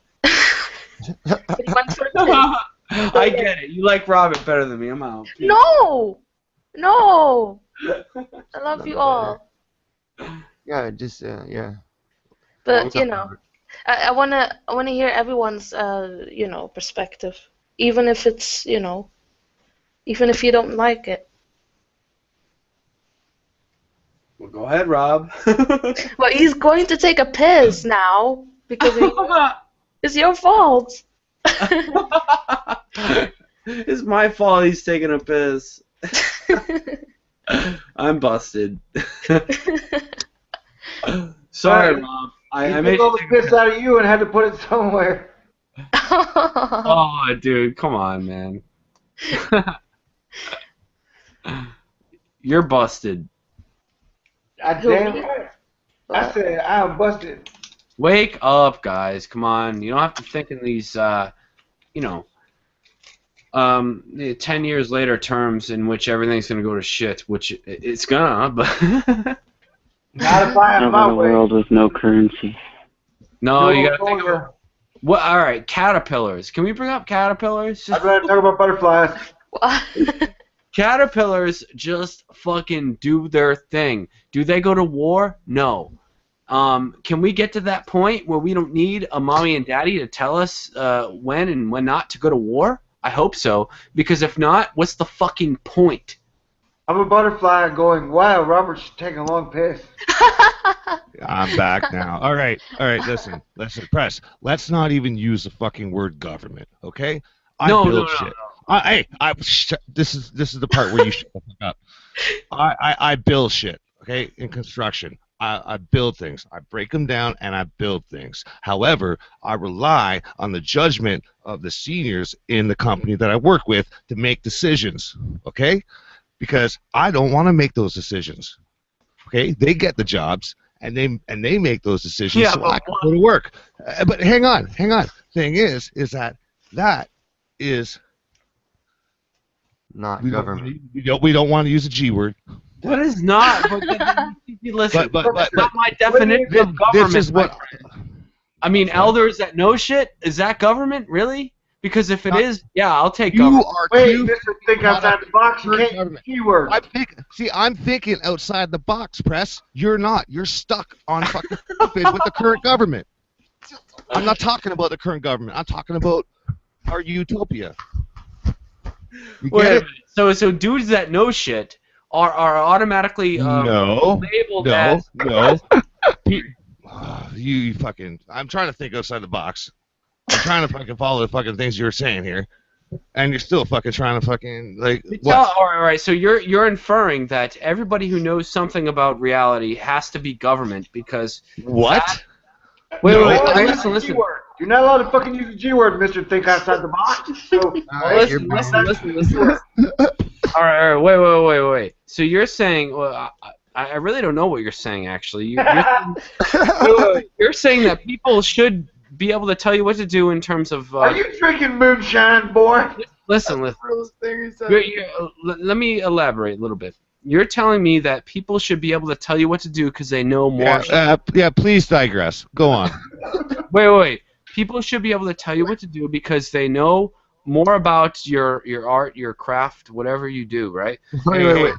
He went for a kiss. I get it. You like Robert better than me. I'm out. No! No! I love you all. Yeah, just yeah. But, you know, I wanna hear everyone's, perspective. Even if it's, even if you don't like it. Well, go ahead, Rob. Well, he's going to take a piss now because it's your fault. It's my fault he's taking a piss. I'm busted. Sorry, Rob. I made took all the piss out of you and had to put it somewhere. Oh, dude, come on, man. You're busted. Damn right. I said I'm busted. Wake up, guys. Come on. You don't have to think in these, 10 years later terms in which everything's going to go to shit, which it's gonna, but... Not if I have Live my in a way. world with no currency. No, you gotta think of... What? All right, caterpillars. Can we bring up caterpillars? I'd rather talk about butterflies. Caterpillars just fucking do their thing. Do they go to war? No. Can we get to that point where we don't need a mommy and daddy to tell us when and when not to go to war? I hope so, because if not, what's the fucking point? I'm a butterfly going, wow, Robert's taking a long piss. I'm back now. All right, listen, press. Let's not even use the fucking word government, okay? I build shit. This is the part where you shut the fuck up. I build shit, okay, in construction. I build things. I break them down and I build things. However, I rely on the judgment of the seniors in the company that I work with to make decisions, okay? Because I don't want to make those decisions, okay? They get the jobs and they make those decisions, so I can go to work. But hang on. Thing is that is not government. We don't want to use a G word. That is not. Listen, but that's not my definition of government. This is what. I mean, elders that know shit. Is that government, really? Because if it is, yeah, I'll take government. Wait, Mr. Think outside the box. You can't use keyword. I'm thinking outside the box, Press. You're not. You're stuck on fucking stupid with the current government. I'm not talking about the current government. I'm talking about our utopia. You get it? So dudes that know shit are automatically labeled as... No. You fucking... I'm trying to think outside the box. I'm trying to fucking follow the fucking things you're saying here. And you're still fucking trying to fucking... All right, so you're inferring that everybody who knows something about reality has to be government because... What? Wait, listen. You're not allowed to fucking use the G word, Mr. Think outside the box. So, listen. All right, wait. So you're saying, well, I really don't know what you're saying, actually. You're saying that people should be able to tell you what to do in terms of... Are you drinking moonshine, boy? Listen. Let me elaborate a little bit. You're telling me that people should be able to tell you what to do because they know more... Yeah, please digress. Go on. Wait. People should be able to tell you what to do because they know more about your art, your craft, whatever you do, right? Wait.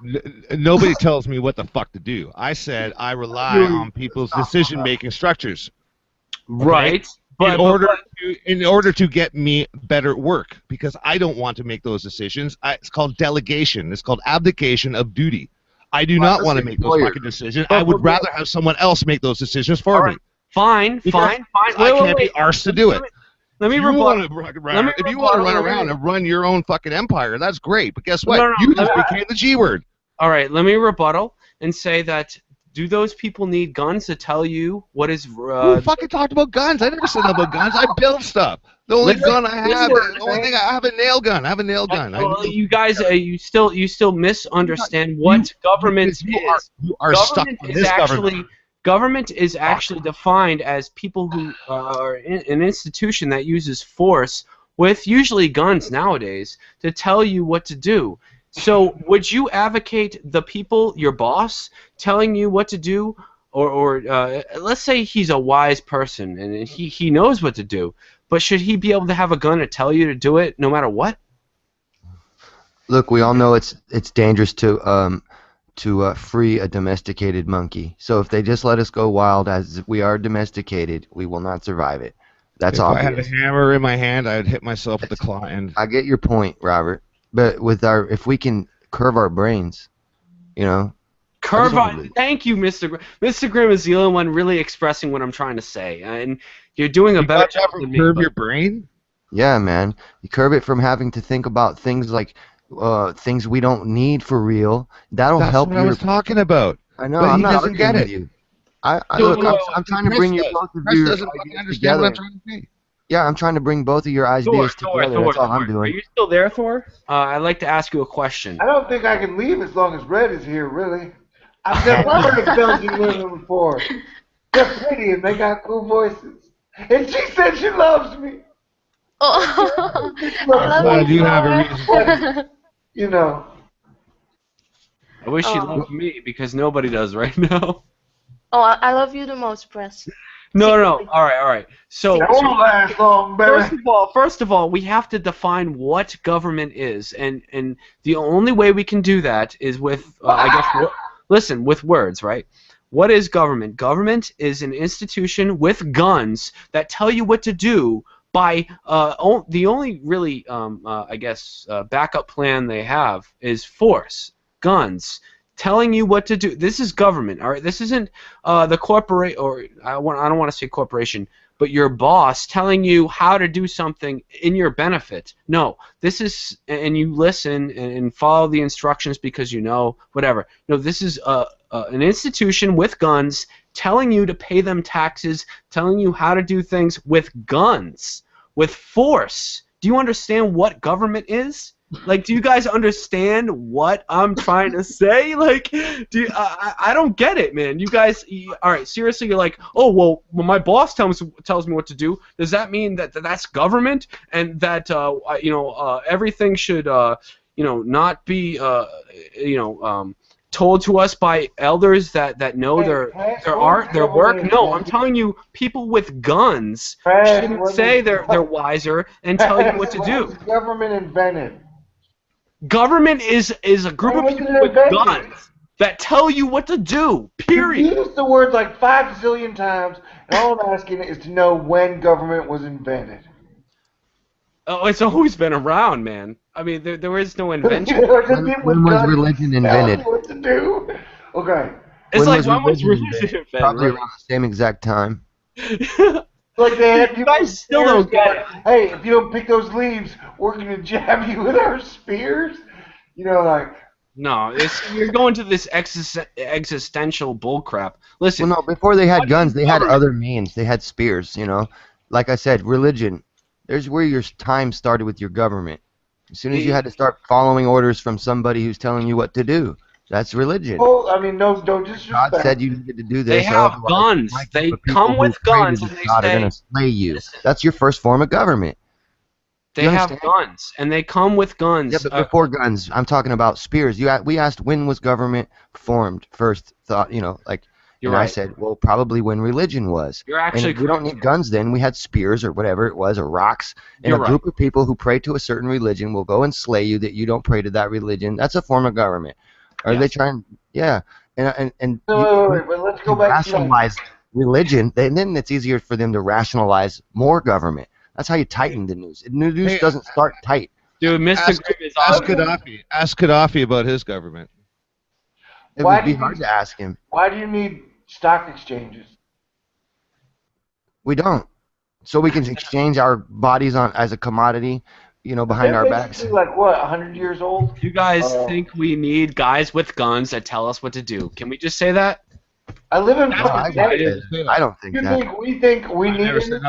Nobody tells me what the fuck to do. I said I rely on people's decision-making structures. Okay? Right. But in order to get me better work, because I don't want to make those decisions. It's called delegation. It's called abdication of duty. I do not want to make those fucking decisions. I would rather have someone else make those decisions for me. Fine. I can't be arsed to do it. Let me if you want to run around and run your own fucking empire, that's great. But guess what? You just became the G word. All right, let me rebuttal and say that do those people need guns to tell you what is... Who fucking talked about guns? I never said about guns. I build stuff. The only gun I have, I have a nail gun. Well, you guys, you still misunderstand what government is. You are stuck in this government. Government is actually defined as people who are in an institution that uses force with usually guns nowadays to tell you what to do. So would you advocate the people, your boss, telling you what to do, or let's say he's a wise person and he knows what to do, but should he be able to have a gun to tell you to do it no matter what? Look, we all know it's dangerous to free a domesticated monkey. So if they just let us go wild as we are domesticated, we will not survive it. That's if obvious. I had a hammer in my hand, I'd hit myself with the claw end. I get your point, Robert. But if we can curve our brains, you know. Thank you, Mr. Grimm. Mr. Grimm is the only one really expressing what I'm trying to say, and you're doing a better job than me. Curve your brain? Yeah, man. You curb it from having to think about things like things we don't need for real. That'll help you. That's what I was talking about. I know. But I'm he not doesn't arguing get with it. you. I'm trying to bring your both of Chris your doesn't ideas fucking understand what I'm together. trying to say. Yeah, I'm trying to bring both of your ideas together. That's all I'm Are doing. you still there, Thor? I'd like to ask you a question. I don't think I can leave as long as Red is here, really. I've never heard of Belgian women before. They're pretty and they got cool voices. And she said she loves me. Oh, I love you, Thor. You know. I wish you loved me because nobody does right now. Oh, I love you the most, Press. No. All right. So, That won't last long, baby. first of all, we have to define what government is, and the only way we can do that is with, with words, right? What is government? Government is an institution with guns that tell you what to do by the only really, backup plan they have is force, guns, telling you what to do. This is government, all right? This isn't the corporate, or I don't want to say corporation, but your boss telling you how to do something in your benefit. No, this is, and you listen and follow the instructions because you know, whatever. No, this is an institution with guns telling you to pay them taxes, telling you how to do things with guns, with force. Do you understand what government is? Like, do you guys understand what I'm trying to say? Like, I don't get it, man. You guys, all right, seriously, you're like, oh, well, when my boss tells me what to do, does that mean that that's government and that, everything should, not be, told to us by elders that know their art, their work? No, I'm telling you, people with guns shouldn't say they're wiser and tell you what to do. What was government invented? Government is a group of people with guns that tell you what to do, period. You used the word like 5 zillion times, and all I'm asking is to know when government was invented. Oh, it's always been around, man. I mean, there is no invention. When was religion invented? What to do? Okay. It's like, when was religion invented? Probably around the same exact time. Like they had you guys still don't get it. Hey, if you don't pick those leaves, we're gonna jab you with our spears. You know, like. No, you're going to this existential bullcrap. Listen. Well, no, before they had guns, they had other means. They had spears. You know, like I said, religion. There's where your time started with your government. As soon as you had to start following orders from somebody who's telling you what to do, that's religion. Oh, I mean, no, don't disrespect. God said you needed to do this. They have guns. They come with guns, and they God say, are going to slay you. That's your first form of government. They have guns, and they come with guns. Yeah, but before guns, I'm talking about spears. We asked when was government formed first. Thought, You're right. I said, well, probably when religion was. You're actually and we don't need guns then. We had spears or whatever it was, or rocks. And a group of people who pray to a certain religion will go and slay you that you don't pray to that religion. That's a form of government. Are they trying? Yeah. And wait, let's go back rationalize religion. Then it's easier for them to rationalize more government. That's how you tighten the news. The news doesn't start tight. Dude, Mr. Grimm is awesome. Ask Gaddafi about his government. It would be hard to ask him. Why do you need stock exchanges? We don't. So we can exchange our bodies as a commodity, behind our backs. Like what, 100 years old? You guys think we need guys with guns that tell us what to do? Can we just say that? I live in. I don't think that. We think we need anything?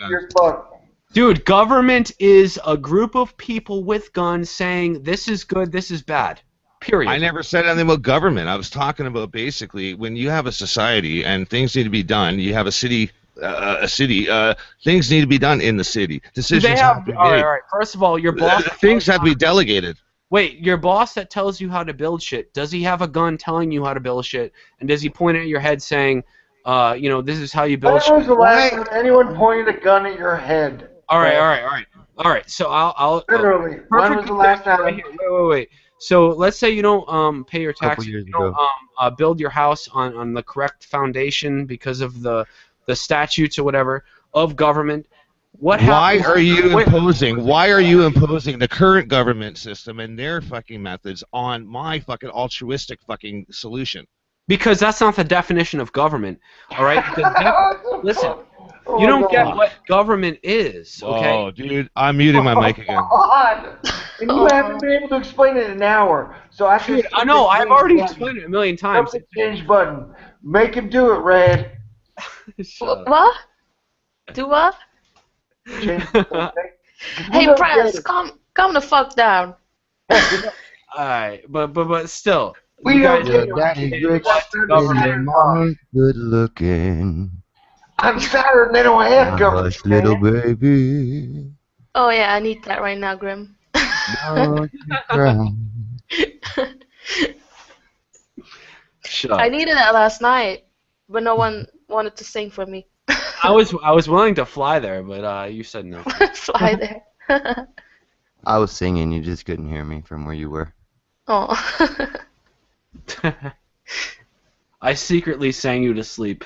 You're fucked. Dude, government is a group of people with guns saying this is good, this is bad. Period. I never said anything about government. I was talking about basically when you have a society and things need to be done. You have a city. Things need to be done in the city. Decisions have to be made. All right. First of all, your boss. Things have to be delegated. Wait, your boss that tells you how to build shit, does he have a gun telling you how to build shit? And does he point at your head saying, this is how you build When shit? was the last time anyone pointed a gun at your head? All right. So I'll Literally. When was the last time? right here. Wait. So let's say you don't pay your Couple taxes. years You don't ago. build your house on the correct foundation because of the statutes or whatever of government. What Why happens? are you Wait, imposing? Why are you imposing the current government system and their fucking methods on my fucking altruistic fucking solution? Because that's not the definition of government. All right. Listen, you don't get what government is. Okay. Oh, dude, I'm muting my mic again. God. And you haven't been able to explain it in an hour. So I Dude, I know. I've already explained it a million times. Press the change button. Make him do it, Red. What? Do what? Change Hey, Press, calm the fuck down. Alright, but still. We you don't guys get Your daddy's rich government. and your mama's good looking. I'm sadder than I have government. Hush, little baby. Oh yeah, I need that right now, Grim. Don't you cry. Shut I up. needed that last night, but no one wanted to sing for me. I was willing to fly there, but you said no. Fly there. I was singing, you just couldn't hear me from where you were. Oh. I secretly sang you to sleep.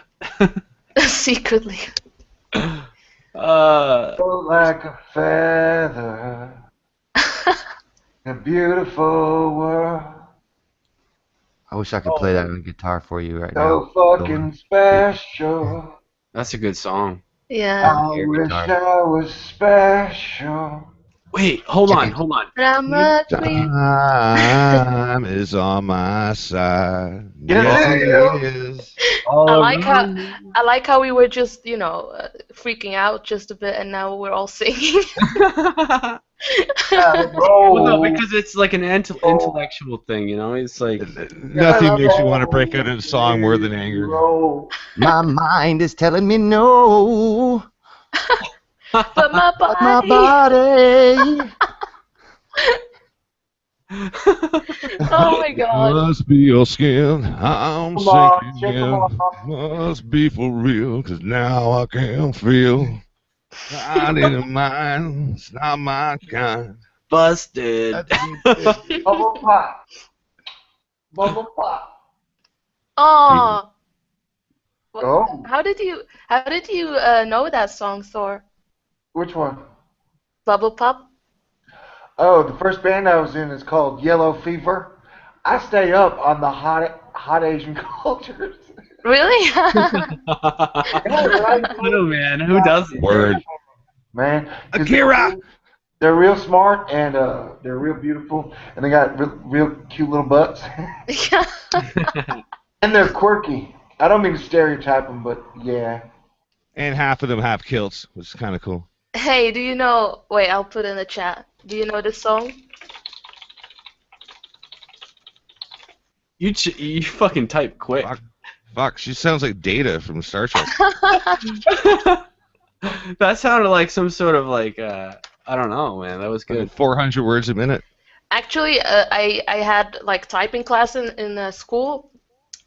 Secretly. Like a feather. A beautiful world. I wish I could play that on the guitar for you right So now. fucking special. That's a good song. Yeah. I wish I was special. Wait, hold on. Time is on my side. Yes, it is. I like how we were just, freaking out just a bit, and now we're all singing. Well, no, because it's like an intellectual thing, It's like Nothing makes you want to break out into song more than anger. My mind is telling me no. But my body. My body. Oh my god. Must be your skin. I'm Come on, sinking shake 'em in. off. Must be for real, 'cause now I can feel. I didn't mind. It's not my kind. busted. Bubble pop. Bubble pop. Oh. Oh. How did you know that song, Thor? Which one? Bubble Pop? Oh, the first band I was in is called Yellow Fever. I stay up on the hot Asian cultures. Really? Oh man, who doesn't? Word. Man. 'Cause Akira! They're real smart and they're real beautiful and they got real cute little butts. And they're quirky. I don't mean to stereotype them, but yeah. And half of them have kilts, which is kind of cool. Hey, do you know? Wait, I'll put in the chat. Do you know this song? You fucking type quick. Fuck, she sounds like Data from Star Trek. That sounded like some sort of like I don't know, man. That was good. 400 words a minute. Actually, I had like typing class in school,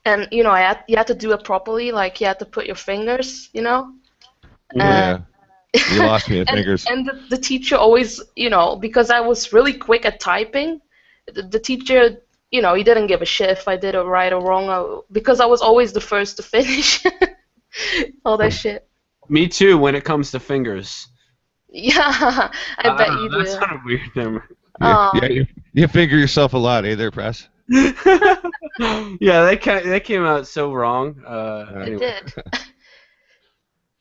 and you had to do it properly. Like you had to put your fingers, Yeah. You lost me at fingers. And the teacher always, because I was really quick at typing, the teacher, he didn't give a shit if I did it right or wrong, because I was always the first to finish all that shit. Me too. When it comes to fingers. Yeah, I bet you do. That's kind of weird. Yeah, you finger yourself a lot, there, Press? Yeah, that came out so wrong. It Anyway. did.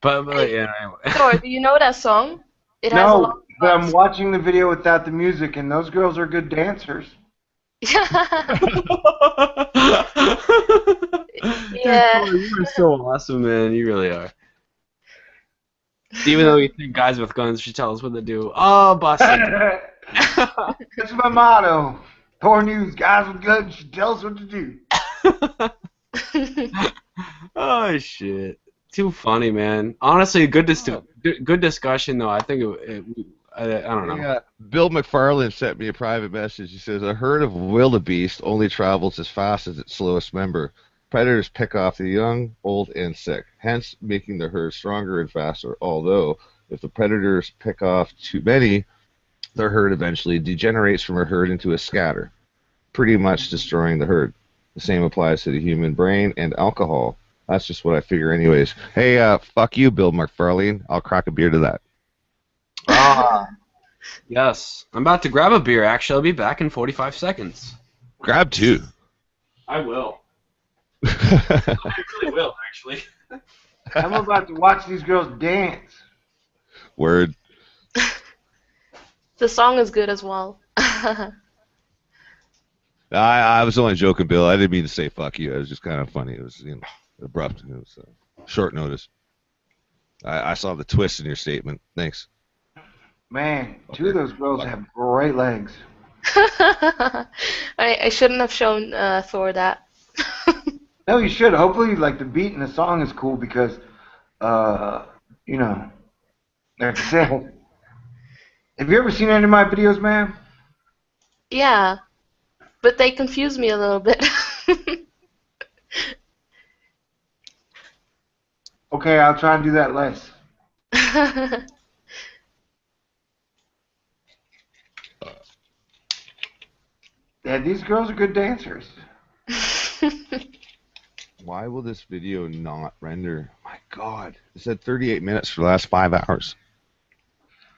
But yeah, anyway. Thor, do you know that song? It has a lot No, but I'm watching the video without the music, and those girls are good dancers. Yeah. You are so awesome, man. You really are. Even though you think guys with guns should tell us what to do. Oh, busted. That's my motto. Poor news, guys with guns should tell us what to do. Oh shit! Too funny, man. Honestly, good discussion though. I think I don't know. Yeah, Bill McFarland sent me a private message. He says, a herd of wildebeest only travels as fast as its slowest member. Predators pick off the young, old, and sick, hence making the herd stronger and faster. Although, if the predators pick off too many, the herd eventually degenerates from a herd into a scatter, pretty much destroying the herd. The same applies to the human brain and alcohol. That's just what I figure anyways. Hey, fuck you, Bill McFarlane. I'll crack a beer to that. Ah, yes. I'm about to grab a beer, actually. I'll be back in 45 seconds. Grab two. I will. I really will, actually. I'm about to watch these girls dance. Word. The song is good as well. I was only joking, Bill. I didn't mean to say fuck you. It was just kind of funny. It was abrupt. It was short notice. I saw the twist in your statement. Thanks. Man, two of those girls have great legs. I shouldn't have shown Thor that. No, you should. Hopefully, like, the beat in the song is cool because, you know, like I said, have you ever seen any of my videos, man? Yeah, but they confuse me a little bit. Okay, I'll try and do that less. Yeah, these girls are good dancers. Why will this video not render? My God. It said 38 minutes for the last 5 hours.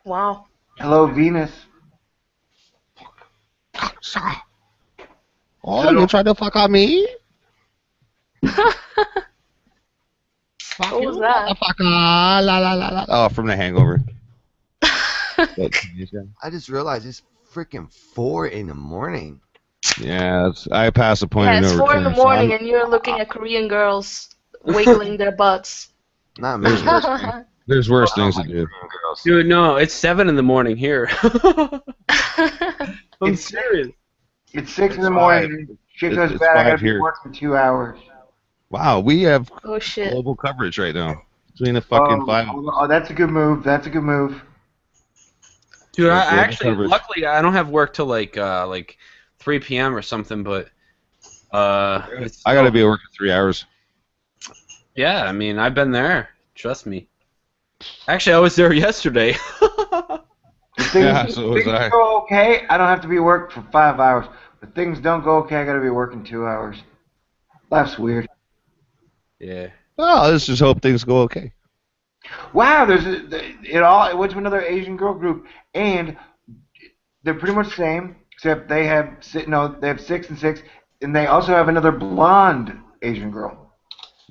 Wow. Hello, Venus. Oh, you trying to fuck on me? What was that? Oh, from The Hangover. I just realized it's freaking 4 in the morning. Yeah, I passed the point Yeah, of it's no 4 in the return. morning and you're looking at Korean girls wiggling their butts. Not me. There's worse things to do. Dude, no, it's 7 in the morning here. I'm serious. It's 6 in the morning. Shit goes It's bad. I 5 gotta be here. working 2 hours. Wow, we have Oh shit. global coverage right now. Between the fucking 5. Oh, that's a good move. That's a good move. Dude, I global actually, coverage. luckily, I don't have work till like 3 p.m. or something, but it's I gotta be at work in 3 hours. Yeah, I mean, I've been there. Trust me. Actually, I was there yesterday. Yeah, so was things I. go okay, I don't have to be at work for 5 hours. But things don't go okay, I gotta be working 2 hours. Life's weird. Yeah. Well, let's just hope things go okay. Wow, it went to another Asian girl group, and they're pretty much the same, except they have 6 and 6, and they also have another blonde Asian girl.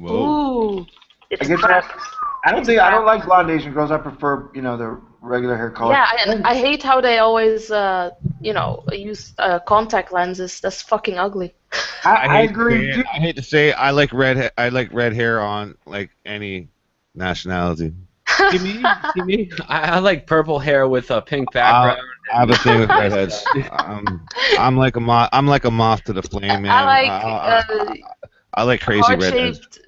Ooh. I guess I don't like blonde Asian girls. I prefer, the regular hair color. Yeah, I hate how they always, use contact lenses. That's fucking ugly. I agree. I hate to say, I like red hair on like any nationality. Give me. I like purple hair with a pink background. I have a thing with redheads. I'm like a moth. I'm like a moth to the flame, man. I like crazy redheads. Heart-shaped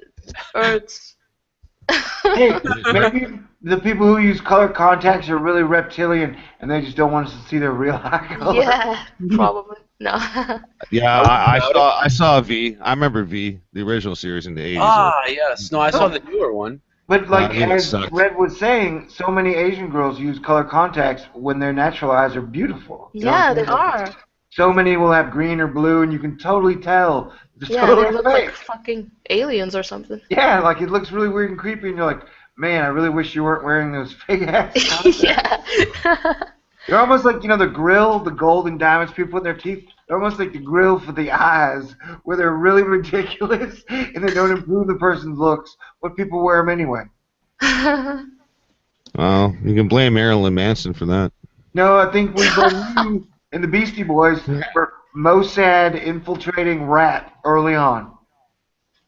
Earths. Hey, maybe the people who use color contacts are really reptilian, and they just don't want us to see their real eye color. Yeah, probably. No. Yeah, I saw V. I remember V, the original series in the 80s. Ah, yes. No, I saw the newer one. But like it as sucked. Red was saying, so many Asian girls use color contacts when their natural eyes are beautiful. You know Yeah, what they I'm saying? are. So many will have green or blue, and you can totally tell. It's Yeah, totally they look fake. like fucking aliens or something. Yeah, like it looks really weird and creepy, and you're like, man, I really wish you weren't wearing those fake ass contacts. Yeah. They're almost like, the grill, the gold and diamonds people put in their teeth. They're almost like the grill for the eyes, where they're really ridiculous, and they don't improve the person's looks, but people wear them anyway. Well, you can blame Marilyn Manson for that. No, I think we blame you and the Beastie Boys for Mossad infiltrating rap early on.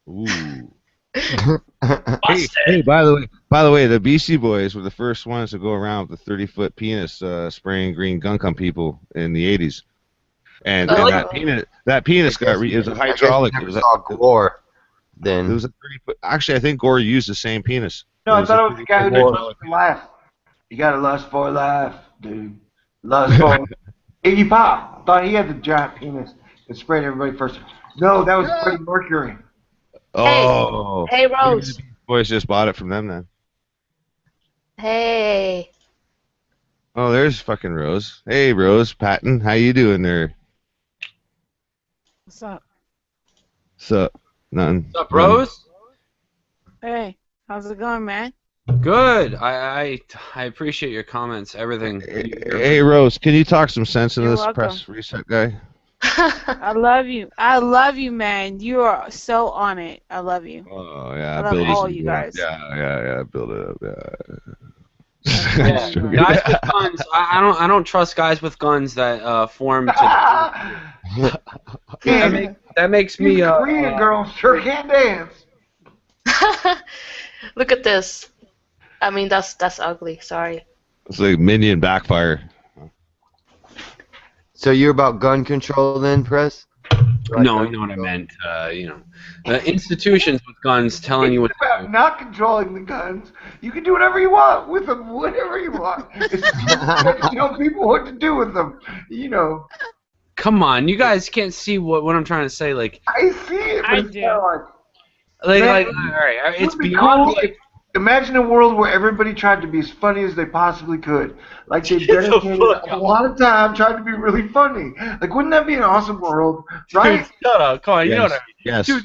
Ooh. Hey, by the way, the Beastie Boys were the first ones to go around with the 30-foot penis spraying green gunk on people in the 80s. And that penis it was a hydraulic. It was Gore. Then it was a 30-foot. Actually, I think Gore used the same penis. No, I thought it was the guy who did Lust for Life. You gotta lust for life. dude. Lustful. Iggy Pop. Thought he had the giant penis that sprayed everybody first. No, that was Freddie Mercury. Oh. Hey, Rose. Boys just bought it from them then. Hey. Oh, there's fucking Rose. Hey, Rose, Patton, how you doing there? What's up? Sup? Nothing. What's up, Rose? Hey, how's it going, man? Good. I appreciate your comments. Everything. Hey, Rose, can you talk some sense into You're this welcome. press reset guy? I love you. I love you, man. You are so on it. I love you. Oh yeah, I love build all us you guys. Yeah, build it up. Yeah. Yeah. Guys with guns. I don't trust guys with guns that form to. that makes me. These Korean girls sure can dance. Look at this. I mean, that's ugly. Sorry. It's like minion backfire. So you're about gun control then, Press? No, you know what I meant. Institutions with guns telling you what It's about not controlling the guns. You can do whatever you want with them, whatever you want. It's just you tell people what to do with them. You know. Come on, you guys can't see what I'm trying to say. Like I see it, but it's kinda like all right, it's beyond. Cool. Imagine a world where everybody tried to be as funny as they possibly could. Like they dedicated a lot of time trying to be really funny. Like, wouldn't that be an awesome world, right? Dude, shut up, come on, you know what I mean. Yes. Dude.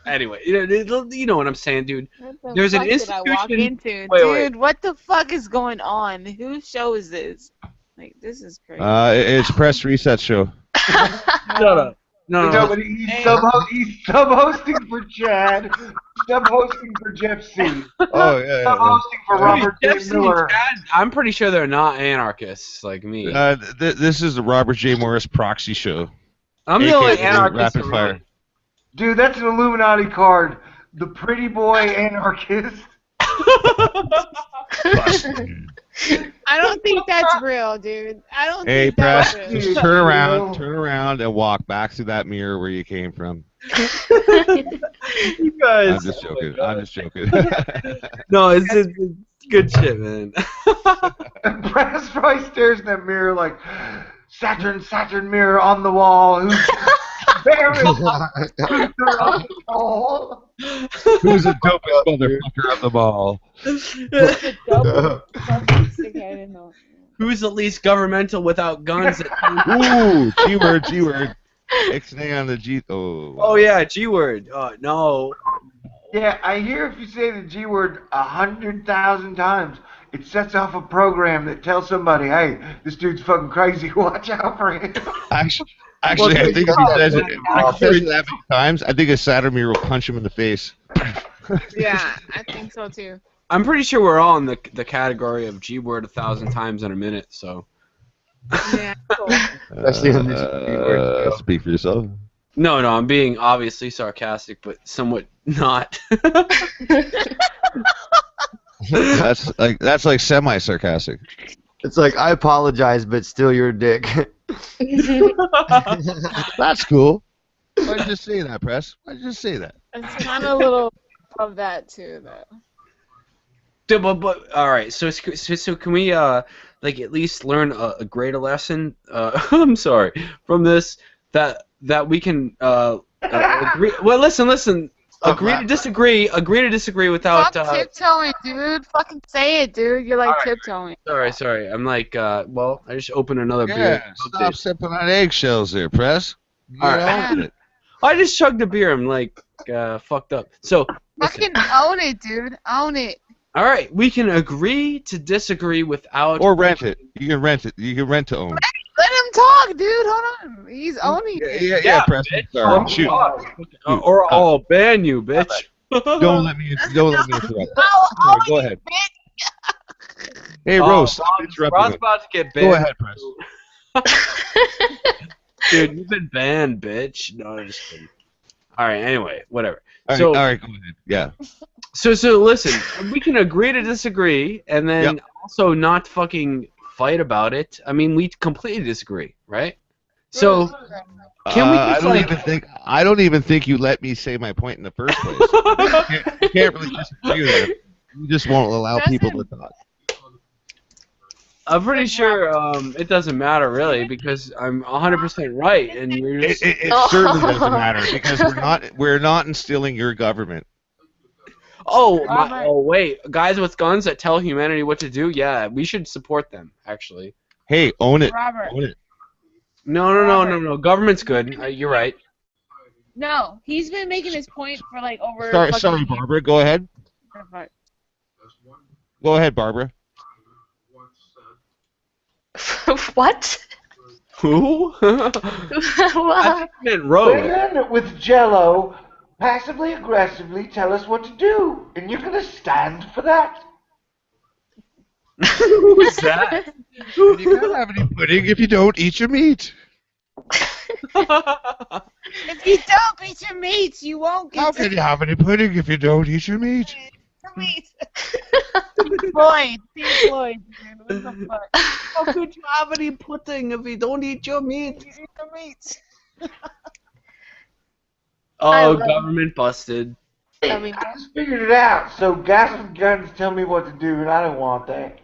Anyway, you know what I'm saying, dude. What the There's an fuck did I walk institution. into? Wait. Dude, what the fuck is going on? Whose show is this? Like, this is crazy. It's press reset show. Shut up. No. But he's sub-hosting for Chad, sub-hosting for Jeff C. Oh yeah. Sub-hosting for Robert J. Jeff C. and Miller. Chad, I'm pretty sure they're not anarchists like me. This is the Robert J. Morris proxy show. I'm the only anarchist Rapid around. fire. Dude, that's an Illuminati card. The pretty boy anarchist. I don't think that's real, dude. I don't Hey, think that's press. real. Just turn around, and walk back through that mirror where you came from. You guys. I'm just joking. No, it's good shit, man. And Press probably stares in that mirror like, Saturn mirror on the wall. Who's buried on the wall? Who's the dopest motherfucker on the ball? Who's the least governmental without guns? Ooh, G-word. Ixnay on the G. Oh yeah, G-word. No. Yeah, I hear if you say the G word 100,000 times, it sets off a program that tells somebody, hey, this dude's fucking crazy, watch out for him. Actually, I think if he says it that many times, I think a Saturn will punch him in the face. Yeah, I think so too. I'm pretty sure we're all in the category of G-word 1,000 times in a minute, so. Yeah, cool. Especially on this G-word. Speak for yourself. No, I'm being obviously sarcastic, but somewhat not. That's like semi-sarcastic. It's like, I apologize, but still your dick. That's cool. Why did you just say that, Press? Why did you just say that? It's kind of a little of that too, though. Dude, but all right. So can we like at least learn a greater lesson? I'm sorry from this that we can agree. Well, listen. Agree to disagree. Agree to disagree without. Stop tiptoeing, dude. Fucking say it, dude. You're like tiptoeing. Sorry. I'm like, well, I just opened another beer. Yeah, stop sipping on eggshells there, Press. All right. I just chugged a beer. I'm like, fucked up. So. Fucking own it, dude. Own it. All right, we can agree to disagree without. Or rent it. You can rent it. You can rent to own. Let him talk, dude. Hold on. He's owning it. Yeah, Press. Sorry. Shoot. Or I'll ban you, bitch. Don't let me interrupt. Sorry, go ahead. Hey, Rose, stop interrupting. Rob's about to get banned. Go ahead, Press. Dude, you've been banned, bitch. No, I'm just kidding. All right, anyway, whatever. All right, go ahead. Yeah. So listen, we can agree to disagree, and then also not fucking fight about it. I mean, we completely disagree, right? So can we just I don't even think you let me say my point in the first place. You can't really disagree with it. You just won't allow people to talk. I'm pretty sure it doesn't matter really because I'm 100% right, and you're just... It certainly doesn't matter because we're not instilling your government. Oh wait, guys with guns that tell humanity what to do. Yeah, we should support them. Actually. Hey, own it. Robert. Own it. No. Government's good. You're right. No, he's been making his point for like over. Sorry, Barbara. Go ahead. Go ahead, Barbara. What? Who? What? I meant Rose. Women with Jello passively aggressively tell us what to do, and you're gonna stand for that. Who's that? You can't have any pudding if you don't eat your meat. If you don't eat your meat, you won't get. How can you have any pudding if you don't eat your meat? Pink Floyd. Pink Floyd. What the fuck? How could you have any pudding if you don't eat your meat? You eat the meat. Oh, government busted. I just figured it out. So guys with guns tell me what to do, and I don't want that.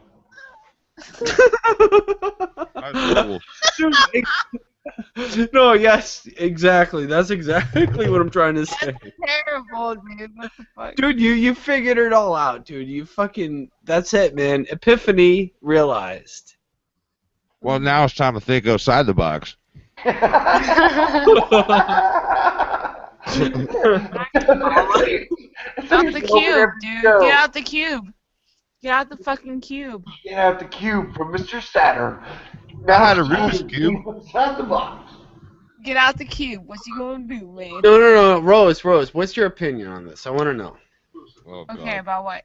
No, yes, exactly. That's exactly what I'm trying to say. Terrible, dude. What the fuck? Dude, you figured it all out, dude. You fucking... That's it, man. Epiphany realized. Well, now it's time to think outside the box. Out the cube, dude. Get out the cube. Get out the fucking cube. Get out the cube from Mr. Saturn. I had a Rubik's Cube. Inside the box. Get out the cube. What's you gonna do, man? No. Rose, what's your opinion on this? I want to know. Oh, Okay, about what?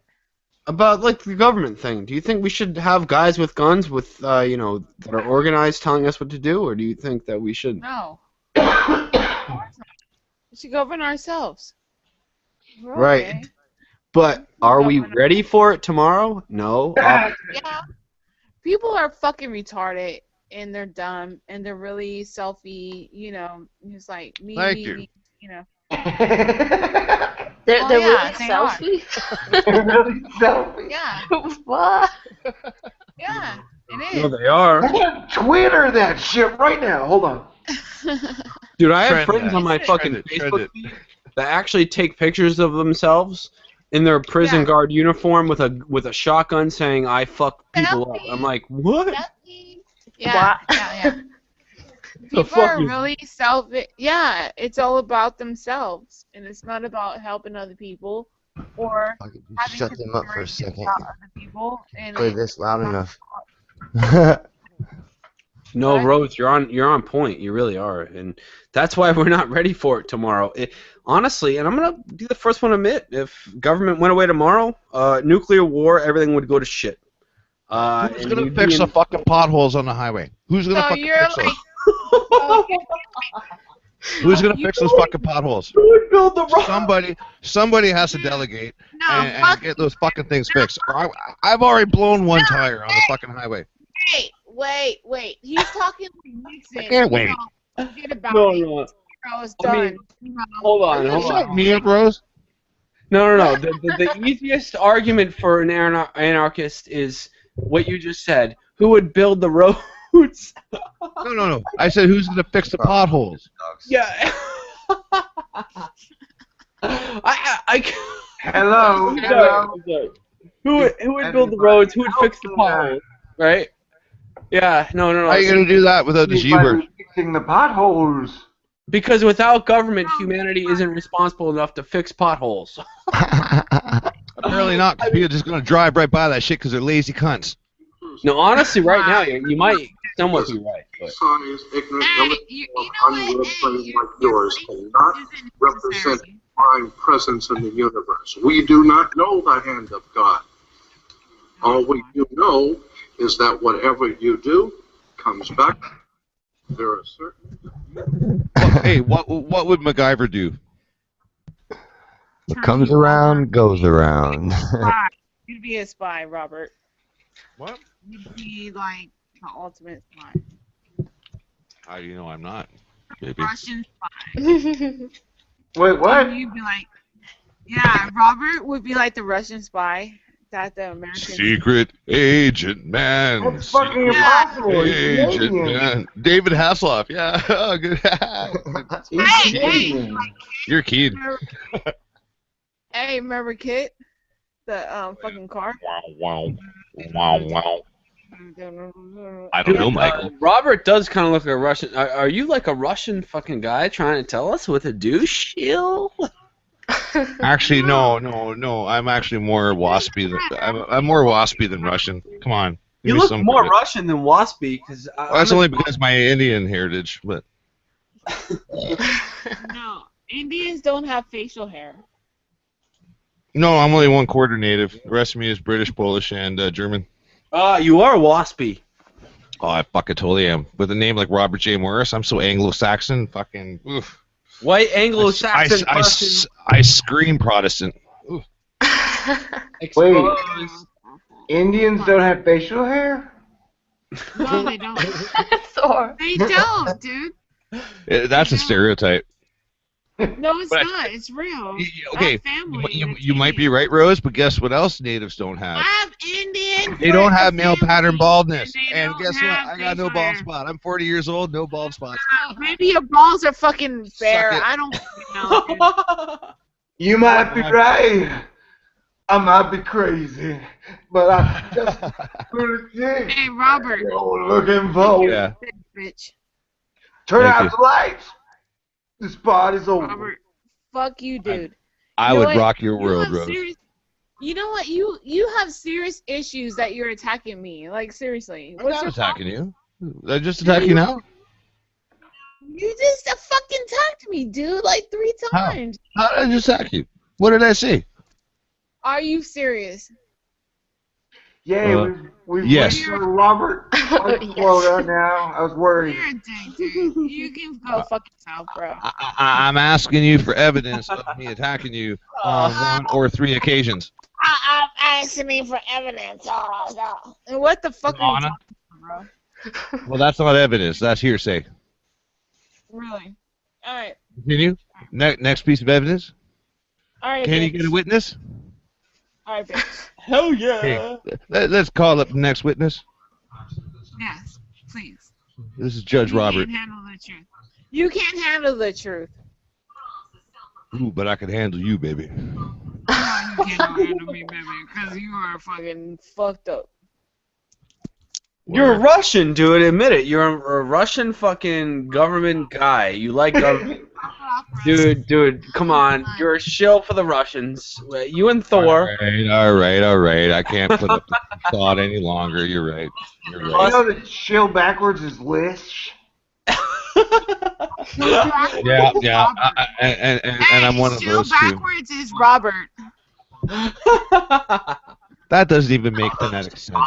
About, like, the government thing. Do you think we should have guys with guns with, that are organized telling us what to do, or do you think that we should... No. We should govern ourselves. We're Right. okay. But are we ready for it tomorrow? No. Yeah. People are fucking retarded, and they're dumb, and they're really selfie, it's like me, Thank me, you. me, They're Oh, yeah, really they selfie? They're really selfie. Yeah. What? Yeah, it No, is. they are. I'm gonna Twitter that shit right now. Hold on. Dude, I have Trend friends that. on my fucking Trend it. Facebook feed that actually take pictures of themselves in their prison guard uniform with a shotgun saying, "I fuck people up." I'm like, what? Yeah, yeah. The People fuck are is- really selfish. Yeah, it's all about themselves, and it's not about helping other people or having Shut them up for a consideration second. about other people. And Play this loud enough. No, Rose, you're on point. You really are, and that's why we're not ready for it tomorrow. Honestly, and I'm gonna be the first one to admit, if government went away tomorrow, nuclear war, everything would go to shit. Who's gonna fix the fucking potholes on the highway? Who's gonna So fucking you're fix like, those? Who's gonna fix those fucking potholes? Somebody has to delegate and get those fucking things fixed. Or I've already blown one tire on the fucking highway. wait. He's talking like Nixon. I can't wait. Forget about No, it. no. It's I done. mean, hold on. Shut me up, Rose. No. The easiest argument for an anarchist is what you just said. Who would build the roads? No. I said who's gonna fix the potholes? Yeah. Hello. Who would build the roads? Who would fix the potholes? Right? Yeah. No. How are you gonna do that without the G-word? Fixing the potholes. Because without government, humanity isn't responsible enough to fix potholes. Apparently not, because people are just gonna drive right by that shit because they're lazy cunts. No, honestly, right now you might somewhat be right. But. Science, ignorant, unwilling brains like yours cannot represent divine presence in the universe. We do not know the hand of God. All we do know is that whatever you do comes back. There are certain. Hey, what would MacGyver do? What comes around goes around. Spy. You'd be a spy, Robert. What? You'd be like the ultimate spy. How do you know I'm not? Maybe. Russian spy. Wait, what? And you'd be like, yeah, Robert would be like the Russian spy that the Americans. Secret Agent Man. That's fucking Secret impossible. He's Agent Canadian. Man. David Hasselhoff. Yeah. Oh, good. He's Canadian. You're keen. Hey, remember Kit? The fucking car. Wow. I don't know, Michael. Robert does kind of look like a Russian. Are you like a Russian fucking guy trying to tell us with a douche shield? Actually, no. I'm actually more waspy than I'm more waspy than Russian. Come on. You give me look some more credit. Russian than waspy, because Well, that's only because of my Indian heritage, but No, Indians don't have facial hair. no, I'm only 1/4 native. The rest of me is British, Polish, and German. You are waspy. Oh, I fucking totally am. With a name like Robert J. Morris, I'm so Anglo-Saxon. Fucking. Oof. White Anglo-Saxon person. I scream Protestant. Oof. Wait, Indians don't have facial hair? No, they don't. Thor. They don't, dude. That's a stereotype. No, it's But- not. It's real. Okay, Family. you might be right, Rose, but guess what else natives don't have? I have Indian. They don't have male family, pattern baldness. and they And don't guess what? have I got no facial bald hair. spot. I'm 40 years old, no bald spots. Maybe your balls are fucking fair. it. I don't know. Dude. You might be right. I might be crazy, but I just lunatic. Hey, Robert. Looking forward. Yeah. Bitch. Turn Thank out you. the lights. This party's over. Robert. Fuck you, dude. I You know would what? rock your You world, have Rose. You know what? You have serious issues that you're attacking me. Like, seriously. I'm What's not your attacking you. Did I just attack you now? You just fucking attacked me, dude, like 3 How? times. How did I just attack you? What did I say? Are you serious? Yeah, we've yes. waited for Robert quota now. I was worried. You're a dick, dude. You can go fuck yourself, bro. I'm asking you for evidence of me attacking you on 1 or 3 occasions. I'm asking me for evidence. Oh, no. And what the fuck are you Donna? talking about, bro? Well, that's not evidence. That's hearsay. Really? Alright. Continue. Next piece of evidence. Alright, Can you bitch. get a witness? Alright, bitch. Hell yeah. Hey, let's call up the next witness. Yes, please. This is Judge You Robert. can't handle the truth. You can't handle the truth. Ooh, but I can handle you, baby. No, you can't handle me, baby, because you are fucking fucked up. You're a Russian, dude. Admit it. You're a Russian fucking government guy. You like government. Dude, come on. You're a shill for the Russians. You and Thor. All right. I can't put up the thought any longer. You're right. You're You right. know that shill backwards is Lish? Yeah. And I'm one of Shill those two. backwards is Robert. That doesn't even make phonetic sense.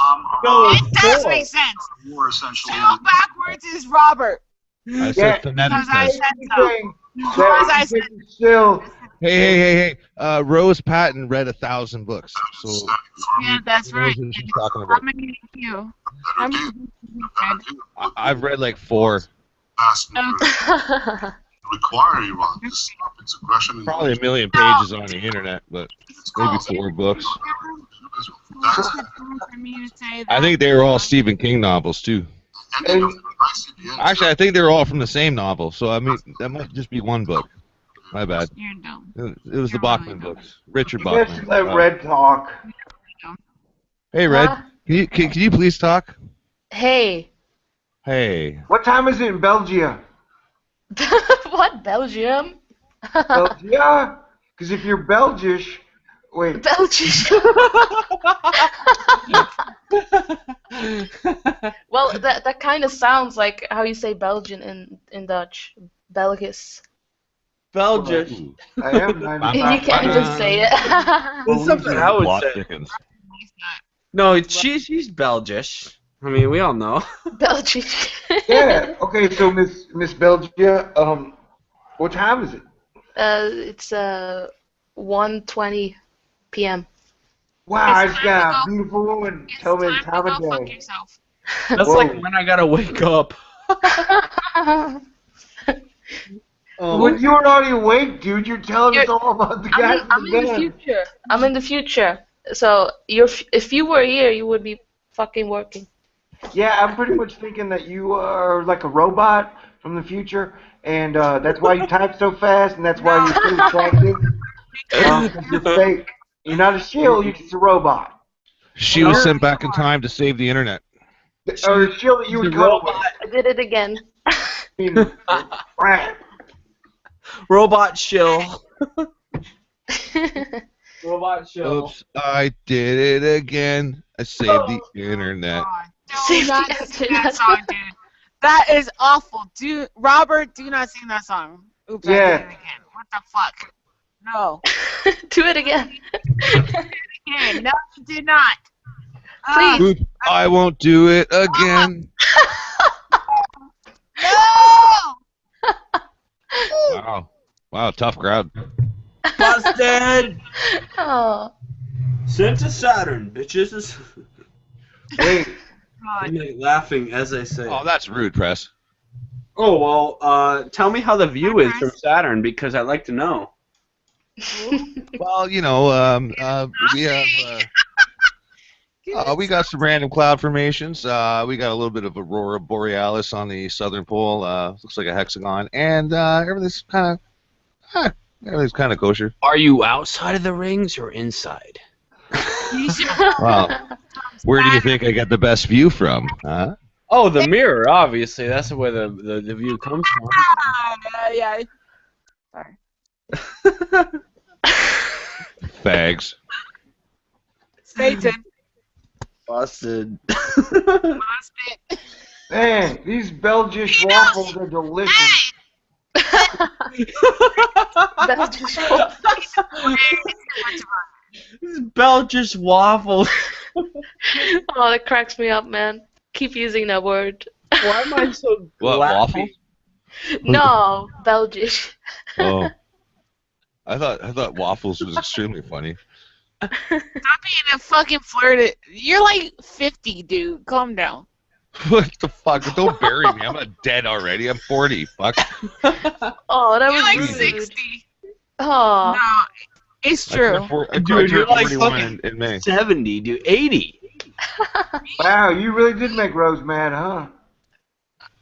It does make sense. War essentially. Shill backwards is Robert. I said phonetic Because I sense. said so. Because I said Still, Hey. Rose Patton read 1,000 books. So yeah, that's who right. knows what she's talking How about. many of you? How many of you read? I've read like 4. Require Iran to stop its aggression in Probably 1 million pages on the internet, but maybe 4 books. For me to say I that. think they were all Stephen King novels too. Actually, I think they were all from the same novel. So I mean, that might just be one book. My bad. You're dumb. It was the Bachman books. Richard you guys Bachman. should let Red talk. Hey, Red. Huh? Can you please talk? Hey. Hey. What time is it in Belgium? What, Belgium? Belgia? Because if you're Belgish, wait. Belgium. Well, that kind of sounds like how you say Belgian in Dutch. Belgisch. Belgian. I am You can't just say it. It's something I would say. No, she's Belgish. I mean, we all know. Belgian. Yeah. Okay. So Miss Belgia, what time is it? It's 1:20 p.m. Wow, I just got a beautiful woman. Tell me the time of day. That's Whoa. like when I gotta wake up. When you were already awake, dude, you're telling us all about the guys I'm in the in the band. future. I'm in the future. So if you were here, you would be fucking working. Yeah, I'm pretty much thinking that you are like a robot from the future, and that's why you type so fast, and that's why you're so attractive. 'Cause you're fake. You're not a shield. You're just a robot. She was sent back in time to save the internet. Or a shield that you would cuddle with. I did it again. Robot shill. Robot shill. Oops, I did it again. I saved the internet. Do not sing that song, dude. That is awful. Robert, do not sing that song. Oops, I did it again. What the fuck? No. Do it again. Again. No, you did not. Please. Oops, I won't do it again. No! Wow, tough crowd. Busted! Oh. Sent to Saturn, bitches. Wait. I'm laughing as I say. Oh, that's rude, Press. Oh, well, tell me how the view is from Saturn, because I'd like to know. Well, we have we got some random cloud formations. We got a little bit of aurora borealis on the southern pole. Looks like a hexagon, and everything's kind of kosher. Are you outside of the rings or inside? Wow. Where do you think I get the best view from? Huh? Oh, the mirror, obviously. That's where the view comes from. Yeah. Sorry. Fags. Satan. Busted. Man, these Belgian waffles are delicious. Belgian waffles. Oh, that cracks me up, man. Keep using that word. Why am I so What, waffle? No, Belgian. Oh. I thought waffles was extremely funny. Stop being a fucking flirt. You're like 50, dude. Calm down. What the fuck? Don't bury me. I'm not dead already. I'm 40. Fuck. Oh, that was like rude. 60. Oh. No, it's true. I Dude, you're turned like 41 fucking in May. 70, dude. 80. Wow, you really did make Rose mad, huh?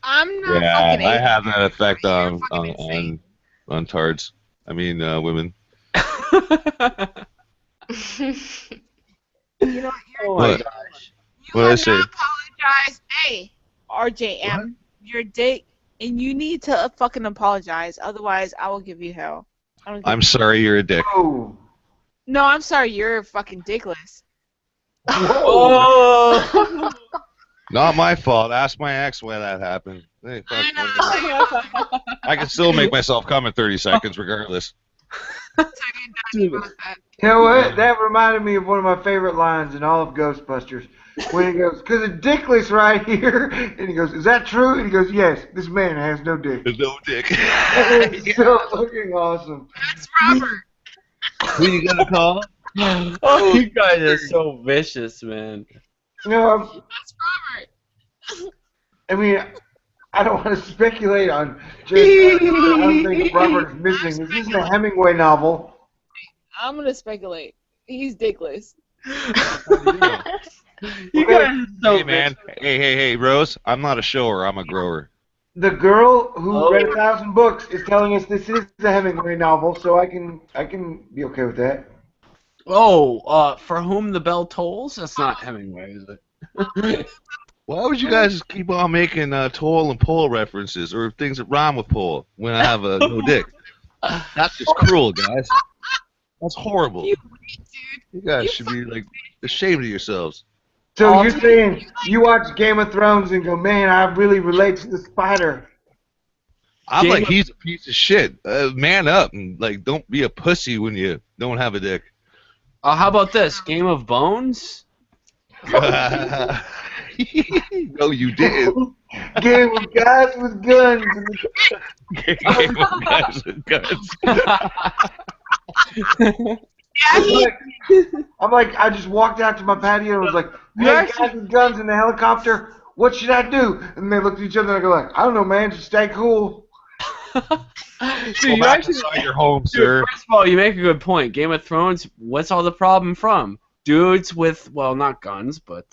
I'm not Yeah, fucking 80. I have that effect on tards. I mean, women. You know, Oh my What? gosh. What did I say? apologize. Hey, RJM, you're a dick, and you need to fucking apologize. Otherwise, I will give you hell. I'm sorry you're a dick. Oh. No, I'm sorry. You're fucking dickless. Oh. Not my fault. Ask my ex when that happened. Hey, fuck, I can still make myself come in 30 seconds regardless. You know what? That reminded me of one of my favorite lines in all of Ghostbusters. When he goes, "'Cause it's dickless right here," and he goes, "Is that true?" And he goes, "Yes, this man has no dick." There's no dick. It's so fucking awesome. That's Robert. Who you gonna call? Oh, you guys are so vicious, man. You know, That's Robert. I mean, I don't want to speculate on just I don't think Robert is missing. This isn't a Hemingway novel. I'm gonna speculate. He's dickless. You guys are so Hey, man. Hey, Rose. I'm not a shower. I'm a grower. The girl who read 1,000 books is telling us this is a Hemingway novel, so I can be okay with that. Oh, For Whom the Bell Tolls? That's not Hemingway, is it? Why would you guys keep on making toll and pole references or things that rhyme with pole when I have a no dick? That's just cruel, guys. That's horrible. You guys should be like ashamed of yourselves. So you're saying you watch Game of Thrones and go, man, I really relate to the spider. I'm like, he's a piece of shit. Man up and like, don't be a pussy when you don't have a dick. How about this? Game of Bones? No, you didn't. Game of guys with guns. Game of guys with guns. I'm like, I just walked out to my patio and was like, hey, guys with guns in the helicopter, what should I do? And they looked at each other and I go like, I don't know, man, just stay cool. Dude, Go back inside your home, sir. First of all, you make a good point. Game of Thrones, what's all the problem from? dudes with, well, not guns, but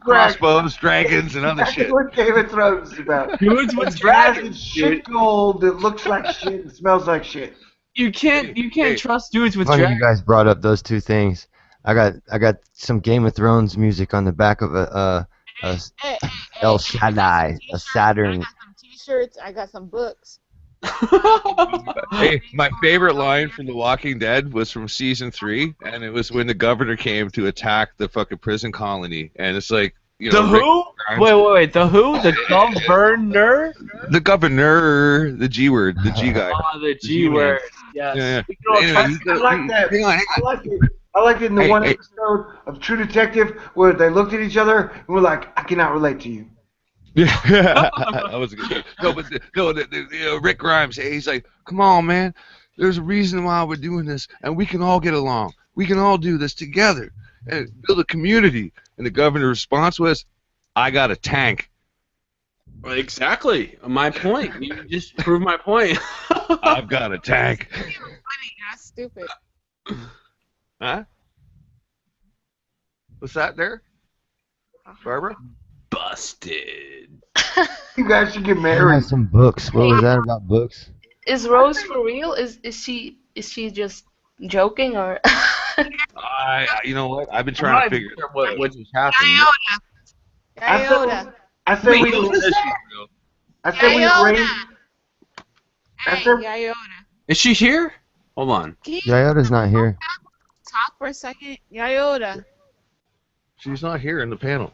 Crossbows, dragons, and other That's shit. what Game of Thrones is about. dudes with dragons, Shit gold that looks like shit and smells like shit. You can't trust dudes with Funny you dragons. guys brought up those two things. I got some Game of Thrones music on the back of a El Shaddai, a Saturn. T-shirts. I got some books. Hey, my favorite line from The Walking Dead was from season 3, and it was when the governor came to attack the fucking prison colony, and it's like, you know, The who? Wait, the who? The governor? The governor, the G word, the G guy. Oh, the G word. Yes. Yeah. I like that. Hang on. I like it in the one Hey. episode of True Detective where they looked at each other and were like, "I cannot relate to you." Yeah, that was good. No, but Rick Grimes, he's like, "Come on, man. There's a reason why we're doing this, and we can all get along. We can all do this together and build a community." And the governor's response was, "I got a tank." Exactly. My point. You just proved my point. I've got a tank. That's stupid. Huh? What's that there, Barbara? Busted. You guys should get I married. got some books. What was that about books? Is Rose for real? Is she just joking or? You know what? I've been trying to figure out what just happened. Iota. I said we arrange. Iota. Is she here? Hold on. Yoda's not here. Talk for a second. Iota. She's not here in the panel.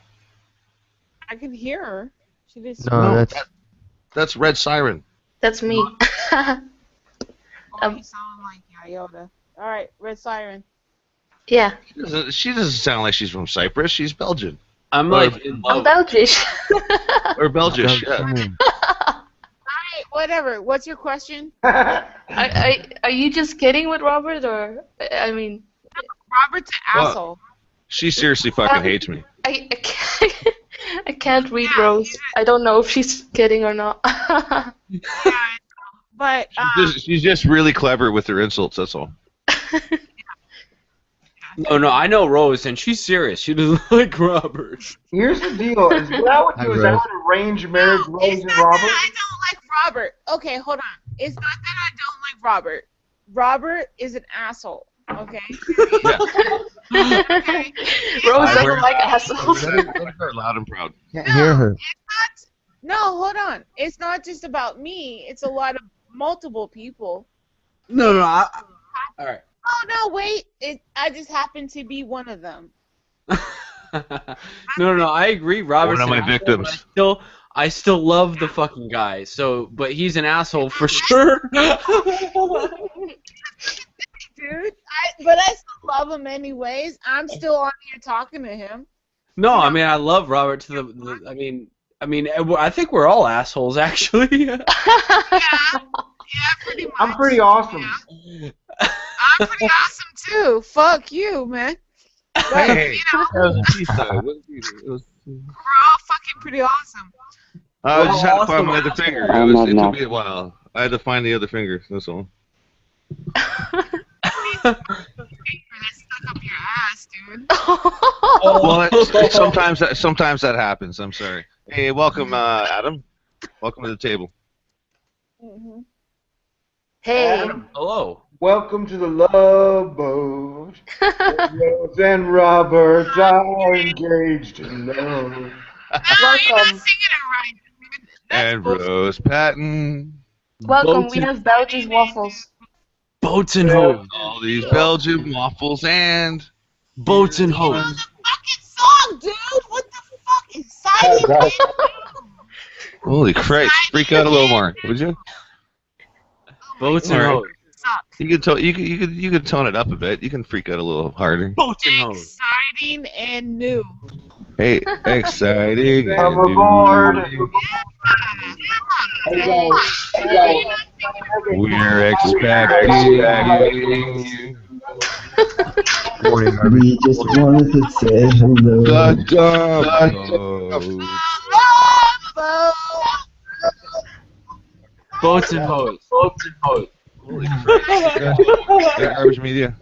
I can hear her. She just. No, that's Red Siren. That's me. You sound like Iota. All right, Red Siren. Yeah. She doesn't sound like she's from Cyprus. She's Belgian. I'm like in I'm love. Belgish. Or Belgish, yeah. Alright, whatever. What's your question? Are you just kidding with Robert, or I mean? Robert's an asshole. She seriously fucking hates me. I can't read Rose. I don't know if she's kidding or not. But She's just really clever with her insults, that's all. No, I know Rose, and she's serious. She doesn't like Robert. Here's the deal: is what I would do is I would arrange marriage, Rose and Robert. I don't like Robert. Okay, hold on. It's not that I don't like Robert. Robert is an asshole. Okay. Okay. Rose doesn't like assholes. Let her loud and proud. Can't hear her. No, hold on. It's not just about me. It's a lot of multiple people. No. All right. Oh no, wait. I just happen to be one of them. No. I agree. Robert's One of my an asshole, victims. but I still love the fucking guy. So, but he's an asshole for sure. Dude, but I still love him anyways. I'm still on here talking to him. No, I mean I love Robert to the I mean I think we're all assholes actually. Yeah, pretty much. I'm pretty awesome. I'm pretty awesome too. Fuck you, man. But, Hey, we're all fucking pretty awesome. I just had to find my other finger. It took me a while. I had to find the other finger. That's all. That's stuck up your ass, dude. Well, sometimes that happens. I'm sorry. Hey, welcome, Adam. Welcome to the table. Mm-hmm. Hey. Adam, hello. Welcome to the Love Boat. Rose and Robert are engaged in love. Welcome. And Rose Patton. Welcome. We have Belgian waffles. Boats and hoes. All these Belgian waffles and boats and hoes. Fucking song, dude. What the fuck? Exciting. Holy Christ! Freak out a little more, would you? Boats and hoes. You could tone it up a bit. You can freak out a little harder. Boats and hoes. Exciting and new. Hey, exciting! I'm and aboard. new. We're expecting you. We just wanted to say hello. Boats and hoes. Boats and hoes. Holy Christ. Hey, garbage media.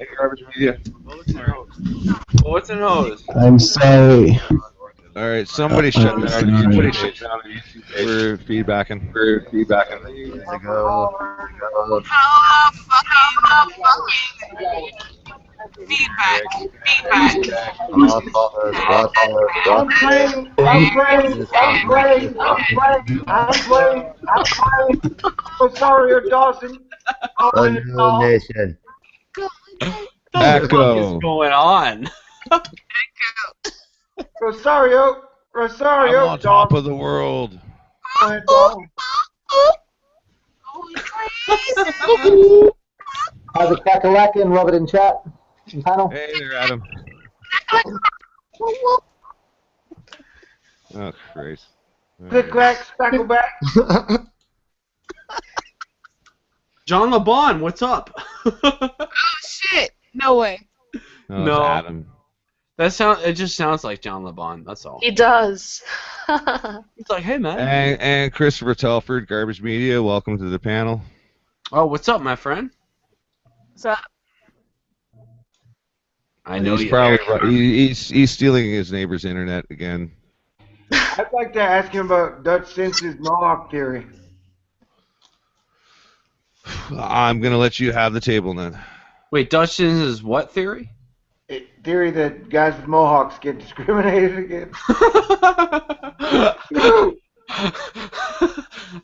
What's a nose? I'm sorry. All right, somebody shut down the YouTube page for feedbacking. Years ago. Rosario Dawson. Nation. What the fuck is Echo. going on? Rosario I'm on top of the world. How's it crack-a-lack and rub it in chat? Panel? Hey there, Adam. Oh, Christ. Click, clack, spackle back. John LeBon, what's up? Oh shit! No way. No, No. it's Adam. It just sounds like John LeBon. That's all. He does. It's like, hey man. And Christopher Telford, Garbage Media, welcome to the panel. Oh, what's up, my friend? What's up? I know He's you. probably he's stealing his neighbor's internet again. I'd like to ask him about Dutch Sense's Mohawk theory. I'm gonna let you have the table then. Wait, Dutchins' what theory? Theory that guys with Mohawks get discriminated against.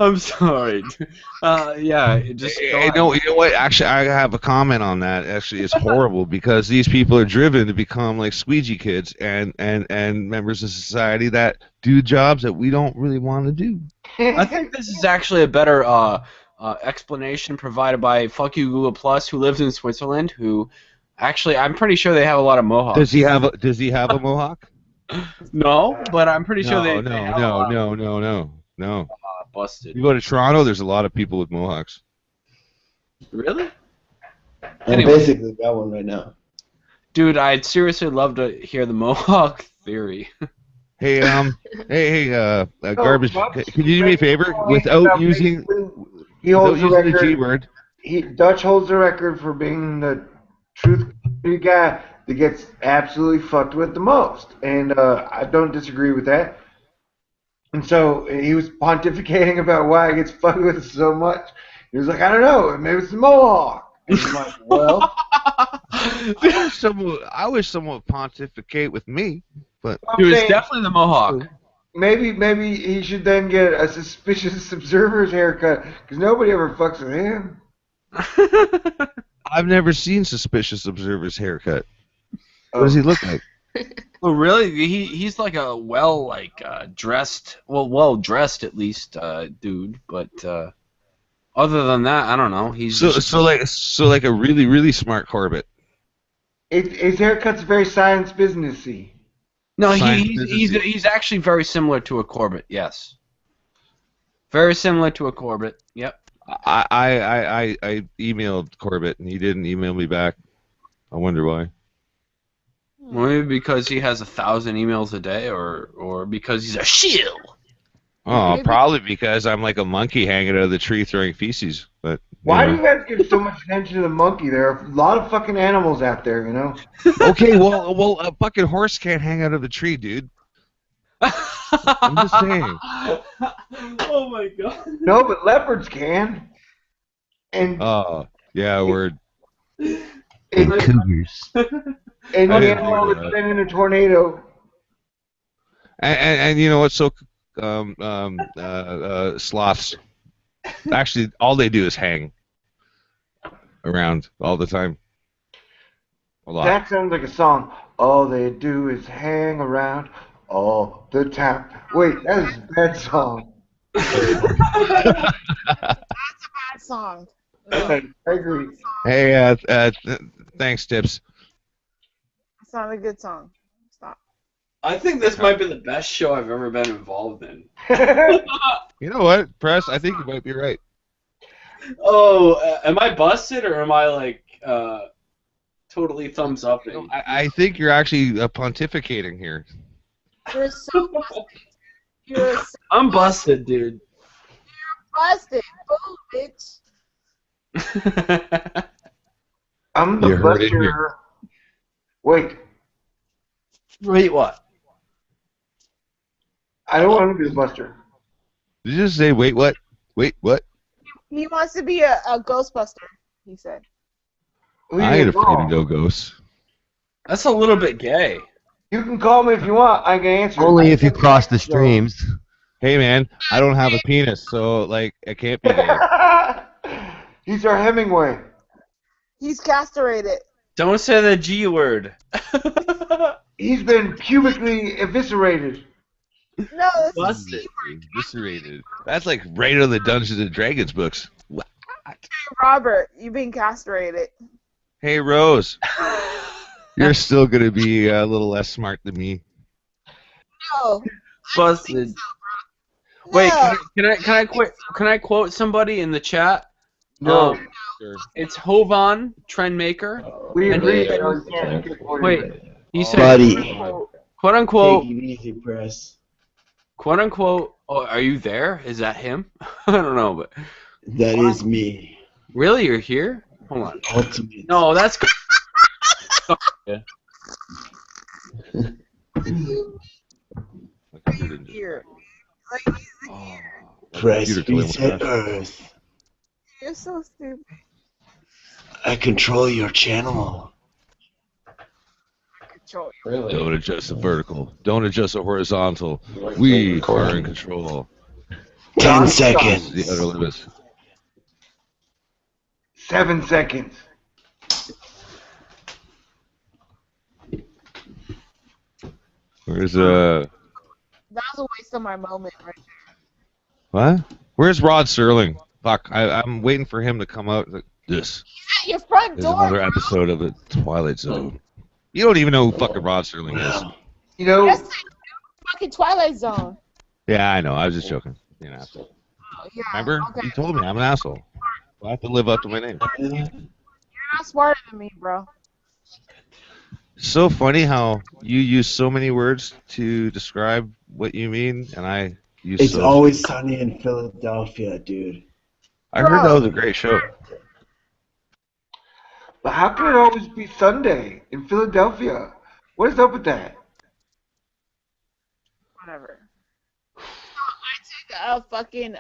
I'm sorry. Yeah, just go Hey, ahead. no, you know what? Actually, I have a comment on that. Actually, it's horrible because these people are driven to become like squeegee kids and members of society that do jobs that we don't really want to do. I think this is actually a better explanation provided by Fuck You Google Plus, who lives in Switzerland. Who, actually, I'm pretty sure they have a lot of Mohawks. Does he have a mohawk? No, but I'm pretty sure they. No. Busted. You go to Toronto, there's a lot of people with mohawks. Really? I basically got one right now. Dude, I'd seriously love to hear the Mohawk theory. Hey, garbage. Can you do me a favor without using He holds the the G record. word? Dutch holds the record for being the truth guy that gets absolutely fucked with the most, and I don't disagree with that. And so he was pontificating about why he gets fucked with so much. He was like, I don't know, maybe it's the Mohawk. And I'm like, well, I wish someone would pontificate with me, but It was definitely the Mohawk. maybe he should then get a suspicious observer's haircut because nobody ever fucks with him. I've never seen suspicious observer's haircut. What does he look like? Oh, really? He's like a well dressed at least dude, but other than that, I don't know. He's So like a really, really smart Corbett. His haircut's very science businessy. No, Science he's actually very similar to a Corbett. Yes, very similar to a Corbett. Yep. I emailed Corbett and he didn't email me back. I wonder why. Maybe because he has 1,000 emails a day, or because he's a shill. Oh, probably because I'm like a monkey hanging out of the tree throwing feces. But Why do you guys give so much attention to the monkey? There are a lot of fucking animals out there, you know? Okay, well, a fucking horse can't hang out of a tree, dude. I'm just saying. Oh my god. No, but leopards can. And Oh, yeah, word. And cougars. and I the didn't animal think of that's that. been in a tornado. And you know what? So sloths. Actually, all they do is hang around all the time. A lot. That sounds like a song. All they do is hang around all the time. Wait, that is a bad song. Bad song. I agree. Hey, thanks, Tips. It's not a good song. Stop. I think this might be the best show I've ever been involved in. You know what, Press? I think you might be right. Oh, am I busted or am I like totally thumbs up? I think you're actually pontificating here. You're so busted. You're so I'm busted, dude. busted. Boom, bitch. I'm the You heard it here. Buster. Wait, Wait, what? I don't want to be the Buster. Did you just say, wait, what? Wait, what? He wants to be a Ghostbuster, he said. I ain't afraid of no ghosts. That's a little bit gay. You can call me if you want. I can answer. Only if you cross the streams. Hey, man, I don't have a penis, so, like, it can't be gay. He's our Hemingway. He's castrated. Don't say the G word. He's been cubically eviscerated. No, that's Busted. Eviscerated. That's like right out of the Dungeons and Dragons books. What? Robert. You've been castrated. Hey, Rose. You're still going to be a little less smart than me. No. Busted. Wait, can I quote somebody in the chat? No. It's Hovan Trendmaker. We And agree. Wait, he said, Buddy. quote unquote, Take it easy, press. quote unquote. Oh, are you there? Is that him? I don't know, but That is me. really, you're here? Hold on. Ultimate. No, that's. Yeah. Here. Press computer toy reset with Earth. You're so stupid. I control your channel. Control. Really? Don't adjust the vertical. Don't adjust the horizontal. We are in control. 10 seconds. The other limits. 7 seconds. Where's That was a waste of my moment right there. what? Where's Rod Serling? Fuck, I'm waiting for him to come out. This At your front is door. another episode of the Twilight Zone. You don't even know who fucking Rod Serling is. You know. Yes, fucking Twilight Zone. Yeah, I know. I was just joking. You're an asshole. Oh, yeah. Remember? Okay. You told me I'm an asshole. I have to live up to my name. You're not smarter than me, bro. So funny how you use so many words to describe what you mean, and I use It's so always sunny in Philadelphia, dude. I heard that was a great show. But how can it always be Sunday in Philadelphia? What is up with that? Whatever. I took a fucking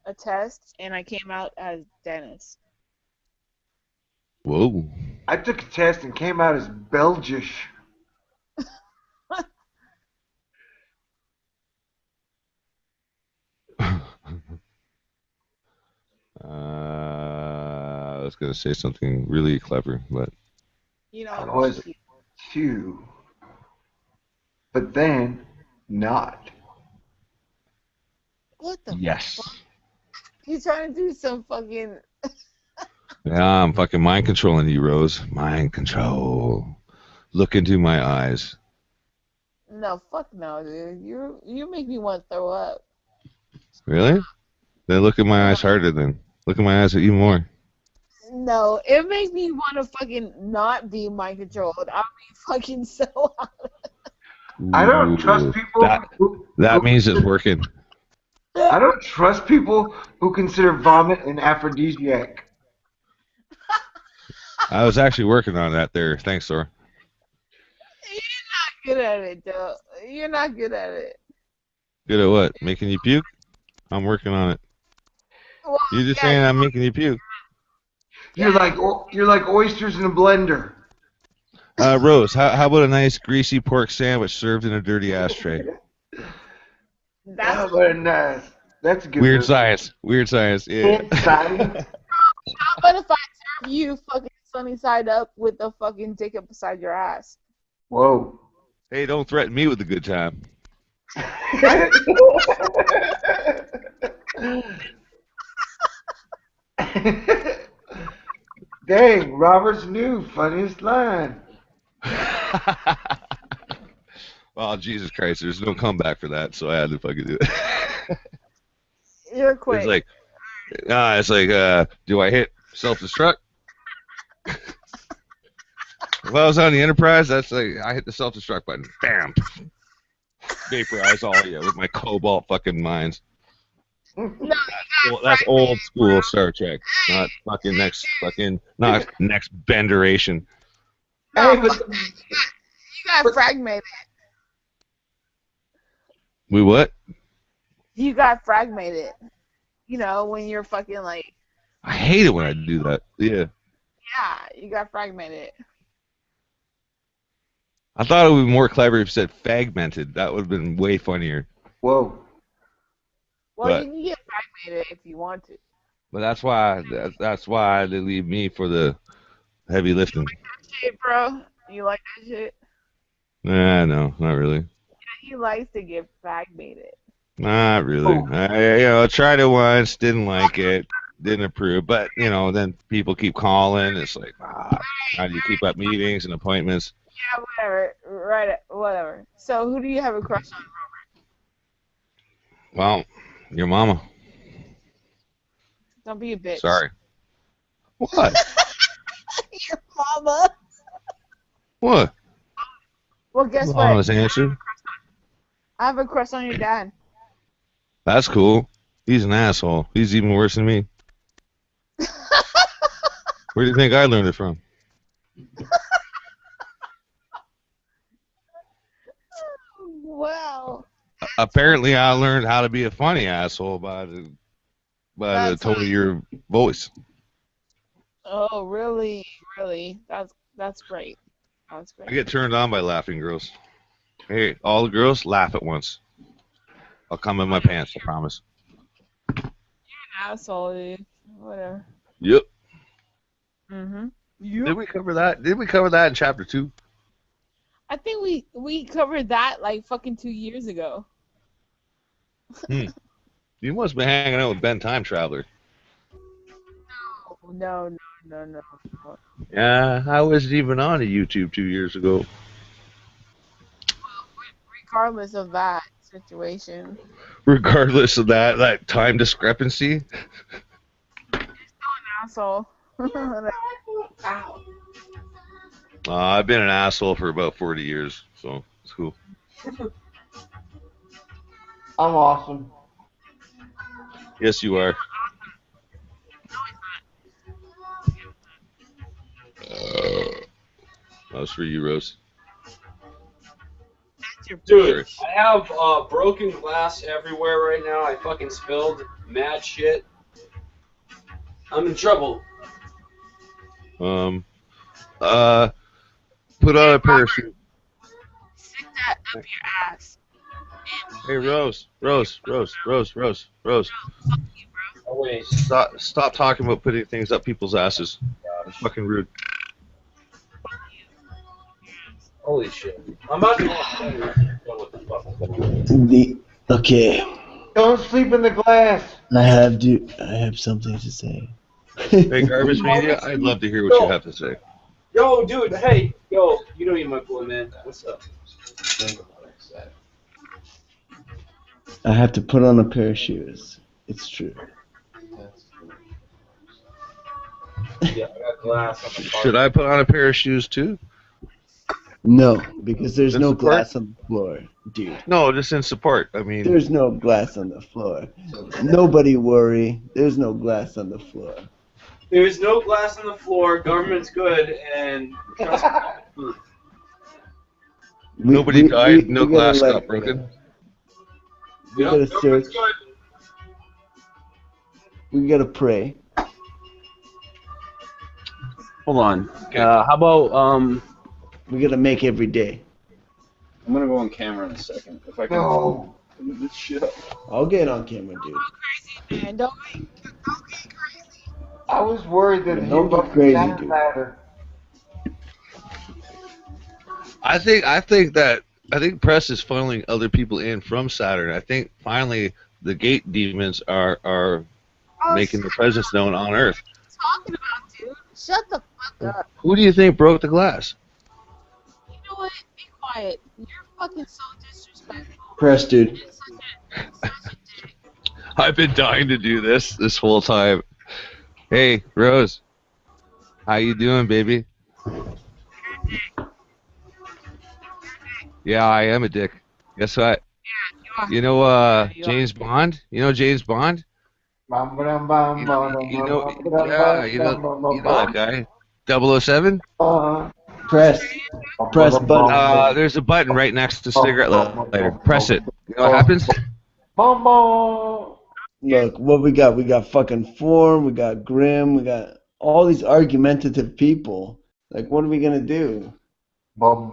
a test and I came out as Dennis. Whoa. I took a test and came out as Belgish. I was gonna say something really clever, but You know. I was too. But then, not. What the yes. fuck? You trying to do some fucking Yeah, I'm fucking mind controlling you, Rose. Mind control. Look into my eyes. no, fuck no, dude. You make me want to throw up. Really? Then look at my eyes harder then. Look at my eyes even more. No, it makes me want to fucking not be mind controlled. I'll be fucking so hot. I don't trust Ooh, people. That means it's working. I don't trust people who consider vomit an aphrodisiac. I was actually working on that there. Thanks, Thor. You're not good at it, though. You're not good at it. Good at what? Making you puke? I'm working on it. Well, You're just saying I'm making you puke. You're like oysters in a blender. Rose, how about a nice greasy pork sandwich served in a dirty ashtray? That's very nice. That's a good. Weird one. science. Weird science. Yeah. Weird science. How about if I serve you fucking sunny side up with a fucking dick up beside your ass? Whoa. Hey, don't threaten me with a good time. Dang, Robert's new funniest line. Oh, Jesus Christ, there's no comeback for that, so I had to fucking do it. You're quick. It's like, do I hit self-destruct? If I was on the Enterprise, that's like, I hit the self-destruct button. Bam! Vaporize all of you with my cobalt fucking minds. No, Well, that's old school Star Trek, not not next Benderation. no, Hey, but you got fragmented. We what? You got fragmented. You know, when you're fucking like, I hate it when I do that. Yeah. yeah, you got fragmented. I thought it would be more clever if you said fragmented. That would have been way funnier. whoa. Well, But you can get fragmented if you want to. but that's why they leave me for the heavy lifting. Shit, bro. You like that shit? Nah, no, not really. Yeah, he likes to get fragmented. Not really. Oh. I tried it once, didn't like it, didn't approve. But then people keep calling. It's like, how do you keep up meetings and appointments? Yeah, whatever. Right, whatever. So, who do you have a crush on? Well, your mama. Don't be a bitch. Sorry. What? Your mama. What? Well, guess what? Honest answer. I have a crush on your dad. That's cool. He's an asshole. He's even worse than me. Where do you think I learned it from? Wow. Apparently, I learned how to be a funny asshole by the tone of your voice. Oh, really? Really? That's great. That's great. I get turned on by laughing girls. Hey, all the girls, laugh at once. I'll come in my pants, I promise. You're an asshole, dude. Whatever. Yep. Mhm. Did we cover that? Did we cover that in chapter 2? I think we covered that like fucking 2 years ago. You must be hanging out with Ben Time Traveler. No. Yeah, I wasn't even on a YouTube 2 years ago. Regardless of that situation. Regardless of that time discrepancy. You're still an asshole. I've been an asshole for about 40 years, so it's cool. I'm awesome. Yes, you are. That was for you, Rose. Dude, I have broken glass everywhere right now. I fucking spilled mad shit. I'm in trouble. Put on a parachute. Stick that up your ass. Hey, Rose. Oh, wait. Stop talking about putting things up people's asses. That's fucking rude. Holy shit. I'm about to go what the fuck. Okay. Don't sleep in the glass. I have something to say. Hey, Garbage Media, I'd love to hear what you have to say. Yo, dude, hey, yo, you know you my boy, man. What's up? I have to put on a pair of shoes. It's true. Yeah, I got glass on the car. Should I put on a pair of shoes too? No, because there's In no support? glass on the floor, dude. No, just in support. I mean, There's no glass on the floor. Nobody worry. There's no glass on the floor. There's no glass on the floor, government's good, and trust me. nobody died, no we gotta glass let got it broken. go. We Yep, gotta government's search. good. We gotta pray. Hold on. How about We gotta make every day. I'm gonna go on camera in a second if I can. No. Look at this shit up. I'll get on camera, dude. Crazy, man. Don't get crazy. I was worried that he Don't get was crazy, Santa dude. matter. I think press is funneling other people in from Saturn. I think finally the gate demons are making their presence known on Earth. Talking about, dude. Shut the fuck up. Who do you think broke the glass? You know what? Be quiet. You're fucking so disrespectful. Press, dude. I've been dying to do this whole time. Hey, Rose. How you doing, baby? Yeah, I am a dick. Guess what? Yeah, you James Bond. You know James Bond. You know that guy. 007. Press button. There's a button right next to cigarette lighter. Press it. You know what happens? Look, what we got? We got fucking Form, we got Grim, we got all these argumentative people. Like, what are we gonna do? Oh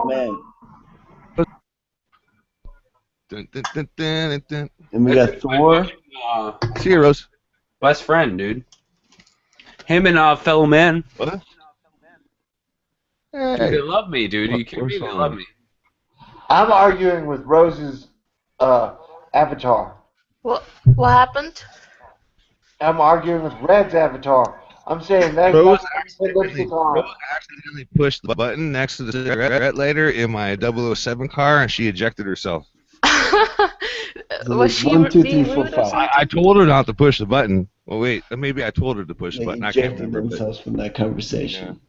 man. Dun, dun, dun, dun, dun. And we got Thor. See you, Rose. Best friend, dude. Him and fellow man. What? Dude, they love me, dude. You kidding me? They love me. I'm arguing with Rose's avatar. What happened? I'm arguing with Red's avatar. I'm saying that Rose on. accidentally pushed the button next to the cigarette lighter in my 007 car, and she ejected herself. Was she 1, 2, 3, being 4, rude or 5. something? I told her not to push the button. Well, wait, maybe I told her to push the They button. I can't ejected remember. themselves from that conversation.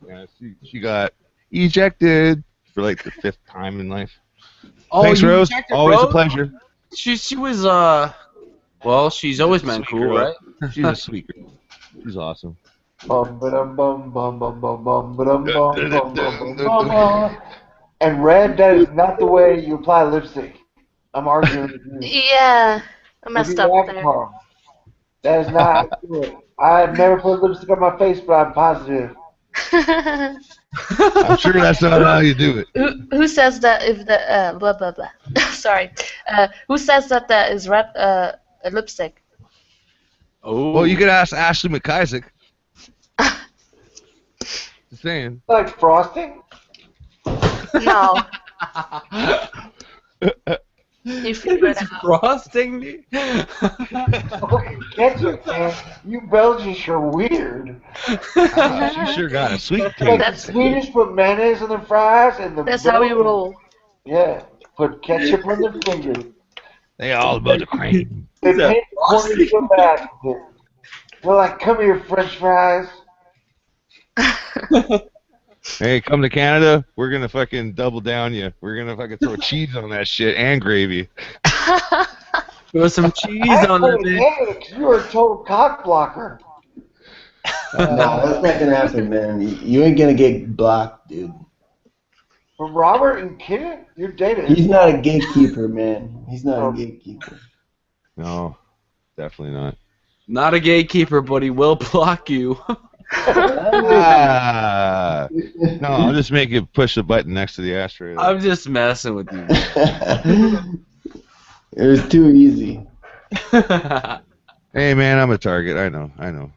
Yeah, she got ejected for like the 5th time in life. Oh, Thanks, you Rose. ejected Always a Rose? pleasure. She was well, she's always been Sweet cool, girl. right? She's a sweet girl. She's awesome. And Red, that is not the way you apply lipstick. I'm arguing with you. Yeah, I messed up there. That is not how I do it. I've never put lipstick on my face, but I'm positive. I'm sure that's not how you do it. Who says that if the blah blah blah? Sorry. Who says that that is a lipstick? Oh. Well, you could ask Ashley McIsaac. Just saying. Like frosting? No. You figure it out. Frosting, dude. Ketchup, man. You Belgians are weird. She sure got a sweet Like taste. the Swedish put mayonnaise on their fries, and the That's how we Belgians- roll. Yeah, put ketchup on their fingers. They all about the cream. They paint the corners so bad. They're like, come here, French fries. Hey, come to Canada. We're gonna fucking double down you. We're gonna fucking throw cheese on that shit and gravy. Throw some cheese on that bitch. Alex, you're a total cock blocker. No, that's not gonna happen, man. You ain't gonna get blocked, dude. From Robert and Kenneth, you're dating. He's not a gatekeeper, man. He's not a gatekeeper. No, definitely not. Not a gatekeeper, but he will block you. Ah, no, I'll just make you push the button next to the ashtray. I'm just messing with you. It was too easy. Hey, man, I'm a target. I know.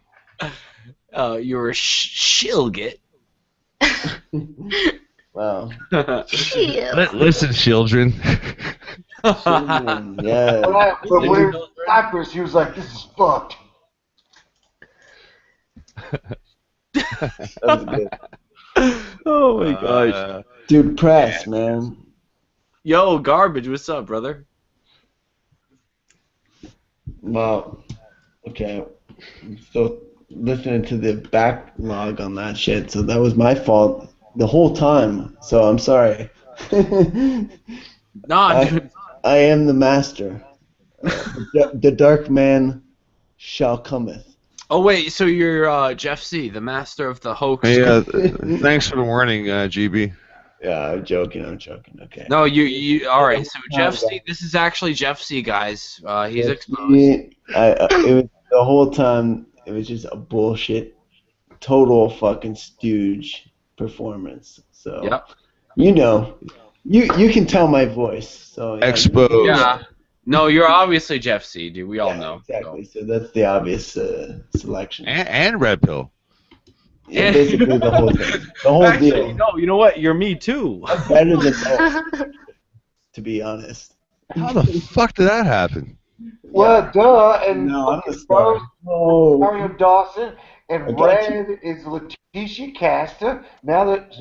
Oh, you're a shilgit. Wow. Listen, children. Yeah. When we were in Cyprus, he was like, this is fucked. That was good. Oh my gosh. Dude, press, man. Yo, Garbage, what's up, brother? Well, okay. So listening to the backlog on that shit, so that was my fault the whole time. So I'm sorry. Nah, dude. I am the master. The dark man shall cometh. Oh wait, so you're Jeff C, the master of the hoax. Hey, thanks for the warning, GB. Yeah, I'm joking. Okay. No, you. All right. So Jeff C, this is actually Jeff C, guys. He's exposed. It was the whole time. It was just a bullshit, total fucking stooge performance. So Yep. You know, you can tell my voice. So yeah, Exposed. Yeah. No, you're obviously Jeff C, dude. We all know. Exactly. So that's the obvious selection. And Red Pill. Yeah, basically the whole thing. The whole Actually, deal. no, you know what? You're me too. Better than that, to be honest. How the fuck did that happen? Well, duh, and No, I'm the star. Rose, No. Mario Dawson, I and got Red is Letitia Casta. Now that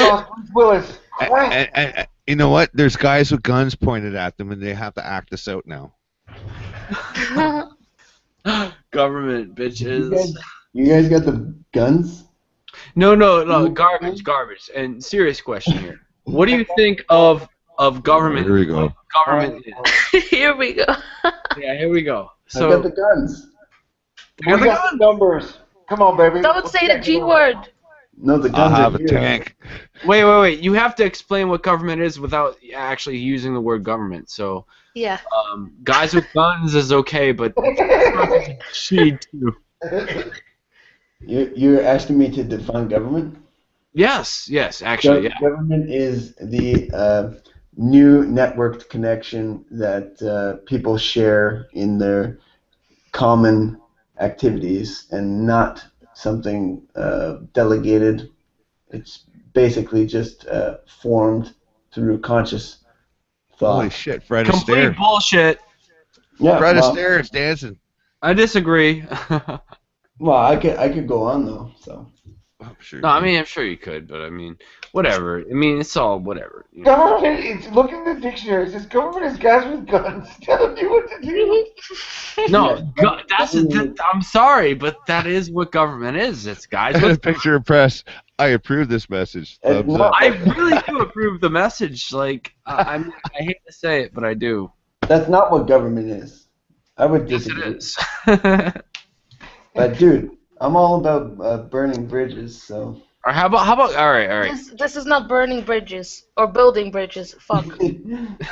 Bruce Willis. And you know what? There's guys with guns pointed at them, and they have to act this out now. Government bitches. You guys got the guns? No, garbage. And serious question here. What do you think of government? Here we go. Government. Here we go. Yeah, here we go. I So got the guns. got We the got the numbers. Come on, baby. Don't say the G word. No, the I guns have are a here. tank. wait. You have to explain what government is without actually using the word government. So, Yeah. guys with guns is okay, but she too. You're asking me to define government? Yes, actually, yeah. Government is the new networked connection that people share in their common activities and not something delegated. It's basically just formed through conscious thought. Holy shit, Fred Complete Astaire. bullshit. Yeah, Fred well, Astaire is dancing. I disagree. well, I could go on though. So I'm sure. No, I mean, I'm sure you could, but I mean, whatever. I mean, it's all whatever. You know? Government, it's look in the dictionary. It says government is guys with guns telling you what to do. No, I'm sorry, but that is what government is. It's guys And a with picture of press. I approve this message. Thumbs up. I really do approve the message. Like, I hate to say it, but I do. that's not what government is. I would Yes, disagree. it is. But dude, I'm all about burning bridges. So Or how about? All right. This is not burning bridges or building bridges. Fuck.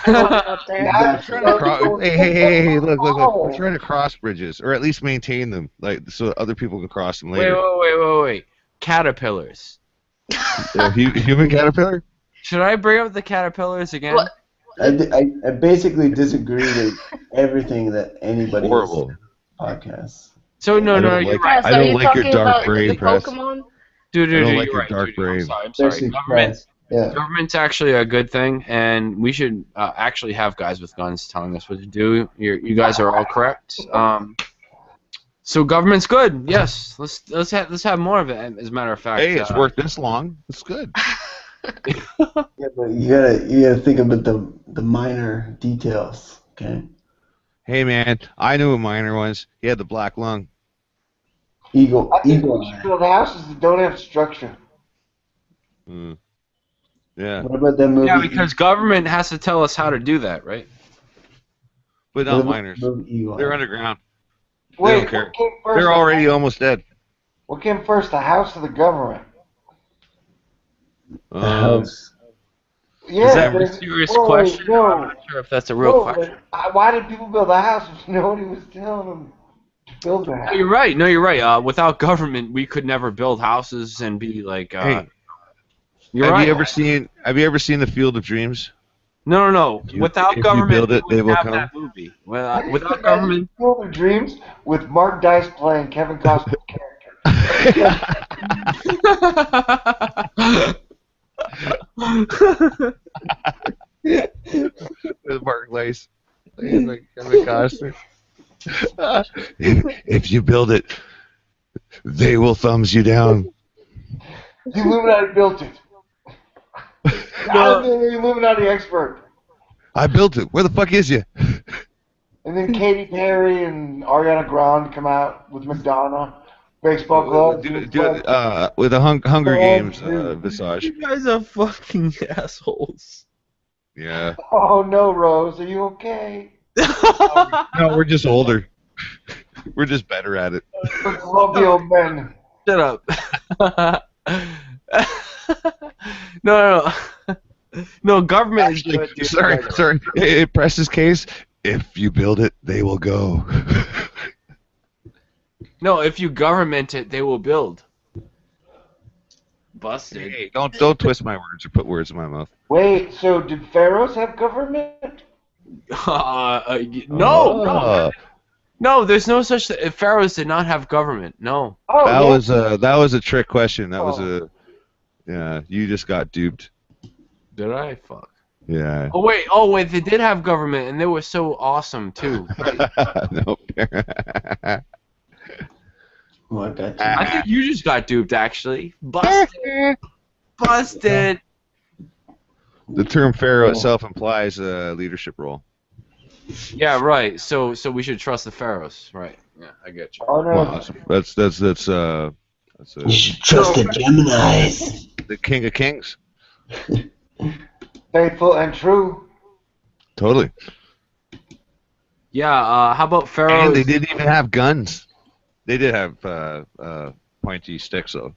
Up there. We're trying to cross, hey, look. We're trying to cross bridges, or at least maintain them, like so other people can cross them later. Wait. Caterpillars. Human caterpillar? Should I bring up the caterpillars again? What? I basically disagree with everything that anybody Horrible. has podcast. So no, I don't you're like- right. I don't like your dark brain, the Press. Pokemon? Dude, I don't you're like your right, dark dude. brain. I'm sorry. Especially Government. Yeah. Government's actually a good thing, and we should actually have guys with guns telling us what to do. You guys are all correct. So government's good. Yes, let's have more of it. As a matter of fact, Hey, it's worked this long. It's good. Yeah, but you gotta think about the minor details. Okay. Hey, man, I knew a miner once. He had the black lung. Eagle. I think we should build houses that don't have structure. Yeah. What about that movie? Yeah, because government has to tell us how to do that, right? But not miners. They're underground. They Wait, don't care. what came first? They're already almost dead. What came first, the house or the government? house. Yeah, Is that a there's- serious whoa, question? no. I'm not sure if that's a real No, question. but why did people build a house if nobody was telling them to build a No, house? you're right. No, you're right. Without government, we could never build houses and be like. Hey, you're have right. you ever seen the Field of Dreams? No. You- Without if you government, build it, we they will wouldn't have come. that movie. Without government. Field of Dreams with Mark Dice playing Kevin Costner's With Mark Lace. Like Kevin Costner. If you build it, they will thumbs you down. The Illuminati built it. I'm the Illuminati expert. I built it. Where the fuck is you? And then Katy Perry and Ariana Grande come out with Madonna. Baseball club. Do it with a Hunger Games visage. You guys are fucking assholes. Yeah. Oh no, Rose, are you okay? No, we're just older. We're just better at it. Let's love the old men. Shut up. No. No, government is good. Dude. Sorry. It presses case. If you build it, they will go. No, if you government it, they will build. Busted. Hey, don't twist my words or put words in my mouth. Wait, so did pharaohs have government? No. No, there's no such thing. Pharaohs did not have government. No. Oh, That was a trick question. That was a yeah. You just got duped. Did I? Fuck. Yeah. Oh wait, they did have government, and they were so awesome too. Nope. Oh, I got you. I think you just got duped, actually. Busted. Busted. The term pharaoh itself implies a leadership role. Yeah, right. So we should trust the pharaohs, right? Yeah, I get you. Oh no. Well, that's That's You should trust the Geminis. The king of kings. Faithful and true. Totally. Yeah. How about Pharaoh's? And they didn't even have guns. They did have pointy sticks though.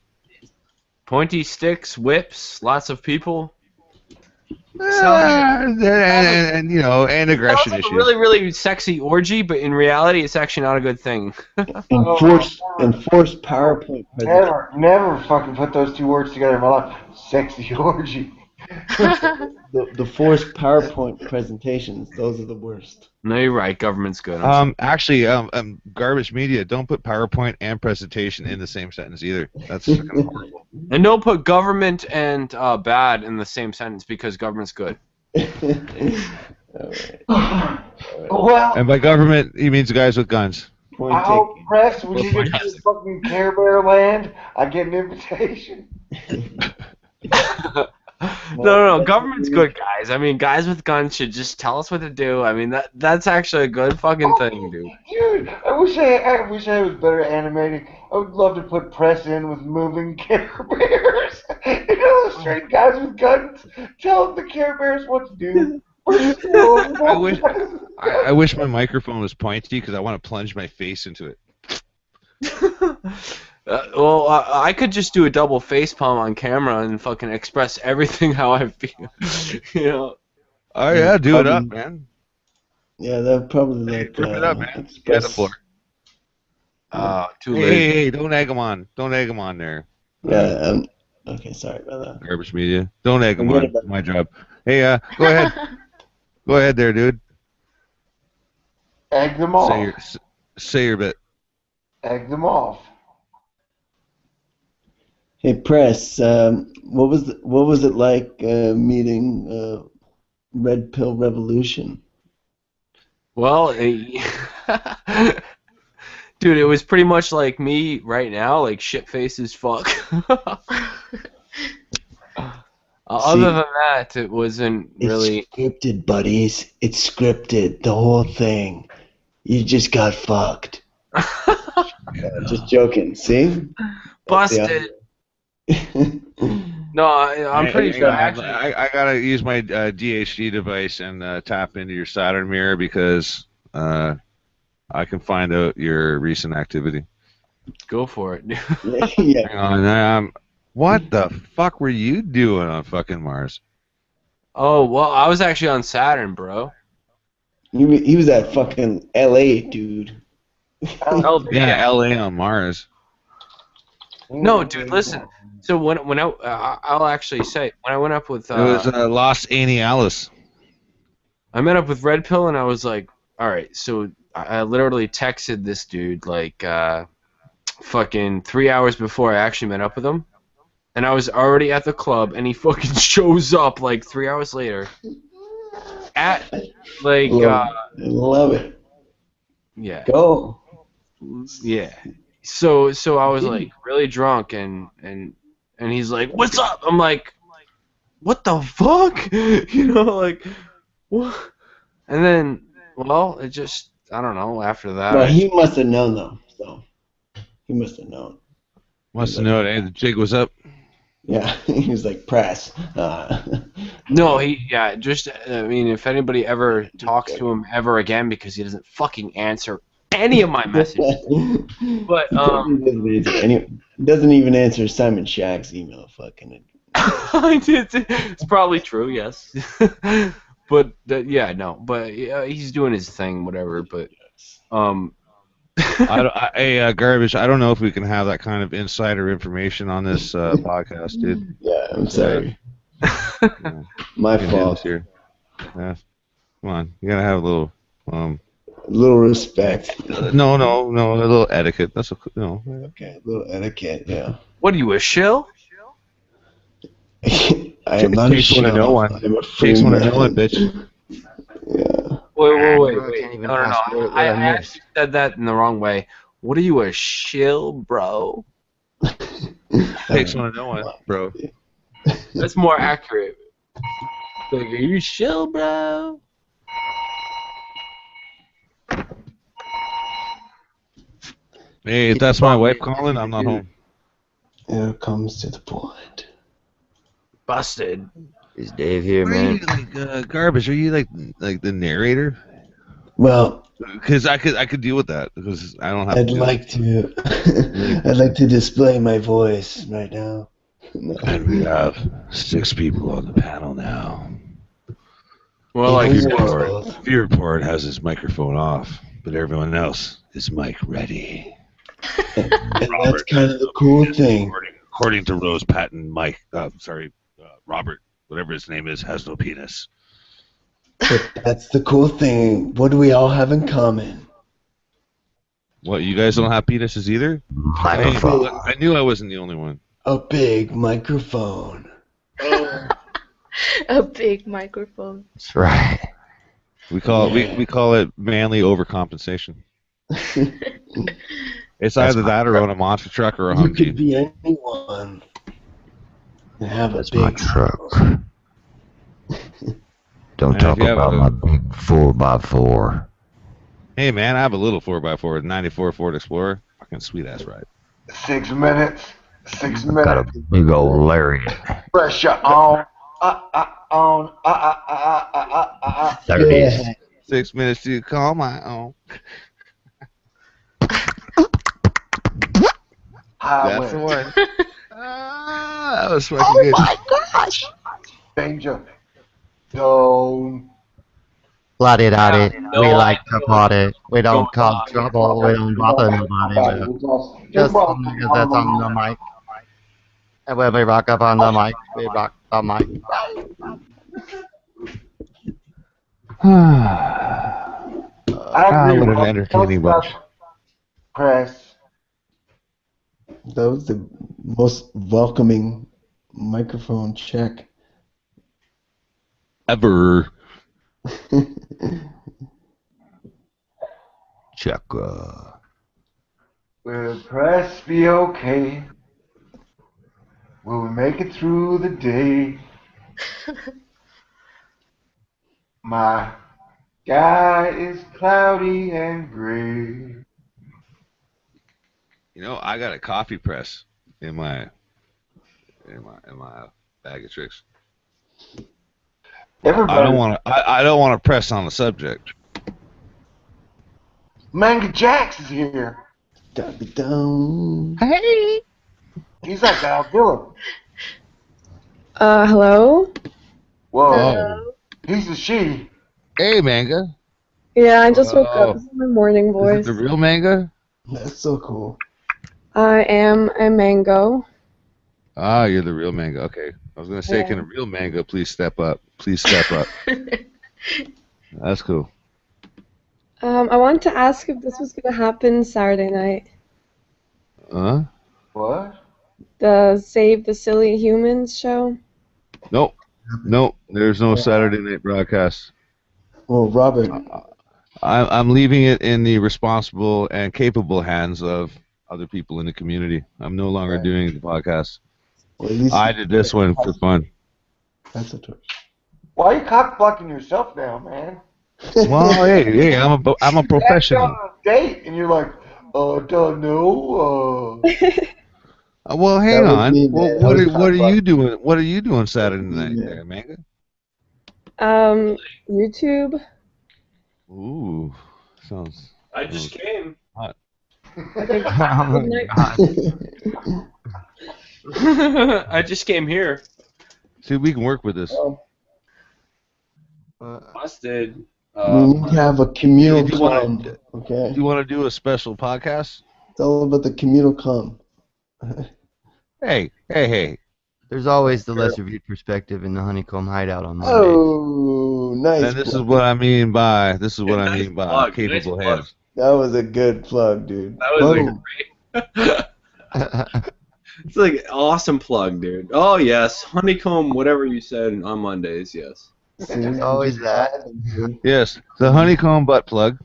Pointy sticks, whips, lots of people. And you know, and aggression Sounds like issues. a really, really sexy orgy, but in reality, it's actually not a good thing. Enforced PowerPoint presentation. Never fucking put those two words together in my life. Sexy orgy. The forced PowerPoint presentations, those are the worst. No, you're right. Government's good. Actually, garbage media. Don't put PowerPoint and presentation in the same sentence either. That's fucking horrible. And don't put government and bad in the same sentence because government's good. Well, And by government, he means the guys with guns. how pressed would you get to fucking Care Bear land? I get an invitation. No, government's good, guys. I mean, guys with guns should just tell us what to do. I mean, that's actually a good fucking thing, dude. Dude, I wish I was better animated. I would love to put press in with moving Care Bears. Illustrate guys with guns. Tell the Care Bears what to do. I wish my microphone was pointy because I want to plunge my face into it. Well, I could just do a double facepalm on camera and fucking express everything how I feel. You know. Oh yeah, do it up, man. Yeah, they're probably like. Rip it up, man. Get the floor. Too Hey, late. hey, don't egg them on. Don't egg them on there. Yeah. Okay, sorry about that. Garbage media. Don't egg them Forget on. about My job. Hey, go ahead. Go ahead there, dude. Egg them off. Say your bit. Egg them off. Hey, Press. What was it like meeting Red Pill Revolution? Well, dude, it was pretty much like me right now, like shit face as fuck. Other than that, it wasn't really. It's scripted, buddies. It's scripted. The whole thing. You just got fucked. Just joking. See? Busted. No, I'm pretty sure. Actually, I gotta use my DHD device and tap into your Saturn mirror because I can find out your recent activity. Go for it. Yeah. Hang on. What the fuck were you doing on fucking Mars? Oh well, I was actually on Saturn, bro. He was at fucking L.A., dude. Yeah, LA on Mars. No, dude, listen. So when I'll actually say when I went up with It was Los Angeles. I met up with Red Pill and I was like, all right. So I literally texted this dude like fucking 3 hours before I actually met up with him, and I was already at the club, and he fucking shows up like 3 hours later at like love it. Yeah. Go. Yeah. So I was like really drunk and he's like, "What's up?" I'm like, "What the fuck?" You know, like what? And then, well, it just I don't know. After that, Well, he must have known though. So he must have known. Must have known. Hey, the jig was up. Yeah, he was like Press. No, just I mean, if anybody ever talks to him ever again because he doesn't fucking answer any of my messages. But he doesn't even answer Simon Shack's email. Fucking. It's probably true, yes. But yeah, no. But he's doing his thing, whatever. But Hey, Garbage, I don't know if we can have that kind of insider information on this podcast, dude. Yeah, I'm sorry. My fault. Here. Yeah. Come on, you gotta have a little. Little respect. No, a little etiquette. That's no. Okay, a little etiquette, yeah. What are you, a shill? I am not a shill. Know one. I'm a Takes one to know one, bitch. Yeah. Wait. No. I actually said that in the wrong way. What are you, a shill, bro? Takes one to know one, bro. That's more accurate. Like, are you shill, bro? Hey, if that's my wife calling, I'm not home. Here comes to the point. Busted. Is Dave here, Are man? you like garbage? Are you like the narrator? Well, because I could deal with that because I don't have. I'd to do like to. I'd like to display my voice right now. No. And we have 6 people on the panel now. Well, like Fear Report has his microphone off, but everyone else is mic ready. And that's kind of the cool thing. According to Rose Patton, Robert, whatever his name is, has no penis. But that's the cool thing. What do we all have in common? What, you guys don't have penises either? I knew I wasn't the only one. A big microphone. A big microphone. That's right. We call it manly overcompensation. It's either that or on a monster truck or a You Humvee. could be anyone. And have That's a big my truck. Don't And talk if you have about a- my big 4x4. Hey man, I have a little 4x4, 94 Ford Explorer. Fucking sweet ass ride. 6 minutes. 6 minutes. Got a big old lariat. Pressure on. 30s. 6 minutes to call my own. That's the one. That was fucking good. Oh my gosh! Danger. Don't. La-di-da-di. No, We I like to party. We don't cause trouble. We don't bother nobody. Just some niggas that's on the mic. And when we rock up on the mic, we rock the mic. I agree what with an you. entertaining bunch. Press. That was the most welcoming microphone check ever. Check. Will press be okay? Will we make it through the day? My sky is cloudy and gray. You know, I got a coffee press in my bag of tricks. Everybody. I don't want to press on the subject. Manga Jax is here. Hey. He's like Godzilla. Hello? Whoa. Hello? He's a she. Hey, Manga. Yeah, I just woke Oh. up. This is my morning Is voice. it the real Manga? That's so cool. I am a mango. Ah, you're the real Manga. Okay. I was going to say, Yeah. can a real Manga please step up? Please step up. That's cool. I wanted to ask if this was going to happen Saturday night. Huh? What? The Save the Silly Humans show. Nope. Nope. There's no Saturday night broadcast. Well, Robert. I'm leaving it in the responsible and capable hands of other people in the community. I'm no longer doing the podcast. Well, at least I did this one for fun. That's a twist. Why are you cock blocking yourself now, man? Well, hey, I'm a professional. You're on a date and you're like, don't know. Well, hang That was on. me, Well, man. what I are was what are cock you doing? What are you doing Saturday night there, Manga? YouTube. Ooh, sounds. I just came. Hot. I just came here. See, we can work with this. Busted. We need to have a communal Do you calm. want Okay. you want to do a special podcast? It's all about the communal calm. Hey. There's always the lesser viewed perspective in the Honeycomb Hideout on Mondays. Oh, nice. And this is plug. what I mean by plug, capable nice hands. That was a good plug, dude. That was Boom. It's like an awesome plug, dude. Oh yes, honeycomb, whatever you said on Mondays. Yes. There's always that. Yes, the honeycomb butt plug.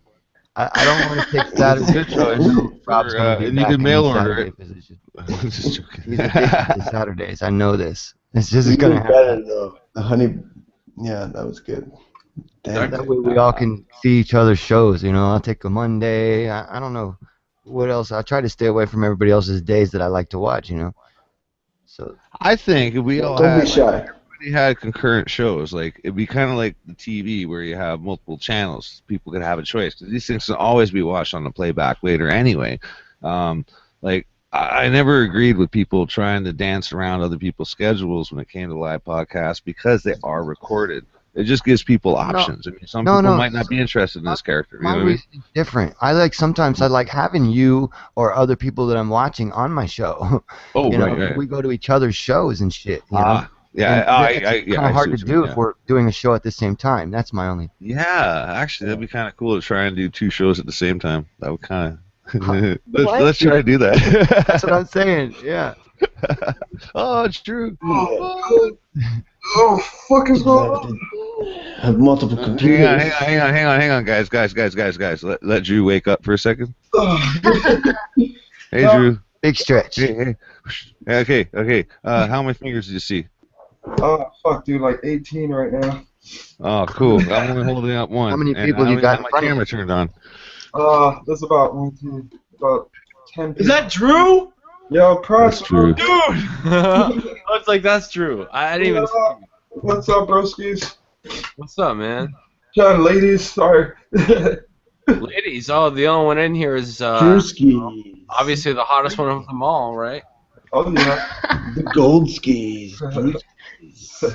I don't want to take Saturday. Good choice. Rob's gonna be And you back can in mail the order Saturday it. position. Just joking. He's addicted to Saturdays. I know this. It's just Even gonna happen. better though. The honey. Yeah, that was good. Damn. That way we all can see each other's shows. You know, I'll take a Monday. I don't know what else. I try to stay away from everybody else's days that I like to watch. You know, So I think if we all Don't be had, shy. everybody had concurrent shows, like it'd be kind of like the TV where you have multiple channels. People could have a choice, 'cause these things can always be watched on the playback later anyway. Like I never agreed with people trying to dance around other people's schedules when it came to live podcasts because they are recorded. It just gives people options. I mean, some people might not be interested in this character. You know My what I mean? reason is different. Sometimes I like having you or other people that I'm watching on my show. Oh, you know, right. we go to each other's shows and shit. You know, Ah, yeah, And that's I kind of hard see to what you mean, do if we're doing a show at the same time. That's my only. Yeah, actually, that'd be kind of cool to try and do 2 shows at the same time. That would kind of What? let's try to do that. That's what I'm saying. Yeah. Oh, it's true. Oh, fuck is going on? Have multiple computers. Hang on, guys. Let Drew wake up for a second. Hey, Drew. Big stretch. Hey. Okay. How many fingers did you see? Oh, fuck, dude, like 18 right now. Oh, cool. I'm only holding up one. How many and people I you don't got even in have front my of camera turned on. That's about 10 people. Is that Drew? Yo, Prox, That's true. Dude! I was like, that's true. I didn't even. What's up, broskies? What's up, man? John, ladies, sorry. Ladies, the only one in here is Drewski. obviously the hottest one of them all, right? Oh yeah. The gold skis.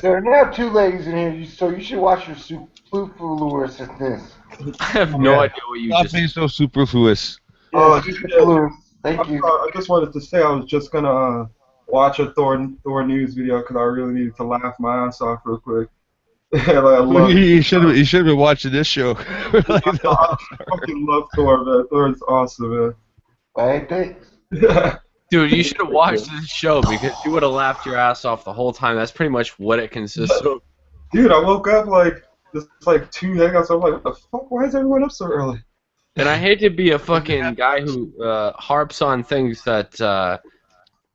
There are now 2 ladies in here, so you should watch your superfluousness. I have no idea what you Stop just. being so superfluous. Oh, Thank you. I just wanted to say I was just gonna watch a Thor news video because I really needed to laugh my ass off real quick. I love You should have been watching this show. I fucking love Thor, man. Thor is awesome, man. Hey, Dude, you should have watched this show because you would have laughed your ass off the whole time. That's pretty much what it consists of. Dude, I woke up just 2 hangouts. I'm like, what the fuck? Why is everyone up so early? And I hate to be a fucking guy who harps on things that.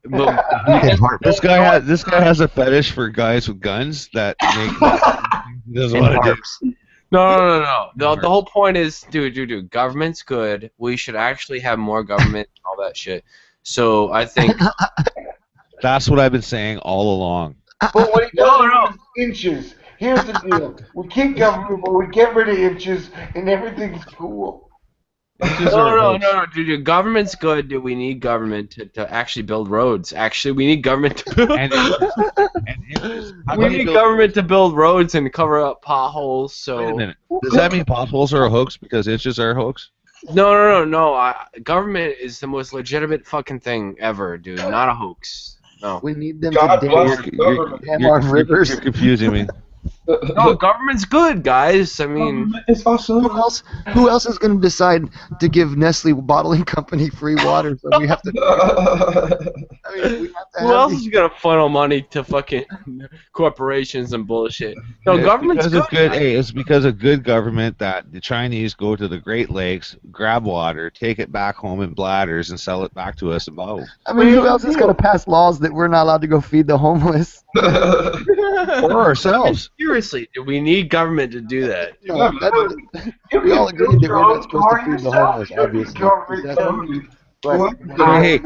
This guy has a fetish for guys with guns that make he doesn't want to do. No. The whole point is, dude, government's good. We should actually have more government and all that shit. So I think That's what I've been saying all along. But what he does is inches. Here's the deal. We keep government, but we get rid of inches, and everything's cool. No, dude, government's good. Dude, we need government to actually build roads. Actually, we need government to build. We need government to build roads and cover up potholes. So. Wait a minute. Does that mean potholes are a hoax because inches are a hoax? No. Government is the most legitimate fucking thing ever, dude. Not a hoax. No. We need them God to bless dam our rivers. You're confusing me. No, government's good, guys. I mean, it's awesome. Who else is going to decide to give Nestle Bottling Company free water? So we have to. who else is gonna funnel money to fucking corporations and bullshit? No, government's good. It's because of good government that the Chinese go to the Great Lakes, grab water, take it back home in bladders, and sell it back to us in bottles. I mean, who else is going to pass laws that we're not allowed to go feed the homeless? Or ourselves. Seriously, do we need government to do that? No, we all agree that we're not supposed to feed the homeless, obviously. Hey,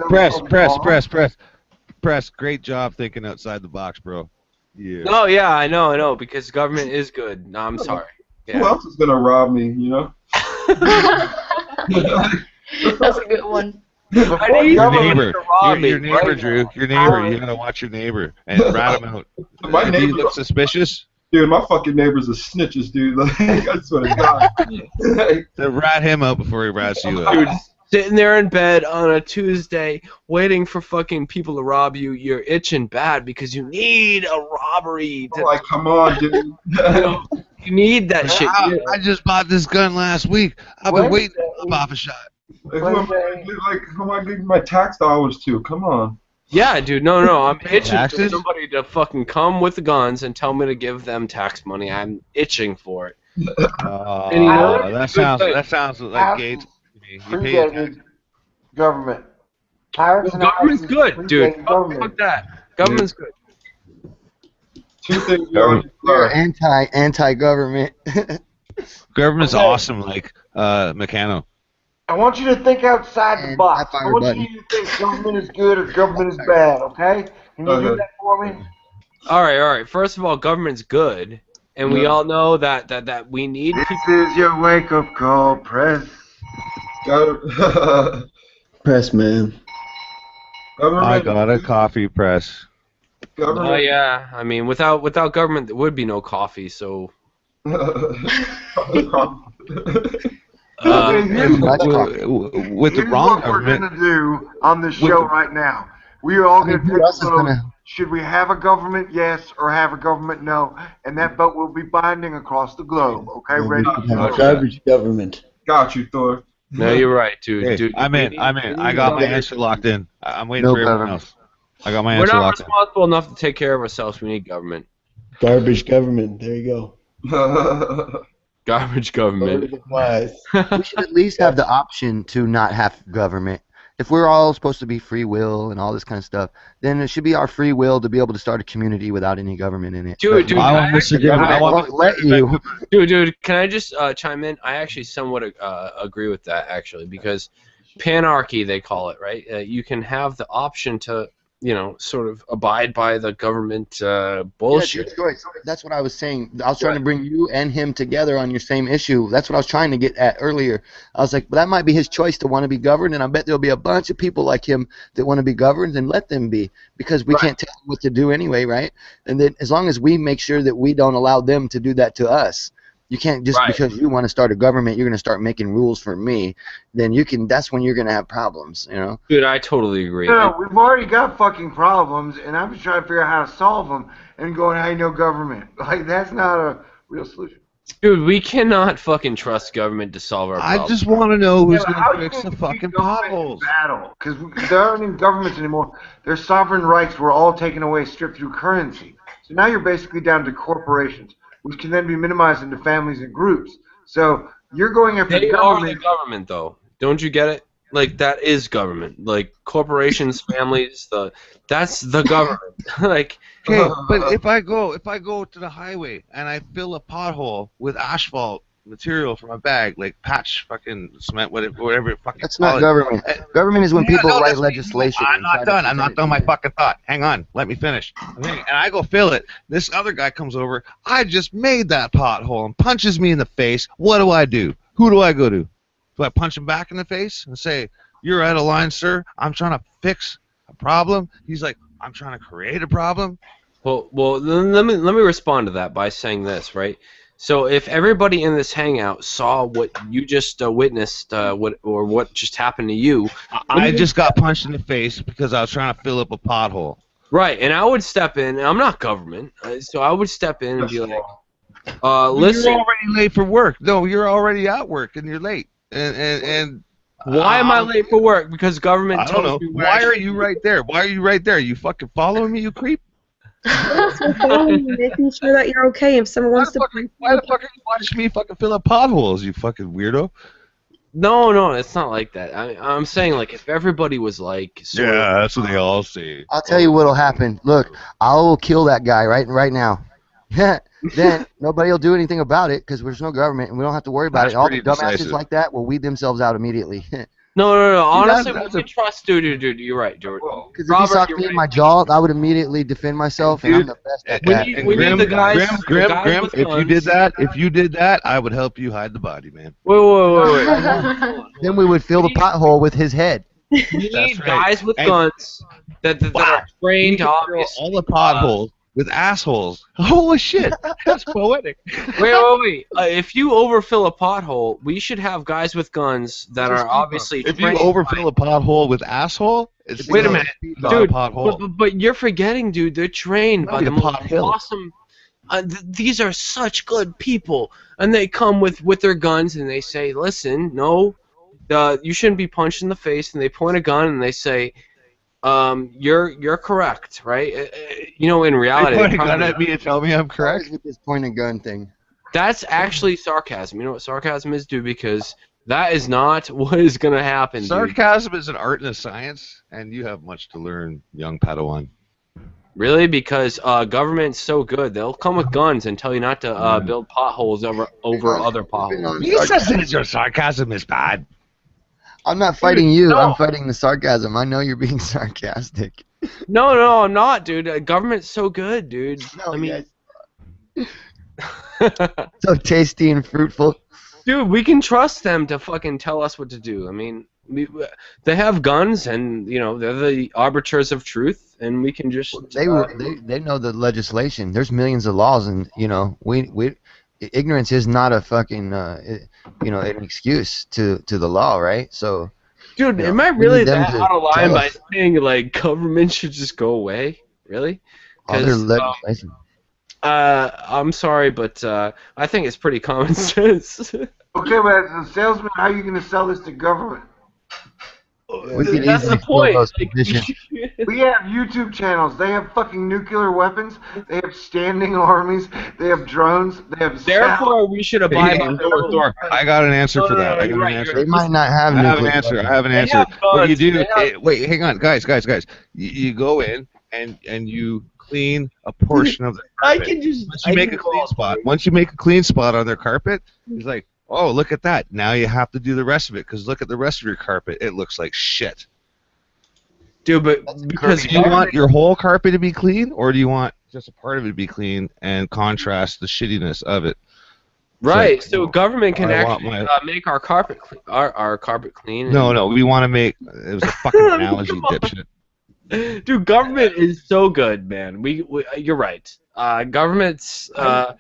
press. Great job thinking outside the box, bro. Yeah. No, yeah, I know, because government is good. No, I'm sorry. Who else is gonna rob me? You know. That's a good one. Your neighbor, Drew. Your neighbor. You gotta watch your neighbor and rat him out. My If neighbor he looks suspicious, dude, my fucking neighbors are snitches, dude. Like, I swear to God. then rat him out before he rats you out. Dude, sitting there in bed on a Tuesday, waiting for fucking people to rob you, you're itching bad because you need a robbery. To, like, come on, dude. You need that shit. I just bought this gun last week. I've been waiting to pop off a shot. Like, who am I giving my tax dollars to? Come on. Yeah, dude, no, I'm itching for Taxes? somebody to fucking come with the guns and tell me to give them tax money. I'm itching for it. And you know, that sounds like Gates. You pay Predated government. Government's good, dude. Fuck that. Government's good. Two things. We're anti-government. Government's awesome, like Meccano. I want you to think outside the box. I want button. you to think government is good or government is bad, okay? Can you do that for me? All right. First of all, government's good, and we all know that we need This people. is your wake-up call, press. Press man. I got a coffee press. Oh yeah, I mean, without government, there would be no coffee. So. Here's with the wrong what we're government. gonna do on this show right now. We are all gonna take a vote. Should we have a government, yes, or have a government, no? And that vote will be binding across the globe. Okay, ready? Garbage government. Got you, Thor. No, you're right, dude. Hey, Dude, I'm in. I got my answer locked in. I'm waiting for everyone else. I got my We're answer not locked in. responsible enough to take care of ourselves. We need government. Garbage government. There you go. Garbage government. We should at least have the option to not have government. If we're all supposed to be free will and all this kind of stuff, then it should be our free will to be able to start a community without any government in it. Dude, I won't disagree. I won't let you. Dude, can I just chime in? I actually somewhat agree with that, actually, because panarchy, they call it, right? You can have the option to, sort of abide by the government bullshit. Yeah, that's what I was saying. I was trying to bring you and him together on your same issue. That's what I was trying to get at earlier. I was like, well, that might be his choice to want to be governed, and I bet there'll be a bunch of people like him that want to be governed, and let them be, because we can't tell them what to do anyway, right? And then as long as we make sure that we don't allow them to do that to us. You can't just because you want to start a government, you're going to start making rules for me. Then that's when you're going to have problems, Dude, I totally agree. No, we've already got fucking problems, and I'm just trying to figure out how to solve them. And going, I no government. Like, that's not a real solution. Dude, we cannot fucking trust government to solve our problems. I just want to know who's Yeah, going how to you fix the think fucking government potholes. Battle, because there aren't even governments anymore. Their sovereign rights were all taken away, stripped through currency. So now you're basically down to corporations, which can then be minimized into families and groups. So you're going after They the are government. the government, though. Don't you get it? Like, that is government. Like, corporations, families, that's the government. Like, Okay, but if I go to the highway and I fill a pothole with asphalt material from a bag, like patch fucking cement, whatever it fucking. That's not government. Government is when people write legislation. I'm not done. I'm not done my fucking thought. Hang on. Let me finish. And I go fill it. This other guy comes over. I just made that pothole and punches me in the face. What do? Who do I go to? Do I punch him back in the face and say, "You're out of line, sir. I'm trying to fix a problem"? He's like, "I'm trying to create a problem." Well, let me respond to that by saying this, right? So if everybody in this hangout saw what you just witnessed, what just happened to you, I just got punched in the face because I was trying to fill up a pothole. Right, and I would step in. I'm not government, so I would step in and be like, You're "Listen, already late for work. No, you're already at work and you're late. And why am I late for work? Because government I don't know. tells me Why are you right there? Why are you right there? You fucking following me, you creep? Making sure that you're okay. If someone wants to, why the fuck are you watching me fucking fill up potholes? You fucking weirdo. No, it's not like that. I'm saying, like, if everybody was like, that's what they all say. I'll tell you what'll happen. Look, I will kill that guy right now. Then nobody will do anything about it because there's no government and we don't have to worry about That's it. All the pretty dumbasses decisive. like that will weed themselves out immediately. No. Honestly, that's we can trust, dude. You're right, dude. Because if he socked me in my jaw, I would immediately defend myself, and I'm the best at that. We need the guys. Grim, the guys with if you did that, I would help you hide the body, man. Wait. Then we would fill the pothole with his head. We need guys with guns that are trained to obviously. All the potholes with assholes. Holy shit, that's poetic. Wait. If you overfill a pothole, we should have guys with guns that are obviously If you trained. overfill a pothole with asshole, it's Wait a minute, not dude. a pothole. But you're forgetting, dude. They're trained by That'd the be a most pothill. awesome. These are such good people, and they come with their guns and they say, "Listen, no, you shouldn't be punched in the face." And they point a gun and they say, "You're correct, right?" In reality, They point a gun at me and tell me I'm correct. With this point and gun thing. That's actually sarcasm. You know what sarcasm is, dude? Because that is not what is gonna happen, dude. Sarcasm is an art and a science, and you have much to learn, young Padawan. Really? Because government's so good, they'll come with guns and tell you not to build potholes over other potholes. He says that your sarcasm is bad. I'm not fighting you. I'm fighting the sarcasm. I know you're being sarcastic. No, I'm not, dude. Government's so good, dude. No, I mean, So tasty and fruitful. dude, we can trust them to fucking tell us what to do. I mean, they have guns, and you know they're the arbiters of truth, and we can just. They know the legislation. There's millions of laws, and you know we ignorance is not a fucking you know, an excuse to the law, right? So. Dude, You know, am I we really need them that to out of line tell by us. saying like government should just go away? Really? All their 'Cause, legislation. I'm sorry, but I think it's pretty common sense. Okay, but as a salesman, how are you going to sell this to government? We could That's easily the fill point. those Like, positions. We have YouTube channels. They have fucking nuclear weapons. They have standing armies. They have drones. They have. Therefore, we should abide by the rules. Thor, I got an answer for that. I you're got right, an answer. They might not have I have an nuclear answer. weapons. I have an They answer. have What you guns. do? They have- Wait, hang on, guys. You go in and you clean a portion of the I carpet. can just. Once you make a clean spot, once you make a clean spot on their carpet, he's like, "Oh, look at that! Now you have to do the rest of it because look at the rest of your carpet. It looks like shit." Dude, but because Do you want your whole carpet to be clean, or do you want just a part of it to be clean and contrast the shittiness of it? Right, It's so like, government can I want actually my- make our carpet clean. Our carpet clean. No, we want to make. It was a fucking analogy, dipshit. Dude, government is so good, man. You're right. Government's. I'm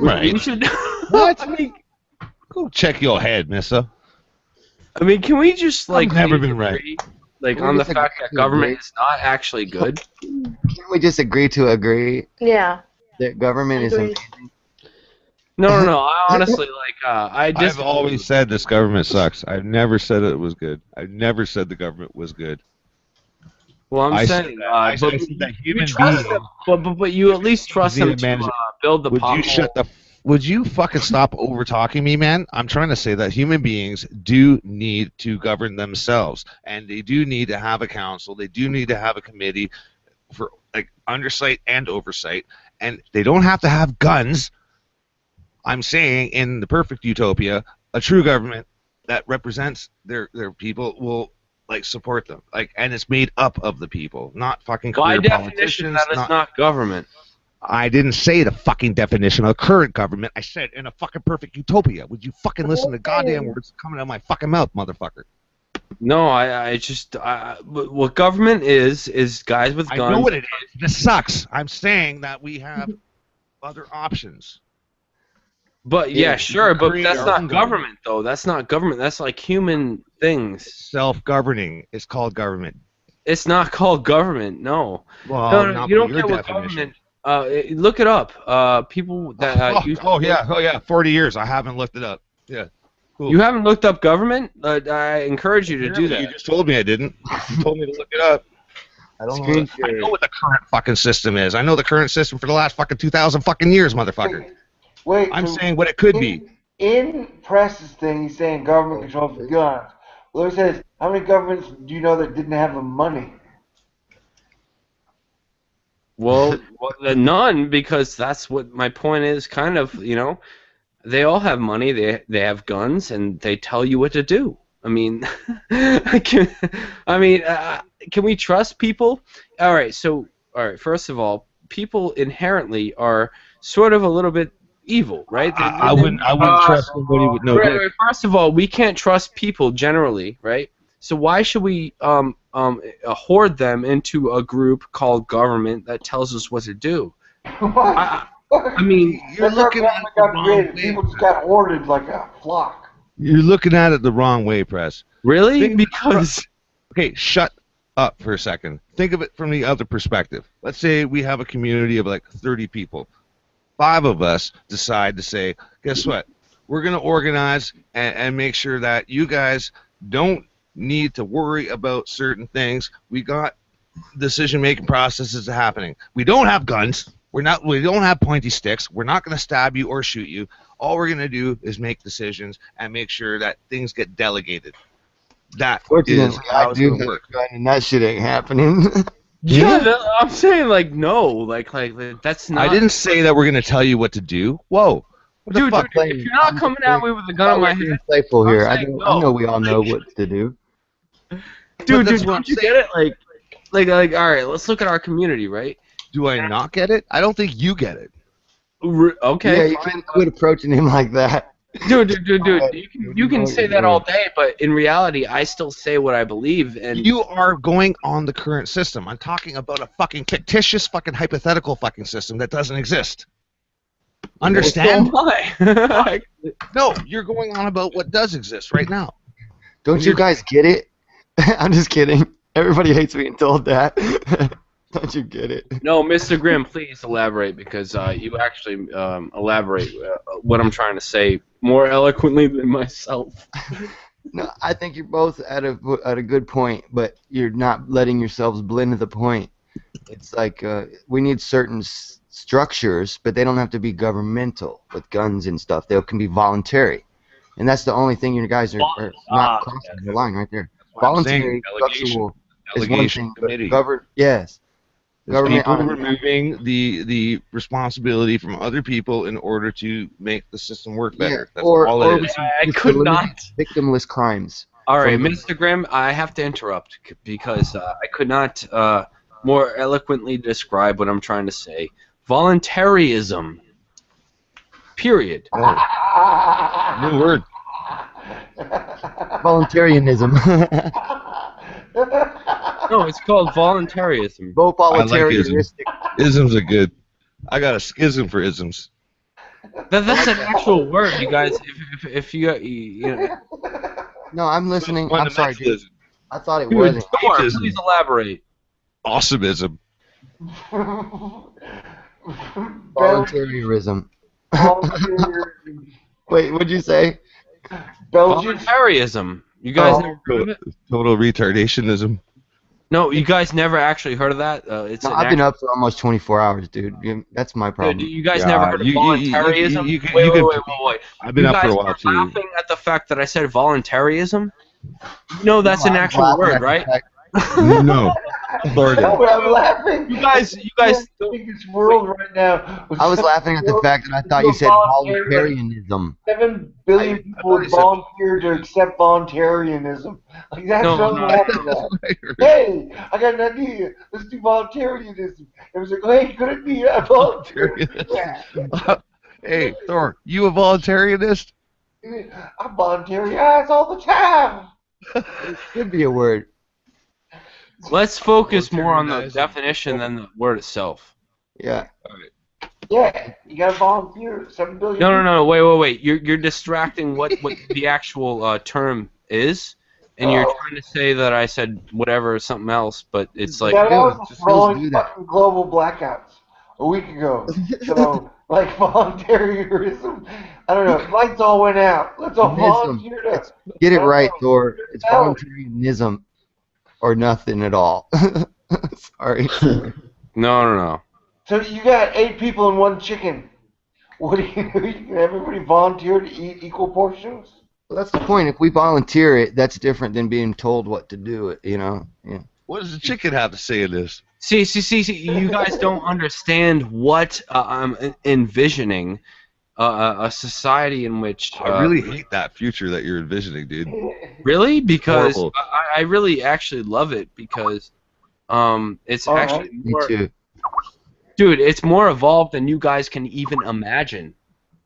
right. We should. What? I mean, Go check your head, mister. can we just like I've never please been right. agree, like Can we on the just fact agree that to government agree? is not actually good? Can we just agree to agree Yeah. that government is Agreed. amazing? No. I honestly I just. I've always said this government sucks. I've never said it was good. I've never said the government was good. Well, I'm I said saying, that. I but said that you human trust beings them, but you at least trust need them to to manage it. build the Would pothole. you shut the? Would you fucking stop over talking me, man? I'm trying to say that human beings do need to govern themselves, and they do need to have a council. They do need to have a committee for like undersight and oversight, and they don't have to have guns. I'm saying in the perfect utopia, a true government that represents their people will like support them, like, and it's made up of the people, not fucking By career definition, politicians. that is not government. I didn't say the fucking definition of current government. I said in a fucking perfect utopia. Would you fucking listen to goddamn words coming out of my fucking mouth, motherfucker? No, I just what government is guys with guns. I know what it is. This sucks. I'm saying that we have other options. But yeah, sure, but create that's our not own government though. That's not government. That's like human things. Self-governing is called government. It's not called government. No. Well, no, not you by don't your get what definition. government. Look it up. People that use. Oh yeah. 40 years. I haven't looked it up. Yeah. Cool. You haven't looked up government? I encourage you to do that. You just told me I didn't. You told me to look it up. I don't know. I know what the current fucking system is. I know the current system for the last fucking 2,000 fucking years, motherfucker. Wait. I'm so saying what it could be. In Press's thing, he's saying government controls the guns. Well, he says, how many governments do you know that didn't have the money? Well, none, because that's what my point is. Kind of, they all have money. They have guns, and they tell you what to do. I mean, can we trust people? All right. First of all, people inherently are sort of a little bit evil, right? I wouldn't trust somebody with no dick. Right. First of all, we can't trust people generally, right? So why should we hoard them into a group called government that tells us what to do? I mean, you're looking at it the wrong way. People just got hoarded like a flock. You're looking at it the wrong way, Press. Really? Because okay, shut up for a second. Think of it from the other perspective. Let's say we have a community of like 30 people. 5 of us decide to say, guess what? We're going to organize and make sure that you guys don't need to worry about certain things. We got decision-making processes happening. We don't have guns. We don't have pointy sticks. We're not going to stab you or shoot you. All we're going to do is make decisions and make sure that things get delegated. That is how it's going to work. And that shit ain't happening. yeah, I'm saying no, like that's not. I didn't say that we're going to tell you what to do. Whoa. Dude, if you're not coming at me with a gun on my head, playful here. I saying know we all know what to do. Dude, don't you get it? Like, all right, let's look at our community, right? Do I not get it? I don't think you get it. Okay. Yeah, you can't quit approaching him like that. Dude. You can say that all day, but in reality, I still say what I believe. And You are going on the current system. I'm talking about a fucking fictitious, fucking hypothetical fucking system that doesn't exist. Understand? No, you're going on about what does exist right now. Don't you guys get it? I'm just kidding. Everybody hates being told that. Don't you get it? No, Mr. Grimm, please elaborate, because you actually elaborate what I'm trying to say more eloquently than myself. No, I think you're both at a good point, but you're not letting yourselves blend to the point. It's like we need certain structures, but they don't have to be governmental with guns and stuff. They can be voluntary, and that's the only thing you guys are not crossing the line right there. Voluntary structural is one thing, but yes. Government People removing the responsibility from other people in order to make the system work better. That's all it is. I could not. Victimless crimes. All right, Mr. Grimm, I have to interrupt because I could not more eloquently describe what I'm trying to say. Voluntarism. Period. New word. Voluntarianism. No, it's called voluntarism. Vote I like voluntaristic. Isms are good. I got a schism for isms. That's an actual word, you guys. If you know. No, I'm listening. I'm sorry, dude. I thought it Dude, wasn't. Thor, please elaborate. Awesomeism. Voluntarism. Wait, what'd you say? Voluntarism. You guys never heard of it? Total retardationism. No, you guys never actually heard of that? It's No, I've been up for almost 24 hours, dude. That's my problem. Dude, you guys never heard of voluntarism? Wait. I've been up for a while, too. You guys are laughing at the fact that I said voluntarism? You know that's an actual word, right? No. Lord. No, I'm laughing. You guys the biggest world right now. I was laughing at the fact that I thought you said voluntarism. 7 billion people would volunteer to accept voluntarism. Like that's what I'm laughing at. Hey, I got an idea. Let's do voluntarism. It was like, hey, could it be a voluntarism? Hey, Thor, you a voluntarianist? I'm voluntarians all the time. It should be a word. Let's focus more on the definition than the word itself. Yeah. Yeah, you gotta volunteer. 7 billion. No. Wait. You're distracting what the actual term is, and you're trying to say that I said whatever something else, but it's like that was rolling fucking global blackouts a week ago. So like voluntarism, I don't know. Lights all went out. Let's all volunteer to Get it right, Thor. It's voluntarianism or nothing at all. Sorry. No. So you got 8 people and 1 chicken. What do you do? You can have everybody volunteer to eat equal portions? Well, that's the point. If we volunteer it, that's different than being told what to do. You know. Yeah. What does the chicken have to say in this? See, you guys don't understand what I'm envisioning. A society in which I really hate that future that you're envisioning, dude. Really? Because Horrible. I really actually love it because it's actually more. Me too. Dude, it's more evolved than you guys can even imagine,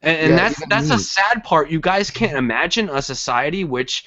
and Yeah, that's a sad part. You guys can't imagine a society which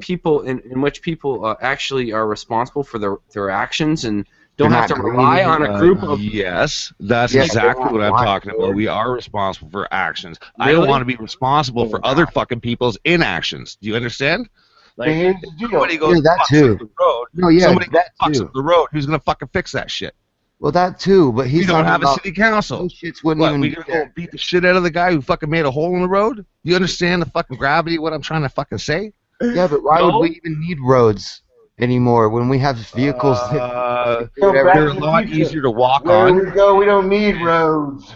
people in which people actually are responsible for their actions and don't have to rely on a group of. Yes, that's exactly what I'm talking about. We are responsible for actions. I don't want to be responsible for other fucking people's inactions. Do you understand? Like, somebody goes that fucks too. up the road. No, yeah, somebody that fucks too. up the road. Who's gonna fucking fix that shit? Well, that too, but he's We don't talking have a about city council. those shits wouldn't What, even we be gonna there. go beat the shit out of the guy who fucking made a hole in the road? You understand the fucking gravity of what I'm trying to fucking say? Yeah, but why would we even need roads anymore when we have vehicles that they're a lot easier to walk Where on. we go, we don't need roads.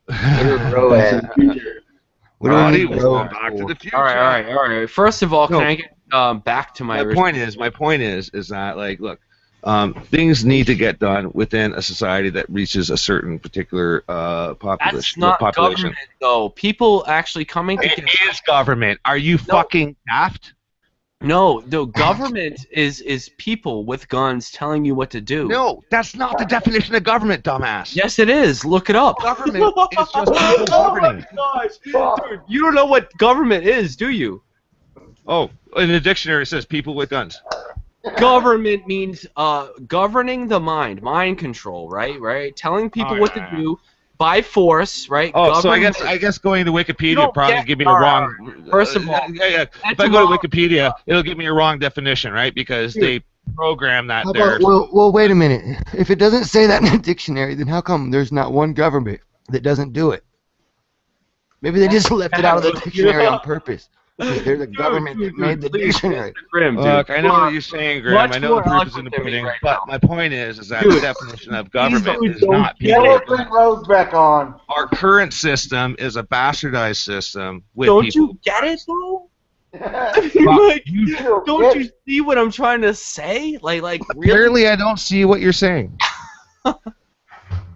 We don't need roads. Back to the future. All right. First of all, can I get back to my point is that, like, look, things need to get done within a society that reaches a certain particular population. That's not government, though. People actually coming together. It is government. Are you fucking daft? No, the government is people with guns telling you what to do. No, that's not the definition of government, dumbass. Yes, it is. Look it up. Government is just people governing. Gosh, dude, you don't know what government is, do you? Oh, in the dictionary it says people with guns. Government means governing the mind control, right? Right? Telling people what to do by force, right? Oh, so I Government- guess going to Wikipedia don't probably get- give me a all right, wrong. all right. First of all, if I go to Wikipedia, it'll give me a wrong definition, right? Because they program that How there. about, well, wait a minute. If it doesn't say that in the dictionary, then how come there's not one government that doesn't do it? Maybe they just left it out of the dictionary on purpose. Because they're the government that made the dictionary. Look, I know what you're saying, Graham. I know the proof is in the pudding, but my point is that the definition of government is not people. Bring Rose back on. Our current system is a bastardized system with Don't people. you get it though? I mean, like, don't you see what I'm trying to say? Like really? Apparently, I don't see what you're saying.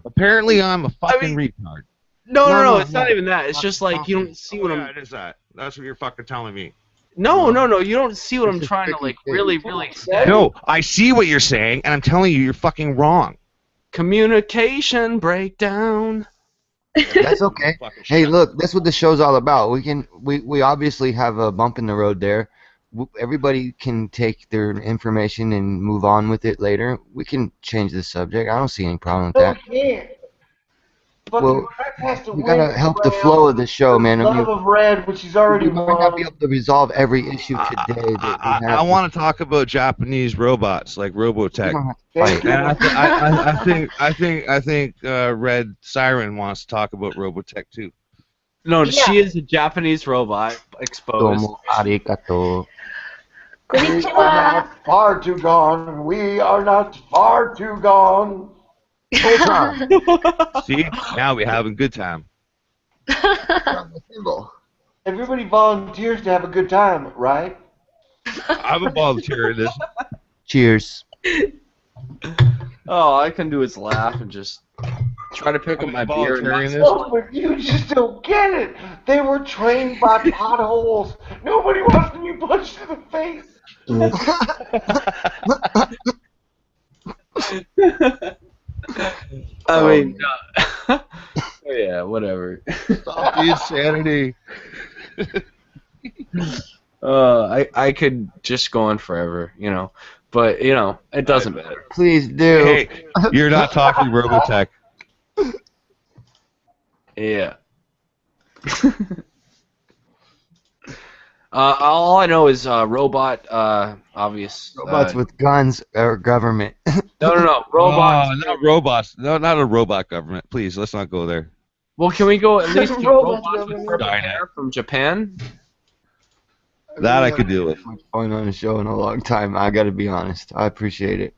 Apparently, I'm a fucking retard. No, it's not even that. It's just like you don't see what I'm. It is that. That's what you're fucking telling me. No, you don't see what I'm trying to like really say. No, I see what you're saying, and I'm telling you, you're fucking wrong. Communication breakdown. That's okay. Hey, look, that's what the show's all about. We obviously have a bump in the road there. Everybody can take their information and move on with it later. We can change the subject. I don't see any problem with that. Well, we gotta help the flow of the show, man. Love of Red, which he's already we might not be able to resolve every issue today. That we have. I want to talk about Japanese robots like Robotech. Fight. And I think Red Siren wants to talk about Robotech too. No, she is a Japanese robot exposed. Domo arigato. We are not far too gone. We are not far too gone. See, now we're having a good time. Everybody volunteers to have a good time, right? I'm a volunteer in this. Cheers. Oh, all I can do is laugh and just try to pick up my beer. Oh, but you just don't get it. They were trained by potholes. Nobody wants to be punched in the face. I mean, yeah, whatever. Stop the insanity. I could just go on forever, but it doesn't matter. Please do. Hey, you're not talking Robotech. Yeah. All I know is robot, obvious. Robots with guns or government. No, robots. Oh, not robots. No, not a robot government. Please, let's not go there. Well, can we go at least to Robots robots with purple hair from Japan? That I could deal with. Much fun on a show in a long time. I got to be honest. I appreciate it.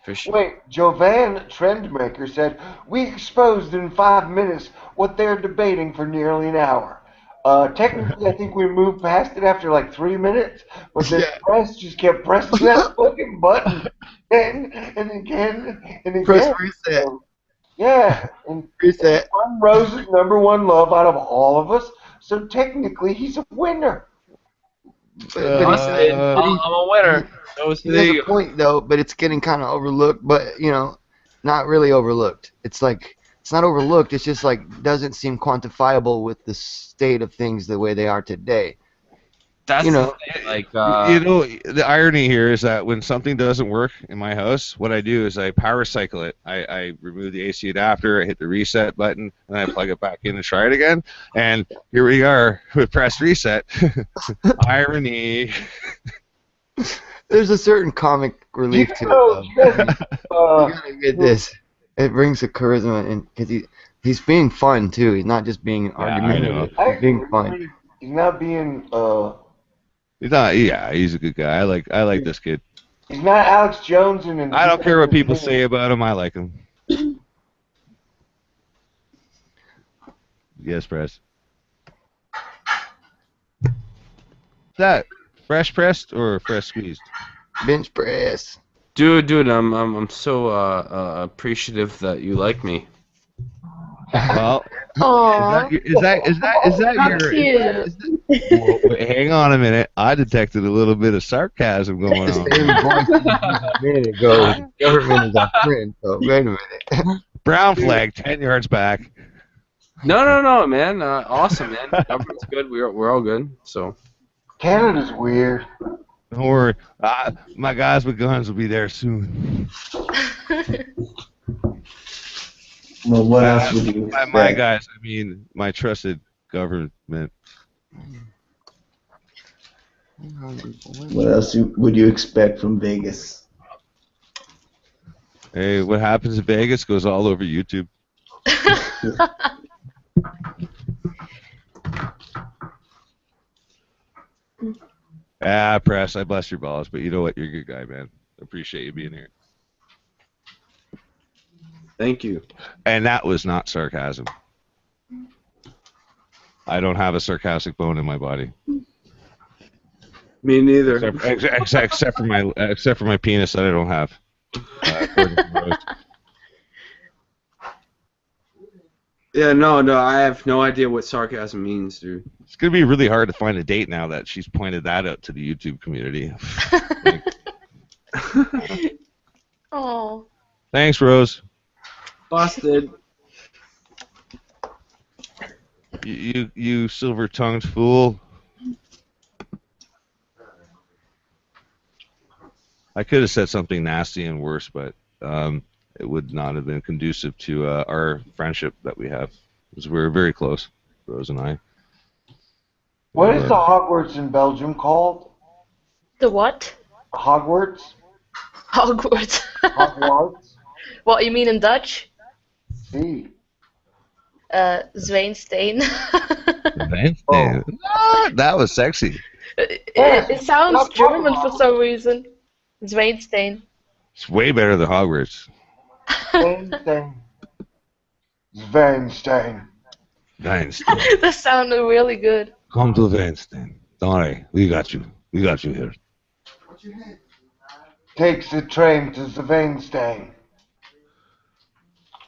For sure. Wait, Jovan Trendmaker said, we exposed in 5 minutes what they're debating for nearly an hour. Technically, I think we moved past it after like 3 minutes, but the press just kept pressing that fucking button again and again and again. Press reset. Yeah, and Reset. Rose is #1 love out of all of us, so technically he's a winner. I'm a winner. He has a point though, but it's getting kind of overlooked. But not really overlooked. It's like it's not overlooked. It's just like doesn't seem quantifiable with the state of things the way they are today. That's like the irony here is that when something doesn't work in my house, what I do is I power cycle it. I remove the AC adapter, I hit the reset button, and I plug it back in and try it again. And here we are with press reset. Irony. There's a certain comic relief to it. You gotta get this. It brings a charisma, and because he's being fun too. He's not just being argumentative. He's being fun. He's not being He's not. Yeah, he's a good guy. I like this kid. He's not Alex Jones and. I don't care what people say about him. I like him. Yes, press. Is that fresh pressed or fresh squeezed? Bench press. Dude, I'm so appreciative that you like me. Well, Aww. is that How your? cute. Well, wait, hang on a minute. I detected a little bit of sarcasm going The on. same voice you used a minute ago. The government is our friend. So wait a minute. Brown flag, 10 yards back. No, man. Awesome, man. Government's good. We're all good. So. Canada's weird. Don't worry. My guys with guns will be there soon. Well, what else would you By expect? my guys, I mean my trusted government. What else would you expect from Vegas? Hey, what happens in Vegas goes all over YouTube. Press, I bless your balls, but you know what? You're a good guy, man. Appreciate you being here. Thank you. And that was not sarcasm. I don't have a sarcastic bone in my body. Me neither. Except for my penis that I don't have. According to Rose. Yeah, no, I have no idea what sarcasm means, dude. It's gonna be really hard to find a date now that she's pointed that out to the YouTube community. Oh. Thanks, Rose. Busted. You silver-tongued fool. I could have said something nasty and worse, but it would not have been conducive to our friendship that we have, because we're very close, Rose and I. What is the Hogwarts in Belgium called? The what? Hogwarts? Hogwarts. Hogwarts? What, you mean in Dutch? See. Zwijnstein. Zwijnstein. What? That was sexy. It sounds German for some reason. Zwijnstein. It's way better than Hogwarts. Zwijnstein. Zwijnstein. Zwijnstein. That sounded really good. Come to Zwijnstein. Don't worry, we got you. We got you here. Takes the train to Zwijnstein.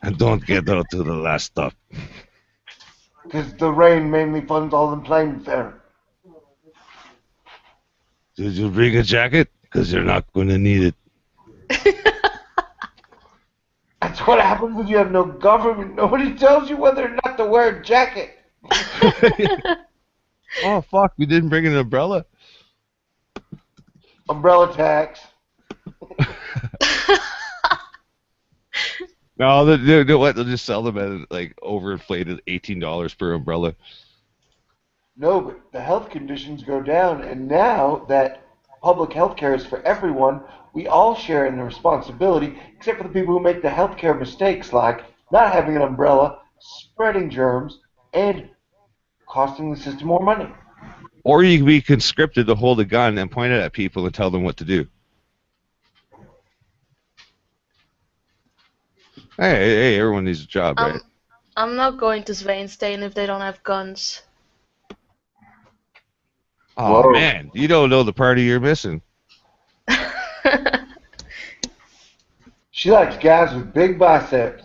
And don't get out to the last stop. Because the rain mainly funds all the plane fare. Did you bring a jacket? Because you're not going to need it. That's what happens when you have no government. Nobody tells you whether or not to wear a jacket. Oh, fuck, we didn't bring an umbrella? Umbrella tax. No, they'll just sell them at like overinflated $18 per umbrella. No, but the health conditions go down, and now that public health care is for everyone, we all share in the responsibility, except for the people who make the healthcare mistakes, like not having an umbrella, spreading germs, and costing the system more money. Or you can be conscripted to hold a gun and point it at people and tell them what to do. Hey, everyone needs a job, right? I'm not going to Zwijnstein if they don't have guns. Oh, Whoa. man, you don't know the party you're missing. She likes guys with big biceps.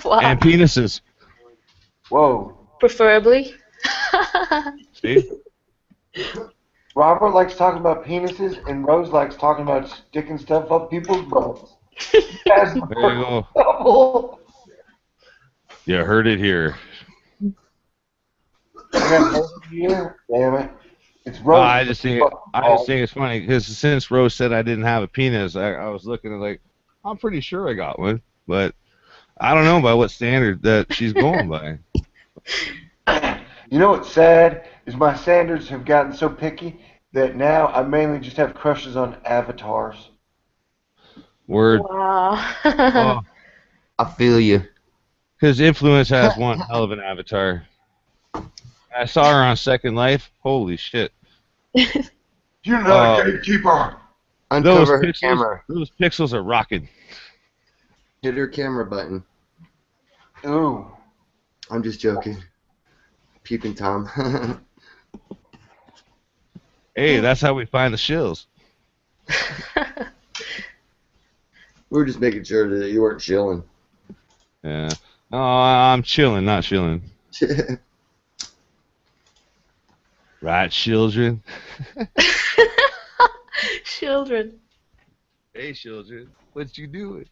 Wow. And penises. Whoa. Preferably. See? Robert likes talking about penises, and Rose likes talking about sticking stuff up people's butts. There you go. Double. You heard it here. Damn it. It's Oh, Rose. I just think it's funny because since Rose said I didn't have a penis, I was looking at like, I'm pretty sure I got one, but I don't know by what standard that she's going by. You know what's sad is my standards have gotten so picky that now I mainly just have crushes on avatars. Word. Wow. Oh, I feel you. because Influence has one hell of an avatar. I saw her on Second Life. Holy shit. You're not a gatekeeper. Uncover her camera. Those pixels are rocking. Hit her camera button. Ooh. I'm just joking. Peeping Tom. Hey, that's how we find the shills. We were just making sure that you weren't chilling. Yeah. Oh, I'm chilling, not chilling. Right, children. Children. Hey, children. What you doing?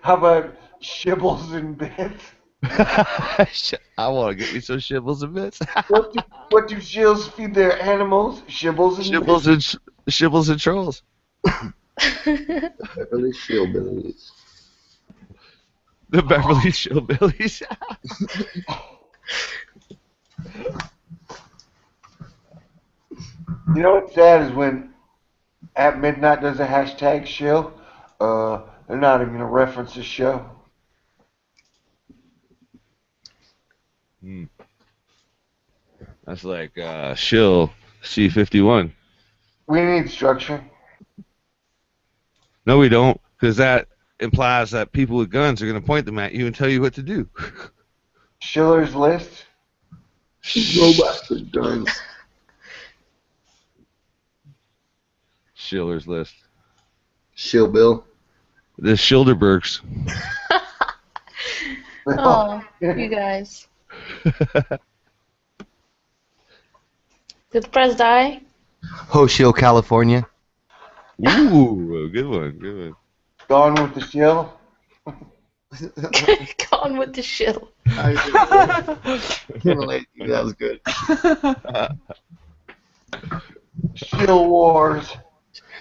How about shibbles and bits? I want to get me some shibbles and bits. What do shills feed their animals? Shibbles and Shibbles bits. and shibbles and trolls. Beverly Shillbillies. The Beverly Shillbillies. You know what's sad is when at midnight does a hashtag shill, they're not even gonna reference the show. Hmm. That's like shill C-51. We need structure. No, we don't, because that implies that people with guns are going to point them at you and tell you what to do. Schiller's List. Robots with guns. Schiller's List. Shill Bill. The Schilderbergs. Oh, you guys. Did the press die? Hoshill, California. Ooh, good one, good one. Gone with the shill. Gone with the shill. I can relate to you. That was good. Shill Wars.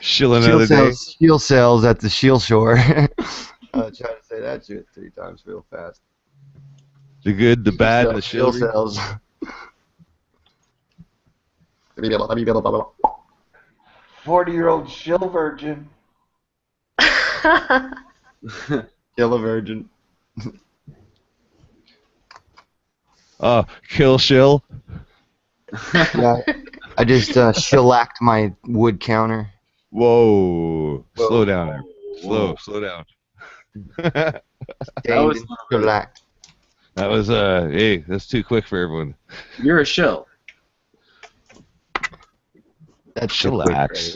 Shill another day. Shield sales at the Shield Shore. I try to say that shit 3 times real fast. The good, the bad, and the Shield shill. sales. 40-year-old shill virgin. Kill a virgin. Kill shill. Yeah, I just shellacked my wood counter. Whoa. Slow down. Whoa. Slow down. That was shellacked. That was hey, that's too quick for everyone. You're a shill. That's chillax.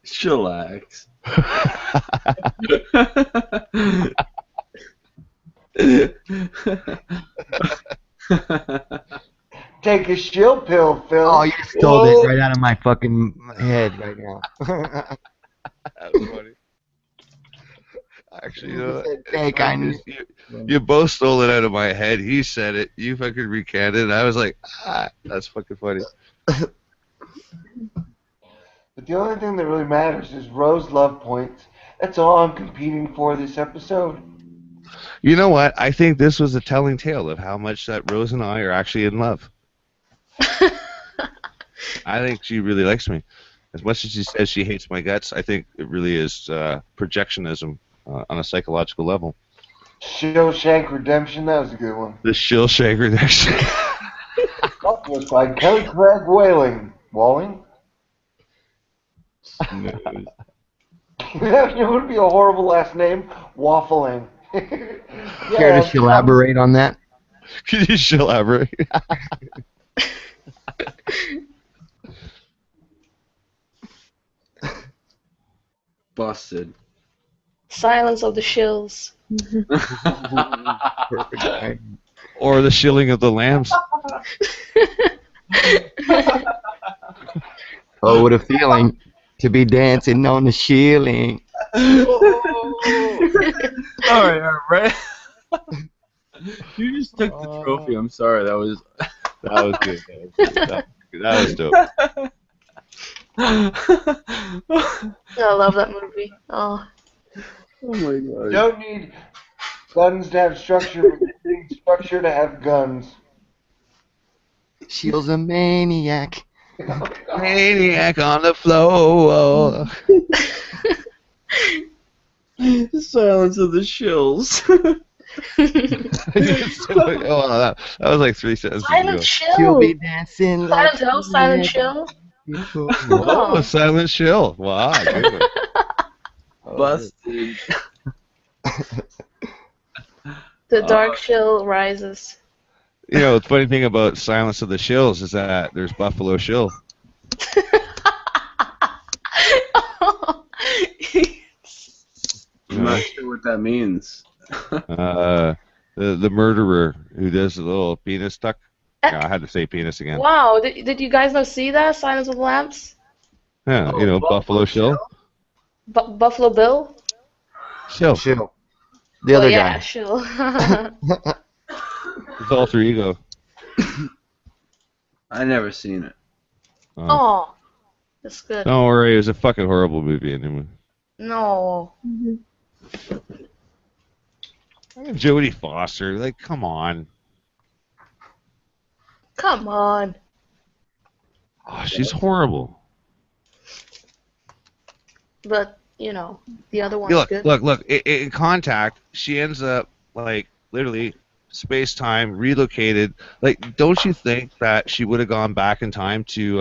Chillax. Take a shill pill, Phil. Oh, you stole it right out of my fucking head right now. That was funny. Actually, you know, Take, I knew. you both stole it out of my head. He said it. You fucking recanted. And I was like, that's fucking funny. But the only thing that really matters is Rose love points. That's all I'm competing for this episode. You know what? I think this was a telling tale of how much that Rose and I are actually in love. I think she really likes me. As much as she says she hates my guts, I think it really is projectionism on a psychological level. Shawshank Redemption, that was a good one. The Shawshank Redemption. That was by Kelly Craig Walling? That would be a horrible last name. Waffling. Care to elaborate on that? Could you elaborate? Busted. Silence of the shills. Or the shilling of the lambs. Oh, what a feeling to be dancing on the shilling. all right. You just took the trophy. I'm sorry. That was good. That was dope. I love that movie. Oh my god. Don't need guns to have structure, but you need structure to have guns. Shield's a maniac. Maniac on the floor. Silence of the shills. That was like 3 sentences Silent ago. Shill. She'll be dancing like Silent Hill, Silent Shill. Oh, Silent Shill. Wow, good one. Busted. The Dark Shill rises. You know, the funny thing about Silence of the Shills is that there's Buffalo Shill. what that means. The murderer who does the little penis tuck. Yeah, I had to say penis again. Wow, did you guys not see that? Silence of the Lambs? Yeah, Buffalo Shill. Buffalo Bill? Shill. Shill. The other yeah, guy. Shill. His alter ego. I never seen it. Oh, that's good. Don't worry, it was a fucking horrible movie anyway. No. Jodie Foster, like, come on. Come on. Oh, she's horrible. But, the other one's Look, good. look. In Contact, she ends up, like, literally space-time, relocated. Like, don't you think that she would have gone back in time to,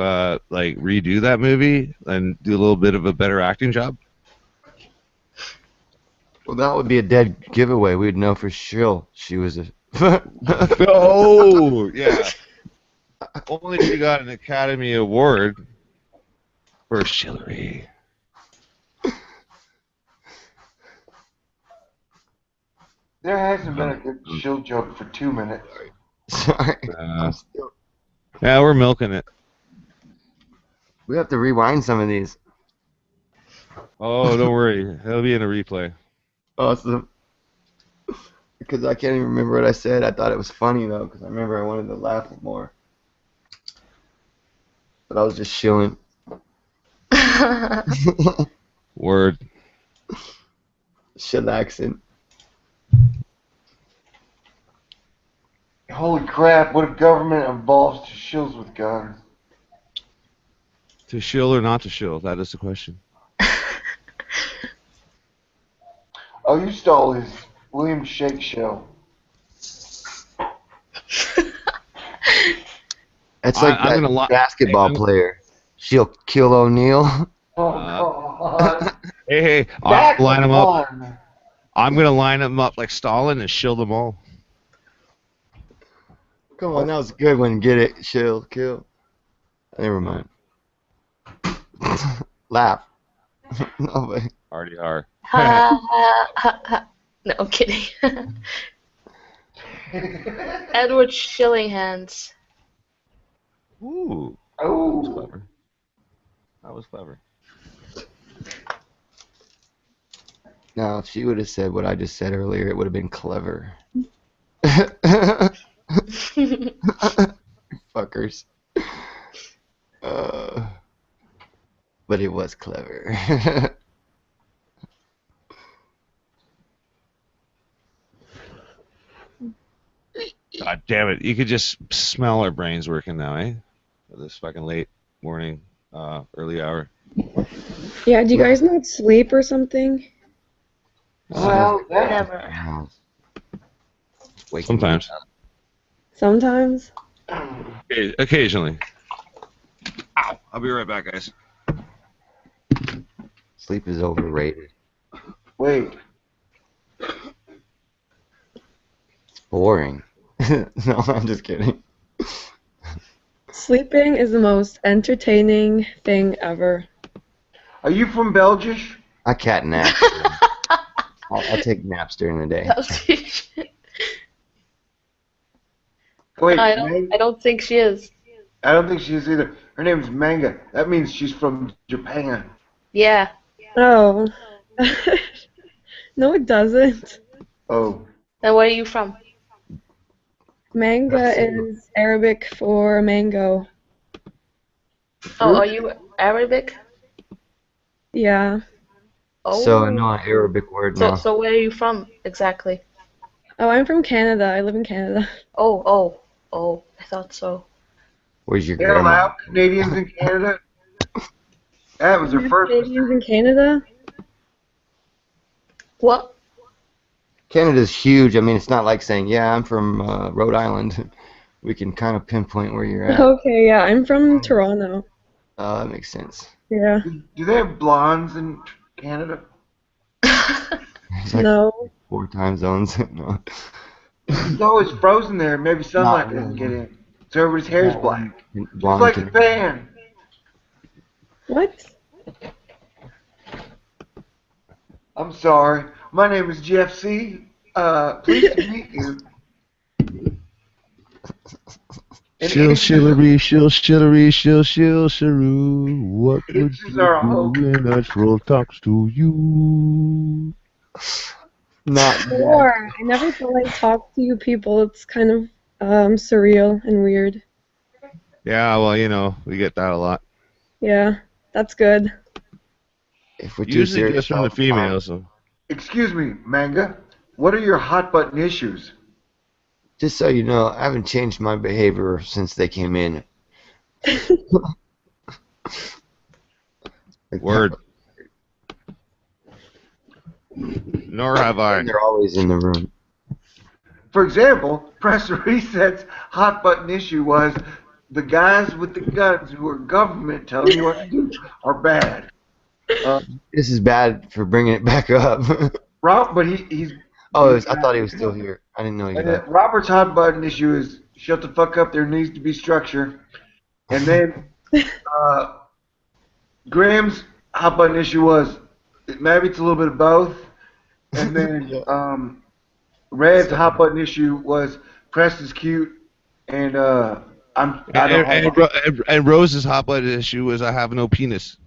like, redo that movie and do a little bit of a better acting job? Well, that would be a dead giveaway. We'd know for sure she was a. Oh, yeah. Only she got an Academy Award for chivalry. There hasn't been a good shield joke for 2 minutes. Sorry. Yeah, we're milking it. We have to rewind some of these. Oh, don't worry. It'll be in a replay. Awesome. Because I can't even remember what I said. I thought it was funny, though, because I remember I wanted to laugh more. But I was just chilling. Word. Chillaxing. Holy crap, what if government involves to shills with guns? To shill or not to shill? That is the question. Oh, you stole his William Shake show. It's like I'm that gonna basketball player. She'll kill O'Neal. Oh, God. Hey, I'll line them up. I'm going to line them up like Stalin and shill them all. Come on, that was a good one. Get it. Chill, kill. Never mind. Laugh. No way. Already are. No, I'm kidding. Edward Shillinghands. Ooh. Oh. That was clever. That was clever. Now, if she would have said what I just said earlier, it would have been clever. Fuckers. But it was clever. God damn it. You could just smell our brains working now, eh? At this fucking late morning, early hour. Yeah, do you guys not sleep or something? Well, never. Sometimes. Sometimes? Occasionally. Ow. I'll be right back, guys. Sleep is overrated. Wait. It's boring. No, I'm just kidding. Sleeping is the most entertaining thing ever. Are you from Belgium? I cat nap. I'll take naps during the day. Wait, I don't think she is. I don't think she is either. Her name's Manga. That means she's from Japan. Yeah. Oh. No, it doesn't. Oh. And where are you from? Manga is Arabic for mango. Oh, are you Arabic? Yeah. Oh. So I know an Arabic word now. So where are you from exactly? Oh, I'm from Canada. I live in Canada. Oh, I thought so. Where's your They're grandma? allowed Canadians in Canada? That was her first. Canadians in Canada? What? Canada's huge. I mean, it's not like saying, yeah, I'm from Rhode Island. We can kind of pinpoint where you're at. Okay, yeah, I'm from Toronto. Oh, that makes sense. Yeah. Do they have blondes in Canada? It's like No. 4 time zones. No. It's always frozen there. Maybe sunlight doesn't get in. So everybody's hair is black. Just like the fan. What? I'm sorry. My name is Jeff C. Pleased to meet you. Shillery, shiroo. What would Inches you are a do hoax. when a troll talks to you? Not Or I never thought I'd talk to you people. It's kind of surreal and weird. Yeah, well, you know, we get that a lot. Yeah, that's good. If we're too Usually serious, just from the females. So. Excuse me, Manga. What are your hot button issues? just so you know, I haven't changed my behavior since they came in. Word. Nor have I. They're always in the room. For example, Press Reset's hot button issue was the guys with the guns who are government telling you what to do are bad. This is bad for bringing it back up. Rob, but he's. Oh, I thought he was still here. I didn't know he left. Robert's hot button issue is shut the fuck up. There needs to be structure. And then Graham's hot button issue was maybe it's a little bit of both. And then Red's hot button issue was Press is cute, and And Rose's hot button issue was I have no penis.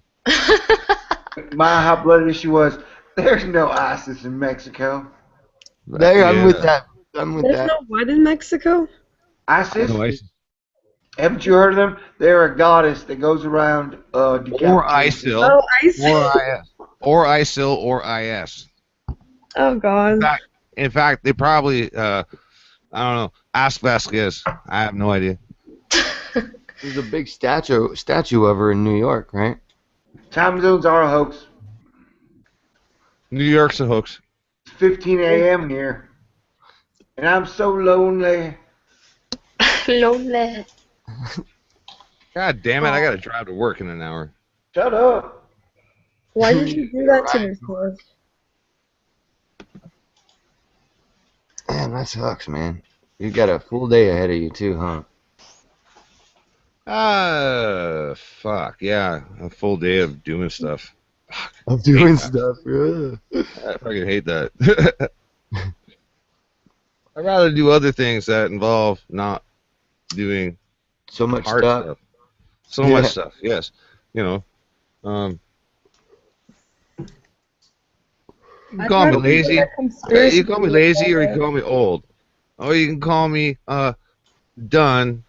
My hot button issue was there's no ISIS in Mexico. There, I'm with that. I'm with There's that. no what in Mexico? ISIS? No, ISIS. Haven't you heard of them? They're a goddess that goes around Or ISIL. Oh, ISIL. Or IS. Or ISIL or IS. Oh, God. In fact, they probably, I don't know, ask Vasquez. I have no idea. There's a big statue of her in New York, right? Time zones are a hoax. New York's a hoax. It's 15 a.m. here, and I'm so lonely. Lonely. God damn it, I gotta drive to work in an hour. Shut up. Why did you do that to yourself? Man, that sucks, man. You got a full day ahead of you too, huh? Fuck, yeah. A full day of doing stuff. I'm doing stuff, yeah. I fucking hate that. I'd rather do other things that involve not doing so much hard stuff. So much stuff, yes. You know. You can call me lazy. You can call me lazy or you can call me old. Or you can call me done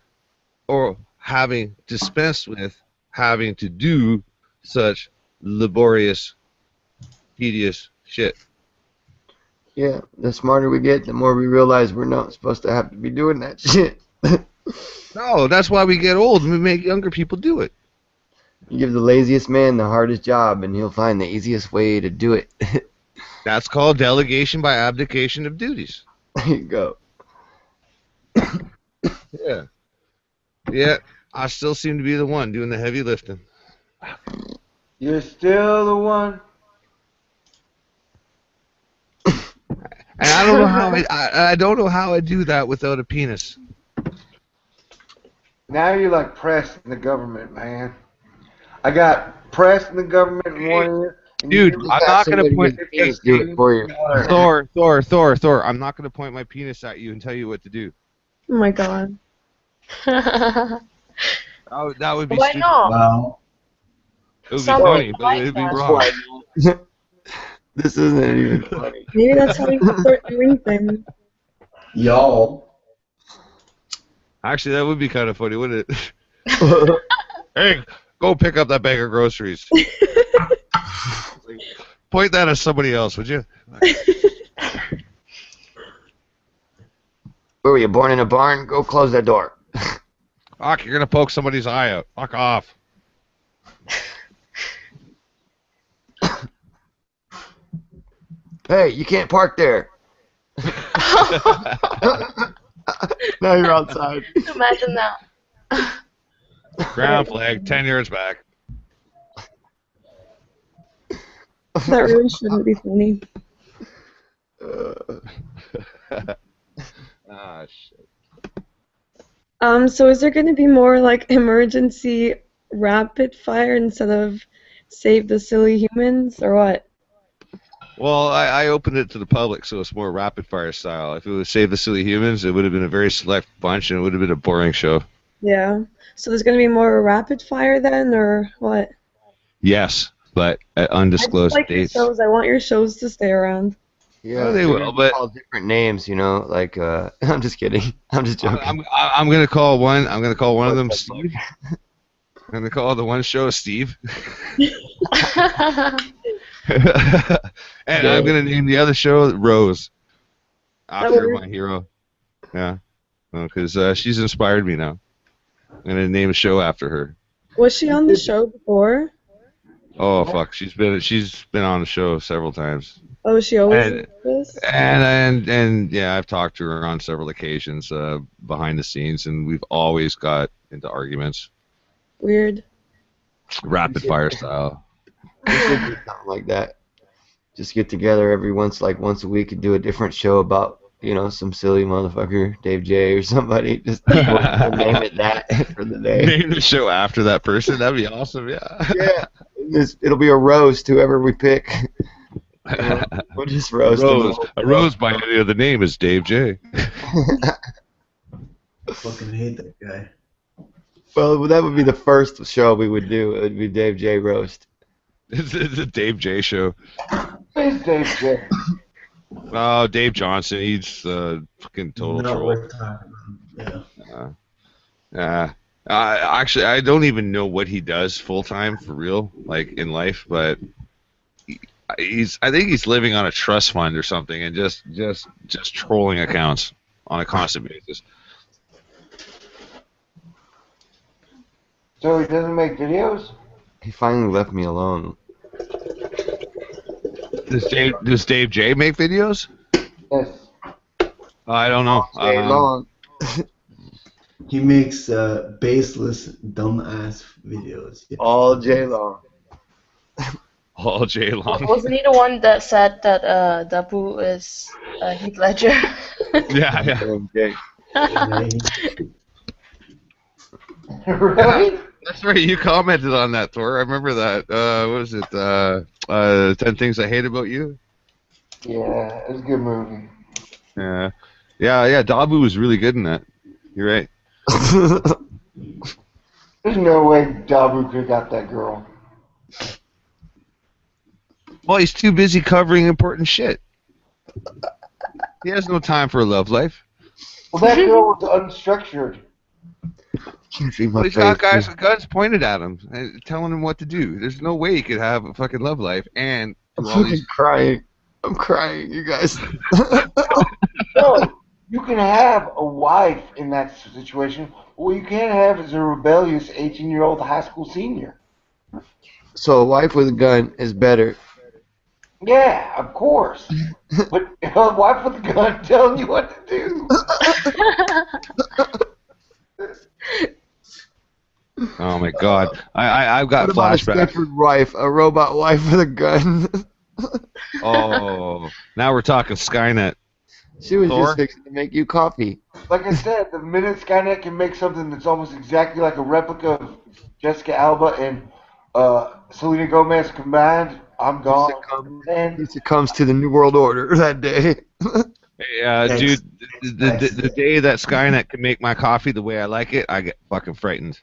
or having dispensed with having to do such laborious, tedious shit. Yeah, the smarter we get, the more we realize we're not supposed to have to be doing that shit. No, that's why we get old and we make younger people do it. You give the laziest man the hardest job and he'll find the easiest way to do it. That's called delegation by abdication of duties. There you go. Yeah. Yeah, I still seem to be the one doing the heavy lifting. You're still the one. And I don't know how I don't know how I do that without a penis. Now you're like Press in the government, man. I got Press in the government in one ear. Dude, I'm not gonna point. Do it for you. Thor. I'm not gonna point my penis at you and tell you what to do. Oh my God. That would be Why stupid. not? Wow. It would be Some funny, people but like it'd be that. wrong. This isn't even funny. Maybe that's how you start doing things. Y'all. Actually, that would be kind of funny, wouldn't it? Hey, go pick up that bag of groceries. Point that at somebody else, would you? Where were you, born in a barn? Go close that door. Fuck, you're gonna poke somebody's eye out. Fuck off. Hey, you can't park there. Now you're outside. Imagine that. Ground flag, 10 yards back. That really shouldn't be funny. Ah, shit. So is there going to be more like emergency rapid fire instead of save the silly humans or what? Well, I opened it to the public, so it's more rapid fire style. If it was Save the Silly Humans, it would have been a very select bunch, and it would have been a boring show. Yeah. So there's gonna be more rapid fire then, or what? Yes, but at I just undisclosed like your dates. shows. I want your shows to stay around. Yeah, Oh, they they're will, gonna be but called different names, you know. Like, I'm just kidding. I'm just joking. I'm gonna call one. I'm gonna call one of them Steve. I'm gonna call the one show Steve. And I'm gonna name the other show Rose, after my hero. Yeah, because she's inspired me now. I'm gonna name a show after her. Was she on the show before? Oh fuck, she's been on the show several times. Oh, she always does this? And yeah, I've talked to her on several occasions behind the scenes, and we've always got into arguments. Weird. Rapid fire style. We should do something like that. Just get together every once a week and do a different show about, you know, some silly motherfucker, Dave J or somebody. Just we'll name it that for the day. Name the show after that person. That'd be awesome. Yeah. Yeah. It'll be a roast, whoever we pick. We'll just roast him. A rose by any other name is Dave J. I fucking hate that guy. Well, that would be the first show we would do. It would be Dave J roast. It's a Dave J show. Who's Dave J? Oh, Dave Johnson. He's fucking total Not troll. worth talking about. Yeah. Actually, I don't even know what he does full time for real, like in life. But I think he's living on a trust fund or something, and just trolling accounts on a constant basis. So he doesn't make videos? He finally left me alone. Does Dave J make videos? Yes. I don't know. Long. He makes baseless, dumbass videos. Yeah. All day long. All day long. Wasn't he the one that said that Dabu is Heath Ledger? Yeah. Right? That's right. You commented on that, Thor. I remember that. What was it? 10 Things I Hate About You? Yeah, it was a good movie. Yeah. Dabu was really good in that. You're right. There's no way Dabu could have got that girl. Well, he's too busy covering important shit. He has no time for a love life. Well, that girl was unstructured. Well, he's got guys with guns pointed at him and telling him what to do. There's no way he could have a fucking love life and I'm do all fucking crying. I'm crying, you guys. No, you can have a wife in that situation. What you can't have is a rebellious 18-year-old high school senior. So a wife with a gun is better. Yeah, of course. But a wife with a gun telling you what to do. Oh my God! I've got What about a flashbacks. Stepford wife, a robot wife with a gun? Oh, now we're talking Skynet. She was Thor? just fixing to make you coffee. Like I said, the minute Skynet can make something that's almost exactly like a replica of Jessica Alba and Selena Gomez combined, I'm gone. He succumbs to the New World Order that day. Hey, dude, the day that Skynet can make my coffee the way I like it, I get fucking frightened.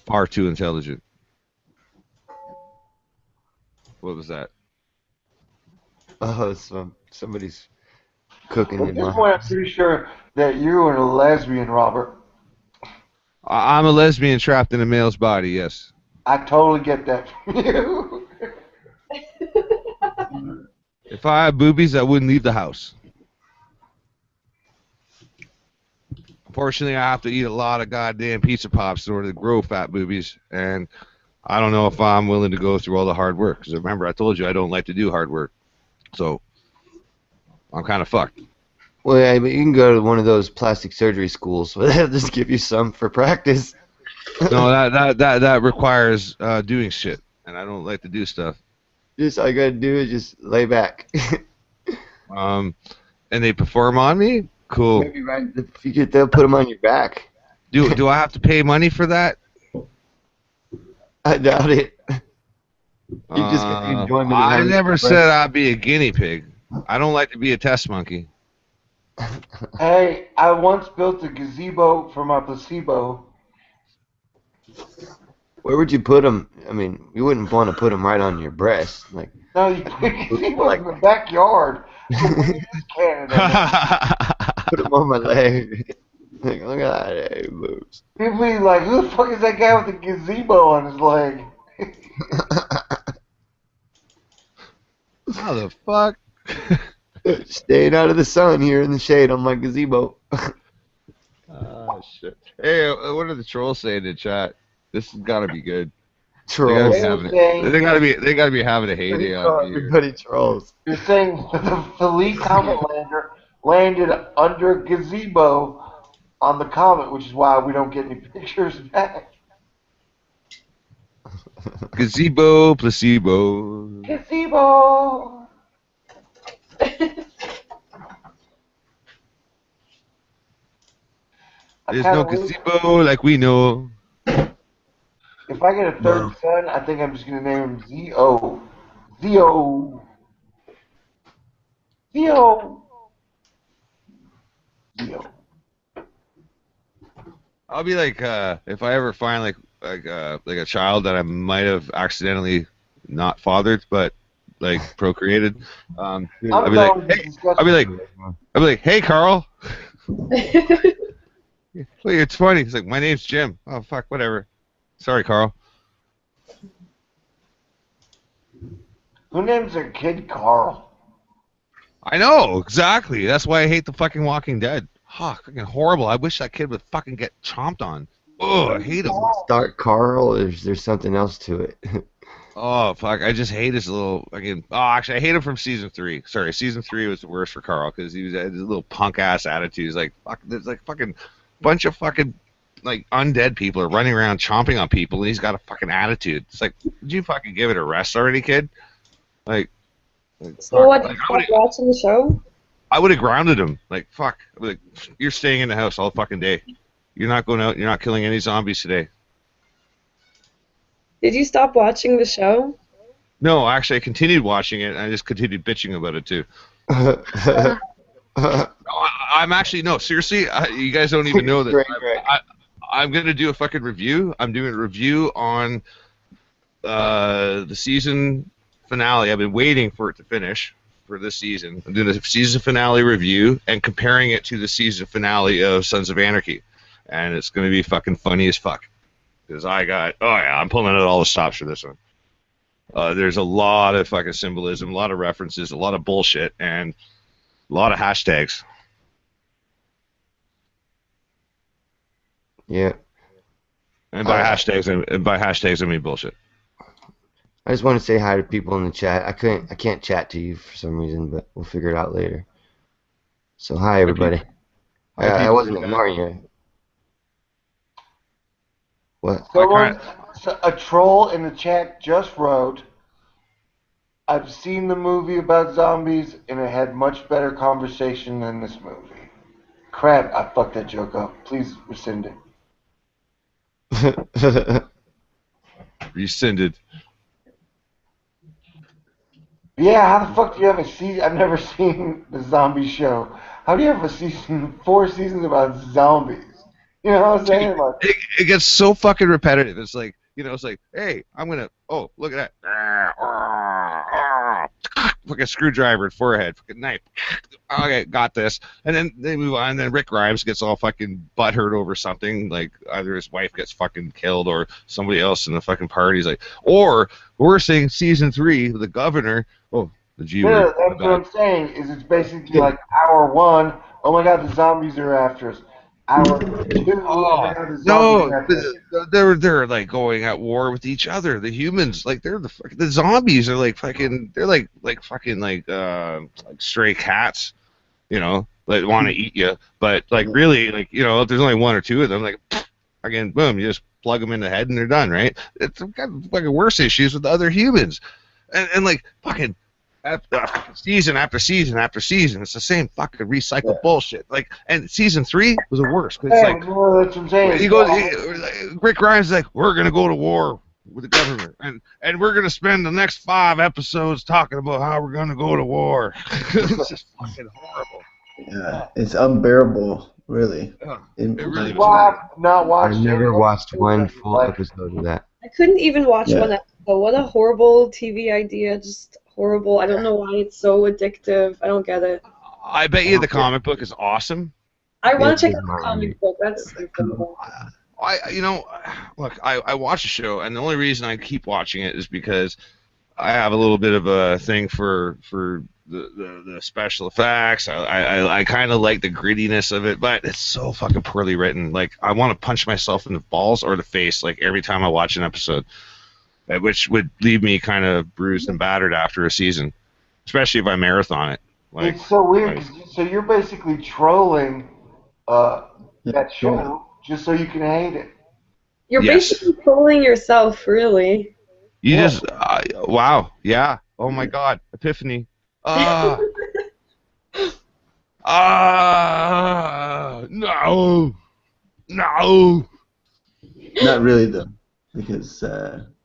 Far too intelligent. What was that? Oh, somebody's cooking At in this my point, I'm pretty sure that you are a lesbian, Robert. I'm a lesbian trapped in a male's body. Yes. I totally get that from you. If I had boobies, I wouldn't leave the house. Unfortunately, I have to eat a lot of goddamn pizza pops in order to grow fat boobies, and I don't know if I'm willing to go through all the hard work. Because remember, I told you I don't like to do hard work, so I'm kind of fucked. Well, yeah, but you can go to one of those plastic surgery schools where they'll just give you some for practice. No, that requires doing shit, and I don't like to do stuff. Just all you gotta do is just lay back. And they perform on me? Cool. Maybe right. If you get, they'll put them on your back. Do I have to pay money for that? I doubt it. You just get the enjoyment of I having never your said I'd be a guinea pig. I don't like to be a test monkey. Hey, I once built a gazebo for my placebo. Where would you put them? I mean, you wouldn't want to put them right on your breast, like. No, you put gazebos in the backyard. Canada. Put them on my leg. Like, look at that, hey, boobs. People be like, who the fuck is that guy with the gazebo on his leg? How the fuck? Staying out of the sun here in the shade on my gazebo. Oh shit! Hey, what are the trolls saying in chat? This has got to be good. Trolls. They gotta be having a heyday on me. Everybody trolls. You're saying the Lee Comet lander landed under a gazebo on the comet, which is why we don't get any pictures back. Gazebo, placebo. Gazebo. There's no gazebo like we know. If I get a third son, I think I'm just gonna name him Z-O. Z-O. Z-O. Z-O. I'll be like, if I ever find like a child that I might have accidentally not fathered, but like procreated, I'll be like, hey, Carl. Wait, it's funny. He's like, my name's Jim. Oh fuck, whatever. Sorry, Carl. Who names their kid Carl? I know, exactly. That's why I hate the fucking Walking Dead. Oh, fucking horrible. I wish that kid would fucking get chomped on. Oh, I hate him. Start Carl, or is there something else to it? Oh, fuck. I just hate his little fucking... Oh, actually, I hate him from Season 3. Sorry, Season 3 was the worst for Carl, because he had his little punk-ass attitude. He's like, fuck, there's like fucking bunch of fucking, like, undead people are running around chomping on people, and he's got a fucking attitude. It's like, did you fucking give it a rest already, kid? Like So what, like, you stopped watching the show? I would have grounded him. Like, fuck. Like, you're staying in the house all fucking day. You're not going out. You're not killing any zombies today. Did you stop watching the show? No, actually, I continued watching it, and I just continued bitching about it, too. I'm actually, no, seriously, you guys don't even know that. I'm going to do a fucking review. I'm doing a review on the season finale. I've been waiting for it to finish for this season. I'm doing a season finale review and comparing it to the season finale of Sons of Anarchy. And it's going to be fucking funny as fuck. Because I'm pulling out all the stops for this one. There's a lot of fucking symbolism, a lot of references, a lot of bullshit, and a lot of hashtags. Yeah. And by hashtags, I mean bullshit. I just want to say hi to people in the chat. I can't chat to you for some reason, but we'll figure it out later. So hi everybody. I wasn't ignoring you. What? A troll in the chat just wrote, I've seen the movie about zombies and it had much better conversation than this movie. Crap, I fucked that joke up. Please rescind it. Rescinded. Yeah, how the fuck do you have a season? I've never seen the zombie show. How do you have a season, 4 seasons about zombies? You know what I'm saying? Like, it gets so fucking repetitive. It's like, it's like, hey, I'm gonna, oh, look at that. Fucking screwdriver and forehead, fucking knife. Okay, got this. And then they move on, and then Rick Grimes gets all fucking butthurt over something, like either his wife gets fucking killed or somebody else in the fucking party's like, or we're saying season 3, the governor, the G word. Yeah, that's what I'm saying, is it's basically like hour 1, oh my god, the zombies are after us. Hour 2, oh my god, the zombies are after us. They're like going at war with each other. The humans, like the zombies are like fucking. They're like fucking like stray cats, that want to eat you. But like really, like if there's only 1 or 2 of them, like again, boom, you just plug them in the head and they're done, right? It's got fucking worse issues with the other humans, and like fucking. Season after season after season, it's the same fucking recycled bullshit. Like, and season 3 was the worst. Cause it's like, that's what I'm saying. Rick Grimes is like, we're gonna go to war. with the government, and we're gonna spend the next 5 episodes talking about how we're gonna go to war. It's just fucking horrible. Yeah, it's unbearable, really. It really Why I've not I watched never any watched one full like episode of that. I couldn't even watch Yeah. one episode. What a horrible TV idea. Just horrible. I don't know why it's so addictive. I don't get it. I bet you the comic book is awesome. I want to It check is out the not comic right. book. That's incredible. I watch the show, and the only reason I keep watching it is because I have a little bit of a thing for the special effects. I kind of like the grittiness of it, but it's so fucking poorly written. Like, I want to punch myself in the balls or the face, like, every time I watch an episode, which would leave me kind of bruised and battered after a season, especially if I marathon it. Like, it's so weird. 'Cause so you're basically trolling that show just so you can hate it. You're Yes. basically trolling yourself, really. You just, wow, yeah, oh my god, epiphany. No. Not really though, because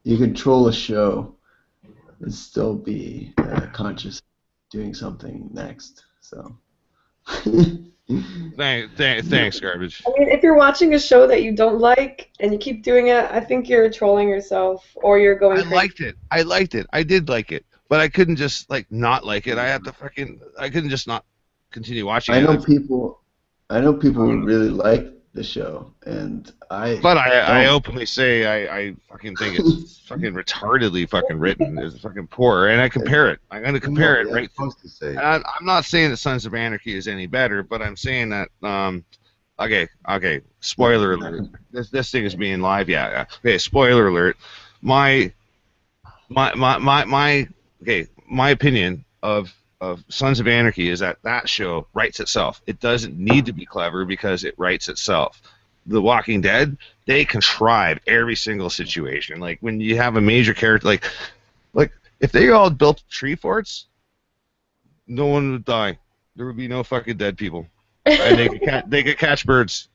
you can troll a show and still be conscious of doing something next. So. Thanks, garbage. I mean, if you're watching a show that you don't like and you keep doing it, I think you're trolling yourself or you're going I crazy. liked it. I did like it, but I couldn't just not like it. I couldn't just not continue watching I it. know people who really like the show, and I. But I don't. openly say I fucking think it's fucking retardedly fucking written. It's fucking poor, and I compare it. I'm going to compare it right. And I'm not saying that Sons of Anarchy is any better, but I'm saying that okay. Spoiler alert. This thing is being live. Yeah. Okay. Spoiler alert. My opinion of Sons of Anarchy is that show writes itself. It doesn't need to be clever because it writes itself. The Walking Dead, they contrive every single situation. Like, when you have a major character, like if they all built tree forts, no one would die. There would be no fucking dead people, and they could catch birds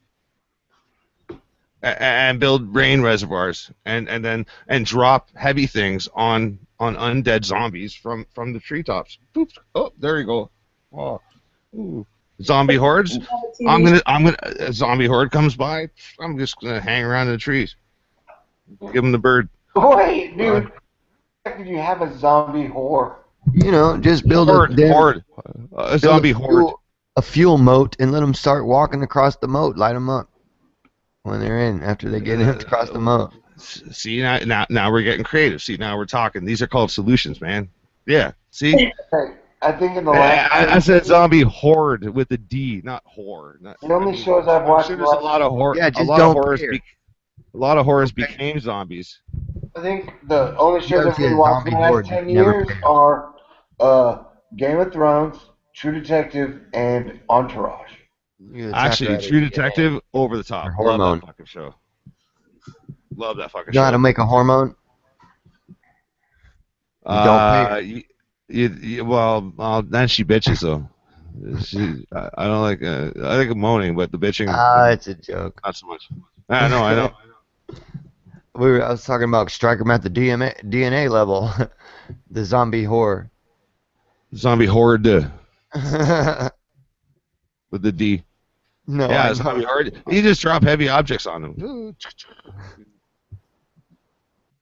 and build rain reservoirs and drop heavy things on undead zombies from the treetops. Boop. Oh, there you go. Oh, ooh. Zombie hordes. A zombie horde comes by. I'm just gonna hang around in the trees. Give them the bird. Wait, dude. How did you have a zombie whore? You know, just build a zombie horde. A fuel moat, and let them start walking across the moat. Light them up when they're in. After they get in across the moat. See, now we're getting creative. See, now we're talking. These are called solutions, man. Yeah. See. Hey, I think in the last. I said zombie horde with a D, not whore. The only shows I've watched. There's a lot of horror. Yeah, just a lot don't of horrors. care. A lot of horrors became zombies. I think the only shows Never I've really said watched in the zombie last horde, 10 never years paired. are Game of Thrones, True Detective, and Entourage. Actually, True Detective, over the top. Love Hormone. that fucking show. Love that fucking You know how show. to make a hormone? Well, then she bitches though. I don't like. I like moaning, but the bitching. It's a joke. Not so much. I know. I was talking about strike them at the DNA level. The zombie whore. Zombie horde. With the D. No, yeah, I it's know. zombie horde. You just drop heavy objects on them.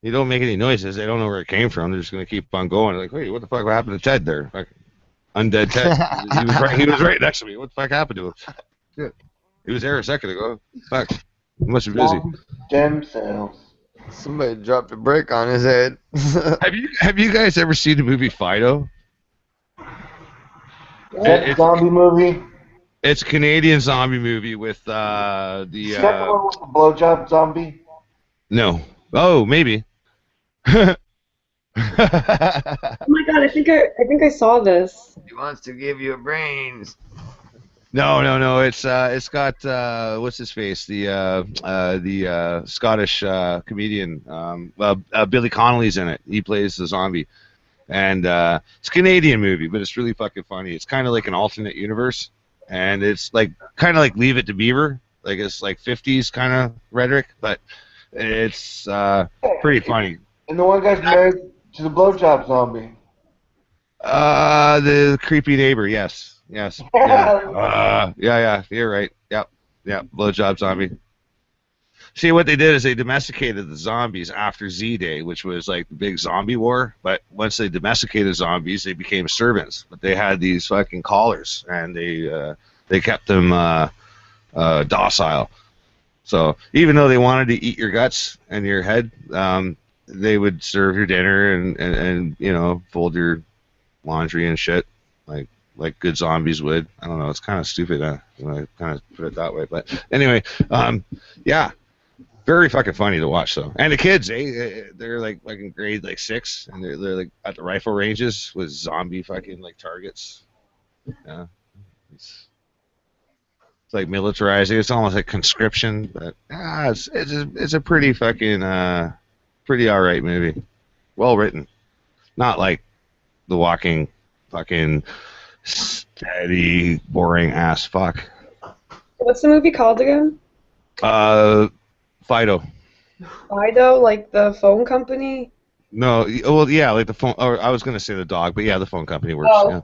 You don't make any noises. They don't know where it came from. They're just gonna keep on going. Like, wait, what the fuck happened to Ted there? Like, undead Ted. He was right next to me. What the fuck happened to him? Shit. He was there a second ago. Fuck. He must be busy. Stem cells. Somebody dropped a brick on his head. Have you guys ever seen the movie Fido? That zombie movie? It's a Canadian zombie movie with Is that the one with the blowjob zombie? No. Oh, maybe. Oh my god, I think I saw this. He wants to give you brains. No. It's got what's his face? The Scottish comedian. Billy Connolly's in it. He plays the zombie, and it's a Canadian movie, but it's really fucking funny. It's kind of like an alternate universe, and it's like kind of like Leave It to Beaver, like it's like 50s kind of rhetoric, but It's pretty funny. And the one guy's married to the blowjob zombie. The creepy neighbor. Yes. Yes. Yeah. Yeah. You're right. Yep. Yep. Blowjob zombie. See, what they did is they domesticated the zombies after Z-Day, which was like the big zombie war. But once they domesticated zombies, they became servants. But they had these fucking collars, and they kept them docile. So even though they wanted to eat your guts and your head, they would serve your dinner and you know, fold your laundry and shit like good zombies would. I don't know. It's kind of stupid when I kind of put it that way. But anyway, yeah. Very fucking funny to watch, though. And the kids, they're like in grade like 6, and they're like at the rifle ranges with zombie fucking like targets. Yeah, it's like militarizing. It's almost like conscription, but it's a pretty fucking pretty all right movie. Well written, not like The Walking fucking steady boring ass fuck. What's the movie called again? Fido. Fido, like the phone company? No, well, yeah, like the phone. Or I was gonna say the dog, but yeah, the phone company works. Oh, Yeah,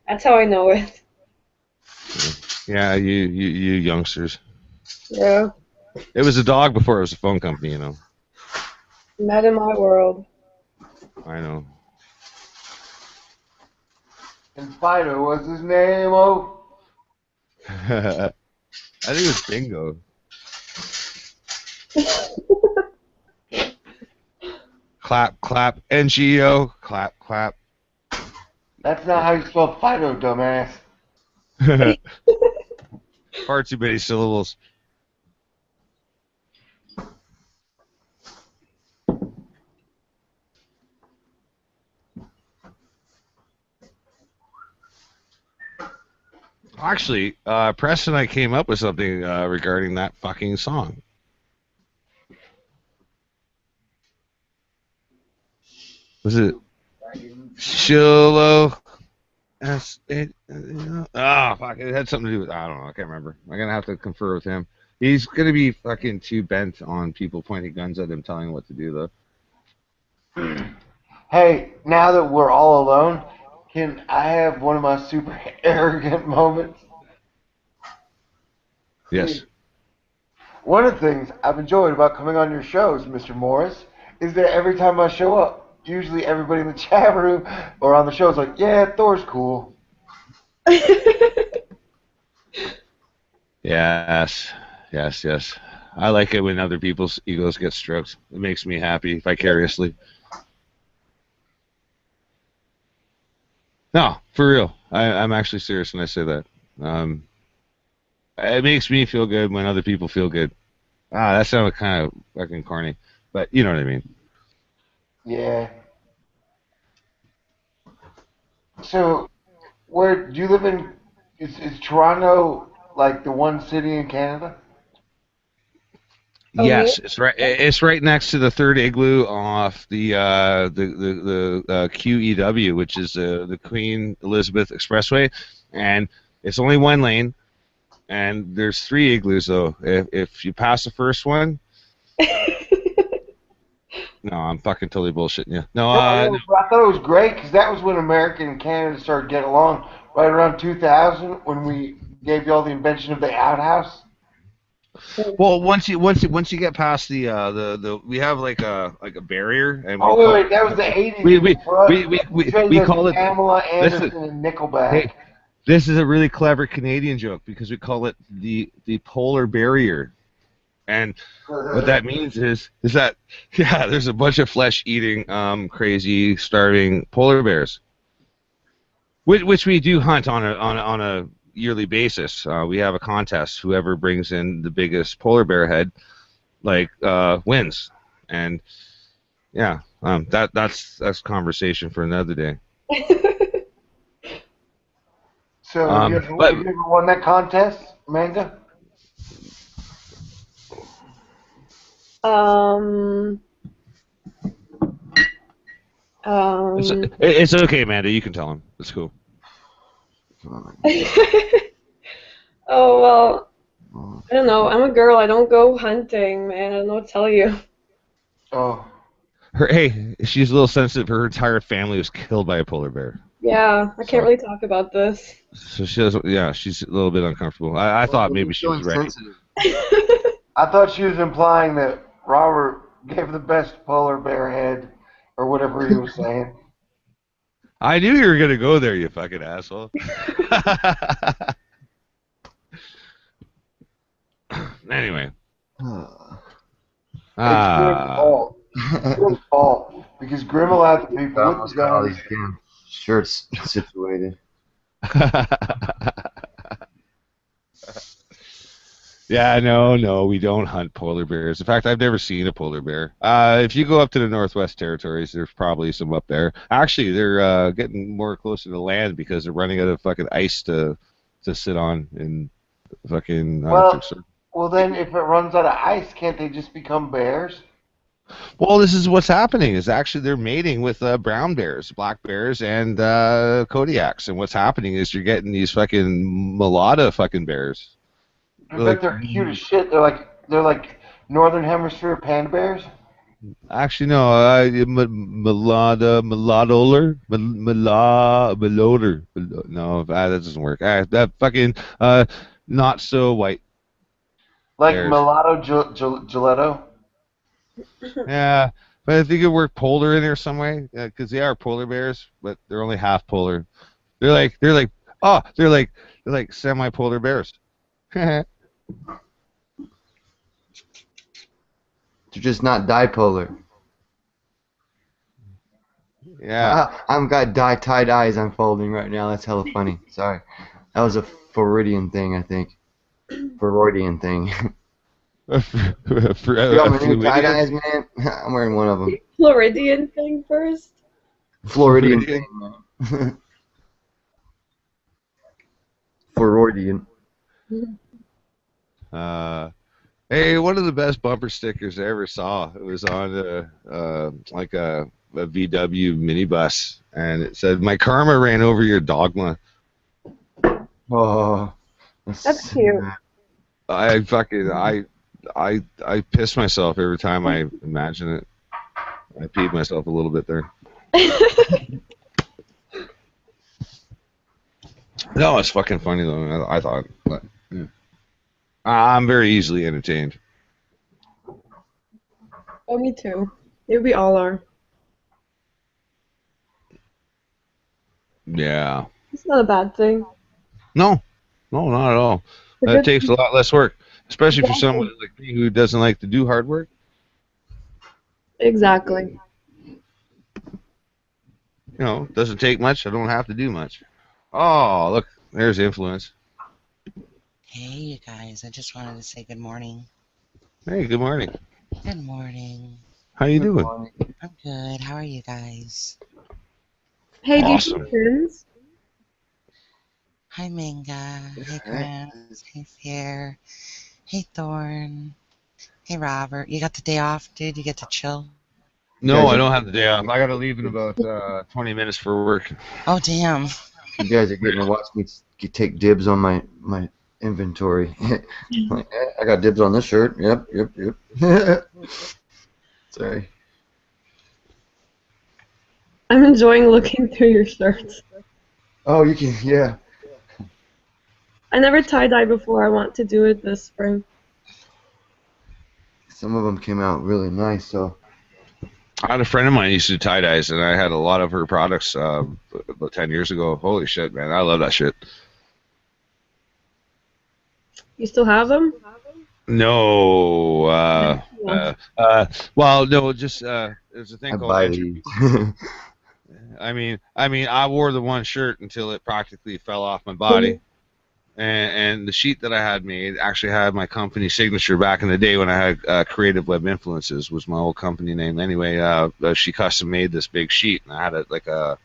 that's how I know it. yeah, you youngsters. Yeah, It was a dog before it was a phone company, you know. not in my world. I know. And Fido was his name, oh. I think it was Bingo. Clap, clap, NGO, clap, clap. That's not how you spell Fido, dumbass. Far too many syllables. Actually, Preston and I came up with something regarding that fucking song. Was it Shiloh? Oh, fuck, it had something to do with, I don't know, I can't remember. I'm going to have to confer with him. He's going to be fucking too bent on people pointing guns at him telling him what to do, though. Hey, now that we're all alone, can I have one of my super arrogant moments? Yes. One of the things I've enjoyed about coming on your shows, Mr. Morris, is that every time I show up, usually everybody in the chat room or on the show is like, yeah, Thor's cool. Yes. I like it when other people's egos get stroked. It makes me happy vicariously. No, for real. I'm actually serious when I say that. It makes me feel good when other people feel good. That sounded kind of fucking corny, but you know what I mean. Yeah. So, where do you live in? Is Toronto like the one city in Canada? Yes, it's right. It's right next to the third igloo off the QEW, which is the Queen Elizabeth Expressway, and it's only one lane, and there's 3 igloos though. If you pass the first one, no, I'm fucking totally bullshitting you. No, I thought it was great because that was when America and Canada started getting along. Right around 2000, when we gave you all the invention of the outhouse. Well, once you get past the we have like a barrier, and wait, that was the 80s. We call it Pamela Anderson and Nickelback. Hey, this is a really clever Canadian joke because we call it the polar barrier, and what that means is that there's a bunch of flesh-eating, crazy, starving polar bears, which we do hunt on a yearly basis. We have a contest. Whoever brings in the biggest polar bear head, wins. And that's conversation for another day. So have you ever won that contest, Amanda? It's okay, Amanda. You can tell him. It's cool. Oh, well, I don't know. I'm a girl. I don't go hunting, man. I don't know what to tell you. Oh. Hey, she's a little sensitive. Her entire family was killed by a polar bear. Yeah, I can't really talk about this. So she doesn't. Yeah, she's a little bit uncomfortable. I thought maybe she was ready. I thought she was implying that Robert gave the best polar bear head, or whatever he was saying. I knew you were gonna go there, you fucking asshole. Anyway. It's Grim's fault. It's Grim's fault. Because Grim allowed the people with the Almost got all guns. these damn shirts situated. Yeah, no, we don't hunt polar bears. In fact, I've never seen a polar bear. If you go up to the Northwest Territories, there's probably some up there. Actually, they're getting more closer to land because they're running out of fucking ice to sit on in fucking Well, then if it runs out of ice, can't they just become bears? Well, this is what's happening. Is actually they're mating with brown bears, black bears, and Kodiaks. And what's happening is you're getting these fucking mulatto fucking bears. I bet they're cute as shit. They're like northern hemisphere panda bears. Actually, no. Mulattoler. No, that doesn't work. That fucking not so white. Like bears. mulatto Gelato. Yeah, but I think it worked polar in there some way because they are polar bears, but they're only half polar. They're like semi-polar bears. They're just not dipolar. Yeah. I've got tied eyes unfolding right now. That's hella funny. Sorry. That was a Floridian thing, I think. Floridian thing. You got my new tied eyes, man? I'm wearing one of them. Floridian thing first? Floridian thing, man. Floridian. Hey, one of the best bumper stickers I ever saw. It was on like a VW minibus, and it said, "My karma ran over your dogma." Oh, that's cute. I piss myself every time I imagine it. I peed myself a little bit there. No, it's fucking funny though. I thought, but yeah. I'm very easily entertained. Oh, me too. We all are. Yeah. It's not a bad thing. No, not at all. That takes a lot less work, especially for someone like me who doesn't like to do hard work. Exactly. You know, doesn't take much. I don't have to do much. Oh, look, there's influence. Hey, you guys. I just wanted to say good morning. Hey, good morning. Good morning. How you doing? I'm good. How are you guys? Hey, awesome. do you twins? Hi, Minga. Hey, Grams. Hey, Fear. Hey, Thorn. Hey, Robert. You got the day off, dude? You get to chill? No, I don't have the day off. I got to leave in about 20 minutes for work. Oh, damn. You guys are getting to watch me take dibs on my inventory. Like, I got dibs on this shirt. Yep. Sorry. I'm enjoying looking through your shirts. Oh, you can, yeah. I never tie-dye before. I want to do it this spring. Some of them came out really nice, so. I had a friend of mine who used to do tie-dyes, and I had a lot of her products about 10 years ago. Holy shit, man. I love that shit. You still have them? No. Well, no, just there's a thing called entropy. I mean, I wore the one shirt until it practically fell off my body. And the sheet that I had made actually had my company signature back in the day when I had Creative Web Influences was my old company name. Anyway, she custom made this big sheet, and I had it like a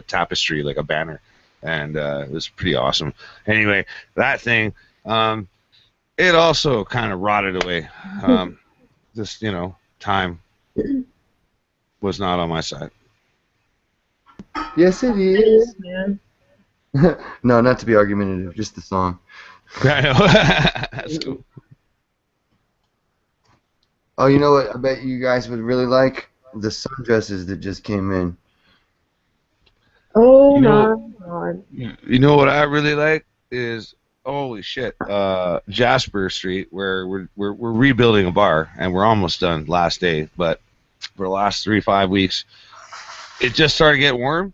tapestry, like a banner, and it was pretty awesome. Anyway, that thing, it also kind of rotted away. Just time was not on my side. Yes, it is. No, not to be argumentative, just the song. I know. That's cool. Oh, you know what? I bet you guys would really like the sundresses that just came in. Oh You my know, god. you know what I really like is holy shit, Jasper Street, where we're rebuilding a bar and we're almost done last day, but for the last 3-5 weeks, it just started getting warm,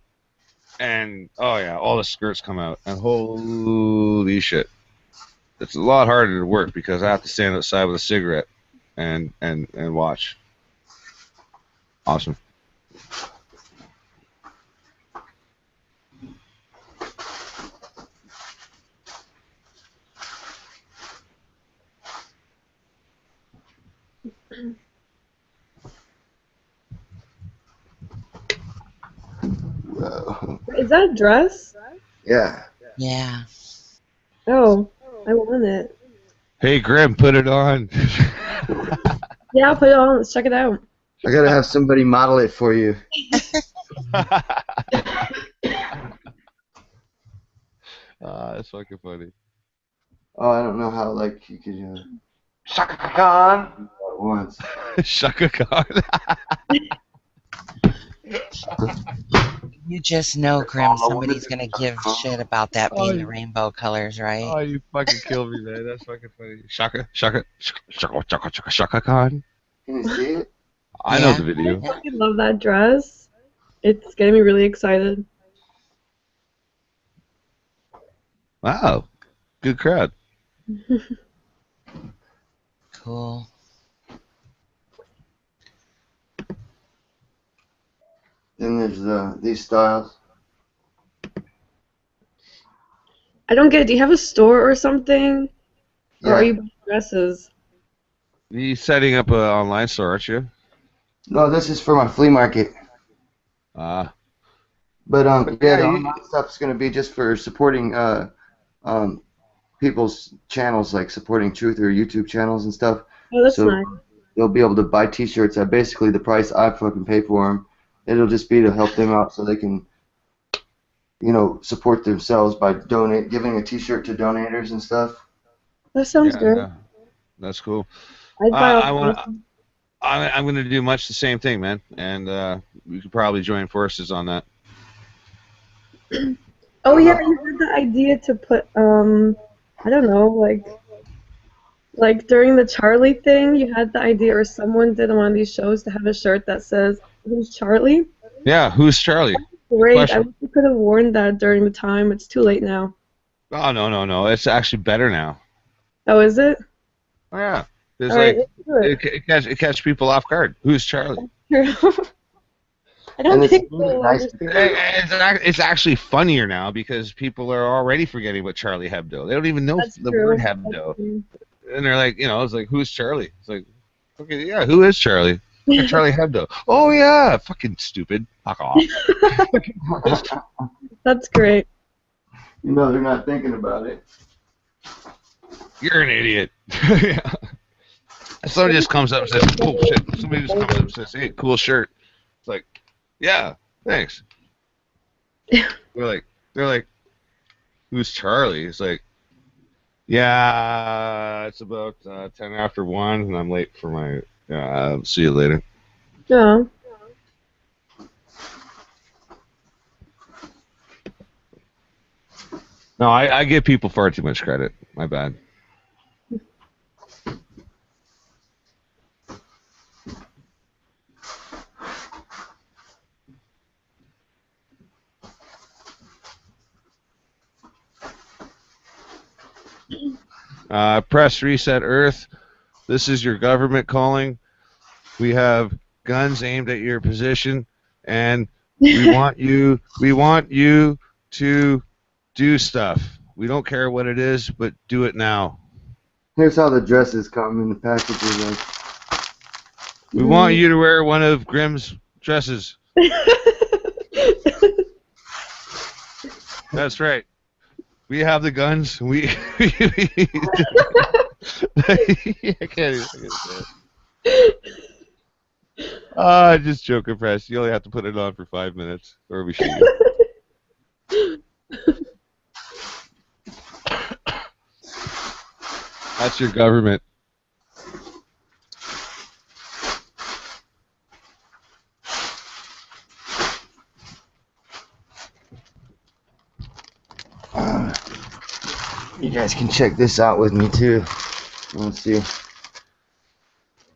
and oh yeah, all the skirts come out, and holy shit, it's a lot harder to work because I have to stand outside with a cigarette and watch. Awesome. Whoa. Is that a dress? Yeah. Yeah. Oh, I want it. Hey Grim, put it on. Yeah, I'll put it on. Let's check it out. I gotta have somebody model it for you. That's fucking funny. Oh, I don't know how like you could Shaka Khan. do that at once. Shaka Khan. You just know, Grim, somebody's gonna give shit about that being the rainbow colors, right? Oh, you fucking killed me, man. That's fucking funny. Shaka Khan. Can you see it? I know the video. I fucking love that dress. It's getting me really excited. Wow, good crowd. Cool. Then there's these styles. I don't get it. Do you have a store or something? Or are Yeah. you buying dresses? You setting up an online store, aren't you? No, this is for my flea market. Ah. But yeah, the you- online stuff's gonna be just for supporting people's channels, like supporting Truth or YouTube channels and stuff. Oh, that's so nice. they'll be able to buy T-shirts at basically the price I fucking pay for them. It'll just be to help them out so they can, you know, support themselves by giving a T-shirt to donators and stuff. That sounds good. Yeah, that's cool. I'd buy all I want. those. I'm going to do much the same thing, man, and we could probably join forces on that. Oh yeah, you had the idea to put I don't know, like during the Charlie thing, you had the idea, or someone did on one of these shows to have a shirt that says "Who's Charlie?" Yeah, who's Charlie? Great. I Question. wish you could have worn that during the time. It's too late now. Oh no! It's actually better now. Oh, is it? Oh, yeah, it's All right, like let's do it catch people off guard. Who's Charlie? I don't think they'll understand. It's actually funnier now because people are already forgetting what Charlie Hebdo. They don't even know That's the true. word Hebdo, and they're like, it's like, who's Charlie? It's like, okay, yeah, who is Charlie? Fucking Charlie Hebdo. Oh yeah, fucking stupid. Fuck off. That's great. You know they're not thinking about it. You're an idiot. Yeah. Somebody just comes up and says, "Cool shit." Somebody just comes up and says, "Hey, cool shirt." It's like, yeah, thanks. They're like, who's Charlie? It's like, yeah, it's about 10 after 1, and I'm late for my. See you later. Yeah. No, I give people far too much credit. My bad. Press reset Earth. This is your government calling. We have guns aimed at your position, and we want you to do stuff. We don't care what it is, but do it now. Here's how the dresses come in the packages. Like, We want you to wear one of Grimm's dresses. That's right. We have the guns. I can't even say it. Just joking, Press. You only have to put it on for 5 minutes, or we shoot you. That's your government. You guys can check this out with me too. Let's see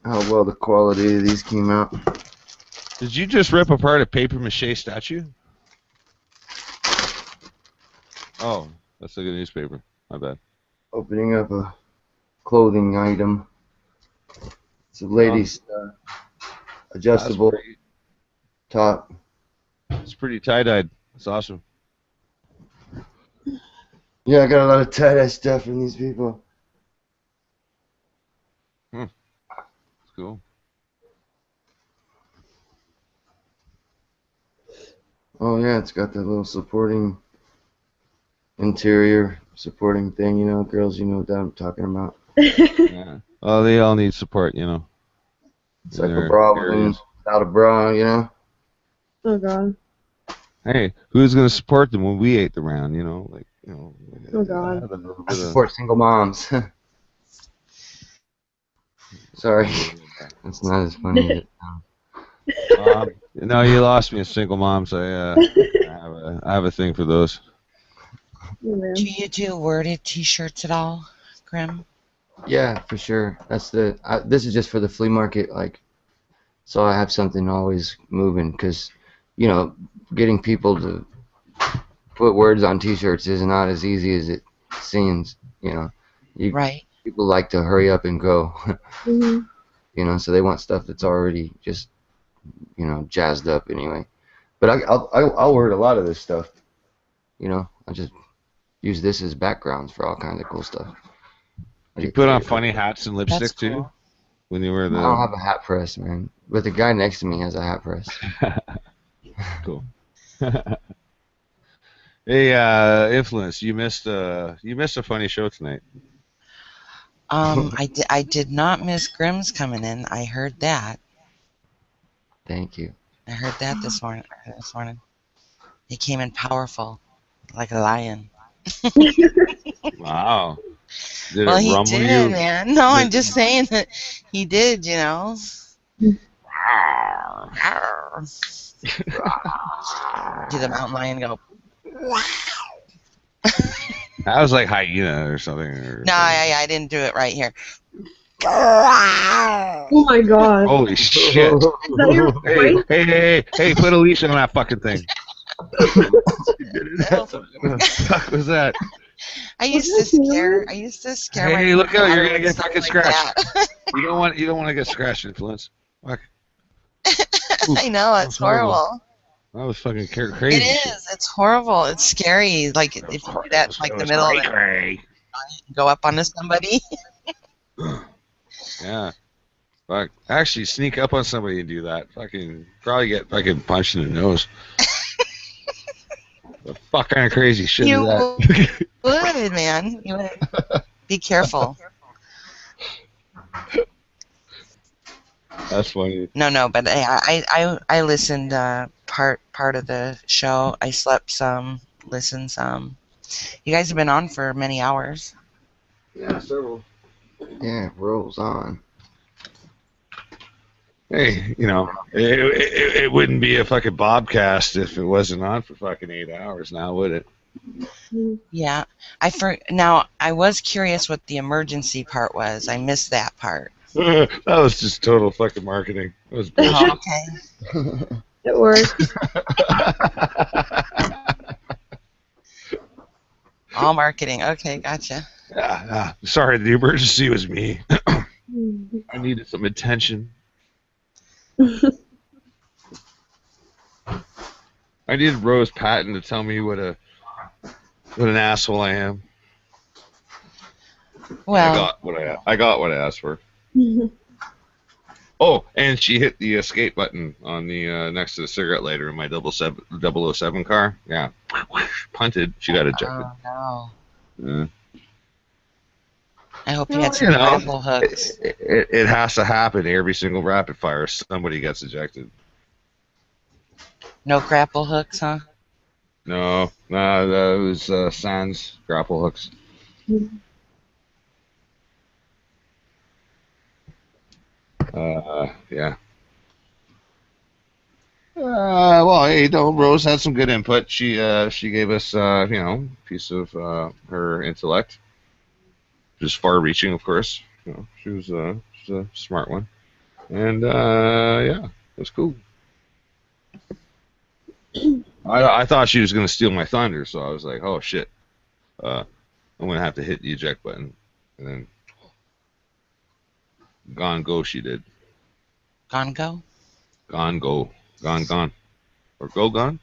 how well the quality of these came out. Did you just rip apart a paper mache statue? Oh, that's like a newspaper. My bad. Opening up a clothing item. It's a lady's adjustable top. It's pretty tie-dyed. It's awesome. Yeah, I got a lot of tie-dye stuff from these people. It's cool. Oh yeah, it's got that little supporting interior supporting thing, you know, girls, you know what I'm talking about. Yeah. Well, they all need support, you know. It's like a bra without a bra, you know. Oh god. Hey, who's gonna support them when we ate the round? You know, like you know. Oh god. I support single moms. Sorry, that's not as funny as it sounds. No, you lost me at single moms. I have a thing for those. Do you do worded T-shirts at all, Grim? Yeah, for sure. That's this is just for the flea market, like, so I have something always moving, because, you know, getting people to put words on T-shirts is not as easy as it seems. You know, Right. People like to hurry up and go. Mm-hmm. You know, so they want stuff that's already just, you know, jazzed up anyway. But I'll word a lot of this stuff. You know, I just use this as backgrounds for all kinds of cool stuff. You put on funny hats and lipstick too when you wear the. I don't have a hat press, man. But the guy next to me has a hat press. Cool. Hey, Influence, you missed a funny show tonight. I did not miss Grimm's coming in. I heard that. Thank you. I heard that this morning. He came in powerful, like a lion. Wow. Did Well, it he rumble did, you? man. No, I'm just saying that he did, you know. To the mountain lion go. That was like hyena or something. Or No, I didn't do it right here. Oh my god. Holy shit. Is that your voice? Hey, put a leash on that fucking thing. What the fuck was that? I used to scare. Hey, my look out! You're gonna daughters get fucking like scratched. that. You don't want to get scratched, Influence. Fuck. I know, it's horrible. That was fucking crazy. It is. It's horrible. It's scary. Like if you do that, like the middle of the night, go up onto somebody. Yeah. Fuck. Actually, sneak up on somebody and do that. Fucking probably get fucking punched in the nose. The fuck kind of crazy shit is that? Would, man. You would. Be careful. That's funny. No, but I listened part of the show. I slept some, listened some. You guys have been on for many hours. Yeah, several. Yeah, it rolls on. Hey, you know, it wouldn't be a fucking Bobcast if it wasn't on for fucking 8 hours now, would it? Yeah. Now, I was curious what the emergency part was. I missed that part. That was just total fucking marketing. It was bullshit. Okay. It worked. All marketing. Okay, gotcha. Yeah. Sorry, the emergency was me. I needed some attention. I needed Rose Patton to tell me what an asshole I am. Well, I got what I asked for. Oh, and she hit the escape button on the next to the cigarette lighter in my 007 car. Yeah, punted. She got ejected. Oh no. Yeah. I hope you had some grapple hooks. It has to happen every single rapid fire. Somebody gets ejected. No grapple hooks, huh? No, that was sans grapple hooks. Yeah. Well, hey, Rose had some good input. She gave us, a piece of her intellect. just far-reaching, of course. You know, she's a smart one, and yeah, it was cool. I thought she was gonna steal my thunder, so I was like, oh shit, I'm gonna have to hit the eject button, and then gone go she did. Gone go? Gone go, gone, or go gone.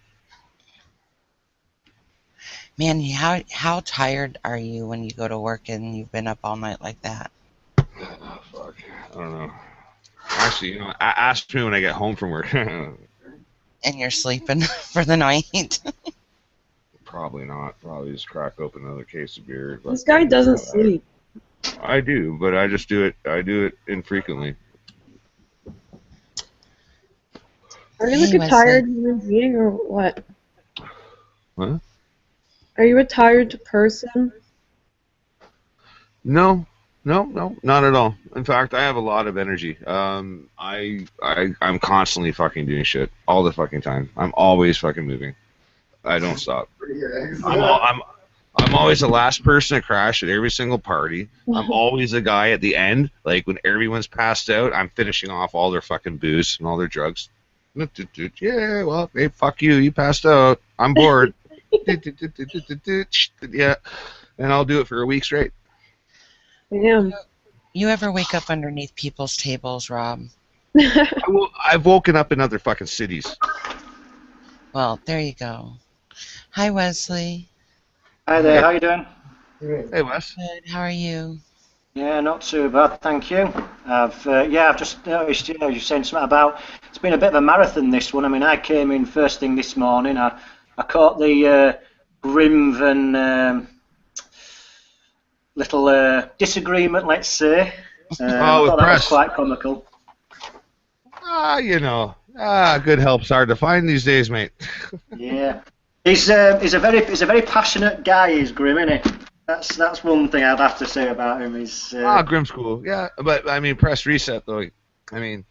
Man, how tired are you when you go to work and you've been up all night like that? Oh, fuck, I don't know. Actually, you know, ask me when I get home from work. And you're sleeping for the night? Probably not. Probably just crack open another case of beer. But This guy doesn't sleep. I do, but I just do it. I do it infrequently. Are you like a tired human being or what? What? Are you a tired person? No, not at all. In fact, I have a lot of energy. I'm constantly fucking doing shit all the fucking time. I'm always fucking moving. I don't stop. I'm always the last person to crash at every single party. I'm always the guy at the end, like when everyone's passed out. I'm finishing off all their fucking booze and all their drugs. Yeah, well, hey, fuck you. You passed out. I'm bored. Yeah, and I'll do it for a week straight. Damn. You ever wake up underneath people's tables, Rob? I've woken up in other fucking cities. Well, there you go. Hi, Wesley. Hi there, how you doing? Hey, Wes. Good. How are you? Yeah, not too bad, thank you. I've just noticed, you know, you're saying something about it's been a bit of a marathon, this one. I mean, I came in first thing this morning. I caught the Grim and little disagreement, let's say. I thought that was quite comical. You know, good help's hard to find these days, mate. Yeah, he's a very passionate guy. He's Grim, isn't he? That's one thing I'd have to say about him. He's Grim's cool. Yeah, but I mean, press reset though. I mean,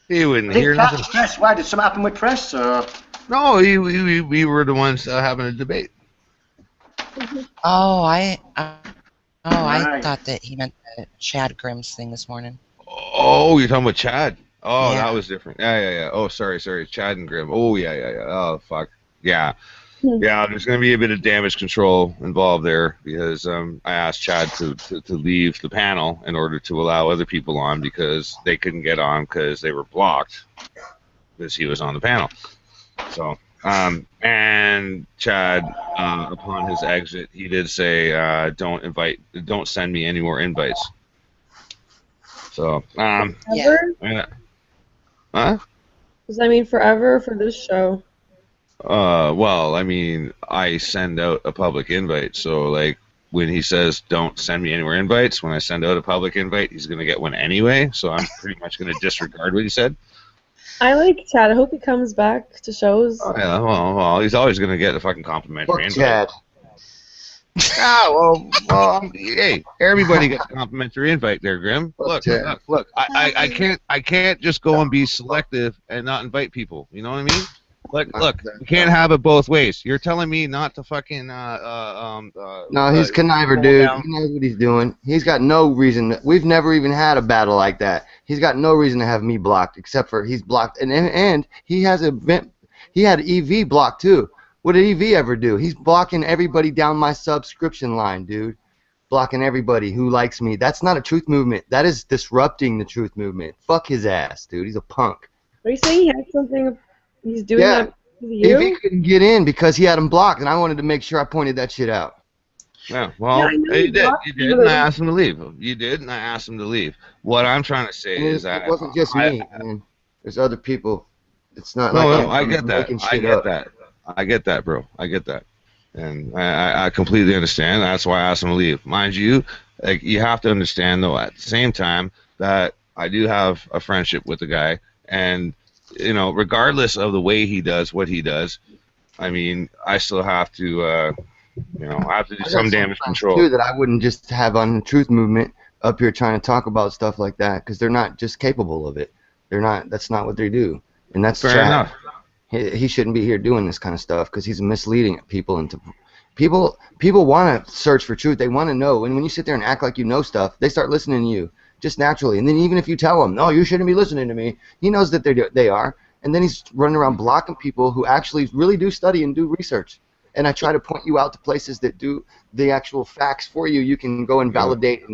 he wouldn't hear nothing. Press. Why did something happen with Press? Or? No, we were the ones having a debate. Oh, I Right. thought that he meant the Chad Grimm's thing this morning. Oh, you're talking about Chad? Oh, Yeah. that was different. Yeah. Oh, sorry. Chad and Grim. Oh, yeah. Oh, fuck. Yeah. Yeah, there's going to be a bit of damage control involved there because I asked Chad to leave the panel in order to allow other people on because they couldn't get on because they were blocked because he was on the panel. So, and Chad, upon his exit, he did say, don't send me any more invites. So, Ever? Huh? Does that mean forever for this show? Well, I mean, I send out a public invite, so like when he says don't send me any more invites, when I send out a public invite, he's gonna get one anyway, so I'm pretty much gonna disregard what he said. I like Chad. I hope he comes back to shows. Oh, yeah, well, he's always gonna get a fucking complimentary invite. Chad. Hey, everybody gets a complimentary invite there, Grim. Look. I can't just go and be selective and not invite people. You know what I mean? Look, you can't have it both ways. You're telling me not to fucking No, he's conniver, dude. He knows what he's doing. He's got no reason. We've never even had a battle like that. He's got no reason to have me blocked, except for he's blocked, and he has he had EV blocked too. What did EV ever do? He's blocking everybody down my subscription line, dude. Blocking everybody who likes me. That's not a truth movement. That is disrupting the truth movement. Fuck his ass, dude. He's a punk. Are you saying he had something? He's doing Yeah. that with you? EV couldn't get in because he had him blocked, and I wanted to make sure I pointed that shit out. Yeah, well, Yeah, I know you did, and I asked him to leave. You did, and I asked him to leave. What I'm trying to say is that it wasn't just me, man. There's other people. It's not No, like I get that. making I shit get up. that. I get that, bro. I get that, and I completely understand. That's why I asked him to leave. Mind you, like you have to understand though at the same time that I do have a friendship with the guy, and you know, regardless of the way he does what he does, I mean, I still have to, you know, I have to do I got some damage friends, control. too, that I wouldn't just have on the truth movement up here trying to talk about stuff like that because they're not just capable of it. They're not. That's not what they do, and that's Fair Chad. enough. He shouldn't be here doing this kind of stuff because he's misleading people into people want to search for truth. They want to know. And when you sit there and act like you know stuff, they start listening to you just naturally. And then even if you tell them, no, you shouldn't be listening to me, he knows that they are. And then he's running around blocking people who actually really do study and do research. And I try to point you out to places that do the actual facts for you. You can go and validate,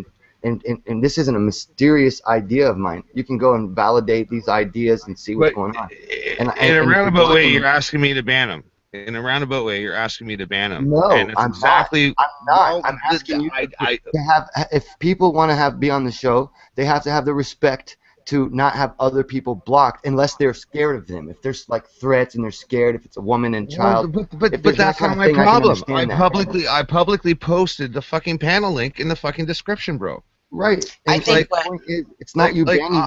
and this isn't a mysterious idea of mine. You can go and validate these ideas and see what's going on. In a roundabout way, you're asking me to ban him. In a roundabout way, you're asking me to ban him. No, and it's I'm exactly. not. I'm not. I'm asking you to have. If people want to be on the show, they have to have the respect to not have other people blocked unless they're scared of them. If there's like threats and they're scared, if it's a woman and child. But that's not my problem. I publicly posted the fucking panel link in the fucking description, bro. Right. I think it's not you banning.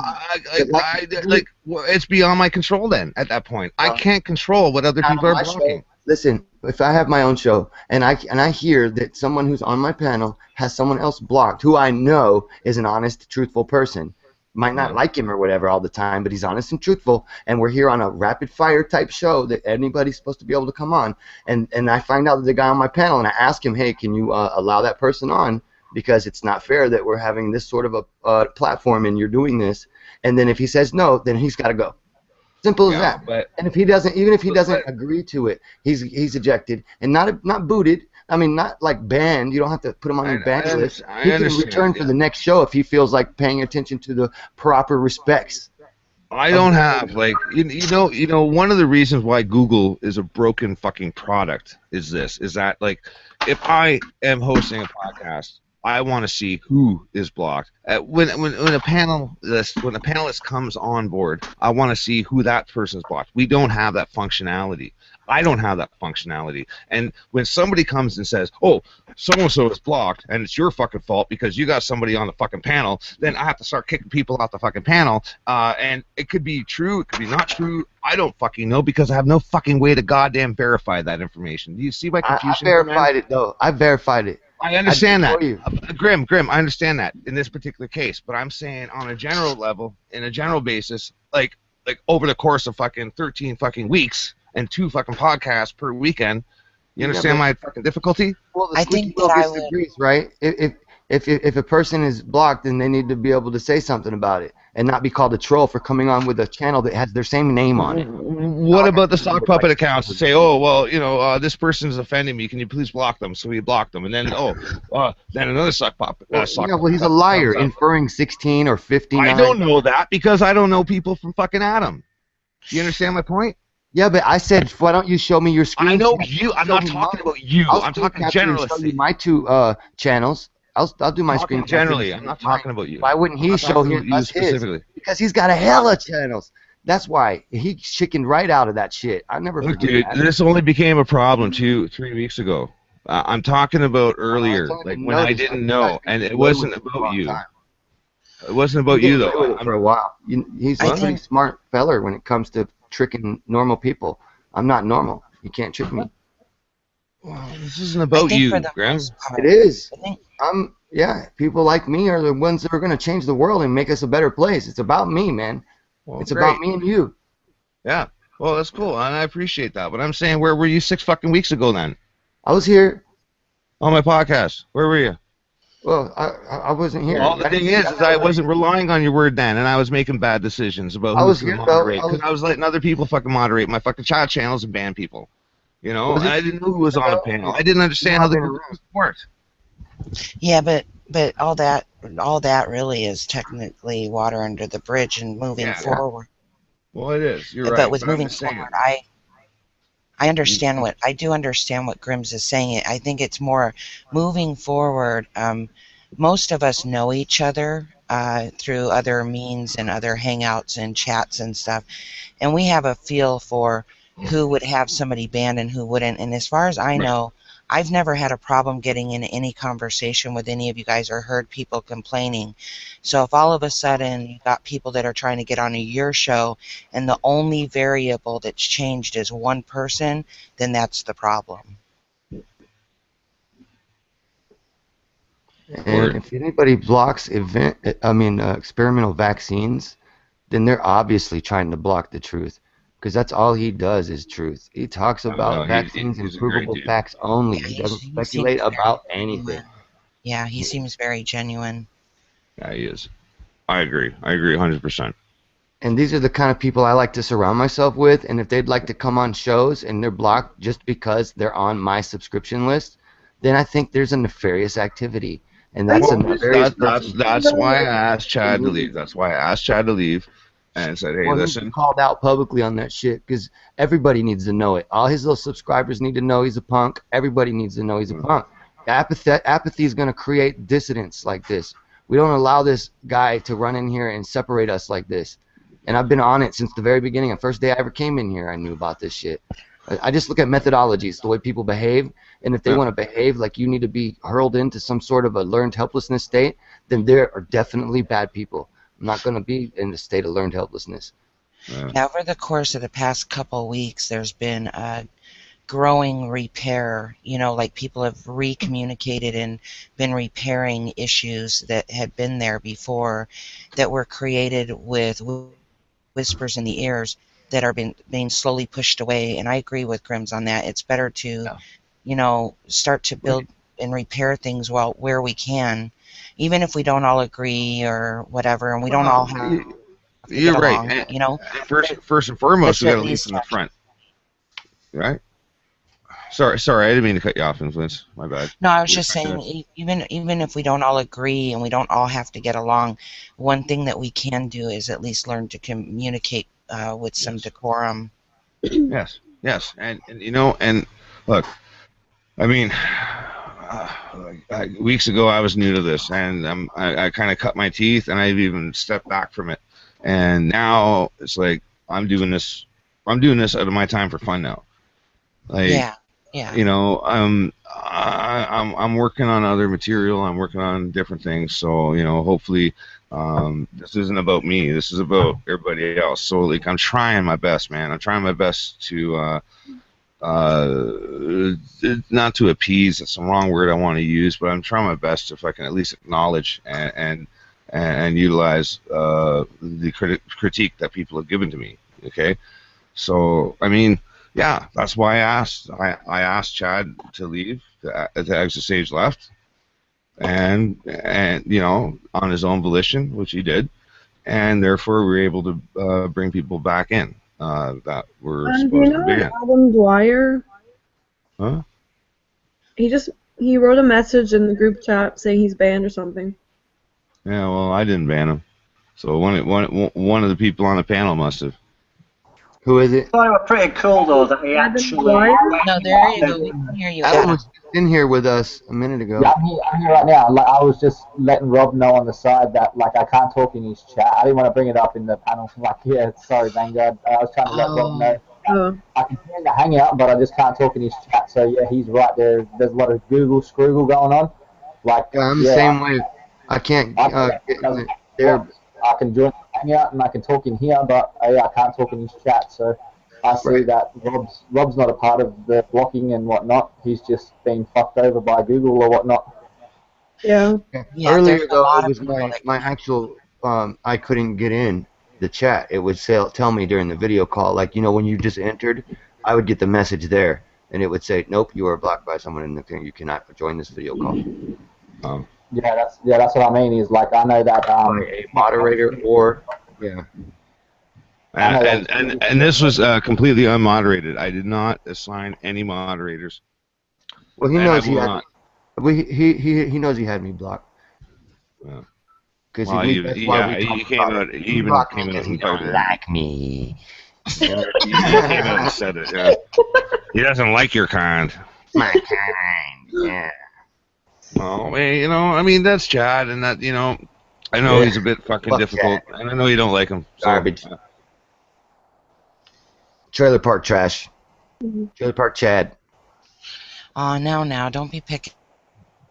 It's beyond my control then at that point. I can't control what other people are blocking. Listen, if I have my own show and I hear that someone who's on my panel has someone else blocked who I know is an honest, truthful person, might not like him or whatever all the time, but he's honest and truthful, and we're here on a rapid fire type show that anybody's supposed to be able to come on, and I find out that the guy on my panel, and I ask him, hey, can you allow that person on, because it's not fair that we're having this sort of a platform and you're doing this, and then if he says no, then he's got to go. Simple as that. And if he doesn't, even if he doesn't agree to it, he's ejected and not booted. I mean, not like banned. You don't have to put him on your ban list. He can return for the next show if he feels like paying attention to the proper respects. I don't have you know one of the reasons why Google is a broken fucking product is that like if I am hosting a podcast, I want to see who is blocked. When a panelist comes on board, I want to see who that person's blocked. We don't have that functionality. I don't have that functionality. And when somebody comes and says, "Oh, so and so is blocked, and it's your fucking fault because you got somebody on the fucking panel," then I have to start kicking people off the fucking panel. And it could be true, it could be not true. I don't fucking know because I have no fucking way to goddamn verify that information. Do you see my confusion? I verified it though. I verified it. I understand that. Grim, I understand that in this particular case, but I'm saying on a general level, in a general basis, like over the course of fucking 13 fucking weeks and 2 fucking podcasts per weekend, you understand my fucking difficulty? Well, the squeaky wheel disagrees, right? If a person is blocked, then they need to be able to say something about it and not be called a troll for coming on with a channel that has their same name on it. What about the sock puppet accounts that say, "Oh, well, you know, this person's offending me. Can you please block them?" So we block them, and then then another sock puppet. Well, he's a liar, inferring 16 or 15. I don't know that because I don't know people from fucking Adam. You understand my point? Yeah, but I said, why don't you show me your screen? I know you. I'm not talking about you. I'm talking generally. Show you my 2 channels. I'll do my screen generally. I'm not talking about you. Why wouldn't he show us specifically? Because he's got a hella channels. That's why he chickened right out of that shit. I never forget dude, that. This only became a problem 2-3 weeks ago. I'm talking about earlier, like when I didn't know, and it wasn't about you. It wasn't about you though. For a while, he's a pretty smart feller when it comes to tricking normal people. I'm not normal. You can't trick me. Well, this isn't about you, Graham. It is. People like me are the ones that are going to change the world and make us a better place. It's about me, man. Well, it's about me and you. Yeah. Well, that's cool, and I appreciate that. But I'm saying, where were you 6 fucking weeks ago then? I was here. On my podcast. Where were you? Well, I wasn't here. Well, the thing is I wasn't relying on your word then, and I was making bad decisions about who was going to moderate. Because I was letting other people fucking moderate my fucking child channels and ban people. You know, and I didn't know who was on the panel. I didn't understand how the group worked. Yeah, but all that really is technically water under the bridge and moving forward. Well, it is. You're right. But with moving forward, I understand I do understand what Grims is saying. I think it's more moving forward. Most of us know each other through other means and other hangouts and chats and stuff, and we have a feel for who would have somebody banned and who wouldn't. And as far as I know, I've never had a problem getting into any conversation with any of you guys or heard people complaining. So if all of a sudden you got people that are trying to get on your show and the only variable that's changed is one person, then that's the problem. And if anybody blocks experimental vaccines, then they're obviously trying to block the truth. because that's all he does is truth. He talks about No, vaccines and he's a great provable dude. facts only. Yeah, He doesn't he seems speculate very about genuine. anything. Yeah, he seems very genuine. Yeah, he is. I agree. I agree 100%. And these are the kind of people I like to surround myself with. And if they'd like to come on shows and they're blocked just because they're on my subscription list, then I think there's a nefarious activity. And that's a nefarious person. That's why I asked Chad to leave. That's why I asked Chad to leave and said, hey, Well, listen. he called out publicly on that shit because everybody needs to know it. All his little subscribers need to know he's a punk. Everybody needs to know he's a punk. Apathy is going to create dissidents like this. We don't allow this guy to run in here and separate us like this. And I've been on it since the very beginning. The first day I ever came in here, I knew about this shit. I just look at methodologies, the way people behave, and if they want to behave like you need to be hurled into some sort of a learned helplessness state, then there are definitely bad people. I'm not going to be in the state of learned helplessness. Now, over the course of the past couple weeks, there's been a growing repair. You know, like people have recommunicated and been repairing issues that had been there before that were created with whispers in the ears that are being slowly pushed away. And I agree with Grims on that. It's better to, you know, start to build and repair things where we can, even if we don't all agree or whatever, and we don't all have to You're get right. along, And you know. first and foremost, But we at got to lead least from the front. Right? Sorry, I didn't mean to cut you off, Influence. My bad. No, I was just saying, even if we don't all agree and we don't all have to get along, one thing that we can do is at least learn to communicate with some decorum. Yes, and you know, and look, I mean, weeks ago I was new to this, and I kind of cut my teeth, and I've even stepped back from it, and now it's like I'm doing this out of my time for fun now. Like, yeah. You know, I'm working on other material. I'm working on different things. So, you know, hopefully, this isn't about me. This is about everybody else. So, like, I'm trying my best, man. I'm trying my best to, not to appease. That's the wrong word I want to use, but I'm trying my best if I can at least acknowledge and utilize the critique that people have given to me. Okay, so I mean. Yeah, that's why I asked Chad to leave, to exit stage left, and you know, on his own volition, which he did, and therefore we were able to bring people back in that were Do you supposed to know be in. Adam Dwyer? Huh? He wrote a message in the group chat saying he's banned or something. Yeah, well, I didn't ban him, so one of the people on the panel must have. Who is it? I thought it was pretty cool though that he actually. No, there you go. We can hear you. Adam was in here with us a minute ago. Yeah, I'm here right now. Like, I was just letting Rob know on the side that like I can't talk in his chat. I didn't want to bring it up in the panel. Like, yeah, sorry, Vanguard. I was trying to let Rob know. I can hear the hangout, but I just can't talk in his chat. So yeah, he's right there. There's a lot of Google scroogle going on. Like, I'm the same way. I can't get in there. I can join the hangout and I can talk in here, but I can't talk in his chat. So I see that Rob's not a part of the blocking and whatnot. He's just been fucked over by Google or whatnot. Yeah. Earlier though, it was my actual I couldn't get in the chat. It would tell me during the video call, like, you know, when you just entered, I would get the message there, and it would say, nope, you are blocked by someone in the thing. You cannot join this video call. Yeah, that's what I mean. Is like I know that a moderator or And this was completely unmoderated. I did not assign any moderators. Well, he knows he had. He knows he had me blocked. Because he came out. He even came out and don't like me. He came out and said it. Yeah. He doesn't like your kind. My kind. Yeah. Well, you know, I mean, that's Chad, and that, you know, I know he's a bit fucking difficult, and I know you don't like him. So. Garbage. Trailer park trash. Trailer park Chad. Oh, now, don't be picking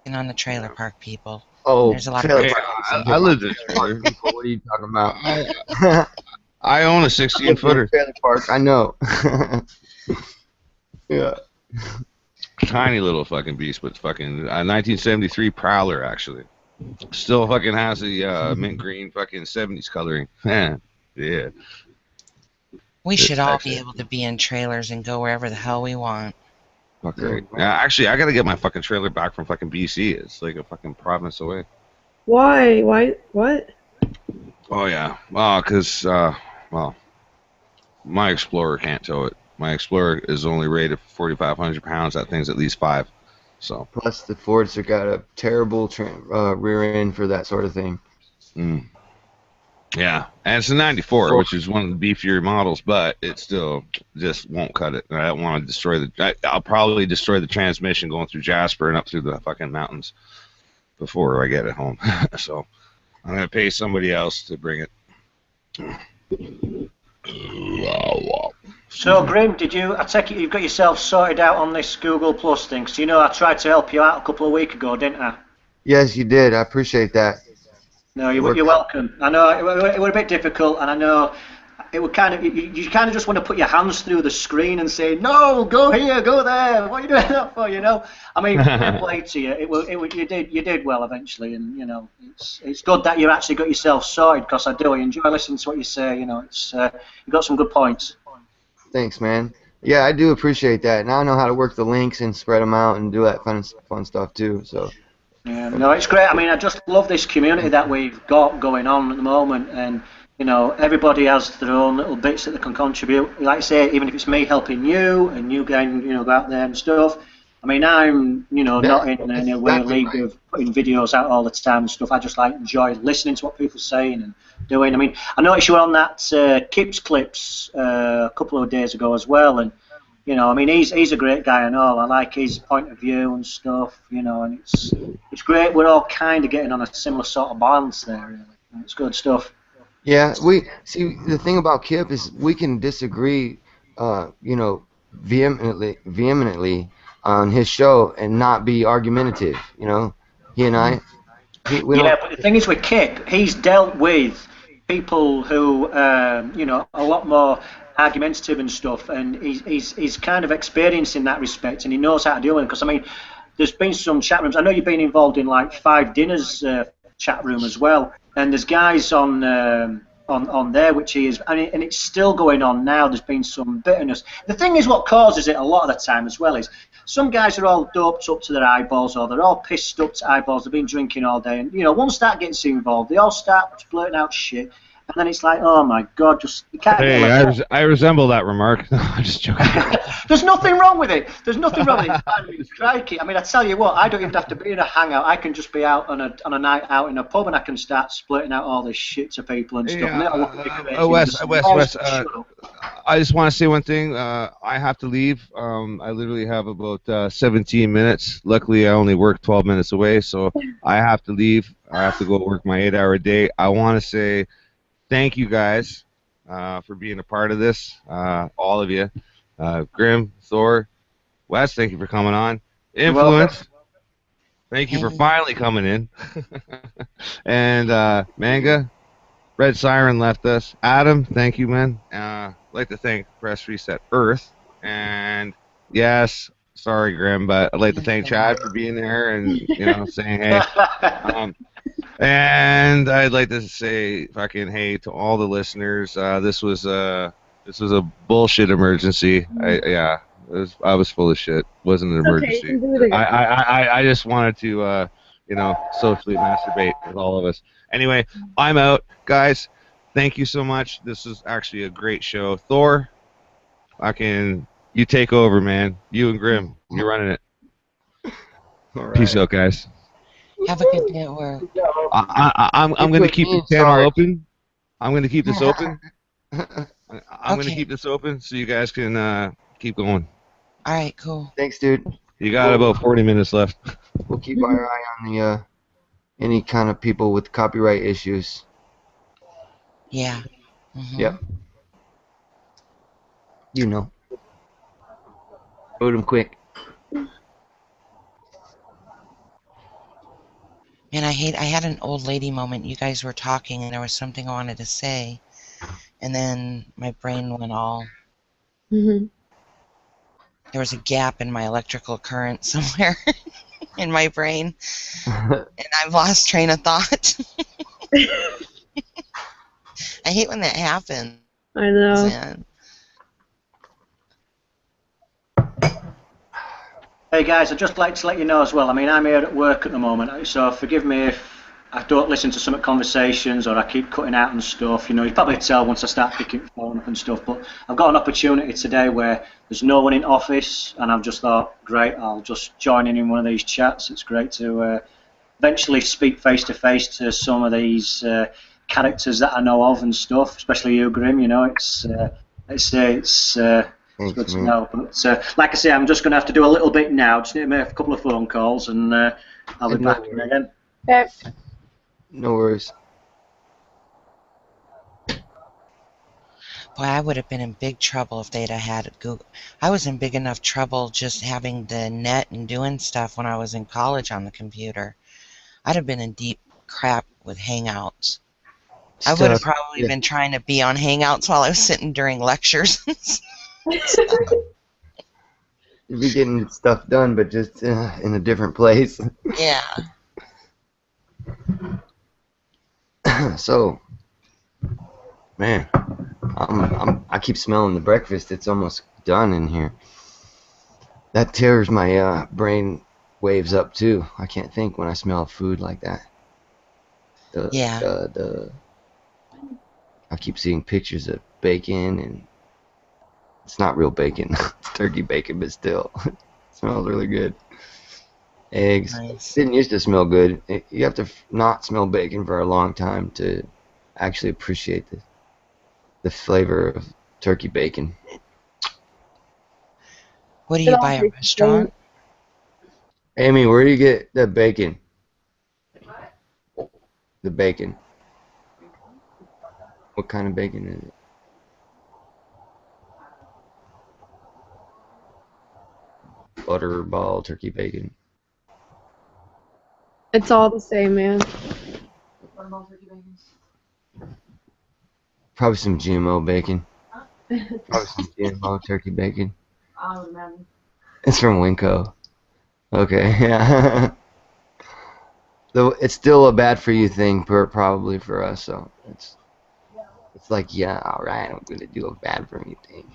on the trailer park people. Oh, there's a lot trailer of park. I lived in a trailer. What are you talking about? I own a 16-footer. Trailer park. I know. Yeah. Tiny little fucking beast, but fucking 1973 Prowler actually. Still fucking has the mint green fucking 70s coloring. Yeah. We It's should all actually- be able to be in trailers and go wherever the hell we want. Fuck great. Yeah, actually, I gotta get my fucking trailer back from fucking BC. It's like a fucking province away. Why? Why? What? Oh yeah. Well, cause well, my Explorer can't tow it. My Explorer is only rated for 4,500 pounds. That thing's at least 5. So. Plus, the Fords have got a terrible rear end for that sort of thing. Mm. Yeah, and it's a 94, which is one of the beefier models, but it still just won't cut it. I don't want to destroy I'll probably destroy the transmission going through Jasper and up through the fucking mountains before I get it home. So I'm gonna pay somebody else to bring it. So, Grim, I take it you've got yourself sorted out on this Google Plus thing? Because, I tried to help you out a couple of weeks ago, didn't I? Yes, you did. I appreciate that. No, you're welcome. I know it was a bit difficult, and I know it would kind of you kind of just want to put your hands through the screen and say, no, go here, go there. What are you doing that for? I mean, fair play to you. You did well eventually, and it's good that you actually got yourself sorted, because I enjoy listening to what you say. It's you got some good points. Thanks, man. Yeah, I do appreciate that. Now I know how to work the links and spread them out and do that fun stuff too. So. Yeah, no, it's great. I mean, I just love this community that we've got going on at the moment, and everybody has their own little bits that they can contribute. Like I say, even if it's me helping you and you going, go out there and stuff. I mean, I'm, not in any way league of putting videos out all the time and stuff. I just enjoy listening to what people are saying and doing. I mean, I noticed you were on that Kips Clips a couple of days ago as well, and I mean, he's a great guy and all. I like his point of view and stuff, and it's great. We're all kind of getting on a similar sort of balance there, really. It's good stuff. Yeah, the thing about Kip is we can disagree, vehemently on his show and not be argumentative. He and I. But the thing is with Kip, he's dealt with people who, a lot more argumentative and stuff, and he's kind of experienced in that respect, and he knows how to deal with it. Because I mean, there's been some chat rooms. I know you've been involved in 5 Dinners chat room as well, and there's guys on there which he is, and it's still going on now. There's been some bitterness. The thing is, what causes it a lot of the time as well is some guys are all doped up to their eyeballs, or they're all pissed up to eyeballs. They've been drinking all day, and once that gets involved, they all start blurting out shit. And then it's like, oh my God, you can't. Hey, I resemble that remark. I'm just joking. There's nothing wrong with it. There's nothing wrong with it. It's crikey. I mean, I tell you what, I don't even have to be in a hangout. I can just be out on a night out in a pub, and I can start splitting out all this shit to people and stuff. Wes, I just want to say one thing. I have to leave. I literally have about 17 minutes. Luckily, I only work 12 minutes away, so I have to leave. I have to go work my 8-hour day. I want to say thank you guys for being a part of this, all of you. Grim, Thor, Wes, thank you for coming on. Influence, thank you for finally coming in. And Manga, Red Siren left us. Adam, thank you, man. I'd like to thank Press Reset Earth. And yes, sorry, Grim, but I'd like to thank Chad for being there and saying hey. And I'd like to say fucking hey to all the listeners. This was a bullshit emergency. I was full of shit. Wasn't an emergency. Okay, I just wanted to socially masturbate with all of us. Anyway, I'm out, guys. Thank you so much. This is actually a great show. Thor, you take over, man. You and Grim, you're running it. All Peace out, guys. Have a good day at work. I'm going to keep the channel open. I'm going to keep this open. I'm going to keep this open so you guys can keep going. All right, cool. Thanks, dude. You got about 40 minutes left. We'll keep our eye on the any kind of people with copyright issues. Yeah. Yep. Vote them quick. Man, I had an old lady moment. You guys were talking, and there was something I wanted to say, and then my brain went all. There was a gap in my electrical current somewhere in my brain, and I've lost train of thought. I hate when that happens. I know. Man. Hey guys, I'd just like to let you know as well. I mean, I'm here at work at the moment, so forgive me if I don't listen to some conversations or I keep cutting out and stuff. You know, you probably tell once I start picking the phone up and stuff. But I've got an opportunity today where there's no one in office, and I've just thought, great, I'll just join in one of these chats. It's great to eventually speak face to face to some of these characters that I know of and stuff, especially you, Grim. You know, it's good Thanks, to man. know. But like I say, I'm just going to have to do a little bit now. Just need to make a couple of phone calls, and I'll be No back in worries. again. Okay. No worries. Boy, I would have been in big trouble if they'd have had Google. I was in big enough trouble just having the net and doing stuff when I was in college on the computer. I'd have been in deep crap with Hangouts. I would have probably Yeah. been trying to be on Hangouts while I was sitting during lectures. You'd be getting stuff done, but just in a different place. Yeah. So, man, I keep smelling the breakfast. It's almost done in here. That tears my brain waves up too. I can't think when I smell food like that. Yeah. I keep seeing pictures of bacon, and it's not real bacon. It's turkey bacon, but still, it smells really good. Eggs. Nice. Didn't used to smell good. You have to not smell bacon for a long time to actually appreciate the flavor of turkey bacon. What do you buy at a restaurant? Amy, where do you get the bacon? The bacon. What kind of bacon is it? Butterball turkey bacon. It's all the same, man. Probably some GMO bacon. Probably some GMO turkey bacon. It's from Winco. Okay, yeah. Though it's still a bad for you thing, probably for us. So it's like, yeah, all right, I'm gonna do a bad for me thing.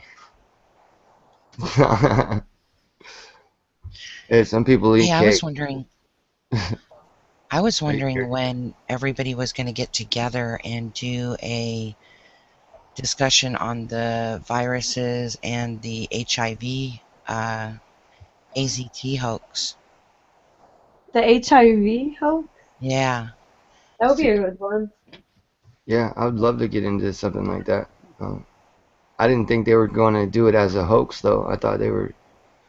Hey, some people eat Hey, cake. I was wondering when everybody was going to get together and do a discussion on the viruses and the HIV AZT hoax. The HIV hoax? Yeah. That would be a good one. Yeah, I would love to get into something like that. I didn't think they were going to do it as a hoax, though. I thought they were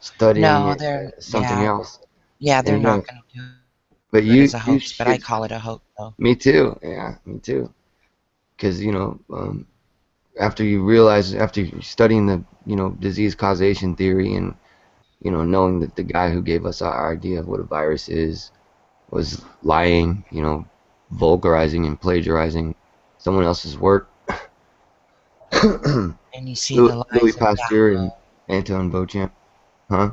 studying No, it they're as something else. Yeah, they're And, not going to do but it you as a hoax, but I should. call it a hoax, though. Me too. Yeah, me too. Because after you're studying the disease causation theory, and knowing that the guy who gave us our idea of what a virus is was lying, vulgarizing and plagiarizing someone else's work. And you see the lies Louis of Pasteur and Gallo. Anton Beauchamp, huh?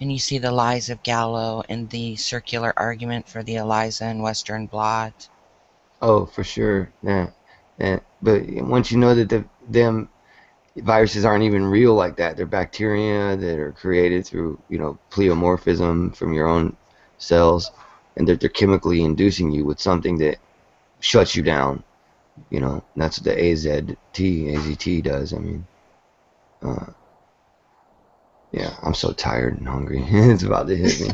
And you see the lies of Gallo and the circular argument for the ELISA and Western blot. Oh, for sure. Yeah. But once you know that them viruses aren't even real like that, they're bacteria that are created through pleomorphism from your own cells, and they're chemically inducing you with something that shuts you down. That's what the AZT does. I mean, yeah, I'm so tired and hungry. It's about to hit me.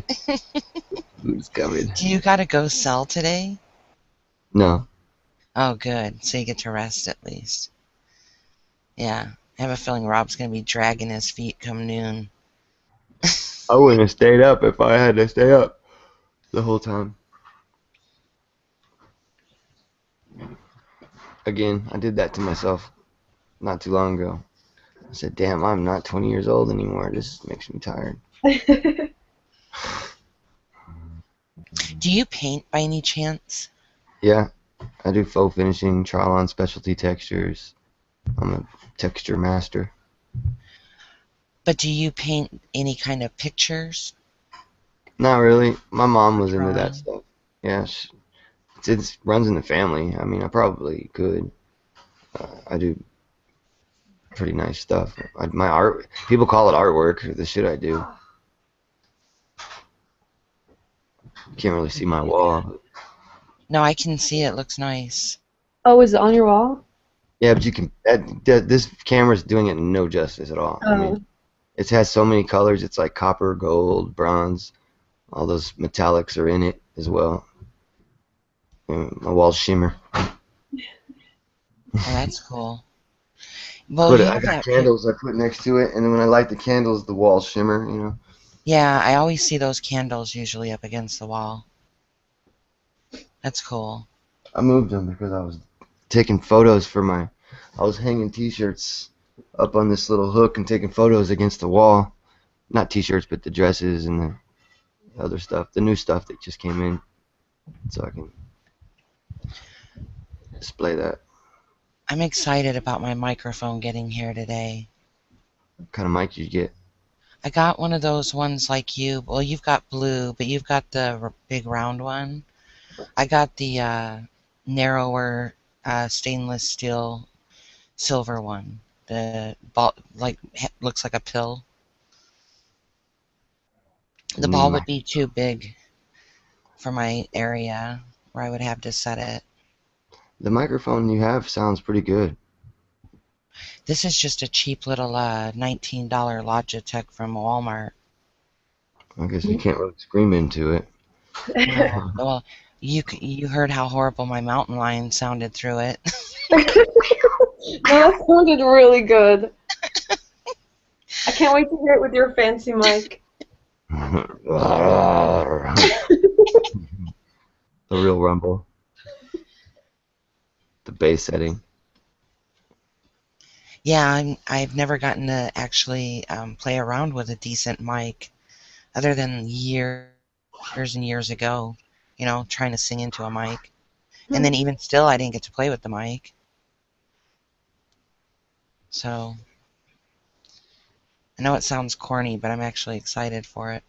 Food's coming. Do you got to go sell today? No. Oh, good. So you get to rest at least. Yeah. I have a feeling Rob's going to be dragging his feet come noon. I wouldn't have stayed up if I had to stay up the whole time. Again, I did that to myself not too long ago. I said, damn, I'm not 20 years old anymore. This makes me tired. Do you paint by any chance? Yeah, I do faux finishing, trial on specialty textures. I'm a texture master. But do you paint any kind of pictures? Not really. My mom was into that Drawing? stuff. Yeah, it runs in the family. I mean, I probably could. I do pretty nice stuff. My art, people call it artwork, the shit I do. You can't really see my wall. No, I can see it. Looks nice. Oh, is it on your wall? Yeah, but you can. This camera's doing it no justice at all. I mean, it has so many colors. It's like copper, gold, bronze. All those metallics are in it as well. My walls shimmer. Oh, that's cool. Well, But you I have got that. candles I put next to it, and then when I light the candles, the walls shimmer. You know. Yeah, I always see those candles usually up against the wall. That's cool. I moved them because I was taking photos for my. I was hanging T-shirts up on this little hook and taking photos against the wall. Not T-shirts, but the dresses and the other stuff, the new stuff that just came in, so I can display that. I'm excited about my microphone getting here today. What kind of mic did you get? I got one of those ones like you. Well, you've got blue, but you've got the big round one. I got the narrower stainless steel silver one. The ball looks like a pill. The ball would be too big for my area where I would have to set it. The microphone you have sounds pretty good. This is just a cheap little $19 Logitech from Walmart. I guess you can't really scream into it. No, well, you heard how horrible my mountain lion sounded through it. No, that sounded really good. I can't wait to hear it with your fancy mic. The real rumble. The bass setting. Yeah, I've never gotten to actually play around with a decent mic, other than years and years ago, you know, trying to sing into a mic. And then even still, I didn't get to play with the mic. So, I know it sounds corny, but I'm actually excited for it.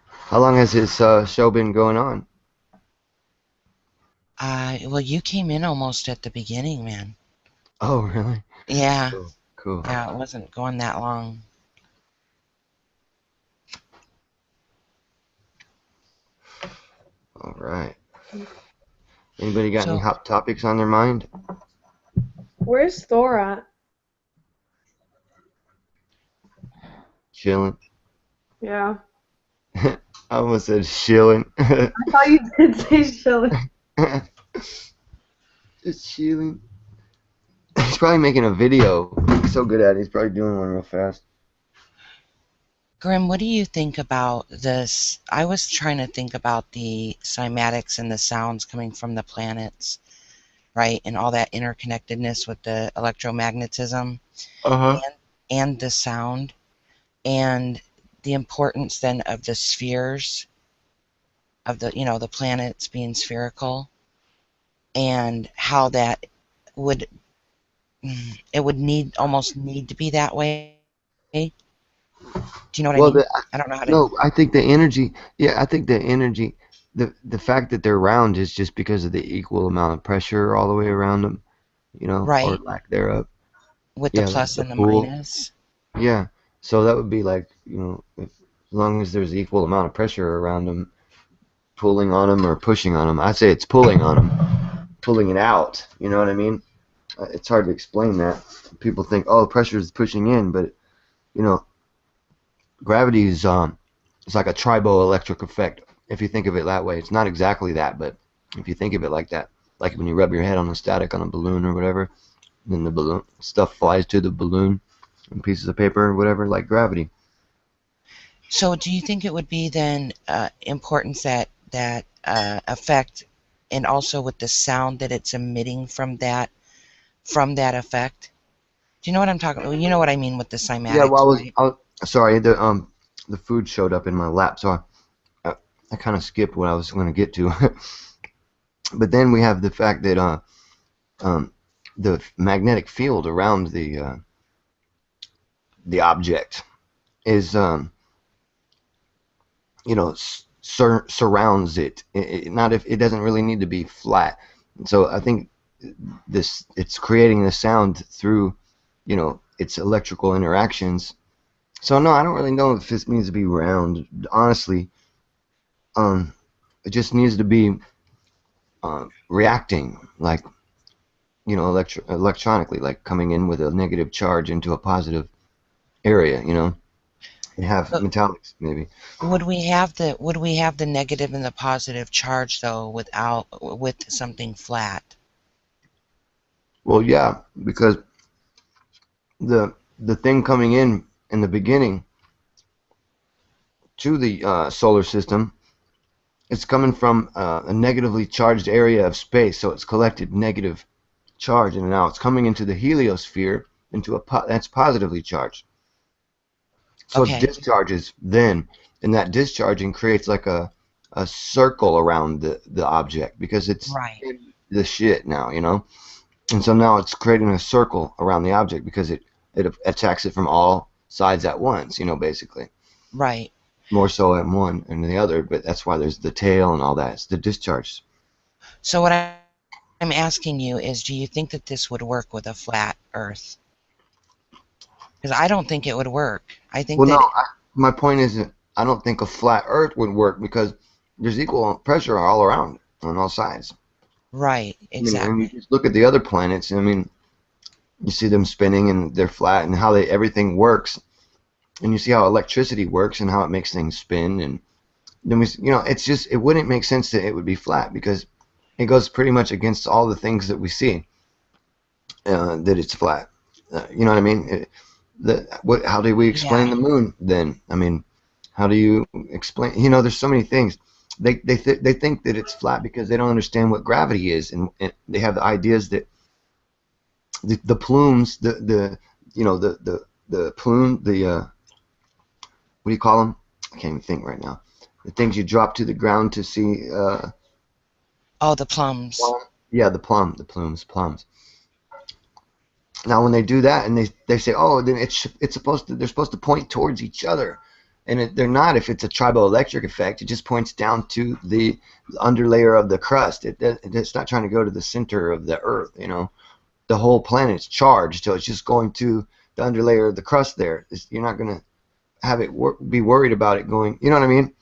How long has his show been going on? Well, you came in almost at the beginning, man. Oh, really? Yeah. Cool. Yeah, it wasn't going that long. All right. Anybody got any hot topics on their mind? Where's Thor at? Chilling. Yeah. I almost said shilling. I thought you did say chilling. Just chilling. He's probably making a video. He's so good at it. He's probably doing one real fast. Grim, what do you think about this? I was trying to think about the cymatics and the sounds coming from the planets, right? And all that interconnectedness with the electromagnetism and the sound, and the importance then of the spheres, of the, you know, the planets being spherical, and how that would, it would almost need to be that way. Do you know what I mean? I don't know how to. No, I think the energy. Yeah, I think the energy. The fact that they're round is just because of the equal amount of pressure all the way around them, you know, Right. or lack thereof. With the plus and the pool. minus. Yeah, so that would be like, you know, as long as there's equal amount of pressure around them, pulling on them or pushing on them. I say it's pulling on them, pulling it out. You know what I mean? It's hard to explain that. People think, oh, pressure is pushing in, but you know, gravity is it's like a triboelectric effect. If you think of it that way, it's not exactly that, but if you think of it like that, like when you rub your head on a static on a balloon or whatever, then the balloon stuff flies to the balloon and pieces of paper or whatever, like gravity. So, do you think it would be then importance that effect, and also with the sound that it's emitting from that effect? Do you know what I'm talking about? You know what I mean with the cymatics, Yeah, well, right? sorry, the food showed up in my lap, so I kind of skipped what I was going to get to. But then we have the fact that the magnetic field around the object is you know, surrounds it. Not if it doesn't really need to be flat. So I think it's creating the sound through its electrical interactions. So no, I don't really know if this needs to be round. Honestly, it just needs to be reacting like electronically, like coming in with a negative charge into a positive area, and have metallics maybe. Would we have the negative and the positive charge though with something flat? Well, yeah, because the thing coming in the beginning to the solar system, it's coming from a negatively charged area of space, so it's collected negative charge, and now it's coming into the heliosphere into that's positively charged. So it discharges then, and that discharging creates like a circle around the object because it's the shit now, and so now it's creating a circle around the object because it attacks it from all sides at once, basically. Right. More so at one and the other, but that's why there's the tail and all that. It's the discharge. So what I'm asking you is, do you think that this would work with a flat Earth? Because I don't think it would work. I think my point is that I don't think a flat Earth would work because there's equal pressure all around on all sides. Right, exactly. And you just look at the other planets. I mean, you see them spinning and they're flat, and how everything works, and you see how electricity works and how it makes things spin, and then it's just it wouldn't make sense that it would be flat because it goes pretty much against all the things that we see that it's flat. You know what I mean? How do we explain the moon then? I mean, how do you explain? There's so many things. They think that it's flat because they don't understand what gravity is, and they have the ideas that the plumes, the plume, what do you call them? I can't even think right now. The things you drop to the ground to see. Oh, the plums. Yeah, the plumes. Now, when they do that, and they say, oh, then they're supposed to point towards each other, and they're not. If it's a triboelectric effect, it just points down to the underlayer of the crust. It's not trying to go to the center of the Earth. The whole planet's charged, so it's just going to the underlayer of the crust. You're not going to have it be worried about it going. You know what I mean?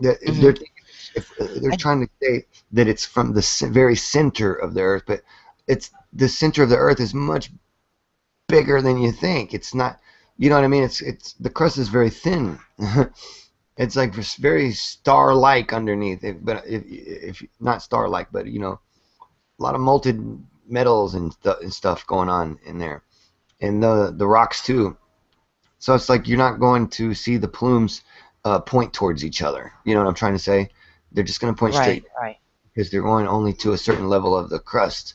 They're trying to say that it's from the very center of the Earth, but it's the center of the Earth is much bigger than you think. It's not, you know what I mean? It's the crust is very thin. It's like very star-like underneath. But if not star-like, but a lot of molten metals and stuff going on in there, and the rocks too. So it's like you're not going to see the plumes point towards each other. You know what I'm trying to say? They're just going to point straight, because they're going only to a certain level of the crust.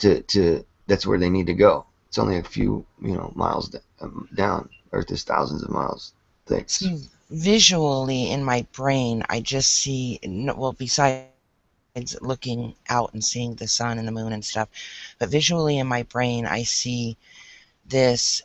To that's where they need to go. It's only a few miles down. Earth is thousands of miles thick. See, visually in my brain, I just see, well, besides looking out and seeing the sun and the moon and stuff, but visually in my brain, I see this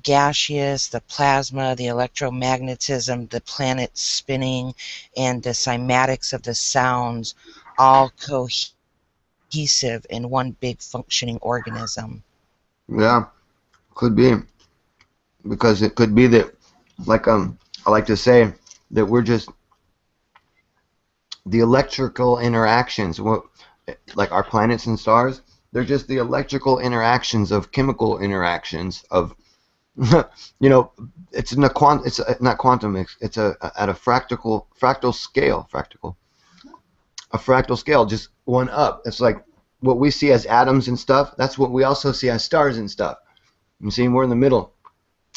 gaseous, the plasma, the electromagnetism, the planet spinning, and the cymatics of the sounds all cohesive in one big functioning organism. Yeah, could be, because it could be that, like I like to say, that we're just the electrical interactions. Like our planets and stars, they're just the electrical interactions of chemical interactions of, it's not quantum. It's at a fractal scale, just one up. It's like what we see as atoms and stuff. That's what we also see as stars and stuff. You see, we're in the middle.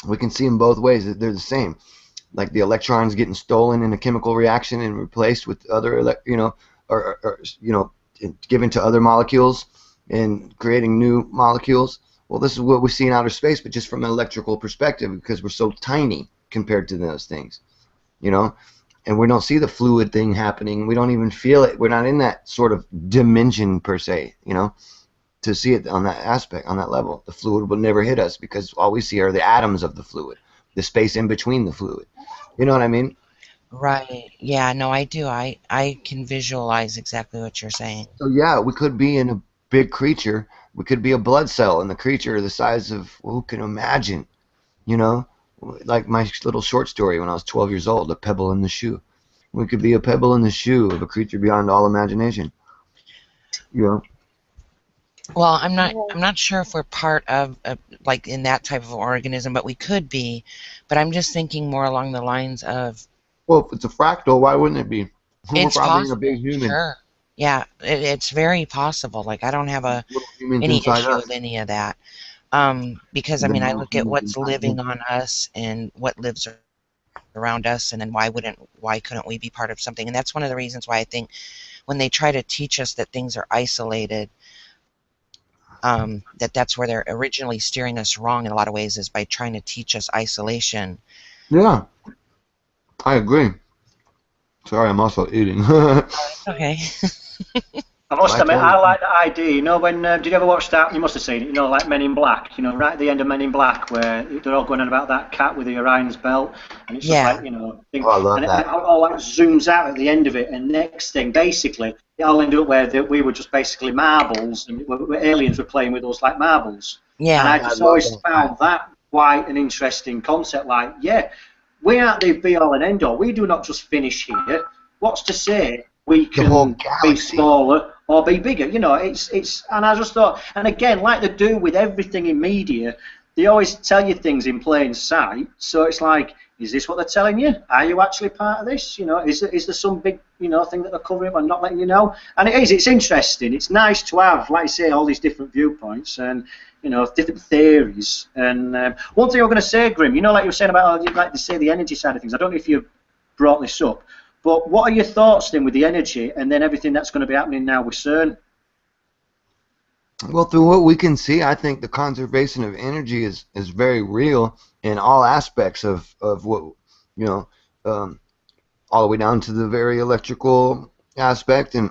We can see them both ways. They're the same. Like the electrons getting stolen in a chemical reaction and replaced with other, or given to other molecules and creating new molecules. Well, this is what we see in outer space, but just from an electrical perspective, because we're so tiny compared to those things, and we don't see the fluid thing happening. We don't even feel it. We're not in that sort of dimension per se, to see it on that aspect, on that level. The fluid will never hit us because all we see are the atoms of the fluid, the space in between the fluid. You know what I mean? Right. Yeah, no, I do. I can visualize exactly what you're saying. So yeah, we could be in a big creature We could be a blood cell in the creature the size of, well, who can imagine? You know, like my little short story when I was 12 years old, A Pebble in the Shoe. We could be a pebble in the shoe of a creature beyond all imagination. You know. Well, I'm not sure if we're part of like in that type of organism, but we could be. But I'm just thinking more along the lines of. Well, if it's a fractal, why wouldn't it be? We're It's probably in a possible. big human. Sure. Yeah, it's very possible. Like I don't have Humans any inside issue us. with any of that. Because I The mean, I little look at humans what's inside living us. on us and what lives around us, and then why couldn't we be part of something? And that's one of the reasons why I think when they try to teach us that things are isolated, that's where they're originally steering us wrong in a lot of ways, is by trying to teach us isolation. Yeah, I agree. Sorry, I'm also eating. Okay. I must I admit, totally- I like the idea. You know, when did you ever watch that? You must have seen it. You know, like Men in Black. You know, right at the end of Men in Black, where they're all going on about that cat with the Orion's belt, and it's Yeah. just like, you know, Oh, I love and that. it all like zooms out at the end of it, and next thing, basically, it all ended up where we were just basically marbles, and aliens were playing with us like marbles. Yeah. And I I just love always that. found that quite an interesting concept. Like, yeah, we aren't the be all and end all. We do not just finish here. What's to say we The whole can be galaxy. smaller or be bigger? You know, it's. And I just thought, and again, like they do with everything in media, they always tell you things in plain sight. So it's like, is this what they're telling you? Are you actually part of this? You know, is there some big, you know, thing that they're covering and not letting you know? And it is. It's interesting. It's nice to have, like I say, all these different viewpoints and, you know, different theories. And one thing I'm going to say, Grim, you know, like you were saying about, you'd like to say the energy side of things. I don't know if you brought this up, but what are your thoughts then with the energy and then everything that's going to be happening now with CERN? Well, through what we can see, I think the conservation of energy is very real in all aspects of what, you know, all the way down to the very electrical aspect, and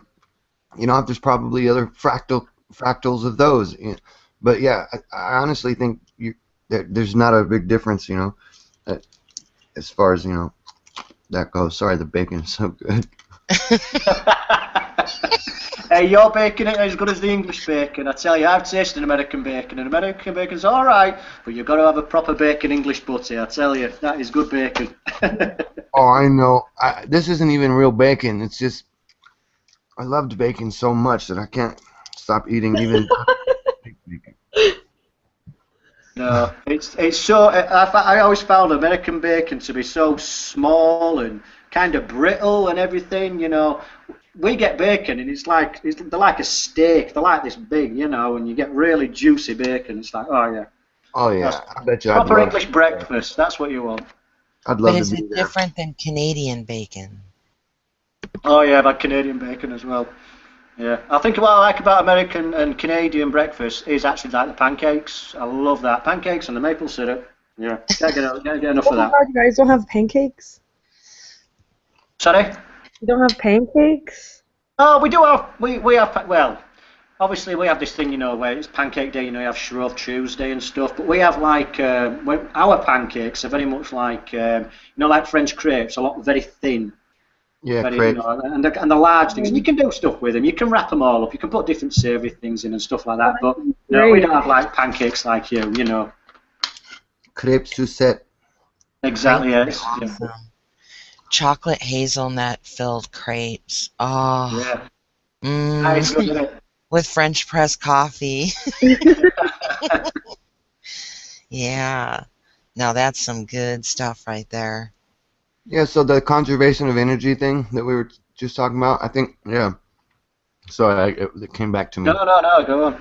you know, there's probably other fractals of those. You know. But yeah, I honestly think there's not a big difference, you know, as far as, you know, that goes. Sorry, the bacon is so good. Hey, your bacon ain't as good as the English bacon. I tell you, I've tasted American bacon, and American bacon's all right, but you've got to have a proper bacon English butty. I tell you, that is good bacon. Oh, I know. This isn't even real bacon. It's just I loved bacon so much that I can't stop eating even. No, it's so. I always found American bacon to be so small and kind of brittle and everything. You know, we get bacon and they're like a steak. They're like this big, you know, and you get really juicy bacon. It's like, oh yeah, Oh yeah, I bet you I'd proper love. English breakfast. That's what you want. I'd But love to is be it there. different than Canadian bacon? Oh yeah, I've had Canadian bacon as well. Yeah, I think what I like about American and Canadian breakfast is actually like the pancakes. I love that pancakes and the maple syrup. Yeah, can't get enough Oh of my that. god, you guys don't have pancakes? Sorry. You don't have pancakes? Oh, we do have we have well, obviously we have this thing, you know, where it's Pancake Day. You know, you have Shrove Tuesday and stuff. But we have like our pancakes are very much like you know, like French crepes, a lot very thin. Yeah, Very, you crepes. know, and the large things, and you can do stuff with them. You can wrap them all up. You can put different savoury things in and stuff like that. But no, we don't have like pancakes like you. You know. Crepes Suzette. Exactly. Crepes Yes. are Yeah. awesome. Chocolate hazelnut filled crepes. Oh. Yeah. That is good, isn't it? With French press coffee. Yeah. Now that's some good stuff right there. Yeah, so the conservation of energy thing that we were just talking about, I think, yeah. Sorry, it came back to me. No, go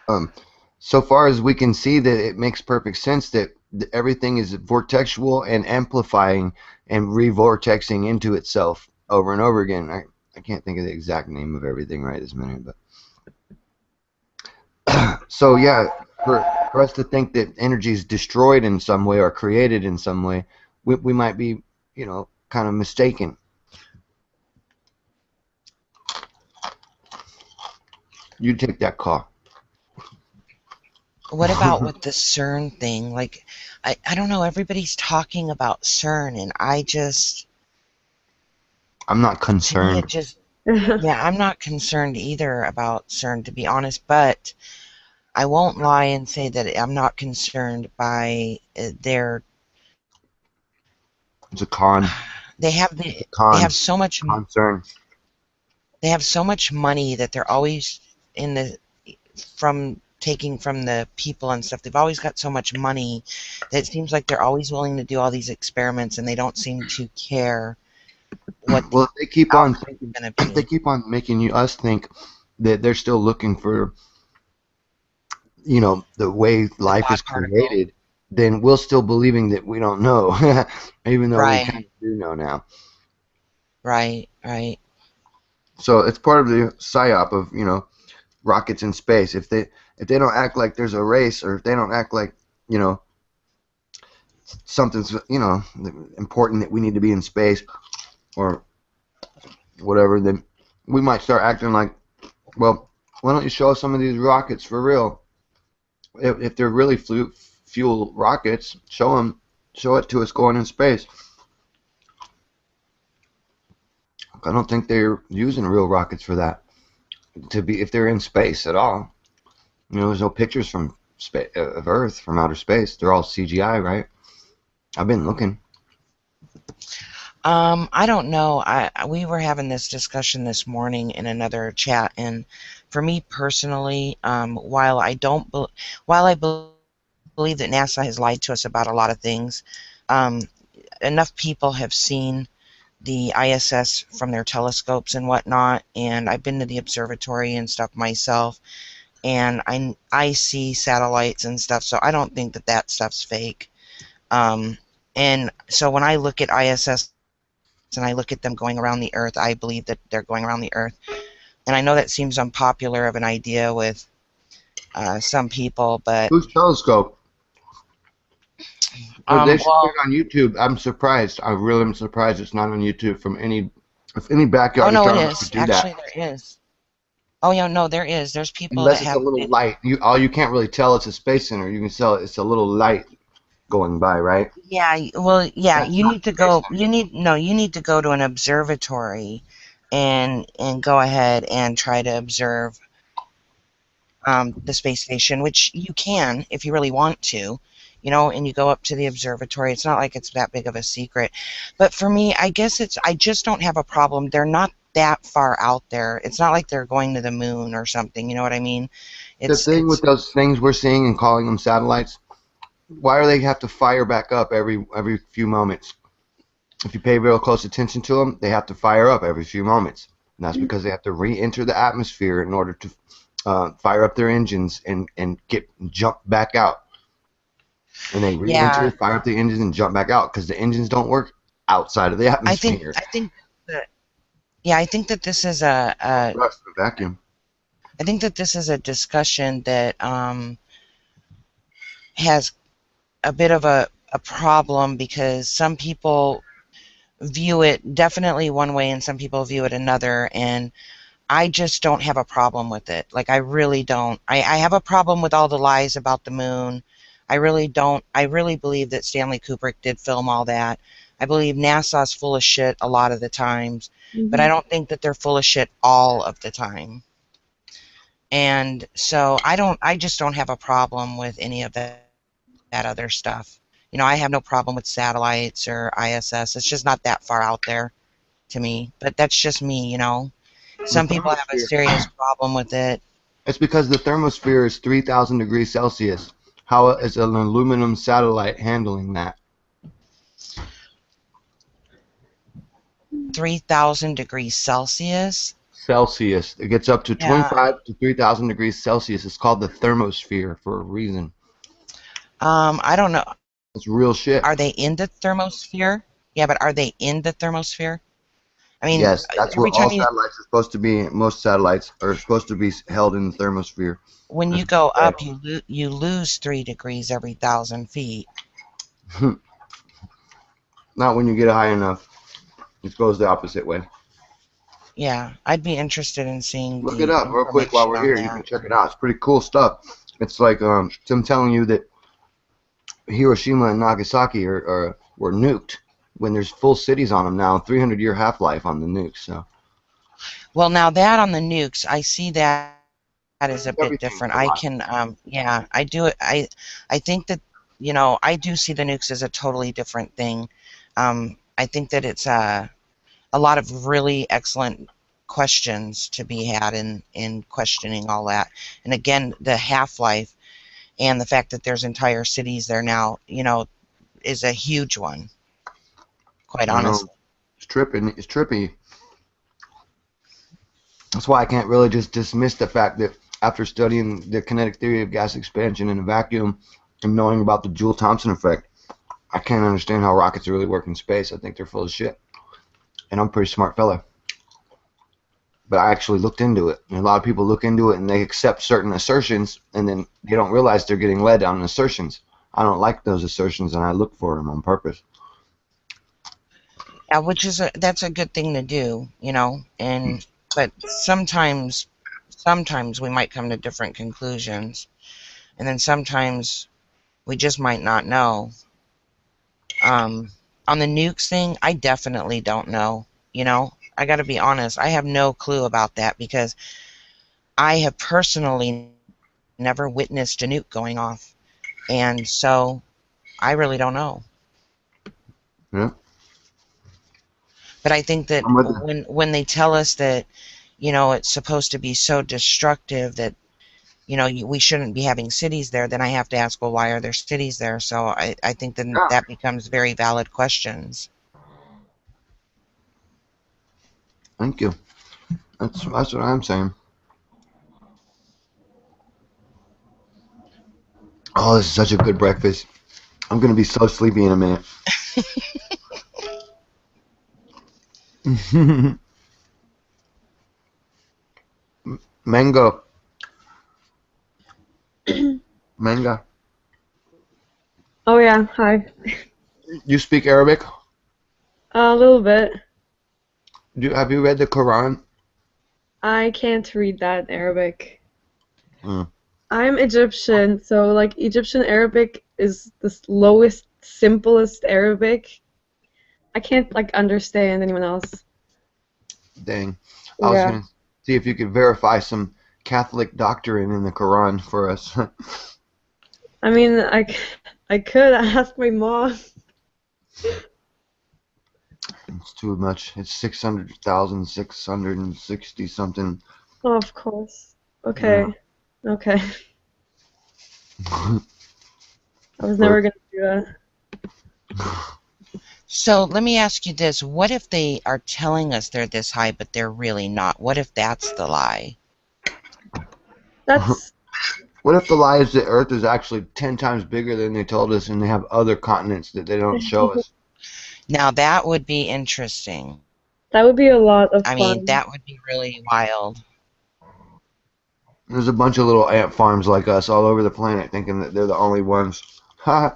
on. So far as we can see, that it makes perfect sense that everything is vortexual and amplifying and revortexing into itself over and over again. I can't think of the exact name of everything right this minute, but so yeah, for us to think that energy is destroyed in some way or created in some way, we might be, you know, kind of mistaken. You take that call. What about with the CERN thing? Like, I don't know, everybody's talking about CERN, and I'm not to me concerned. it just, yeah, I'm not concerned either about CERN, to be honest, but I won't lie and say that I'm not concerned by their. It's a con. They have It's a con. they have so much concern. They have so much money that they're always in the from taking from the people and stuff. They've always got so much money that it seems like they're always willing to do all these experiments, and they don't seem to care what. Well, they keep on thinking, gonna be. they keep on making us think that they're still looking for, you know, the way life is created. Then we're still believing that we don't know, even though we kind of do know now. Right, right. So it's part of the psyop of, you know, rockets in space. If they don't act like there's a race, or if they don't act like, you know, something's, you know, important that we need to be in space or whatever, then we might start acting like, well, why don't you show us some of these rockets for real? If they're really fuel rockets, show it to us going in space. I don't think they're using real rockets for that, if they're in space at all. You know, there's no pictures from space of Earth from outer space. They're all CGI, right? I've been looking. I don't know. We were having this discussion this morning in another chat, and for me personally, while I believe that NASA has lied to us about a lot of things, enough people have seen the ISS from their telescopes and whatnot, and I've been to the observatory and stuff myself, and I see satellites and stuff, so I don't think that stuff's fake. And so when I look at ISS and I look at them going around the Earth, I believe that they're going around the Earth. And I know that seems unpopular of an idea with some people, but... Whose telescope? They should put it on YouTube. I'm surprised. I really am surprised it's not on YouTube from any backyard. Oh, no, it is. Actually, there is. Oh, yeah, no, there is. There's people Unless that it's have... a little light. You can't really tell it's a space center. You can tell it's a little light going by, right? Yeah, well, yeah, you need to go to an observatory and go ahead and try to observe the space station, which you can if you really want to, you know, and you go up to the observatory. It's not like it's that big of a secret. But for me, I guess I just don't have a problem. They're not that far out there. It's not like they're going to the moon or something, you know what I mean? The thing with those things we're seeing and calling them satellites, why do they have to fire back up every few moments? If you pay real close attention to them, they have to fire up every few moments. And that's because they have to re-enter the atmosphere in order to fire up their engines and jump back out. And they re-enter, fire up the engines, and jump back out because the engines don't work outside of the atmosphere. I think that this is a vacuum. I think that this is a discussion that has a bit of a problem because some people view it definitely one way and some people view it another, and I just don't have a problem with it. Like, I really don't. I have a problem with all the lies about the moon. I really don't. I really believe that Stanley Kubrick did film all that. I believe NASA's full of shit a lot of the times, but I don't think that they're full of shit all of the time. And so I just don't have a problem with any of that other stuff. You know, I have no problem with satellites or ISS. It's just not that far out there to me. But that's just me, you know. Some people have a serious problem with it. It's because the thermosphere is 3,000 degrees Celsius. How is an aluminum satellite handling that? 3,000 degrees Celsius? Celsius. It gets up to 25 to 3,000 degrees Celsius. It's called the thermosphere for a reason. I don't know. It's real shit. Are they in the thermosphere? Yeah, but are they in the thermosphere? I mean, yes, that's where all satellites are supposed to be. Most satellites are supposed to be held in the thermosphere. When you go up, you lose 3 degrees every 1,000 feet. Not when you get high enough. It goes the opposite way. Yeah, I'd be interested in seeing. Look it up real quick while we're here. You can check it out. It's pretty cool stuff. It's like them telling you that Hiroshima and Nagasaki were nuked when there's full cities on them now. 300-year half-life on the nukes. So. Well, now that on the nukes, I see that is a bit Everything's different. a I lot. can, yeah, I do it. I think that, I do see the nukes as a totally different thing. I think that it's a lot of really excellent questions to be had in questioning all that. And again, the half-life and the fact that there's entire cities there now, is a huge one, quite I know. honestly. It's tripping. It's trippy. That's why I can't really just dismiss the fact that after studying the kinetic theory of gas expansion in a vacuum and knowing about the Joule-Thomson effect, I can't understand how rockets really work in space. I think they're full of shit. And I'm a pretty smart fella. But I actually looked into it. And a lot of people look into it and they accept certain assertions and then they don't realize they're getting led on assertions. I don't like those assertions and I look for them on purpose. Yeah, that's a good thing to do, but sometimes we might come to different conclusions, and then sometimes we just might not know. On the nukes thing, I definitely don't know. I got to be honest, I have no clue about that because I have personally never witnessed a nuke going off, and so I really don't know. Yeah. But I think that I'm with you. when they tell us that, it's supposed to be so destructive that, we shouldn't be having cities there, then I have to ask, well, why are there cities there? So I think then Yeah. that becomes very valid questions. Thank you. That's what I'm saying. Oh, this is such a good breakfast. I'm gonna be so sleepy in a minute. Mango. Manga. Oh yeah, hi. You speak Arabic? A little bit. Have you read the Quran? I can't read that in Arabic. Mm. I'm Egyptian, so like Egyptian Arabic is the lowest, simplest Arabic. I can't like understand anyone else. Dang. I was Yeah. gonna see if you could verify some Catholic doctrine in the Quran for us. I mean, I could ask my mom. It's too much. It's 600,660 something. Oh, of course. Okay. Okay. I was never gonna do that. So let me ask you this. What if they are telling us they're this high, but they're really not? What if that's the lie? That's What if the lie is that Earth is actually 10 times bigger than they told us and they have other continents that they don't show us? Now that would be interesting. That would be a lot of I fun. mean, that would be really wild. There's a bunch of little ant farms like us all over the planet thinking that they're the only ones. Ha!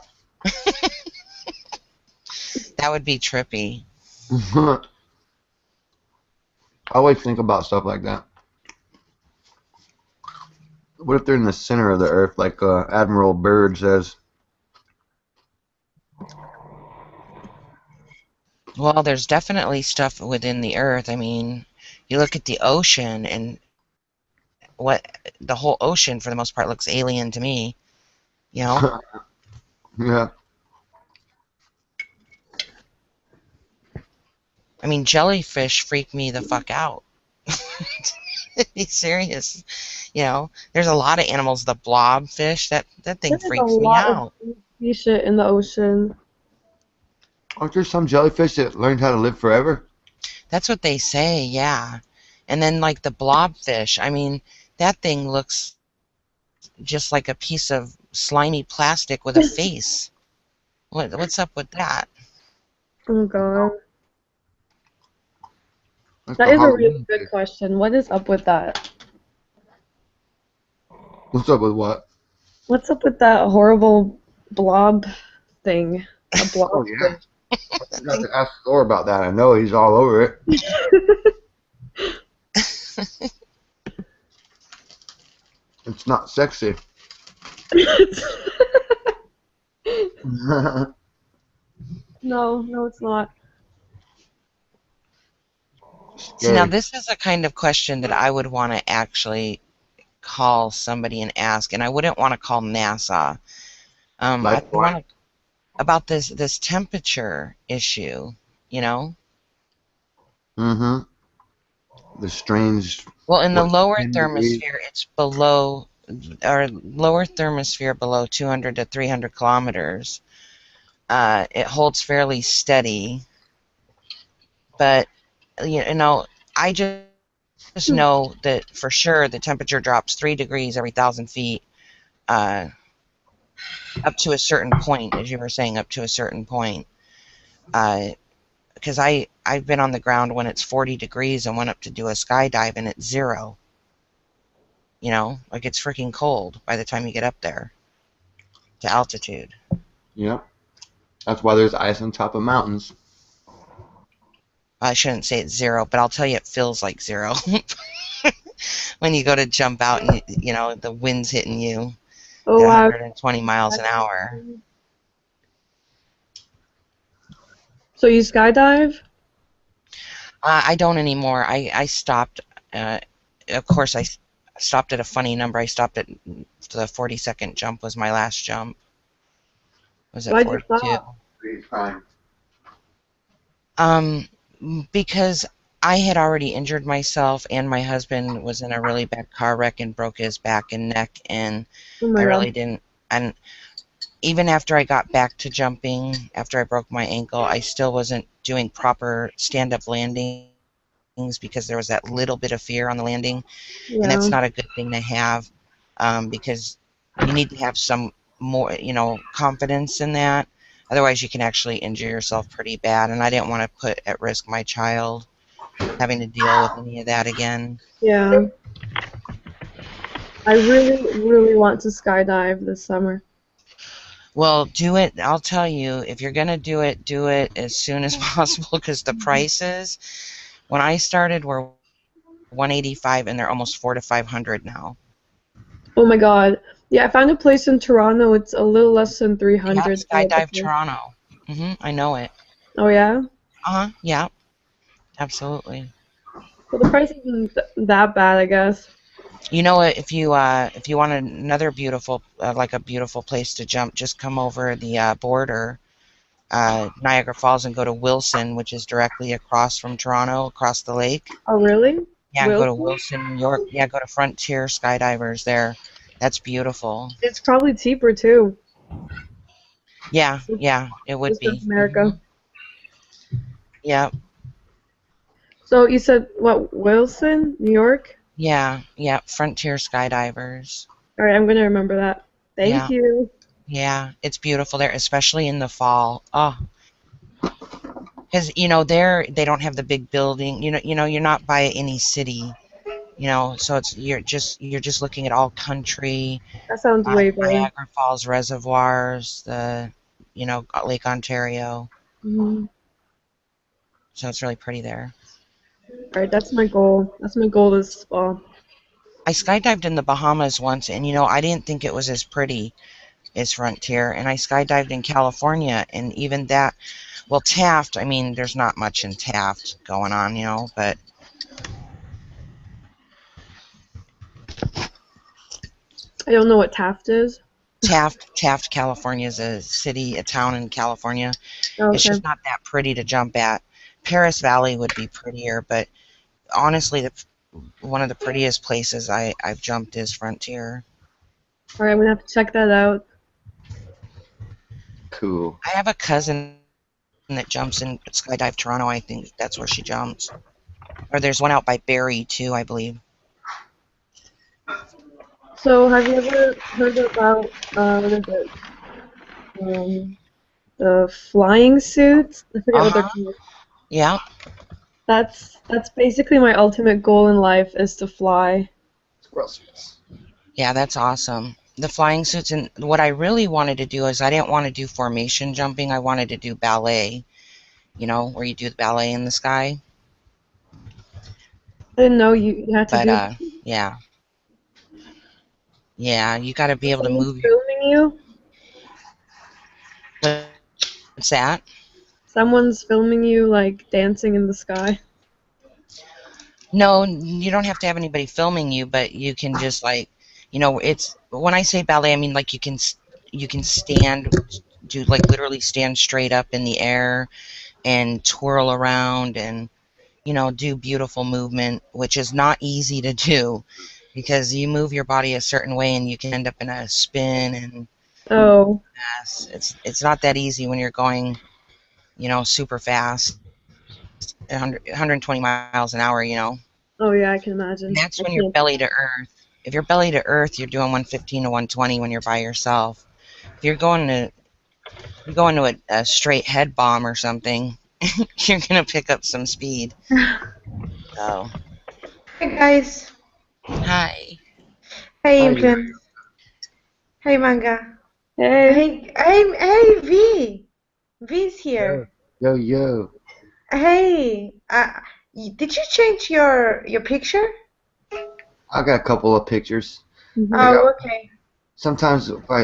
That would be trippy. I always think about stuff like that. What if they're in the center of the Earth, like Admiral Byrd says? Well, there's definitely stuff within the Earth. I mean, you look at the ocean, and the whole ocean, for the most part, looks alien to me. Yeah. I mean, jellyfish freak me the fuck out. Be serious. There's a lot of animals. The blobfish, that thing There's a freaks me lot out. of sea shit in the ocean. Aren't there some jellyfish that learned how to live forever? That's what they say, yeah. And then like the blobfish, I mean, that thing looks just like a piece of slimy plastic with a face. What's up with that? Oh god. That's That the is a really Halloween good thing. question. What is up with that? What's up with what? What's up with that horrible blob thing? A blob Oh, yeah. I got to ask Thor about that. I know he's all over it. It's not sexy. No, it's not. See, now this is a kind of question that I would want to actually call somebody and ask, and I wouldn't want to call NASA. Like I want to about this temperature issue. You know. The strange. Well, in the What, lower 10 degrees? thermosphere, it's below, or lower thermosphere below 200 to 300 kilometers. It holds fairly steady, but you know, I just know that for sure the temperature drops 3 degrees every 1,000 feet, up to a certain point, as you were saying, up to a certain point. Because I've been on the ground when it's 40 degrees and went up to do a skydive and it's 0. You know, like it's freaking cold by the time you get up there to altitude. Yep. That's why there's ice on top of mountains. I shouldn't say it's 0, but I'll tell you it feels like 0 when you go to jump out and you know the wind's hitting you at 120 miles an hour. So you skydive? I don't anymore. I stopped. Of course, I stopped at a funny number. I stopped at the 42nd jump was my last jump. Was it Why'd you 42? stop? Because I had already injured myself, and my husband was in a really bad car wreck and broke his back and neck, and Oh my I God. really didn't. And even after I got back to jumping, after I broke my ankle, I still wasn't doing proper stand-up landings because there was that little bit of fear on the landing, and that's Yeah. not a good thing to have, because you need to have some more, you know, confidence in that. Otherwise, you can actually injure yourself pretty bad, and I didn't want to put at risk my child having to deal with any of that again. Yeah. I really, really want to skydive this summer. Well, do it. I'll tell you, if you're going to do it as soon as possible because the prices, when I started, were $185 and they're almost $400 to $500 now. Oh my God. Yeah, I found a place in Toronto. It's a little less than Yeah, 300. Skydive Toronto. I know it. Oh yeah? Yeah, absolutely. So the price isn't that bad, I guess. You know what? If you want another beautiful, like a beautiful place to jump, just come over the border, Niagara Falls, and go to Wilson, which is directly across from Toronto, across the lake. Oh really? Yeah, go to Wilson? Wilson, New York. Yeah, go to Frontier Skydivers there. That's beautiful. It's probably cheaper too. Yeah, it would Just in be. America. Yeah, So you said what? Wilson, New York? yeah, Frontier Skydivers. All right, I'm gonna remember that. Thank Yeah, you. yeah, it's beautiful there, especially in the fall. Oh, because you know there they don't have the big building. You're not by any city. You know, so you're just looking at all country. That sounds way better. Niagara Falls reservoirs, Lake Ontario. Mhm. So it's really pretty there. All right, that's my goal. That's my goal this fall. I skydived in the Bahamas once, and I didn't think it was as pretty as Frontier. And I skydived in California, and even that, well, Taft. I mean, there's not much in Taft going on, but I don't know what Taft is. Taft, California is a town in California. Okay. It's just not that pretty to jump at. Paris Valley would be prettier, but honestly, one of the prettiest places I've jumped is Frontier. All right, I'm gonna have to check that out. Cool. I have a cousin that jumps in Skydive Toronto. I think that's where she jumps. Or there's one out by Barrie too, I believe. So have you ever heard about what is it? The flying suits? I forget what they're called. Yeah. That's basically my ultimate goal in life is to fly. Yeah, that's awesome. The flying suits, and what I really wanted to do is I didn't want to do formation jumping. I wanted to do ballet, where you do the ballet in the sky. I didn't know you had to But do. yeah, you got to be able to Someone's move. filming you? What's that? Someone's filming you like dancing in the sky. No, you don't have to have anybody filming you, but you can just like, it's when I say ballet, I mean like you can stand, do like literally stand straight up in the air and twirl around and do beautiful movement, which is not easy to do because you move your body a certain way and you can end up in a spin and Oh. it's not that easy when you're going, super fast, 120 miles an hour, Oh yeah, I can imagine. And that's I when you're can't. belly to earth. If you're belly to earth, you're doing 115 to 120 when you're by yourself. If you're going to a straight head bomb or something, you're gonna pick up some speed. So, Hey guys. hi. Hey Hi. Influence. Hey Manga. Hey. Hey V. V's here. Yo. Hey. Did you change your picture? I got a couple of pictures. Oh, okay. Sometimes if I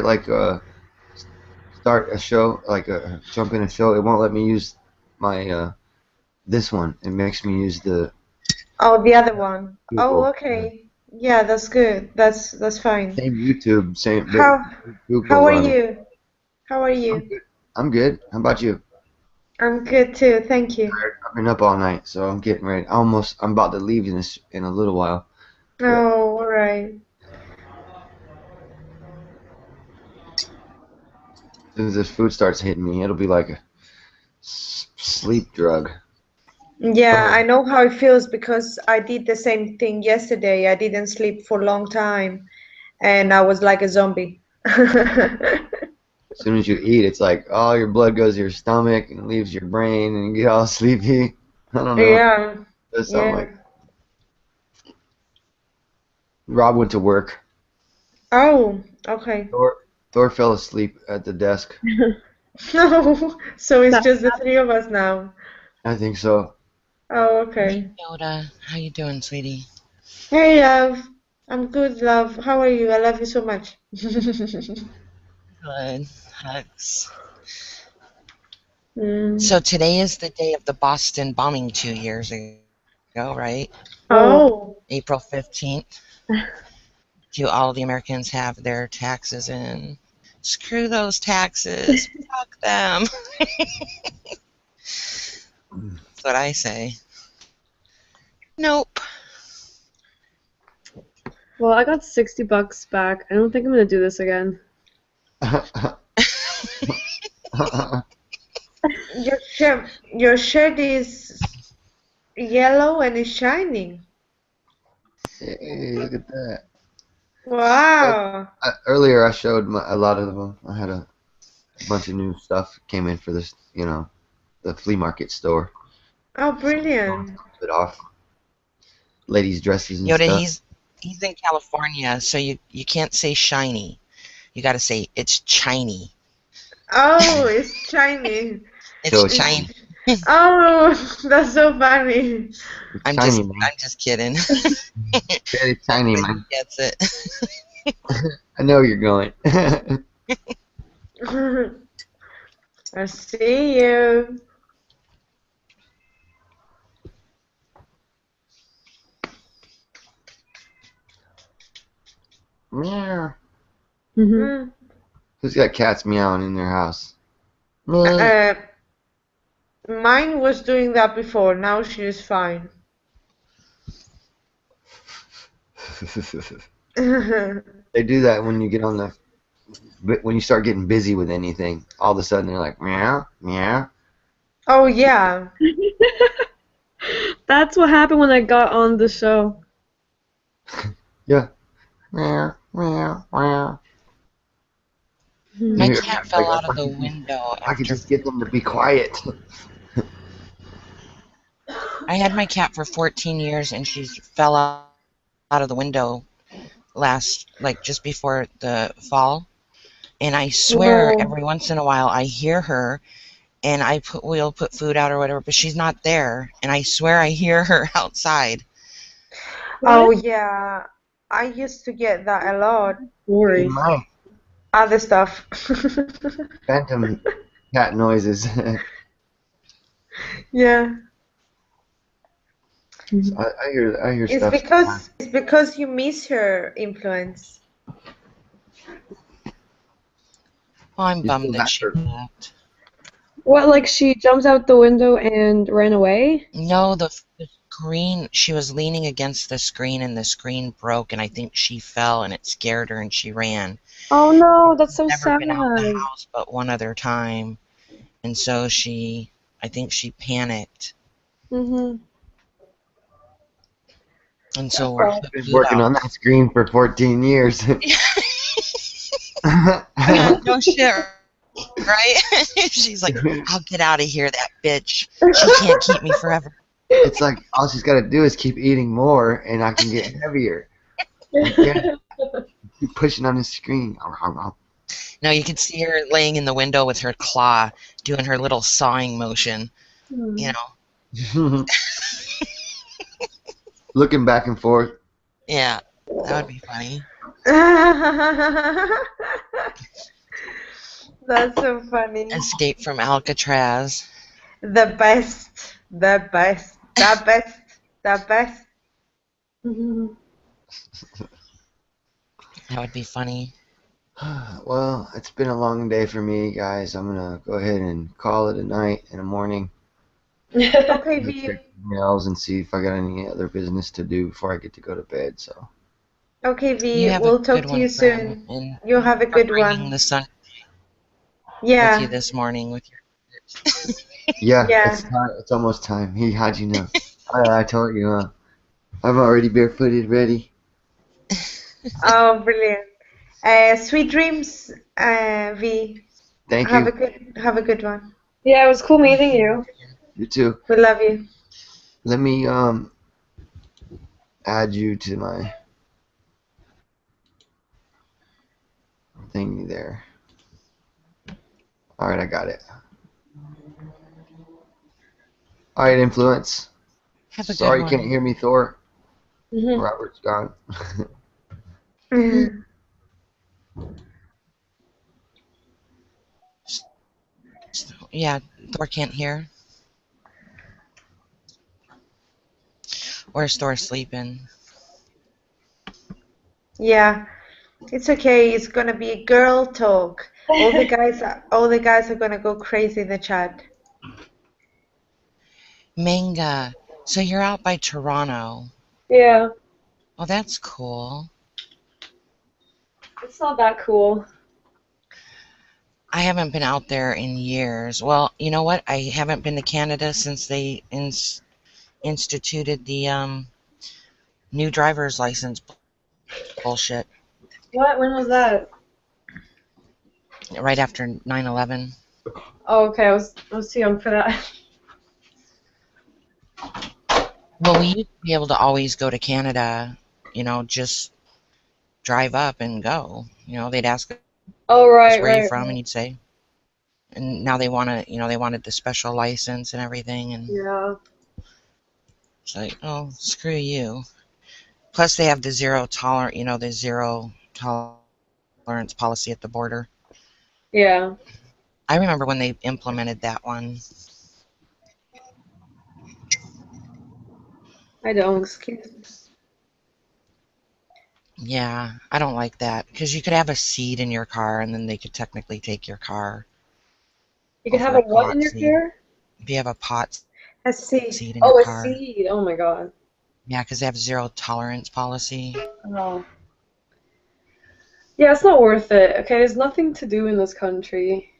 start a show, jump in a show, it won't let me use my this one. It makes me use the Oh, the other one. Oh, Google. okay. Yeah, that's good. That's fine. Same YouTube, same but How Google how are on it. you? How are you? I'm good. How about you? I'm good too. Thank you. I've been up all night, so I'm getting ready. I'm about to leave in a little while. Oh, all right. As soon as this food starts hitting me, it'll be like a sleep drug. Yeah, I know how it feels because I did the same thing yesterday. I didn't sleep for a long time and I was like a zombie. As soon as you eat, it's like all your blood goes to your stomach and leaves your brain, and you get all sleepy. I don't know. Yeah. There's something Yeah. like. Rob went to work. Oh, okay. Thor fell asleep at the desk. No, so it's just the three of us now. I think so. Oh, okay. Hey, Yoda. How you doing, sweetie? Hey, love. I'm good, love. How are you? I love you so much. Good. Hugs. Mm. So today is the day of the Boston bombing 2 years ago, right? Oh. April 15th. Do all the Americans have their taxes in? Screw those taxes. Fuck them. That's what I say. Nope. Well, I got $60 back. I don't think I'm gonna do this again. Your shirt is yellow and it's shining. Hey, look at that. Wow. Earlier, I showed a lot of them. I had a bunch of new stuff came in for this, the flea market store. Oh, brilliant. Put off ladies' dresses and Yoda, stuff. he's in California, so you can't say shiny. You got to say it's chiny. Oh, it's shiny. It's shiny. Oh, that's so funny. I'm just kidding. Very tiny, Everybody man. gets it. I know you're going. I see you. Meow. Mm. Who's got cats meowing in their house? Mine was doing that before. Now she's fine. They do that when you get when you start getting busy with anything. All of a sudden they're like meow, meow. Oh yeah. That's what happened when I got on the show. Yeah. Meow, meow, meow. My cat fell out of the window. I could just get them to be quiet. I had my cat for 14 years, and she fell out of the window just before the fall. And I swear, Whoa. every once in a while, I hear her, and we'll put food out or whatever, but she's not there. And I swear I hear her outside. Oh yeah. I used to get that a lot. Worry. Other stuff. Phantom cat noises. Yeah. I hear It's stuff. because you miss her influence. Well, I'm You bummed feel that that she hurt. left. What, like she jumps out the window and ran away? No, the screen, she was leaning against the screen and the screen broke, and I think she fell and it scared her and she ran. Oh no, that's so Never sad. been out the house but one other time, and so I think she panicked, Mhm. and so we're Well, put Been food working out. on that screen for 14 years. No shit, right? She's like, I'll get out of here, that bitch. She can't keep me forever. It's like all she's got to do is keep eating more, and I can get heavier. Like, yeah, keep pushing on the screen. No, you can see her laying in the window with her claw, doing her little sawing motion. You know. Looking back and forth. Yeah, that would be funny. That's so funny. Escape from Alcatraz. The best, the best, the best, the best. That would be funny. Well, it's been a long day for me, guys. I'm gonna go ahead and call it a night in the morning. Okay, Go check emails and see if I got any other business to do before I get to go to bed. So. Okay, V. You have We'll a talk good to you one, Grim, soon. and You have a for good bringing one. the sun with Yeah. you this morning with your. Yeah, Yeah. it's time. It's almost time. How'd you know? I told you. I'm already barefooted, ready. Oh, brilliant. Sweet dreams, V. Thank Have you. a good one. Yeah, it was cool meeting you. You too. We love you. Let me add you to my thingy there. All right, I got it. All right, influence. Have a good Sorry you one. can't hear me, Thor. Mhm. Robert's gone. Yeah, Thor can't hear. Where's Thor sleeping? Yeah. It's okay. It's gonna be a girl talk. All the guys are gonna go crazy in the chat. Manga. So you're out by Toronto. Yeah, Oh, that's cool. it's not that cool. I haven't been out there in years. Well, you know what? I haven't been to Canada since they instituted the new driver's license bullshit What? When was that? right after 9/11. Oh, okay. I was too young for that. Well, we used to be able to always go to Canada, just drive up and go. They'd ask us Oh, right, where are you right, from, right. and you'd say. And now they want to, they wanted the special license and everything, and Yeah. it's like, oh, screw you. Plus, they have the zero tolerance policy at the border. Yeah. I remember when they implemented that one. I don't. Excuse me. Yeah, I don't like that because you could have a seed in your car, and then they could technically take your car You could have over a a what in pot your seed. car? If you have a pot A seed. seed in your Oh, a car. seed. Oh my god. Yeah, because they have zero tolerance policy. Oh. Yeah, it's not worth it. Okay, there's nothing to do in this country.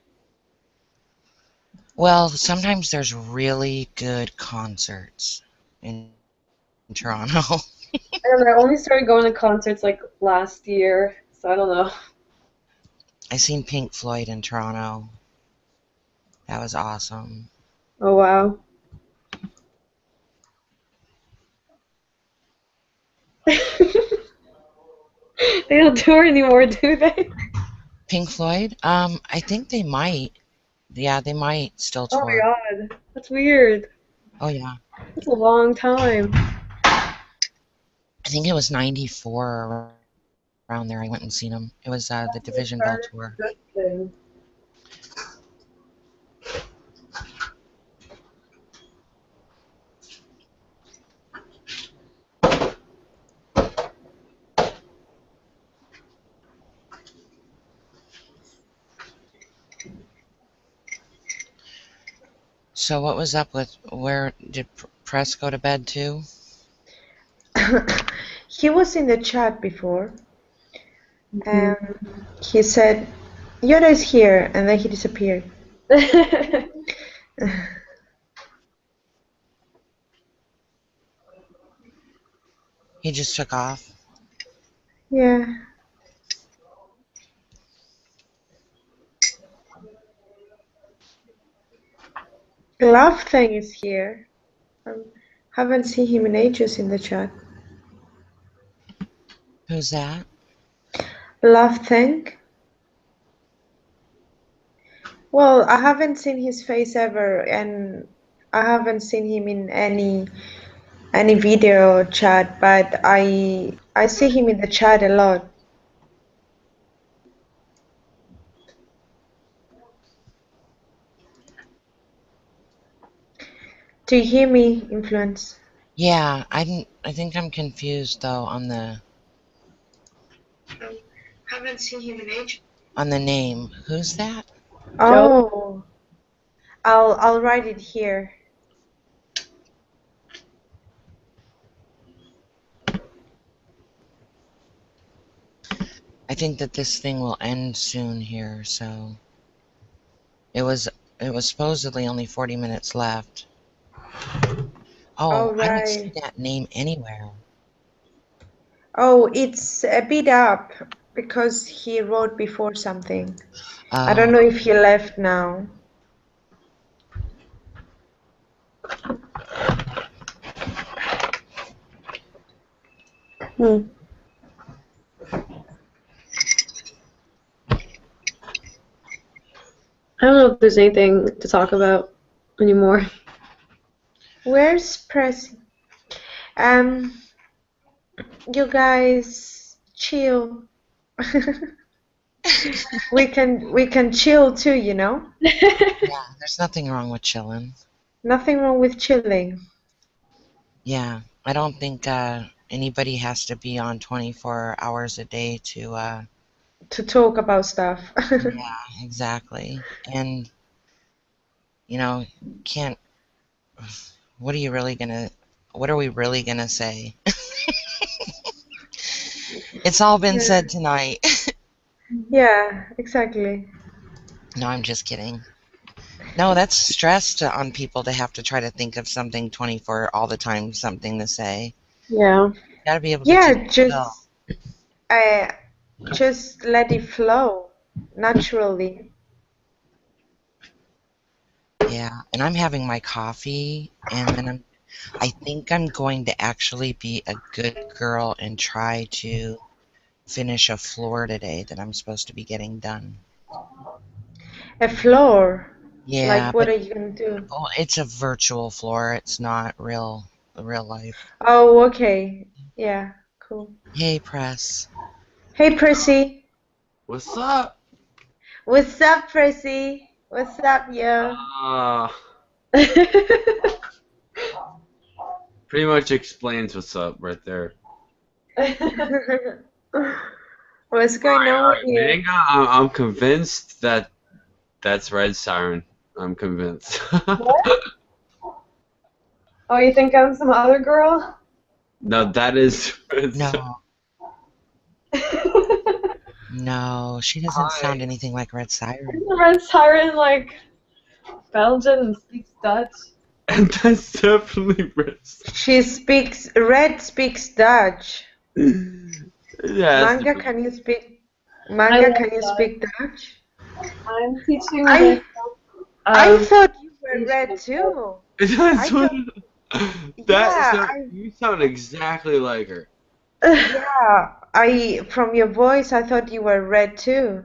Well, sometimes there's really good concerts in Toronto. I don't know. I only started going to concerts like last year, so I don't know. I seen Pink Floyd in Toronto. That was awesome. Oh wow. They don't tour anymore, do they? Pink Floyd? I think they might. Yeah, they might still Oh tour. my god. That's weird. Oh yeah. That's a long time. I think it was 94 or around there I went and seen them. It was the Division Bell tour. Good thing. So what was up with where did Press go to bed too? He was in the chat before, and he said, Yoda is here, and then he disappeared. He just took off. Yeah. Love Thing is here. Haven't seen him in ages in the chat. Who's that? Love Thing. Well, I haven't seen his face ever, and I haven't seen him in any video chat, but I see him in the chat a lot. Do you hear me, Influence? Yeah, I think I'm confused though on the Haven't seen him in ages. on the name. Who's that? Oh, I'll write it here. I think that this thing will end soon here, so it was supposedly only 40 minutes left. Oh, I don't see Right. that name anywhere. Oh, it's a bit up because he wrote before something. I don't know if he left now. I don't know if there's anything to talk about anymore. Where's Pressy? You guys chill. we can chill too, you know? Yeah, there's nothing wrong with chilling. Nothing wrong with chilling. Yeah, I don't think anybody has to be on 24 hours a day to talk about stuff. Yeah, exactly. And you know, can't what are we really gonna say? It's all been said tonight. Yeah, exactly. No, I'm just kidding. No, that's stress on people to have to try to think of something 24 all the time, something to say. Yeah. You gotta be able to Yeah, keep it still. just let it flow naturally. Yeah, and I'm having my coffee, and then I think I'm going to actually be a good girl and try to finish a floor today that I'm supposed to be getting done. A floor? Yeah, Like, what but are you gonna do? oh, it's a virtual floor. It's not real life. Oh, okay. Yeah, cool. Hey, Press. Hey, Prissy. What's up? What's up, Prissy? What's up, yo? Pretty much explains what's up right there. What's going on with you? Manga, I'm convinced that that's Red Siren. I'm convinced. Oh, you think I'm some other girl? No, that is Red No. No, she doesn't sound anything like Red Siren. Isn't Red Siren like Belgian and speaks Dutch? And that's definitely Red Red speaks Dutch. Yeah. Manga, can you speak Dutch? I'm teaching I thought you were Red too. That's what, Yeah, you sound exactly like her. Yeah, from your voice, I thought you were Red too.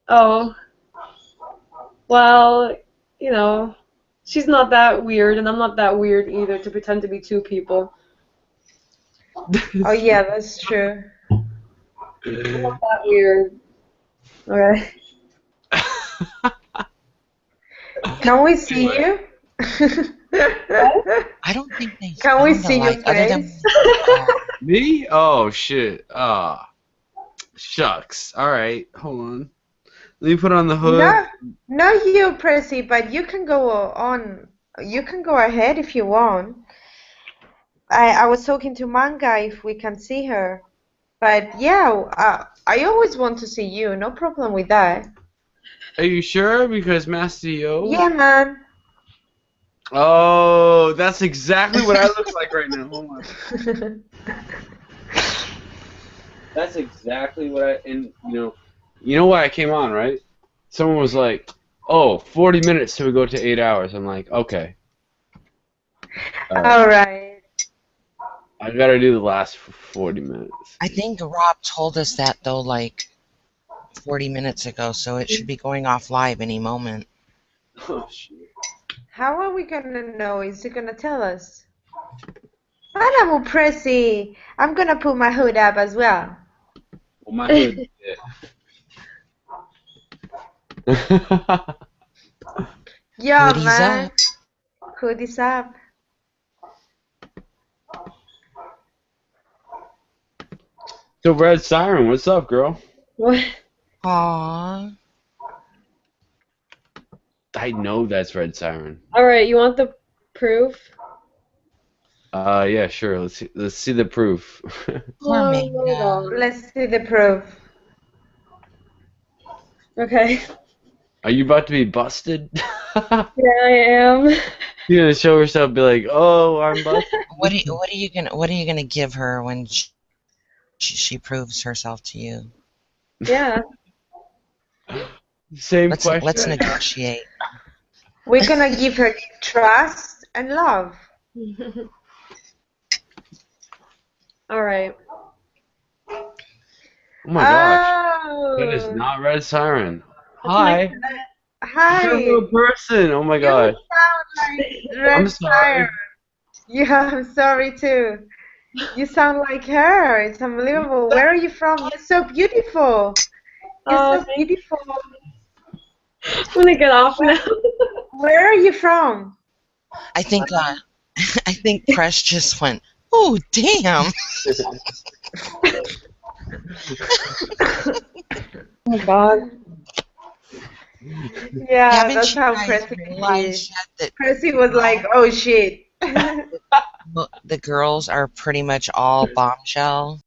Oh. Well, you know, she's not that weird, and I'm not that weird either to pretend to be two people. Oh yeah, that's true. I'm not that weird. Okay. Can we see you? I don't think they Can we sound see your alike other than face? Me? Oh shit. Shucks. Alright, hold on. Let me put on the hood. Not you, Prissy, but you can go on You can go ahead if you want. I was talking to Manga if we can see her. But yeah, I always want to see you. No problem with that. Are you sure? Because Master Yo. Yeah, man. Oh, that's exactly what I look like right now. Hold on. That's exactly what and you know why I came on, right? Someone was like, "Oh, 40 minutes till we go to 8 hours." I'm like, "Okay." All right. I gotta do the last 40 minutes. I think Rob told us that though, like 40 minutes ago, so it should be going off live any moment. Oh shit. How are we gonna know? Is he gonna tell us? Madam Pressy, I'm gonna put my hood up as well. Well, my hood. Yeah, Hoodies man. up. Hoodies up. So Red Siren, what's up, girl? What? Aww. I know that's Red Siren. All right, you want the proof? Yeah, sure. Let's see the proof. Let's see the proof. Okay. Are you about to be busted? Yeah, I am. You're gonna show herself, be like, "Oh, I'm busted." What are you gonna give her when she proves herself to you? Yeah. Same Let's question. negotiate. We're gonna give her trust and love. All right. Oh my gosh, Oh. that is not Red Siren. Hi, Hi. you're a real person. Oh my You gosh. sound like Red I'm sorry. Siren. Yeah, I'm sorry too. You sound like her. It's unbelievable. Where are you from? You're so beautiful. You're so beautiful. I'm gonna get off now. Where are you from? I think I think Press just went, "Oh, damn." Oh my god. Yeah, Haven't that's you how guys Pressy realized is. yet that Pressy was like, oh shit. the girls are pretty much all bombshell?